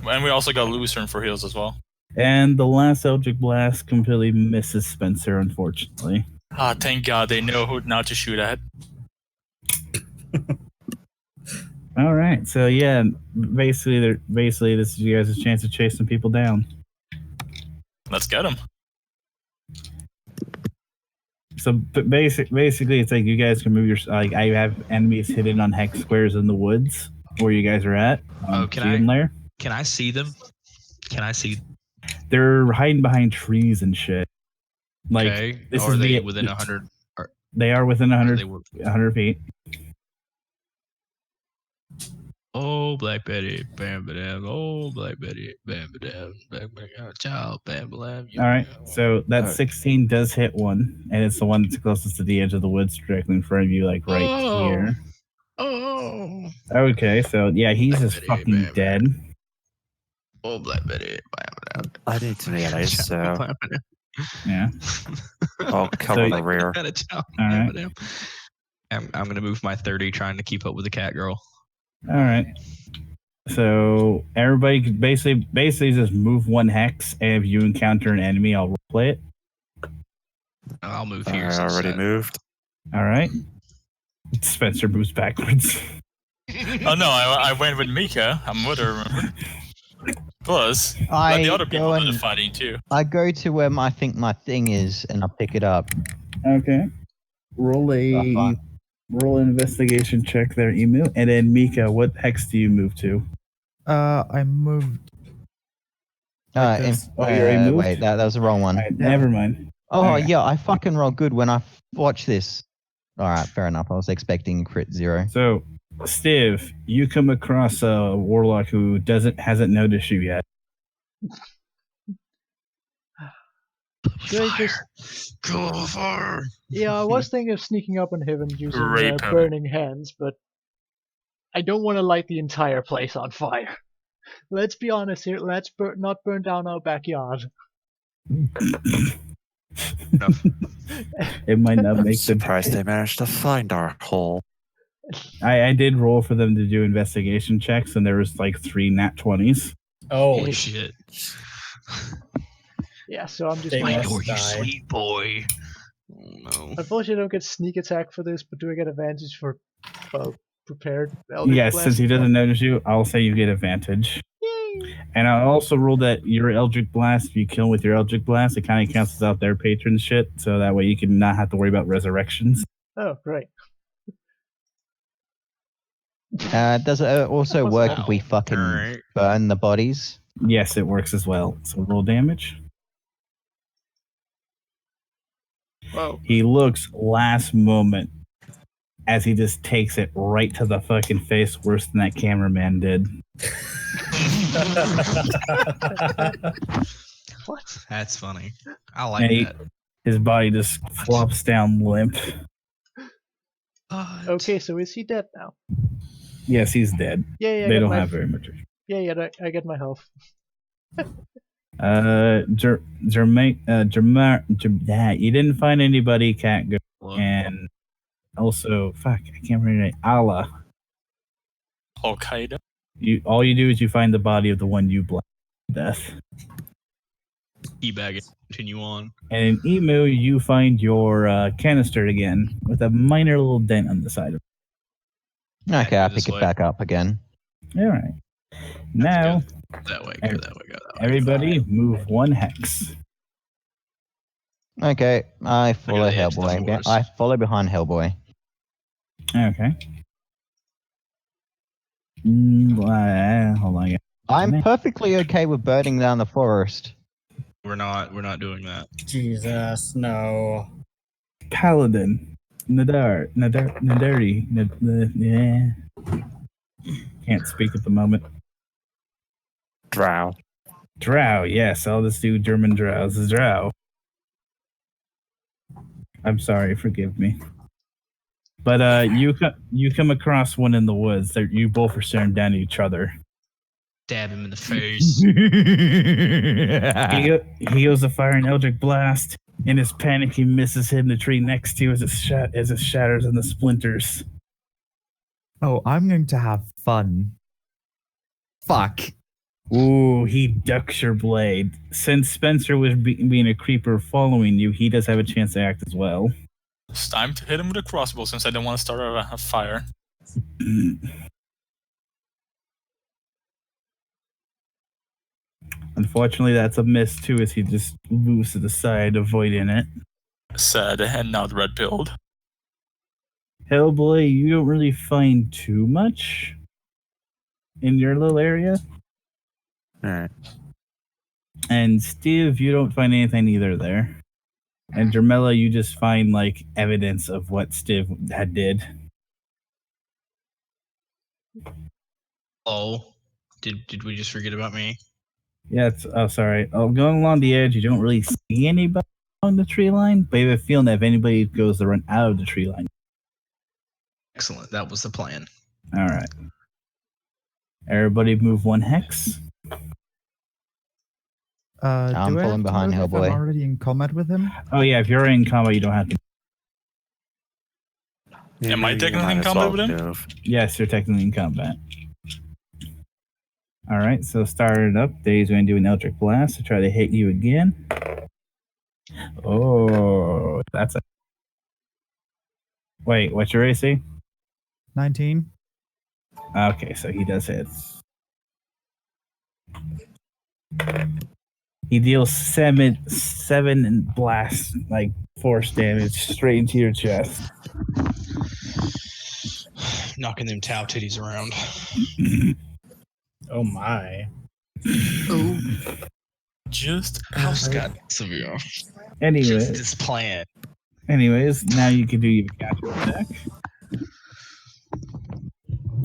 And we also got Lucerne for heals as well. And the last Eldritch Blast completely misses Spencer, unfortunately. Ah, thank God they know who not to shoot at. All right, so yeah, basically this is you guys' chance to chase some people down. Let's get them. So basically, it's like you guys can move your like I have enemies hidden on hex squares in the woods where you guys are at. Can I see them? They're hiding behind trees and shit. Like Okay. this Are is they the within 100? They are within 100, They were- 100 feet. Oh, Black Betty, bam, bam. Oh, Black Betty, bam, bam, bam, bam. Child, bam, bam. All right, so that 16 does hit one, and it's the one that's closest to the edge of the woods, directly in front of you, like right here. Oh. Okay, so yeah, he's just Betty, fucking bam, dead. Oh, Black Betty, bam, bam. I need to realize, Child, bam, bam. Yeah. I'll cover the rear. Got a child, All bam, right. bam. I'm gonna move my 30, trying to keep up with the cat girl. All right. So everybody could basically just move one hex, and if you encounter an enemy, I'll play it. I'll move here. I since already that- moved. All right. Spencer moves backwards. Oh no, I went with Mika. I'm with her, remember? Plus, I the other people go are and- fighting too. I go to where I think my thing is, and I pick it up. Okay. Roll an investigation check there, Emu. And then Mika, what hex do you move to? I moved. Like this. Oh, you already moved? Wait, that was the wrong one. All right, never mind. Oh, Alright. yeah, I fucking roll good when I watch this. All right, fair enough. I was expecting crit 0. So, Steve, you come across a warlock who hasn't noticed you yet. Should I just? Go far. Yeah, I was thinking of sneaking up on him and using Rape him. burning hands, but I don't want to light the entire place on fire. Let's be honest here. Let's not burn down our backyard. It might not make the. Surprised they managed to find our hole. I did roll for them to do investigation checks, and there was like 3 nat 20s. Holy shit. Yeah, so I'm just. They My must door, you die. sweet boy. Oh no. Unfortunately, I don't get sneak attack for this, but do I get advantage for prepared? Yes, since he doesn't notice you, I'll say you get advantage. And I also ruled that your Eldritch Blast, if you kill with your Eldritch Blast, it kind of cancels out their patron shit, so that way you can not have to worry about resurrections. Oh, great. Does it also What's work that? if we fucking Alright. burn the bodies? Yes, it works as well. So roll damage. Whoa. He looks last moment as he just takes it right to the fucking face, worse than that cameraman did. What? That's funny. I like And that. his body just flops down limp. Okay, so is he dead now? Yes, he's dead. Yeah, I They get don't my, have very much. Yeah, I get my health. You didn't find anybody, cat girl, Well, and also, fuck, I can't remember your name. Allah. Al Qaeda. All you do is you find the body of the one you blamed to death. teabag it. Continue on. And in Emu, you find your canister again with a minor little dent on the side of Okay, I this pick it way. back up again. it. All right. Now, That way, go that way, go that way. everybody move one hex. Okay, I follow the edge of the Hellboy. forest. I follow behind Hellboy. Okay. Hold on. Yeah. I'm Man. perfectly okay with burning down the forest. We're not doing that. Jesus, no. Paladin. Nadirty. Yeah. Can't speak at the moment. Drow. Drow, yes, I'll just do German drows. Drow. I'm sorry, forgive me. But you come across one in the woods. You both are staring down at each other. Stab him in the face. He goes to fire an Eldritch Blast. In his panic, he misses hitting the tree next to you as it shatters into splinters. Oh, I'm going to have fun. Fuck. Ooh, he ducks your blade. Since Spencer was being a creeper following you, he does have a chance to act as well. It's time to hit him with a crossbow since I don't want to start a fire. Unfortunately, that's a miss too, as he just moves to the side, avoiding it. Sad and not red pilled. Hellboy, you don't really find too much in your little area. Alright. And Steve, you don't find anything either there. And Jermella, you just find like evidence of what Steve had did. Oh, did we just forget about me? Yeah, sorry. Going along the edge, you don't really see anybody along the tree line, but you have a feeling that if anybody goes to run out of the tree line. Excellent. That was the plan. All right. Everybody move 1 hex. I'm Do I pulling have to behind move if Hellboy. I'm already in combat with him? Oh yeah, if you're in combat, you don't have to. Am I you technically might in as combat well with him? move. Yes, you're technically in combat. All right, so start it up. Dave's going to do an Eldritch Blast to try to hit you again. Oh, that's a... Wait, what's your AC? 19. Okay, so he does hit. He deals seven blast, like force damage straight into your chest. Knocking them tau titties around. Oh my. Oh. Just How Scott severe. Anyway, Just this plan. anyways, now you can do your casual attack.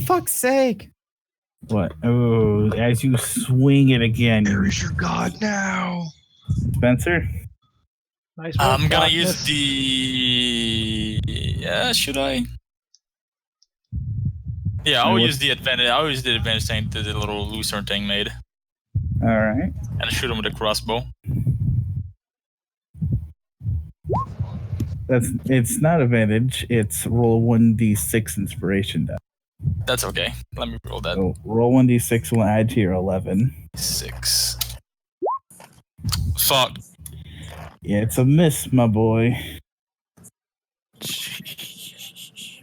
Fuck's sake! What? Oh, as you swing it again, Where is your god now? Spencer. Nice work, I'm gonna darkness. use the. Yeah, should I? Yeah, I'll What? use the advantage. I'll use the advantage thing to the little looser thing made, All right. and shoot him with a crossbow. It's not advantage. It's roll 1d6 inspiration die. That's okay. Let me roll that. So roll 1d6 will add to your 11. 6. Fuck. Yeah, it's a miss, my boy.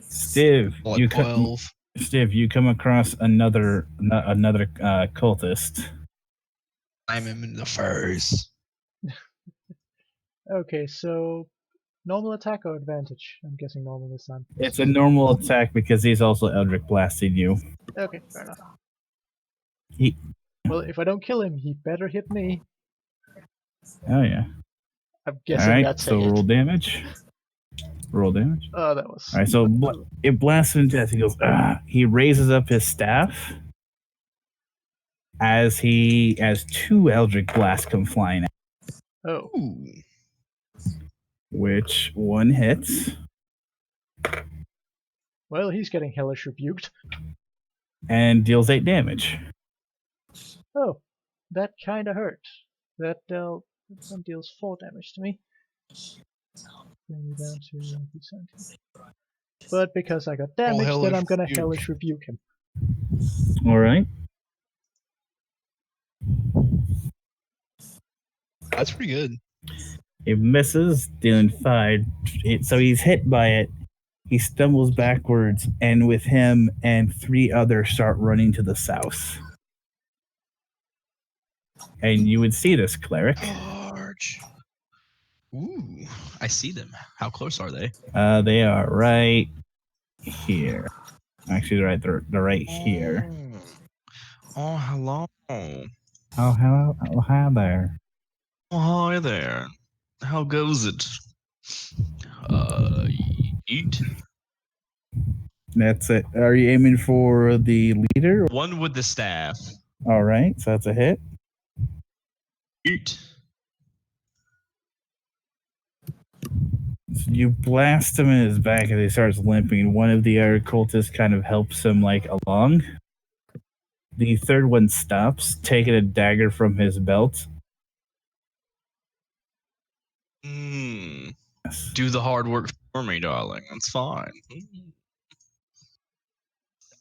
Steve, What, you 12? Steve, you come across another cultist. I'm him in the face. Okay, so normal attack or advantage? I'm guessing normal this time. It's a normal attack because he's also Eldritch blasting you. Okay, fair enough. He- Well, if I don't kill him, he better hit me. Oh yeah. I'm guessing All right, that's so a hit. roll damage. Roll damage. Oh, that was. All right, so it blasts him to death. He goes, ah. He raises up his staff as 2 Eldritch blasts come flying out, Oh, Ooh. which one hits well, he's getting hellish rebuked. and deals 8 damage. Oh, that kind of hurt. That one deals 4 damage to me. Bring me down to 90%. But because I got damage, then hellish I'm gonna rebuke. hellish rebuke him. All right. That's pretty good. It misses, dealing 5. So he's hit by it. He stumbles backwards, and with him and 3 others start running to the south. And you would see this, cleric. Large. Ooh, I see them. How close are they? They are right here. Actually, they're right here. Oh, hello. Oh, hello. Oh, hi there. Oh, hi there. How goes it? Eat. That's it. Are you aiming for the leader? One with the staff. All right, so that's a hit. Eat. You blast him in his back and he starts limping. One of the other cultists kind of helps him along. The third one stops, taking a dagger from his belt. Do the hard work for me, darling. That's fine.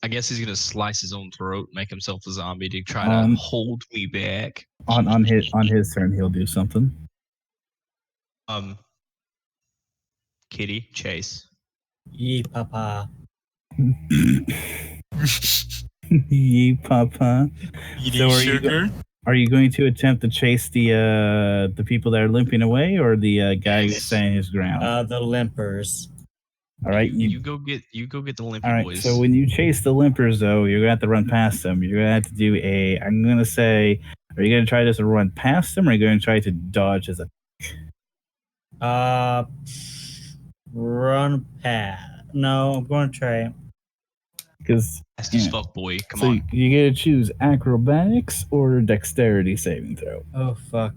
I guess he's gonna slice his own throat, make himself a zombie to try to hold me back. On his turn, he'll do something. Kitty, chase. Yee, papa. Yee, papa. Eating sugar. Are you going to attempt to chase the people that are limping away, or the guy who's standing his ground? The limpers. All right, you go get the limpy all right, boys. so when you chase the limpers, though, you're gonna have to run past them. You're gonna have to do I'm gonna say, are you gonna try just to run past them, or are you gonna try to dodge as a? Run past. No, I'm going to try. Because fast as fuck, boy. Come on. You get to choose acrobatics or dexterity saving throw. Oh fuck.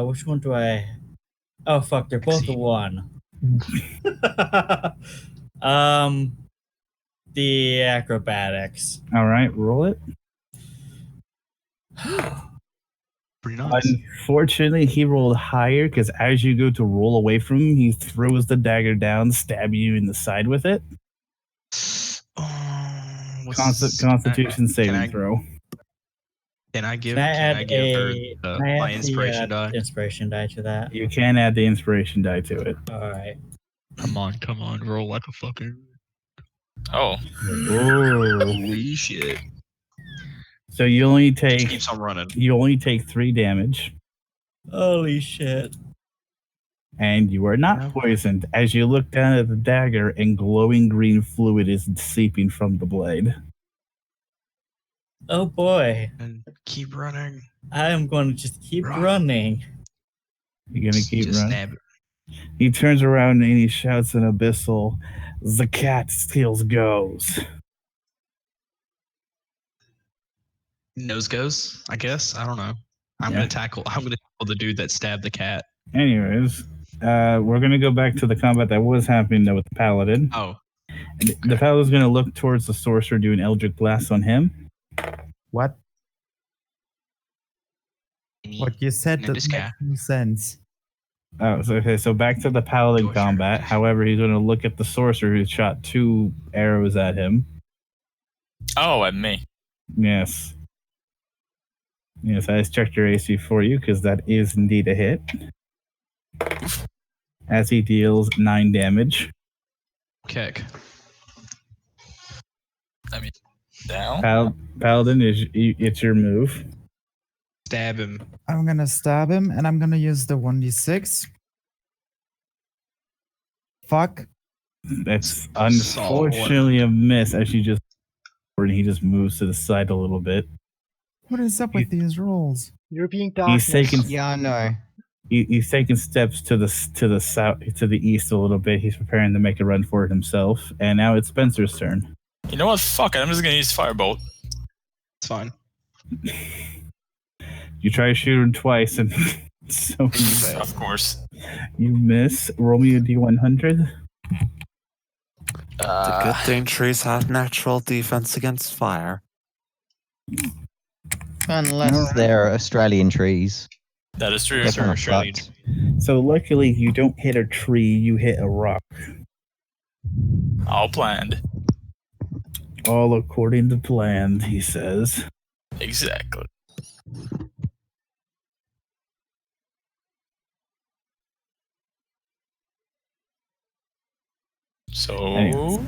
Which one do I? Oh fuck, they're both the one. The acrobatics. All right, roll it. Pretty nice. Unfortunately, he rolled higher because as you go to roll away from him, he throws the dagger down, stab you in the side with it. Constitution saving throw. Can I give her my inspiration die? Inspiration die to that. You can add the inspiration die to it. All right. Come on, roll like a fucking. Oh. Holy shit. So you only take. Just keeps on running. You only take 3 damage. Holy shit. And you are not poisoned as you look down at the dagger and glowing green fluid is seeping from the blade. Oh boy. And keep running. I am going to just keep running. You're going to keep running? Stab it. He turns around and he shouts in Abyssal, "The cat steals goes." Nose goes, I guess. I don't know. I'm gonna tackle the dude that stabbed the cat. Anyways, we're gonna go back to the combat that was happening though with the paladin. Oh. Okay. The paladin's gonna look towards the sorcerer, do an Eldritch Blast on him. What? What you said doesn't make any sense. Oh, so back to the paladin combat. However, he's gonna look at the sorcerer who shot 2 arrows at him. Oh, at me. Yes. Yes, I just checked your AC for you because that is indeed a hit. As he deals 9 damage. Kick. I mean, down. Paladin, it's your move. Stab him. I'm gonna stab him, and I'm gonna use the 1d6. Fuck. That's unfortunately a miss as you just... and he just moves to the side a little bit. What is up with these rolls? European darkness. Yeah, I know. He's taking steps to the south, to the east a little bit. He's preparing to make a run for it himself. And now it's Spencer's turn. You know what? Fuck it. I'm just gonna use Firebolt. It's fine. You try to shoot him twice, and so of course you miss. Roll me a D100. The good thing trees have natural defense against fire. Unless they're Australian trees. That is true. They're Australian. So luckily, you don't hit a tree; you hit a rock. All planned. All according to plan, he says. Exactly. So anyways,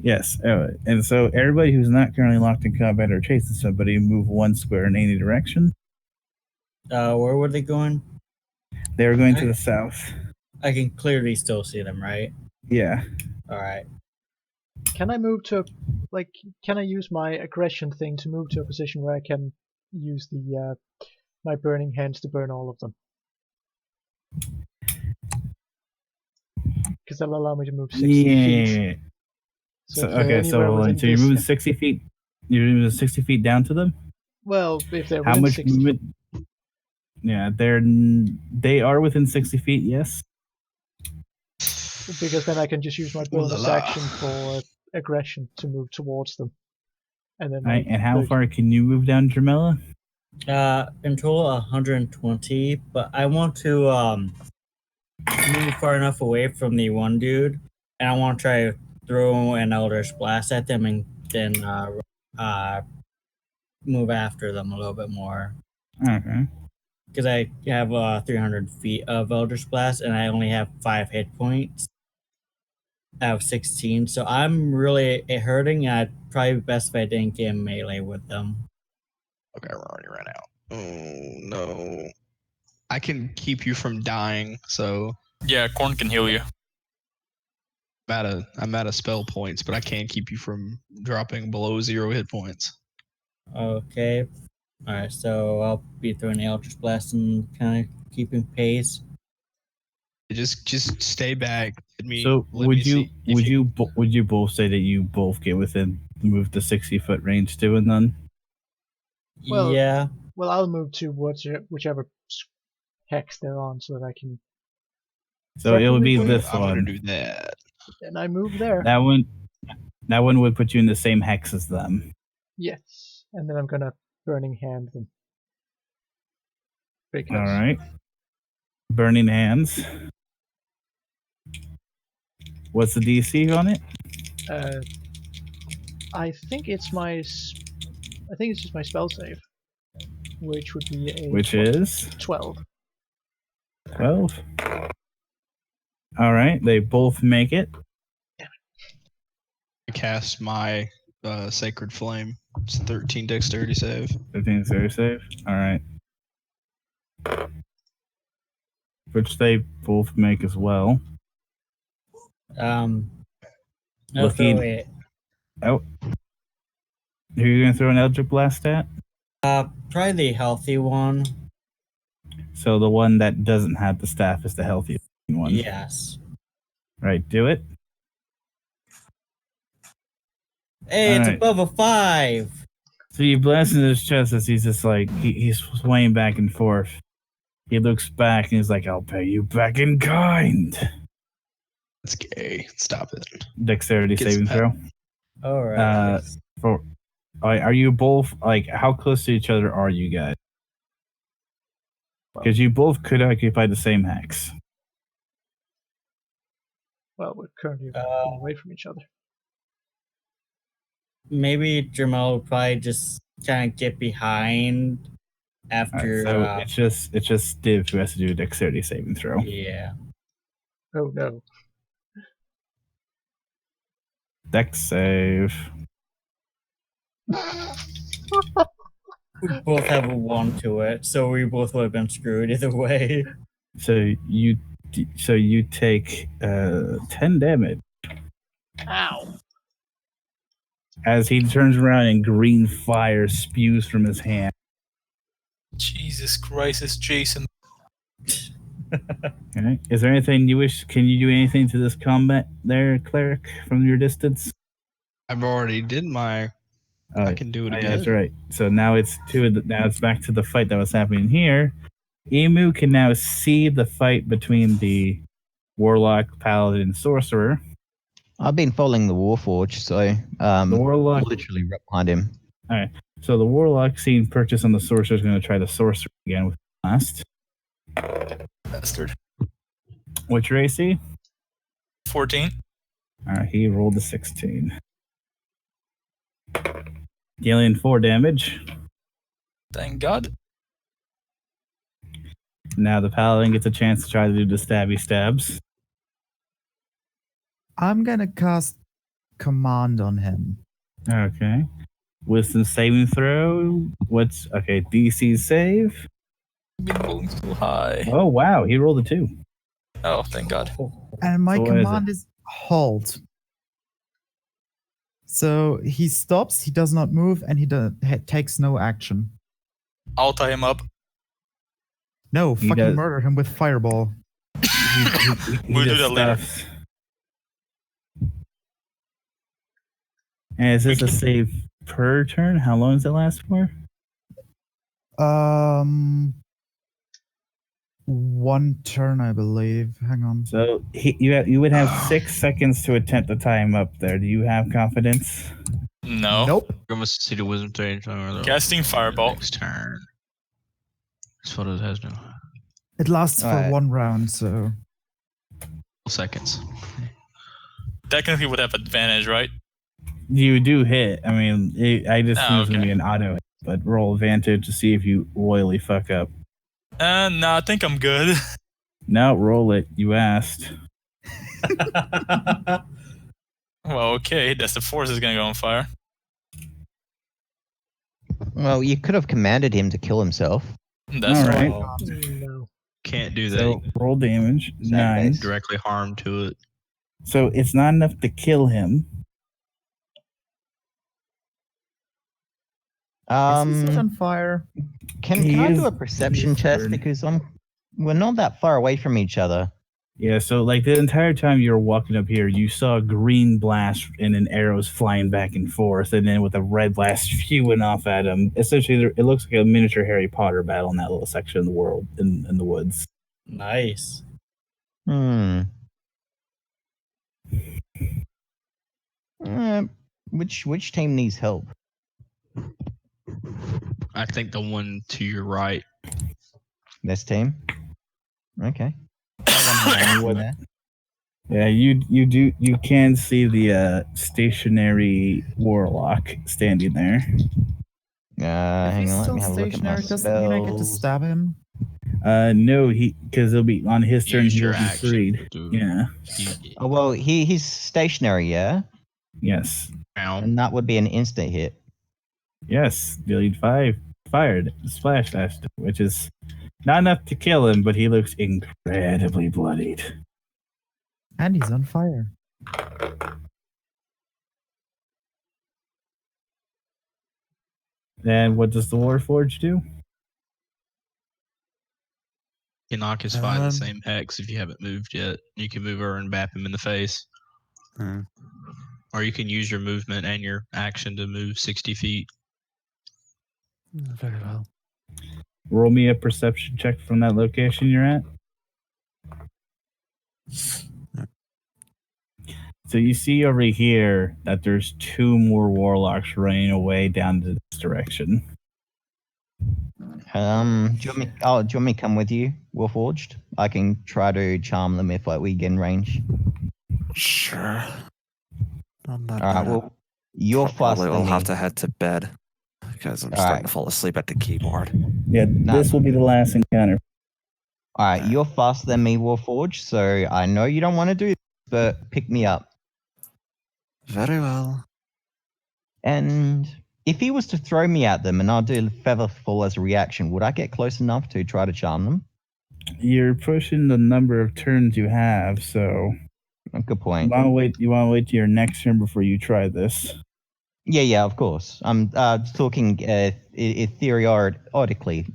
yes, and so everybody who's not currently locked in combat or chasing somebody, move 1 square in any direction. Where were they going? They were going to the south. I can clearly still see them, right? Yeah. All right. Can I move to, can I use my aggression thing to move to a position where I can use the my burning hands to burn all of them? Because that'll allow me to move 60 feet. So you're moving 60 feet. You're moving 60 feet down to them. Well, if they're how within much 60 movement? Yeah, they are within 60 feet. Yes. Because then I can just use my bonus action for aggression to move towards them. And then Right, and how far can you move down, Jamila? In total 120, but I want to move far enough away from the one dude, and I want to try to throw an Eldritch Blast at them and then move after them a little bit more. Okay. Because I have 300 feet of Eldritch Blast, and I only have 5 hit points out of 16, so I'm really hurting. I'd probably be best if I didn't get in melee with them. Okay, we're already ran out. Oh no. I can keep you from dying, so Yeah, Corn can heal you. I'm out of spell points, but I can't keep you from dropping below 0 hit points. Okay. Alright, so I'll be throwing the Eldritch Blast and kind of keeping pace. Just stay back. So would you both say that you both get within move the 60-foot range too, and then? Well, yeah. Well, I'll move to whichever hex they're on so that I can. So it would be this I'm one. gonna do that. And I move there. That one would put you in the same hex as them. Yes. And then I'm gonna Burning Hand them. Because... All right. Burning Hands. What's the DC on it? I think it's just my spell save, which would be a. Which is 12. 12. All right, they both make it. I cast my Sacred Flame. It's a 13 Dexterity save. 13 Dexterity save. All right. Which they both make as well. Looking. Oh. Who are you going to throw an Eldritch Blast at? Probably the healthy one. So the one that doesn't have the staff is the healthy one. Yes. Right, do it. Hey, it's above a 5. So you blast in his chest as he's just like, he's swaying back and forth. He looks back and he's like, I'll pay you back in kind. That's gay. Stop it. Dexterity saving throw. All right. Are you both, like, how close to each other are you guys? Because you both could occupy the same hex. Well, we're currently away from each other. Maybe Jamal will probably just kind of get behind after. Right, so it's just Div who has to do a dexterity saving throw. Yeah. Oh no. Dex save. We both have a 1 to it, so we both would have been screwed either way. So you take 10 damage. Ow. As he turns around and green fire spews from his hand. Jesus Christ, it's Jason. Okay. Is there anything you wish? Can you do anything to this combat there, cleric, from your distance? I've already did my. I can do it again. That's right. So now it's now it's back to the fight that was happening here. Emu can now see the fight between the warlock, paladin, and sorcerer. I've been following the Warforged, so the warlock literally right behind him. All right. So the warlock seeing purchase on the sorcerer is going to try the sorcerer again with blast. Bastard. What's your AC? 14. All right. He rolled a 16. Dealing 4 damage. Thank God. Now the paladin gets a chance to try to do the stabby stabs. I'm gonna cast command on him. Okay. Wisdom saving throw. DC save. You've been rolling too high. Oh wow, he rolled a 2. Oh, thank God. And my So command is halt. So he stops, he does not move, and he takes no action. I'll tie him up. No, He fucking does- murder him with fireball. We'll do that later. And is this a save per turn? How long does it last for? 1 turn, I believe. Hang on. So you would have 6 seconds to attempt the time up there. Do you have confidence? No. Nope. From a city to wisdom stage. Casting Fireball. Next turn. That's what it has now. It lasts for Alright. 1 round, so. Seconds. Technically would have advantage, right? You do hit. I mean, I just think it's going to okay. be an auto hit, but roll advantage to see if you royally fuck up. No, I think I'm good. No, roll it. You asked. Well, okay, that's the force is gonna go on fire. Well, you could have commanded him to kill himself. That's All right. right. No. Can't do that. So roll damage. Same 9. base. Directly harm to it. So it's not enough to kill him. Is he set on fire? Can He I do is- a perception he is test burned. because we're not that far away from each other. Yeah, so like the entire time you were walking up here, you saw a green blast and then arrows flying back and forth, and then with a red blast spewing off at him. Essentially, it looks like a miniature Harry Potter battle in that little section of the world in the woods. Nice. Which team needs help? I think the one to your right. This team. Okay. Yeah, you can see the stationary warlock standing there. If Hang he's on, let still me have a look at my stationary, doesn't mean I get to spells. stab him. No, because it'll be on his turn. Use He'll your be action freed. to- Yeah. Oh well, he's stationary, yeah, Yes. and that would be an instant hit. Yes. Dealing 5 fired splash dash, which is not enough to kill him, but he looks incredibly bloodied. And he's on fire. And what does the Warforged do? You knock his fight the Um, same hex if you haven't moved yet. You can move over and bap him in the face. Hmm. Or you can use your movement and your action to move 60 feet. Very well. Roll me a perception check from that location you're at. So you see over here that there's 2 more warlocks running away down this direction. Do you want me? Oh, do you want me to come with you, Warforged? I can try to charm them if we get in range. Sure. I'm not All right. gonna- Well, you're faster probably than will me. have to head to bed because I'm All starting right. to fall asleep at the keyboard. Yeah, this will be the last encounter. All right, you're faster than me, Warforged. So I know you don't want to do this, but pick me up. Very well. And if he was to throw me at them and I'll do feather fall as a reaction, would I get close enough to try to charm them? You're pushing the number of turns you have, so Good you point. want to wait to your next turn before you try this. Yeah, of course. I'm talking theoretically,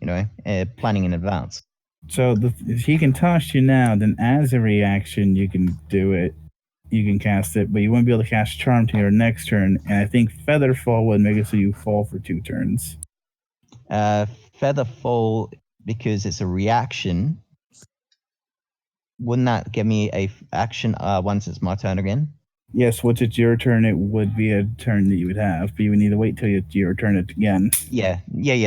planning in advance. So if he can toss you now, then as a reaction, you can do it. You can cast it, but you won't be able to cast Charm to your next turn. And I think Feather Fall would make it so you fall for 2 turns. Feather fall, because it's a reaction, wouldn't that give me a action once it's my turn again? Yes, once it's your turn, it would be a turn that you would have, but you would need to wait till it's your turn again. Yeah,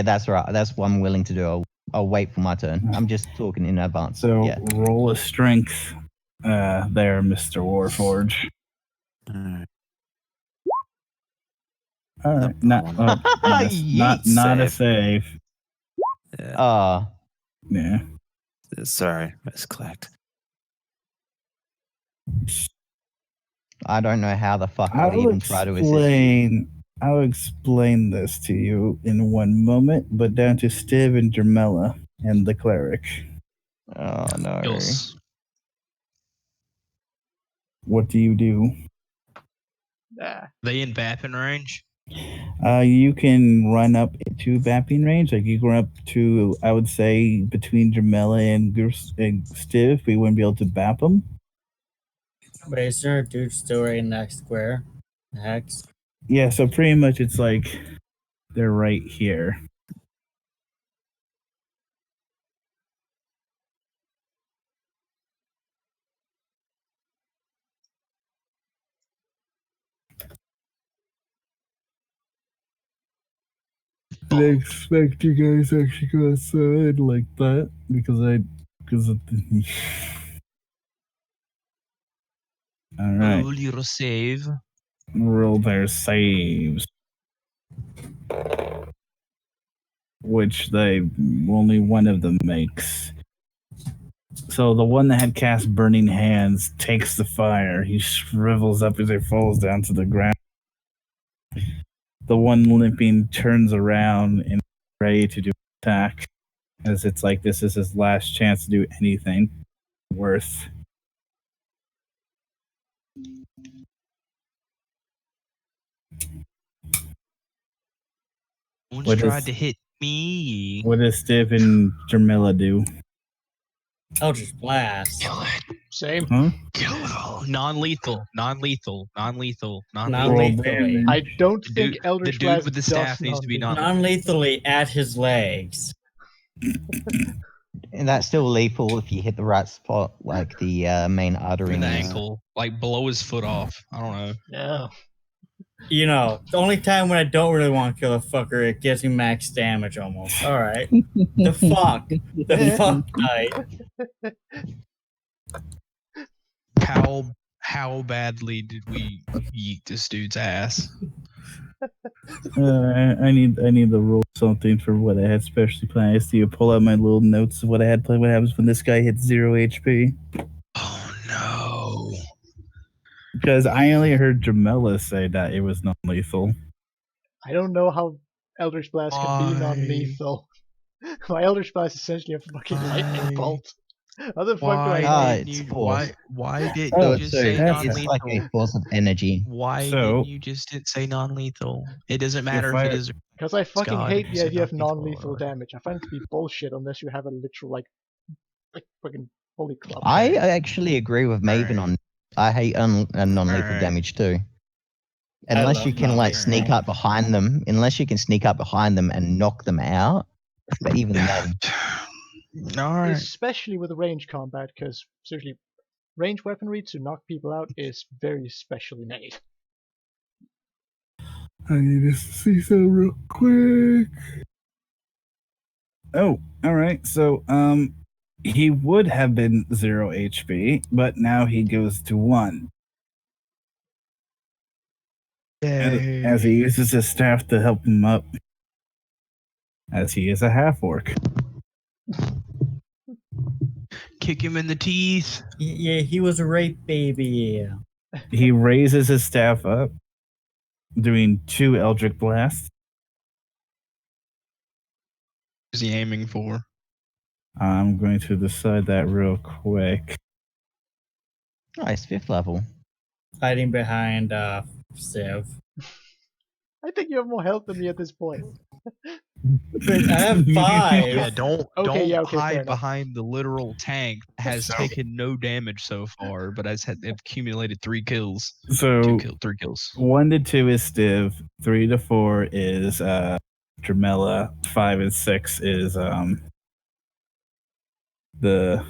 that's right. That's what I'm willing to do. I'll wait for my turn. I'm just talking in advance. So yeah. roll a strength there, Mr. Warforge. Alright. All right, not a save. Yeah. Yeah. Sorry, misclicked. I don't know how the fuck I would even try to assist. I'll explain this to you in one moment, but down to Stiv and Jermella and the cleric. Oh no. Skills. What do you do? They in bapping range? You can run up to bapping range. Like you can run up to, I would say, between Jermella and Stiv, but you wouldn't be able to bap them. But is there a dude still right in that square? The hex? Yeah, so pretty much it's like they're right here. didn't expect you guys to actually go outside like that because of the. All right. Roll your save. Roll their saves, which they only one of them makes. So the one that had cast Burning Hands takes the fire. He shrivels up as he falls down to the ground. The one limping turns around and is ready to do an attack, as it's like this is his last chance to do anything worth. One's What tried is- to hit me. What does Steve and Jamila do? Eldritch Blast. Kill it. Same. Huh? Kill it all. Non-lethal. Non-lethal. Non-lethal. Non-lethally. I don't The think dude- Eldritch the dude Blast with the does staff needs to be non-lethal. Non-lethally at his legs. And that's still lethal if you hit the right spot, like the main artery. In the and- ankle. Like blow his foot off. I don't know. Yeah. You know, the only time when I don't really want to kill a fucker, it gives me max damage almost. Alright. The fuck? The fuck, guy? How badly did we yeet this dude's ass? I need to roll something for what I had specially planned. I see you pull out my little notes of what I had planned. What happens when this guy hits 0 HP? Oh no. Because I only heard Jamila say that it was non-lethal. I don't know how Eldritch Blast can be Why? non-lethal. My Eldritch Blast is essentially a fucking lightning Why? bolt. How the fuck do Why I it's didn't you? force. Why did Oh, you just so say that's- It's like non-lethal? a force of energy. Why So- didn't you just say non-lethal? It doesn't matter if it is. Because I fucking God, hate you the said idea of non-lethal non-lethal or- damage. I find it to be bullshit unless you have a literal like fucking holy club. I actually agree with Maven on. I hate non-lethal Alright. damage too. Unless love you can like non-lethal. sneak up behind them. Unless you can sneak up behind them and knock them out. But even then, Alright. Especially with range combat, because seriously, range weaponry to knock people out is very specially made. I need to see some real quick. Oh, all right. So, he would have been 0 HP, but now he goes to 1 as he uses his staff to help him up, as he is a half orc. Kick him in the teeth. Yeah, he was a rape baby. He raises his staff up, doing 2 Eldritch Blasts. Who's he aiming for? I'm going to decide that real quick. nice 5th level. Hiding behind Civ. I think you have more health than me at this point. I have 5. Yeah, don't Okay, yeah, okay, fair hide enough. behind the literal tank. Has taken no damage so far, but has accumulated 3 kills. So 3 kills. 1 to 2 is Stiv, 3 to 4 is Dramella, 5 and 6 is the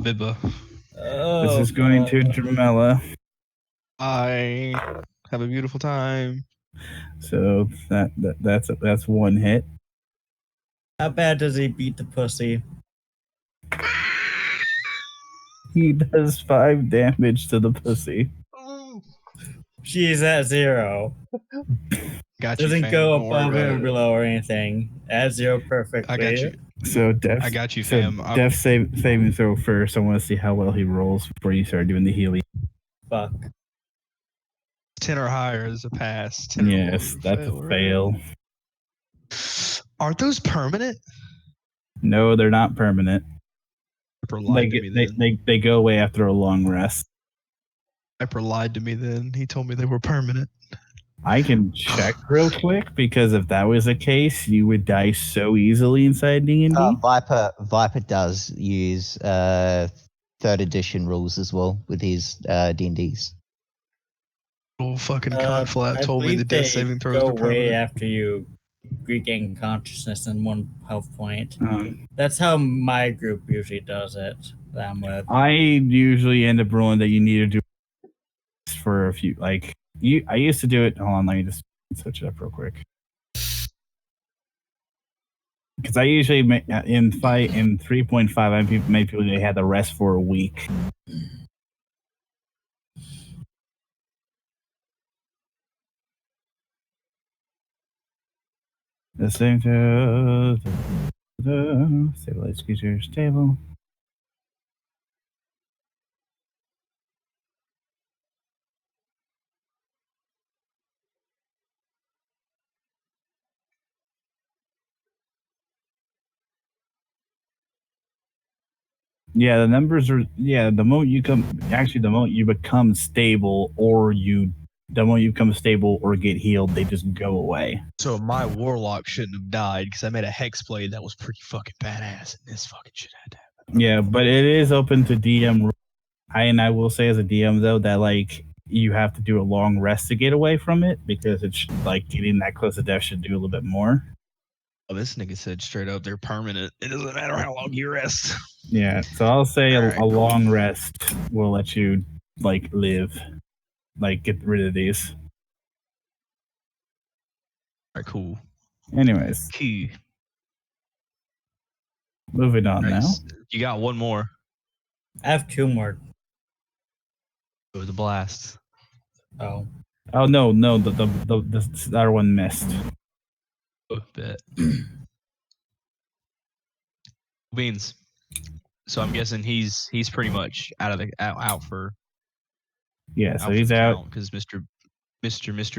Bibba. Oh, this is going to Dramella. I have a beautiful time. So that's 1 hit. How bad does he beat the pussy? He does 5 damage to the pussy. She's at 0. Got you. Doesn't fam. go Don't worry above about or it. below or anything. At 0 perfectly. I got you. So death. I got you, So fam. death saving throw first. I want to see how well he rolls before you start doing the healing. Fuck. 10 or higher is a pass. 10 or Yes, lower, that's a right? fail. Aren't those permanent? No, they're not permanent. Hyper They, lied to me get, then. they go away after a long rest. Hyper lied to me then. He told me they were permanent. I can check real quick because if that was the case, you would die so easily inside D&D. Viper does use 3rd edition rules as well with his D&Ds. Little fucking cunt flap I told me the believe death they saving throws go were away permanent. after you regain consciousness and 1 health point. Um, That's how my group usually does it. That I'm with. I usually end up rolling that you need to do for a few. Like I used to do it. Hold on, let me just switch it up real quick. Because I usually in 3.5, I make people they had to rest for a week. The same to stabilize creature stable. Yeah, the numbers are. Yeah, the moment you become stable, the moment you become stable or get healed, they just go away. So my warlock shouldn't have died because I made a hex blade that was pretty fucking badass, and this fucking shit had to happen. Yeah, but it is open to DM. I will say as a DM though that like you have to do a long rest to get away from it because it's like getting that close to death should do a little bit more. Oh, this nigga said straight up they're permanent. It doesn't matter how long you rest. Yeah, so I'll say All right, a long rest will let you like live, like get rid of these. All right, cool. Anyways, Key. moving on Right, now. you got one more. I have 2 more. Oh, the blast. Oh. Oh no, the other one missed. Oh, bet. Beans. So I'm guessing he's pretty much out for. Yeah, so he's out. Because Mr.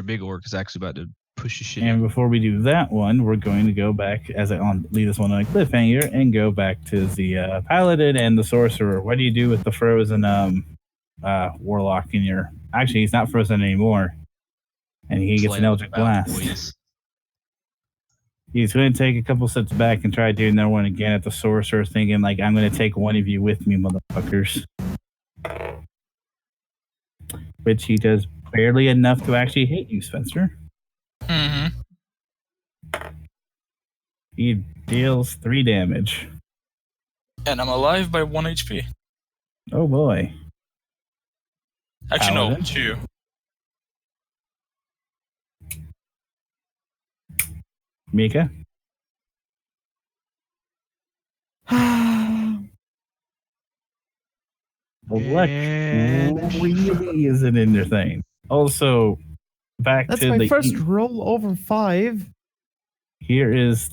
Big Orc is actually about to push his shit. And before we do that one, we're going to go back leave this one on a cliffhanger and go back to the paladin and the sorcerer. What do you do with the frozen warlock in your? Actually, he's not frozen anymore, and he gets an Eldritch Blast. He's going to take a couple steps back and try doing another one again at the sorcerer, thinking like, I'm going to take one of you with me, motherfuckers. Which he does barely enough to actually hit you, Spencer. Mm-hmm. He deals 3 damage. And I'm alive by 1 HP. Oh boy. Actually, Paladin? no, 2. Mika? Luck really isn't in their thing. Also, back That's to my the first roll over 5. Here is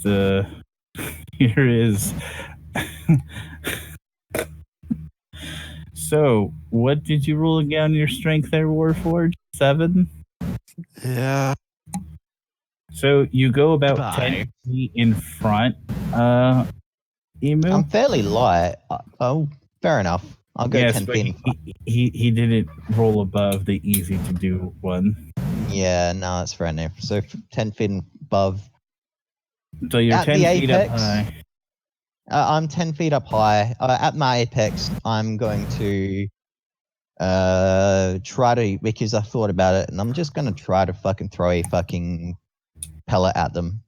So, what did you roll again on your strength there, Warforged? 7? Yeah. So you go about Goodbye. 10 feet in front, Emu. I'm fairly light. Oh, fair enough. I'll go Yes, 10 but feet. in front. he didn't roll above the easy to do one. Yeah, no, that's fair enough. So 10 feet above. So you're At 10 the feet up apex? high. I'm 10 feet up high. At my apex, I'm going to try to, because I thought about it, and I'm just going to try to fucking throw a fucking pellet at them.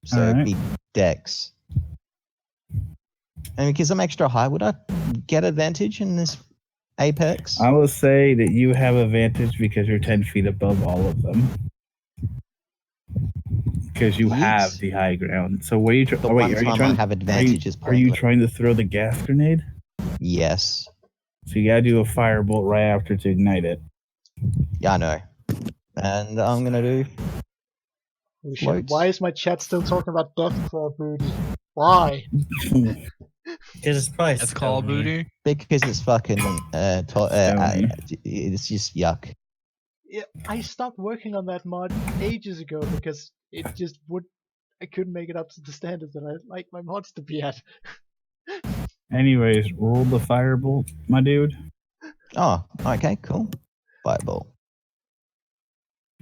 So it'd Alright. be dex. And because I'm extra high, would I get advantage in this apex? I will say that you have advantage because you're 10 feet above all of them. Because you have the high ground. So what are you The trying? one time I have advantage is Are you pointless. trying to throw the gas grenade? Yes. So you gotta do a firebolt right after to ignite it. Yeah, I know. And I'm gonna do. Holy shit, Floats. why is my chat still talking about Deathclaw booty? Why? Because it's probably That's called stony. voodoo. Because it's fucking. Stony. It's just yuck. Yeah, I stopped working on that mod ages ago because it just I couldn't make it up to the standards that I like my mods to be at. Anyways, roll the firebolt, my dude. Oh, okay, cool. Fireball.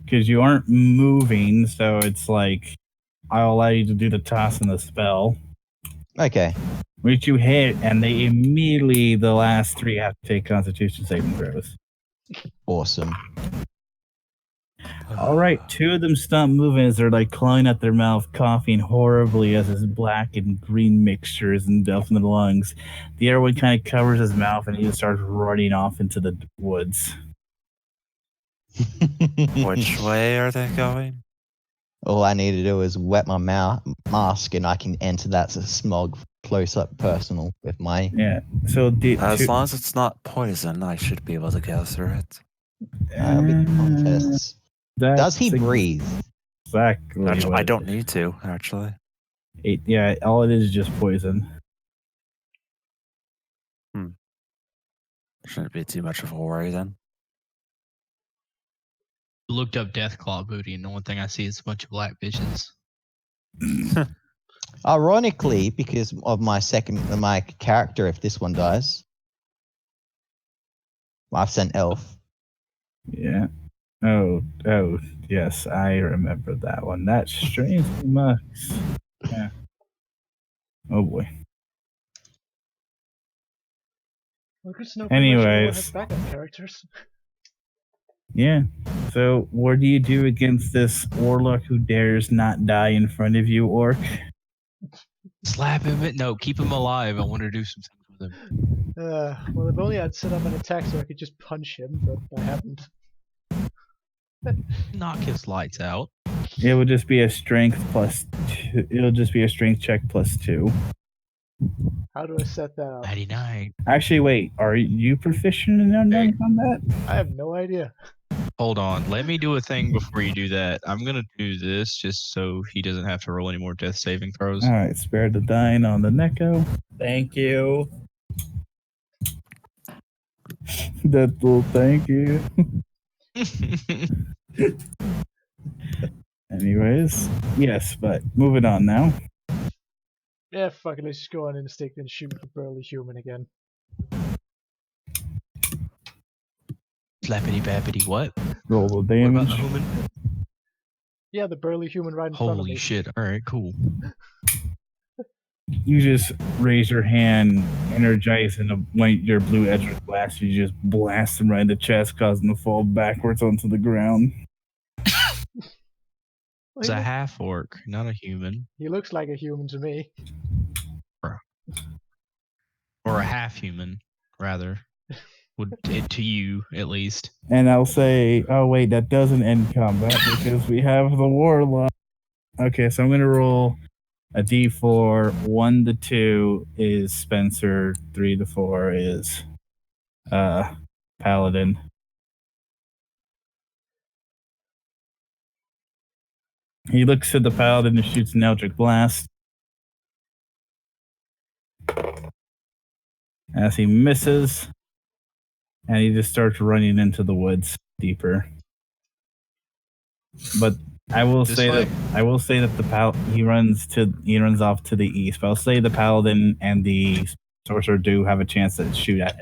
Because you aren't moving, so it's like I'll allow you to do the toss and the spell. Okay. Which you hit, and they immediately, the last 3 have to take Constitution saving throws. Awesome. All right, 2 of them stop moving as they're like clawing at their mouth, coughing horribly as this black and green mixture is engulfed in the lungs. The other one kind of covers his mouth and he just starts running off into the woods. Which way are they going? All I need to do is wet my mask, and I can enter that smog close up personal with my. Yeah. So As long as it's not poison, I should be able to get through it. Big contests. Does he breathe? Exactly. Actually, I don't need to, actually. Yeah, all it is just poison. Shouldn't be too much of a worry then. Looked up Deathclaw booty, and the one thing I see is a bunch of black bitches. Ironically, because of my character, if this one dies, I've sent Elf. Yeah. Oh, yes, I remember that one. That's strange much. Yeah. Oh boy. Well, good to know Anyways. has backup characters. Yeah. So, what do you do against this warlock who dares not die in front of you, Orc? Slap him. No, keep him alive. I want to do some things with him. Well, if only I'd set up an attack so I could just punch him, but I haven't. Knock his lights out. It would just be a strength plus 2. It'll just be a strength check plus 2. How do I set that up? 99. Actually, wait. Are you proficient in unarmed combat? I have no idea. Hold on. Let me do a thing before you do that. I'm going to do this just so he doesn't have to roll any more death saving throws. Alright, spare the dying on the Neko. Thank you. That little thank you. Anyways, yes, but moving on now. Yeah, fuck it, let's just go on instinct and shoot the burly human again. Slappity bappity what? Roll the What about damage. the human? Yeah, the burly human right in front of me. Holy shit. Alright, cool. You just raise your hand, energize, and your blue edge blast. You just blast him right in the chest, causing him to fall backwards onto the ground. It's a half orc, not a human. He looks like a human to me. Or a half human, rather. To you, at least. And I'll say, oh wait, that doesn't end combat because we have the warlock. Okay, so I'm gonna roll a d4. 1 to 2 is Spencer. 3 to 4 is Paladin. He looks at the Paladin and shoots an Eldritch Blast. As he misses, and he just starts running into the woods deeper. But I will say that he runs off to the east. But I'll say the Paladin and the Sorcerer do have a chance to shoot at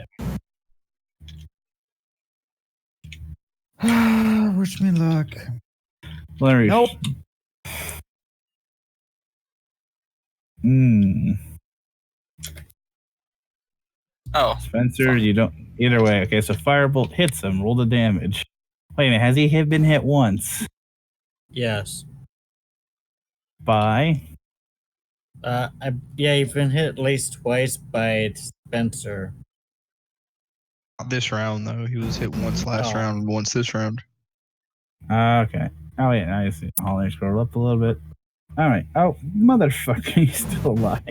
him. Wish me luck. Larry. Nope. Oh. Spencer, you don't. Either way, okay. So firebolt hits him. Roll the damage. Wait a minute. Has he been hit once? Yes. By? Yeah, you've been hit at least twice by Spencer. Not this round, though. He was hit once last round and once this round. Okay. Oh, yeah. I see. I'll scroll up a little bit. All right. Oh, motherfucker. He's still alive.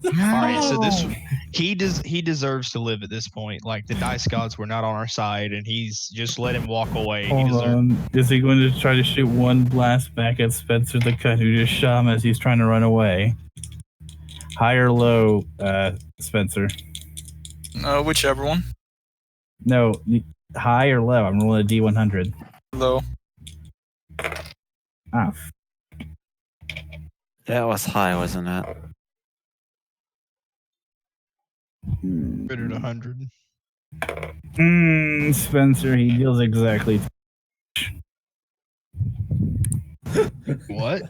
Alright, so this he deserves to live at this point. Like the dice gods were not on our side, and he's just let him walk away. Hold on. Is he going to try to shoot one blast back at Spencer the Cut, who just shot him as he's trying to run away? High or low, Spencer? Whichever one. No, high or low? I'm rolling a D100. Low. Ah. That was high, wasn't it? Better than 100. Spencer, he deals exactly. What?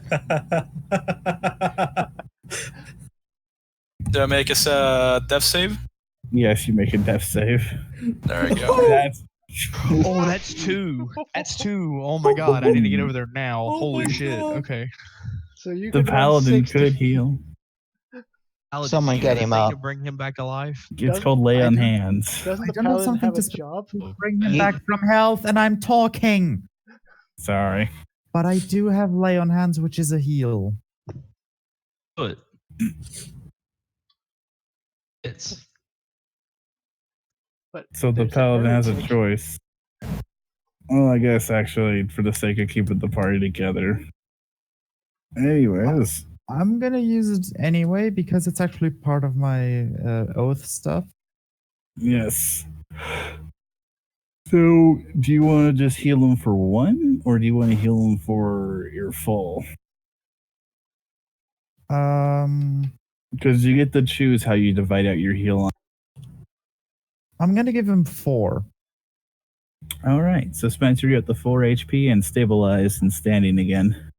Do I make a death save? Yes, you make a death save. There we go. That's 2. That's 2. Oh my god, I need to get over there now. Holy shit. Okay. So you the can Paladin could heal. Someone get him up. To bring him back alive. It's called lay on hands. Doesn't I the don't know Paladin something have to a job? bring him back from health, and I'm talking. Sorry. But I do have Lay on Hands, which is a heal. But it's But So the there's paladin has a heritage. choice. Well, I guess actually, for the sake of keeping the party together. Anyways, I'm gonna use it anyway because it's actually part of my oath stuff. yes. So, do you want to just heal him for one, or do you want to heal him for your full? Because you get to choose how you divide out your heal. I'm gonna give him 4. All right. So, Spencer, you're at the 4 HP and stabilized and standing again.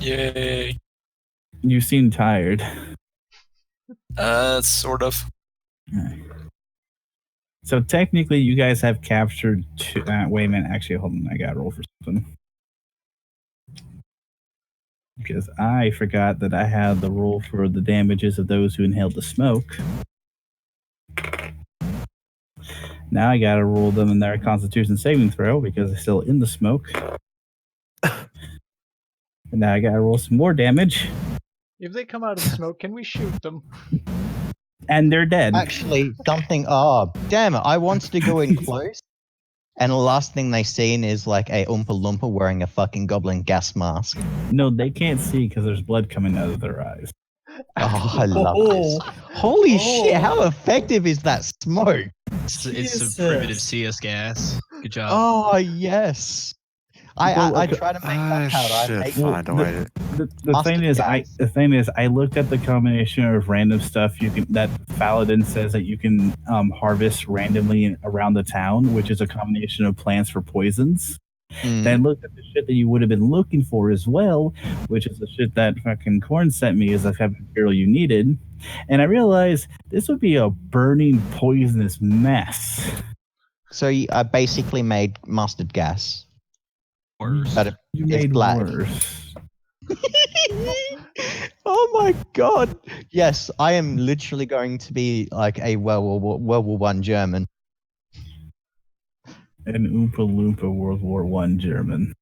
Yay. You seem tired. Sort of. So technically, you guys have captured two. Wait a minute. Actually, hold on. I got to roll for something. Because I forgot that I had the roll for the damages of those who inhaled the smoke. Now I got to roll them in their Constitution saving throw because they're still in the smoke. And now I got to roll some more damage. If they come out of the smoke, can we shoot them? And they're dead. Actually, something. Oh, damn it! I wanted to go in close, and the last thing they seen is like a Oompa Loompa wearing a fucking goblin gas mask. No, they can't see because there's blood coming out of their eyes. Oh, I love this. Holy shit! How effective is that smoke? It's a primitive CS gas. Good job. Oh yes. I try to make gunpowder. I should make find a way to. The thing is, I looked at the combination of random stuff you can that Paladin says that you can harvest randomly around the town, which is a combination of plants for poisons. Then looked at the shit that you would have been looking for as well, which is the shit that fucking Corn sent me as the type of material you needed. And I realized this would be a burning poisonous mess. So I basically made mustard gas. Worse. But You it's made black. worse. Oh my god! Yes, I am literally going to be like a World War I German. An Oompa Loompa World War I German.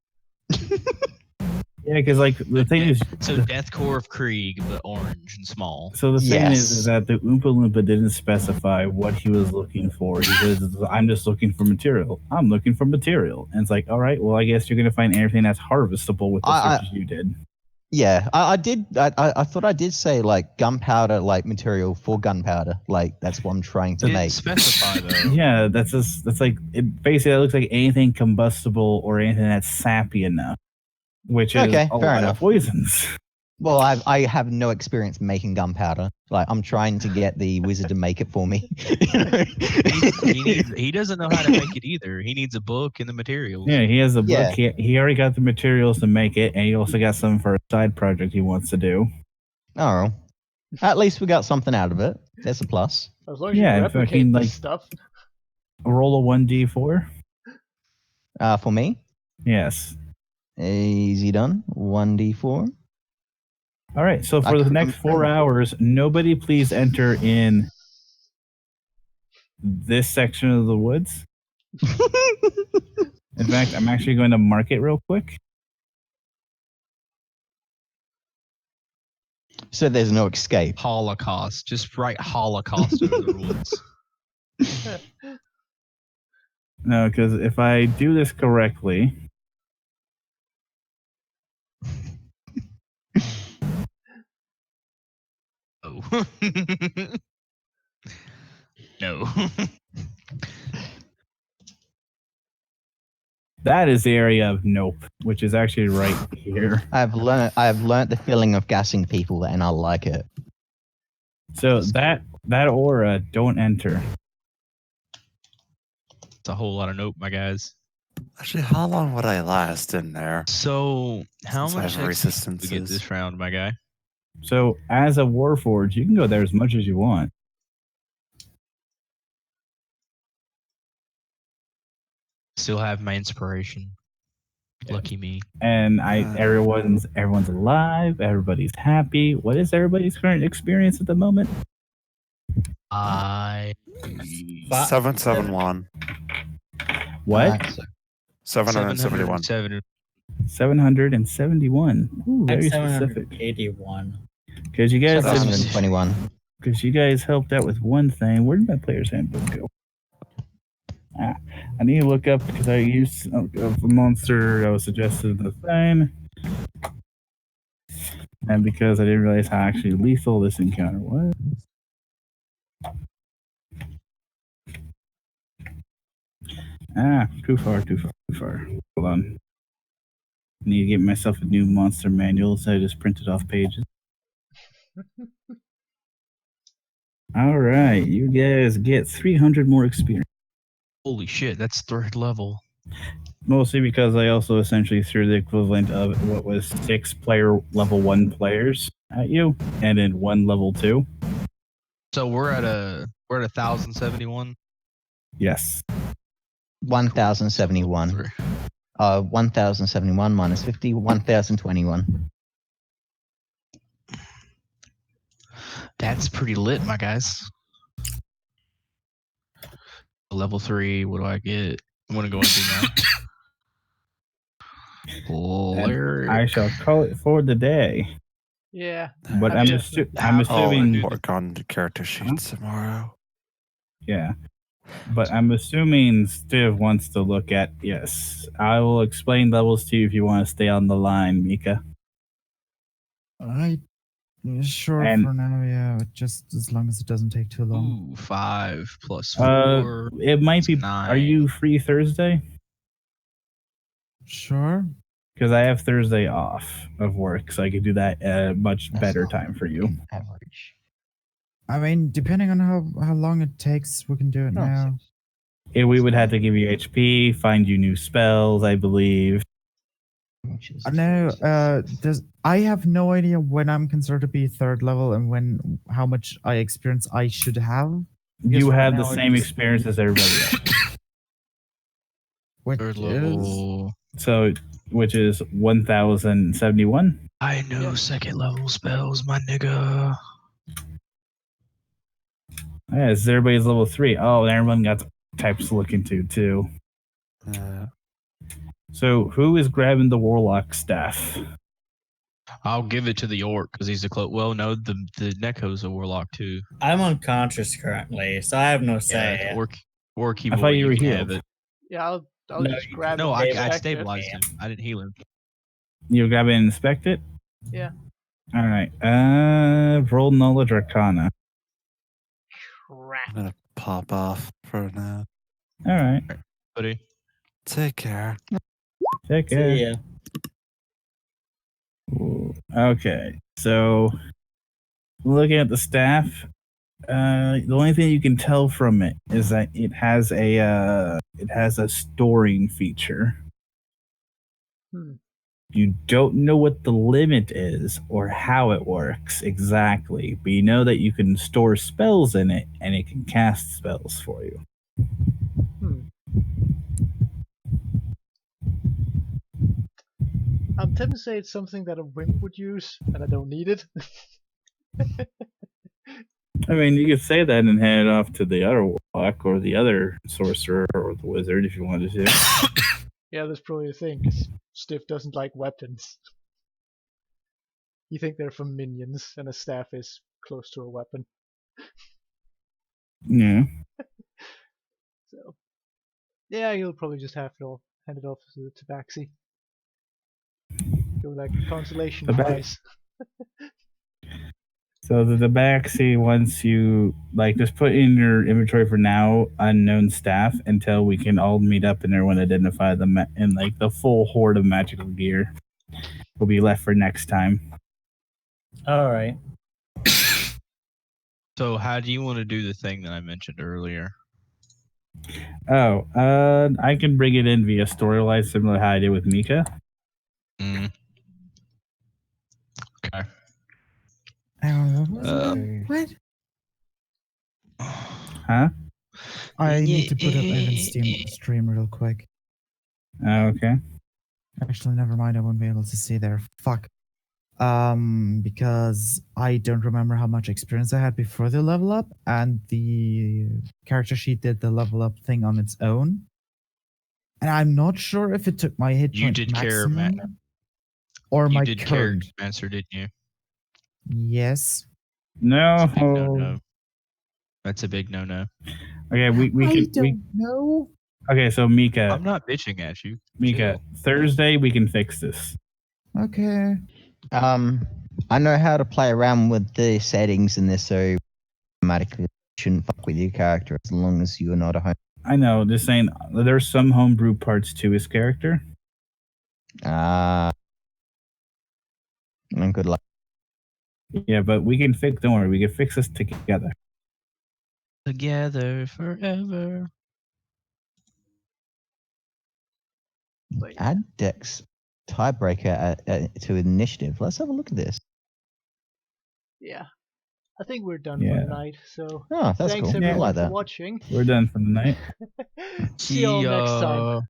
Yeah, because like the thing is, So Death Corps of Krieg, but orange and small. so the thing Yes. is that the Oompa Loompa didn't specify what he was looking for. He says, "I'm just looking for material. I'm looking for material." And it's like, all right, well, I guess you're gonna find everything that's harvestable with the searches you did. Yeah, I did. I thought I did say like gunpowder, like material for gunpowder. Like that's what I'm trying to Didn't make. specify though. Yeah, that's like it. Basically, it looks like anything combustible or anything that's sappy enough, which is Okay, a fair lot enough. of poisons. Well, I have no experience making gunpowder. Like I'm trying to get the wizard to make it for me. You know? He doesn't know how to make it either. He needs a book and the materials. Yeah, he has a book. Yeah. He already got the materials to make it, and he also got some for a side project he wants to do. Oh, at least we got something out of it. That's a plus. As long as Yeah, you in replicate fucking, this like- stuff. Roll a 1d4. For me, Yes. easy done. 1d4. All right. So for I the can next 4 confirm. hours, nobody please enter in this section of the woods. In fact, I'm actually going to mark it real quick. So there's no escape. Holocaust. Just write Holocaust over the rules. No, because if I do this correctly, Oh. No. that is the area of nope, which is actually right here. I've learned the feeling of gassing people, and I like it. So that aura, don't enter. It's a whole lot of nope, my guys. Actually, how long would I last in there? So, how Since I much have XP do we get resistances. this round, my guy? So as a Warforged, you can go there as much as you want. Still have my inspiration. Lucky me. And everyone's alive, everybody's happy. What is everybody's current experience at the moment? 771. What? So 771. 771. Ooh, I'm very specific. 781. Because you guys, 721. because you guys helped out with one thing. Where did my player's handbook go? I need to look up because I used a monster that was suggested in the thing, and because I didn't realize how actually lethal this encounter was. Too far. Hold on. I need to get myself a new monster manual, so I just printed off pages. All right, you guys get 300 more experience. Holy shit, that's 3rd level. Mostly because I also essentially threw the equivalent of what was 6 player level 1 players at you, and then 1 level 2. So we're at 1,071. Yes. 1,071. 1,071 minus 50, 1,021. That's pretty lit, my guys. Level 3, what do I get? I'm gonna go and do now. And I shall call it for the day. Yeah. But I'm assuming work on the character sheets tomorrow. Yeah. But I'm assuming Stiv wants to look at, yes. I will explain levels to you if you want to stay on the line, Mika. Sure, And- for now, yeah. Just as long as it doesn't take too long. Ooh, 5 plus 4. It might be. 9. Are you free Thursday? Sure. Because I have Thursday off of work, so I could do that at a much better time for you. Average. I mean, depending on how long it takes, we can do it now. We would have to give you HP, find you new spells, I believe. No, I have no idea when I'm considered to be 3rd level and how much experience I should have. You right have the now I'm same just- experience as everybody else. Which 3rd is level. So, which is 1,071. I know 2nd level spells, my nigga. Yeah, it's everybody's level 3. Oh, and everyone got types to look into too. So, who is grabbing the warlock staff? I'll give it to the orc because he's a close. Well, no, the Neko's a warlock too. I'm unconscious currently, so I have no say. Yeah, orky I boy, thought you were can healed. have it. Yeah, I'll No, just grab No, it. I Inspect it. stabilized him. I didn't heal him. You grab it and inspect it? Yeah. All right. Roll knowledge arcana. Crap. I'm gonna pop off for now. All right. Buddy. Take care. Take care. See ya. Okay, so looking at the staff, the only thing you can tell from it is that it has a storing feature. You don't know what the limit is or how it works exactly, but you know that you can store spells in it and it can cast spells for you. I'm tempted to say it's something that a wimp would use, and I don't need it. I mean, you could say that and hand it off to the other warlock or the other sorcerer or the wizard if you wanted to. Yeah, that's probably the thing, because Stiff doesn't like weapons. You think they're from minions, and a staff is close to a weapon. Yeah. So, yeah, you'll probably just hand it off to the Tabaxi. Go like consolation prize. So the Tabaxi, once you just put in your inventory for now unknown staff until we can all meet up and everyone identify them in the full horde of magical gear will be left for next time. All right. So how do you want to do the thing that I mentioned earlier? Oh, I can bring it in via storyline similar to how I did with Mika. Okay. What? Huh? I need to put up Evan's stream real quick. Okay. Actually, never mind. I won't be able to see there. Fuck. Because I don't remember how much experience I had before the level up, and the character sheet did the level up thing on its own. And I'm not sure if it took my hit You point did care, Matt. maximum or You my did care, current. Mancer, didn't you? Yes. No. Big no-no. That's a big no-no. Okay, we I can. don't know. Okay, so Mika, I'm not bitching at you. Mika, Chill. Thursday we can fix this. Okay. I know how to play around with the settings in this, so automatically shouldn't fuck with your character as long as you're not a home. I know, just saying. There's some homebrew parts to his character. And good luck. Yeah, but we can fix. Don't worry, we can fix this together. Together forever. Add Dex tiebreaker to initiative. Let's have a look at this. Yeah. I think we're done Yeah. for the night. So Oh, that's thanks cool. I everyone like for that. watching. We're done for the night. See you all next time.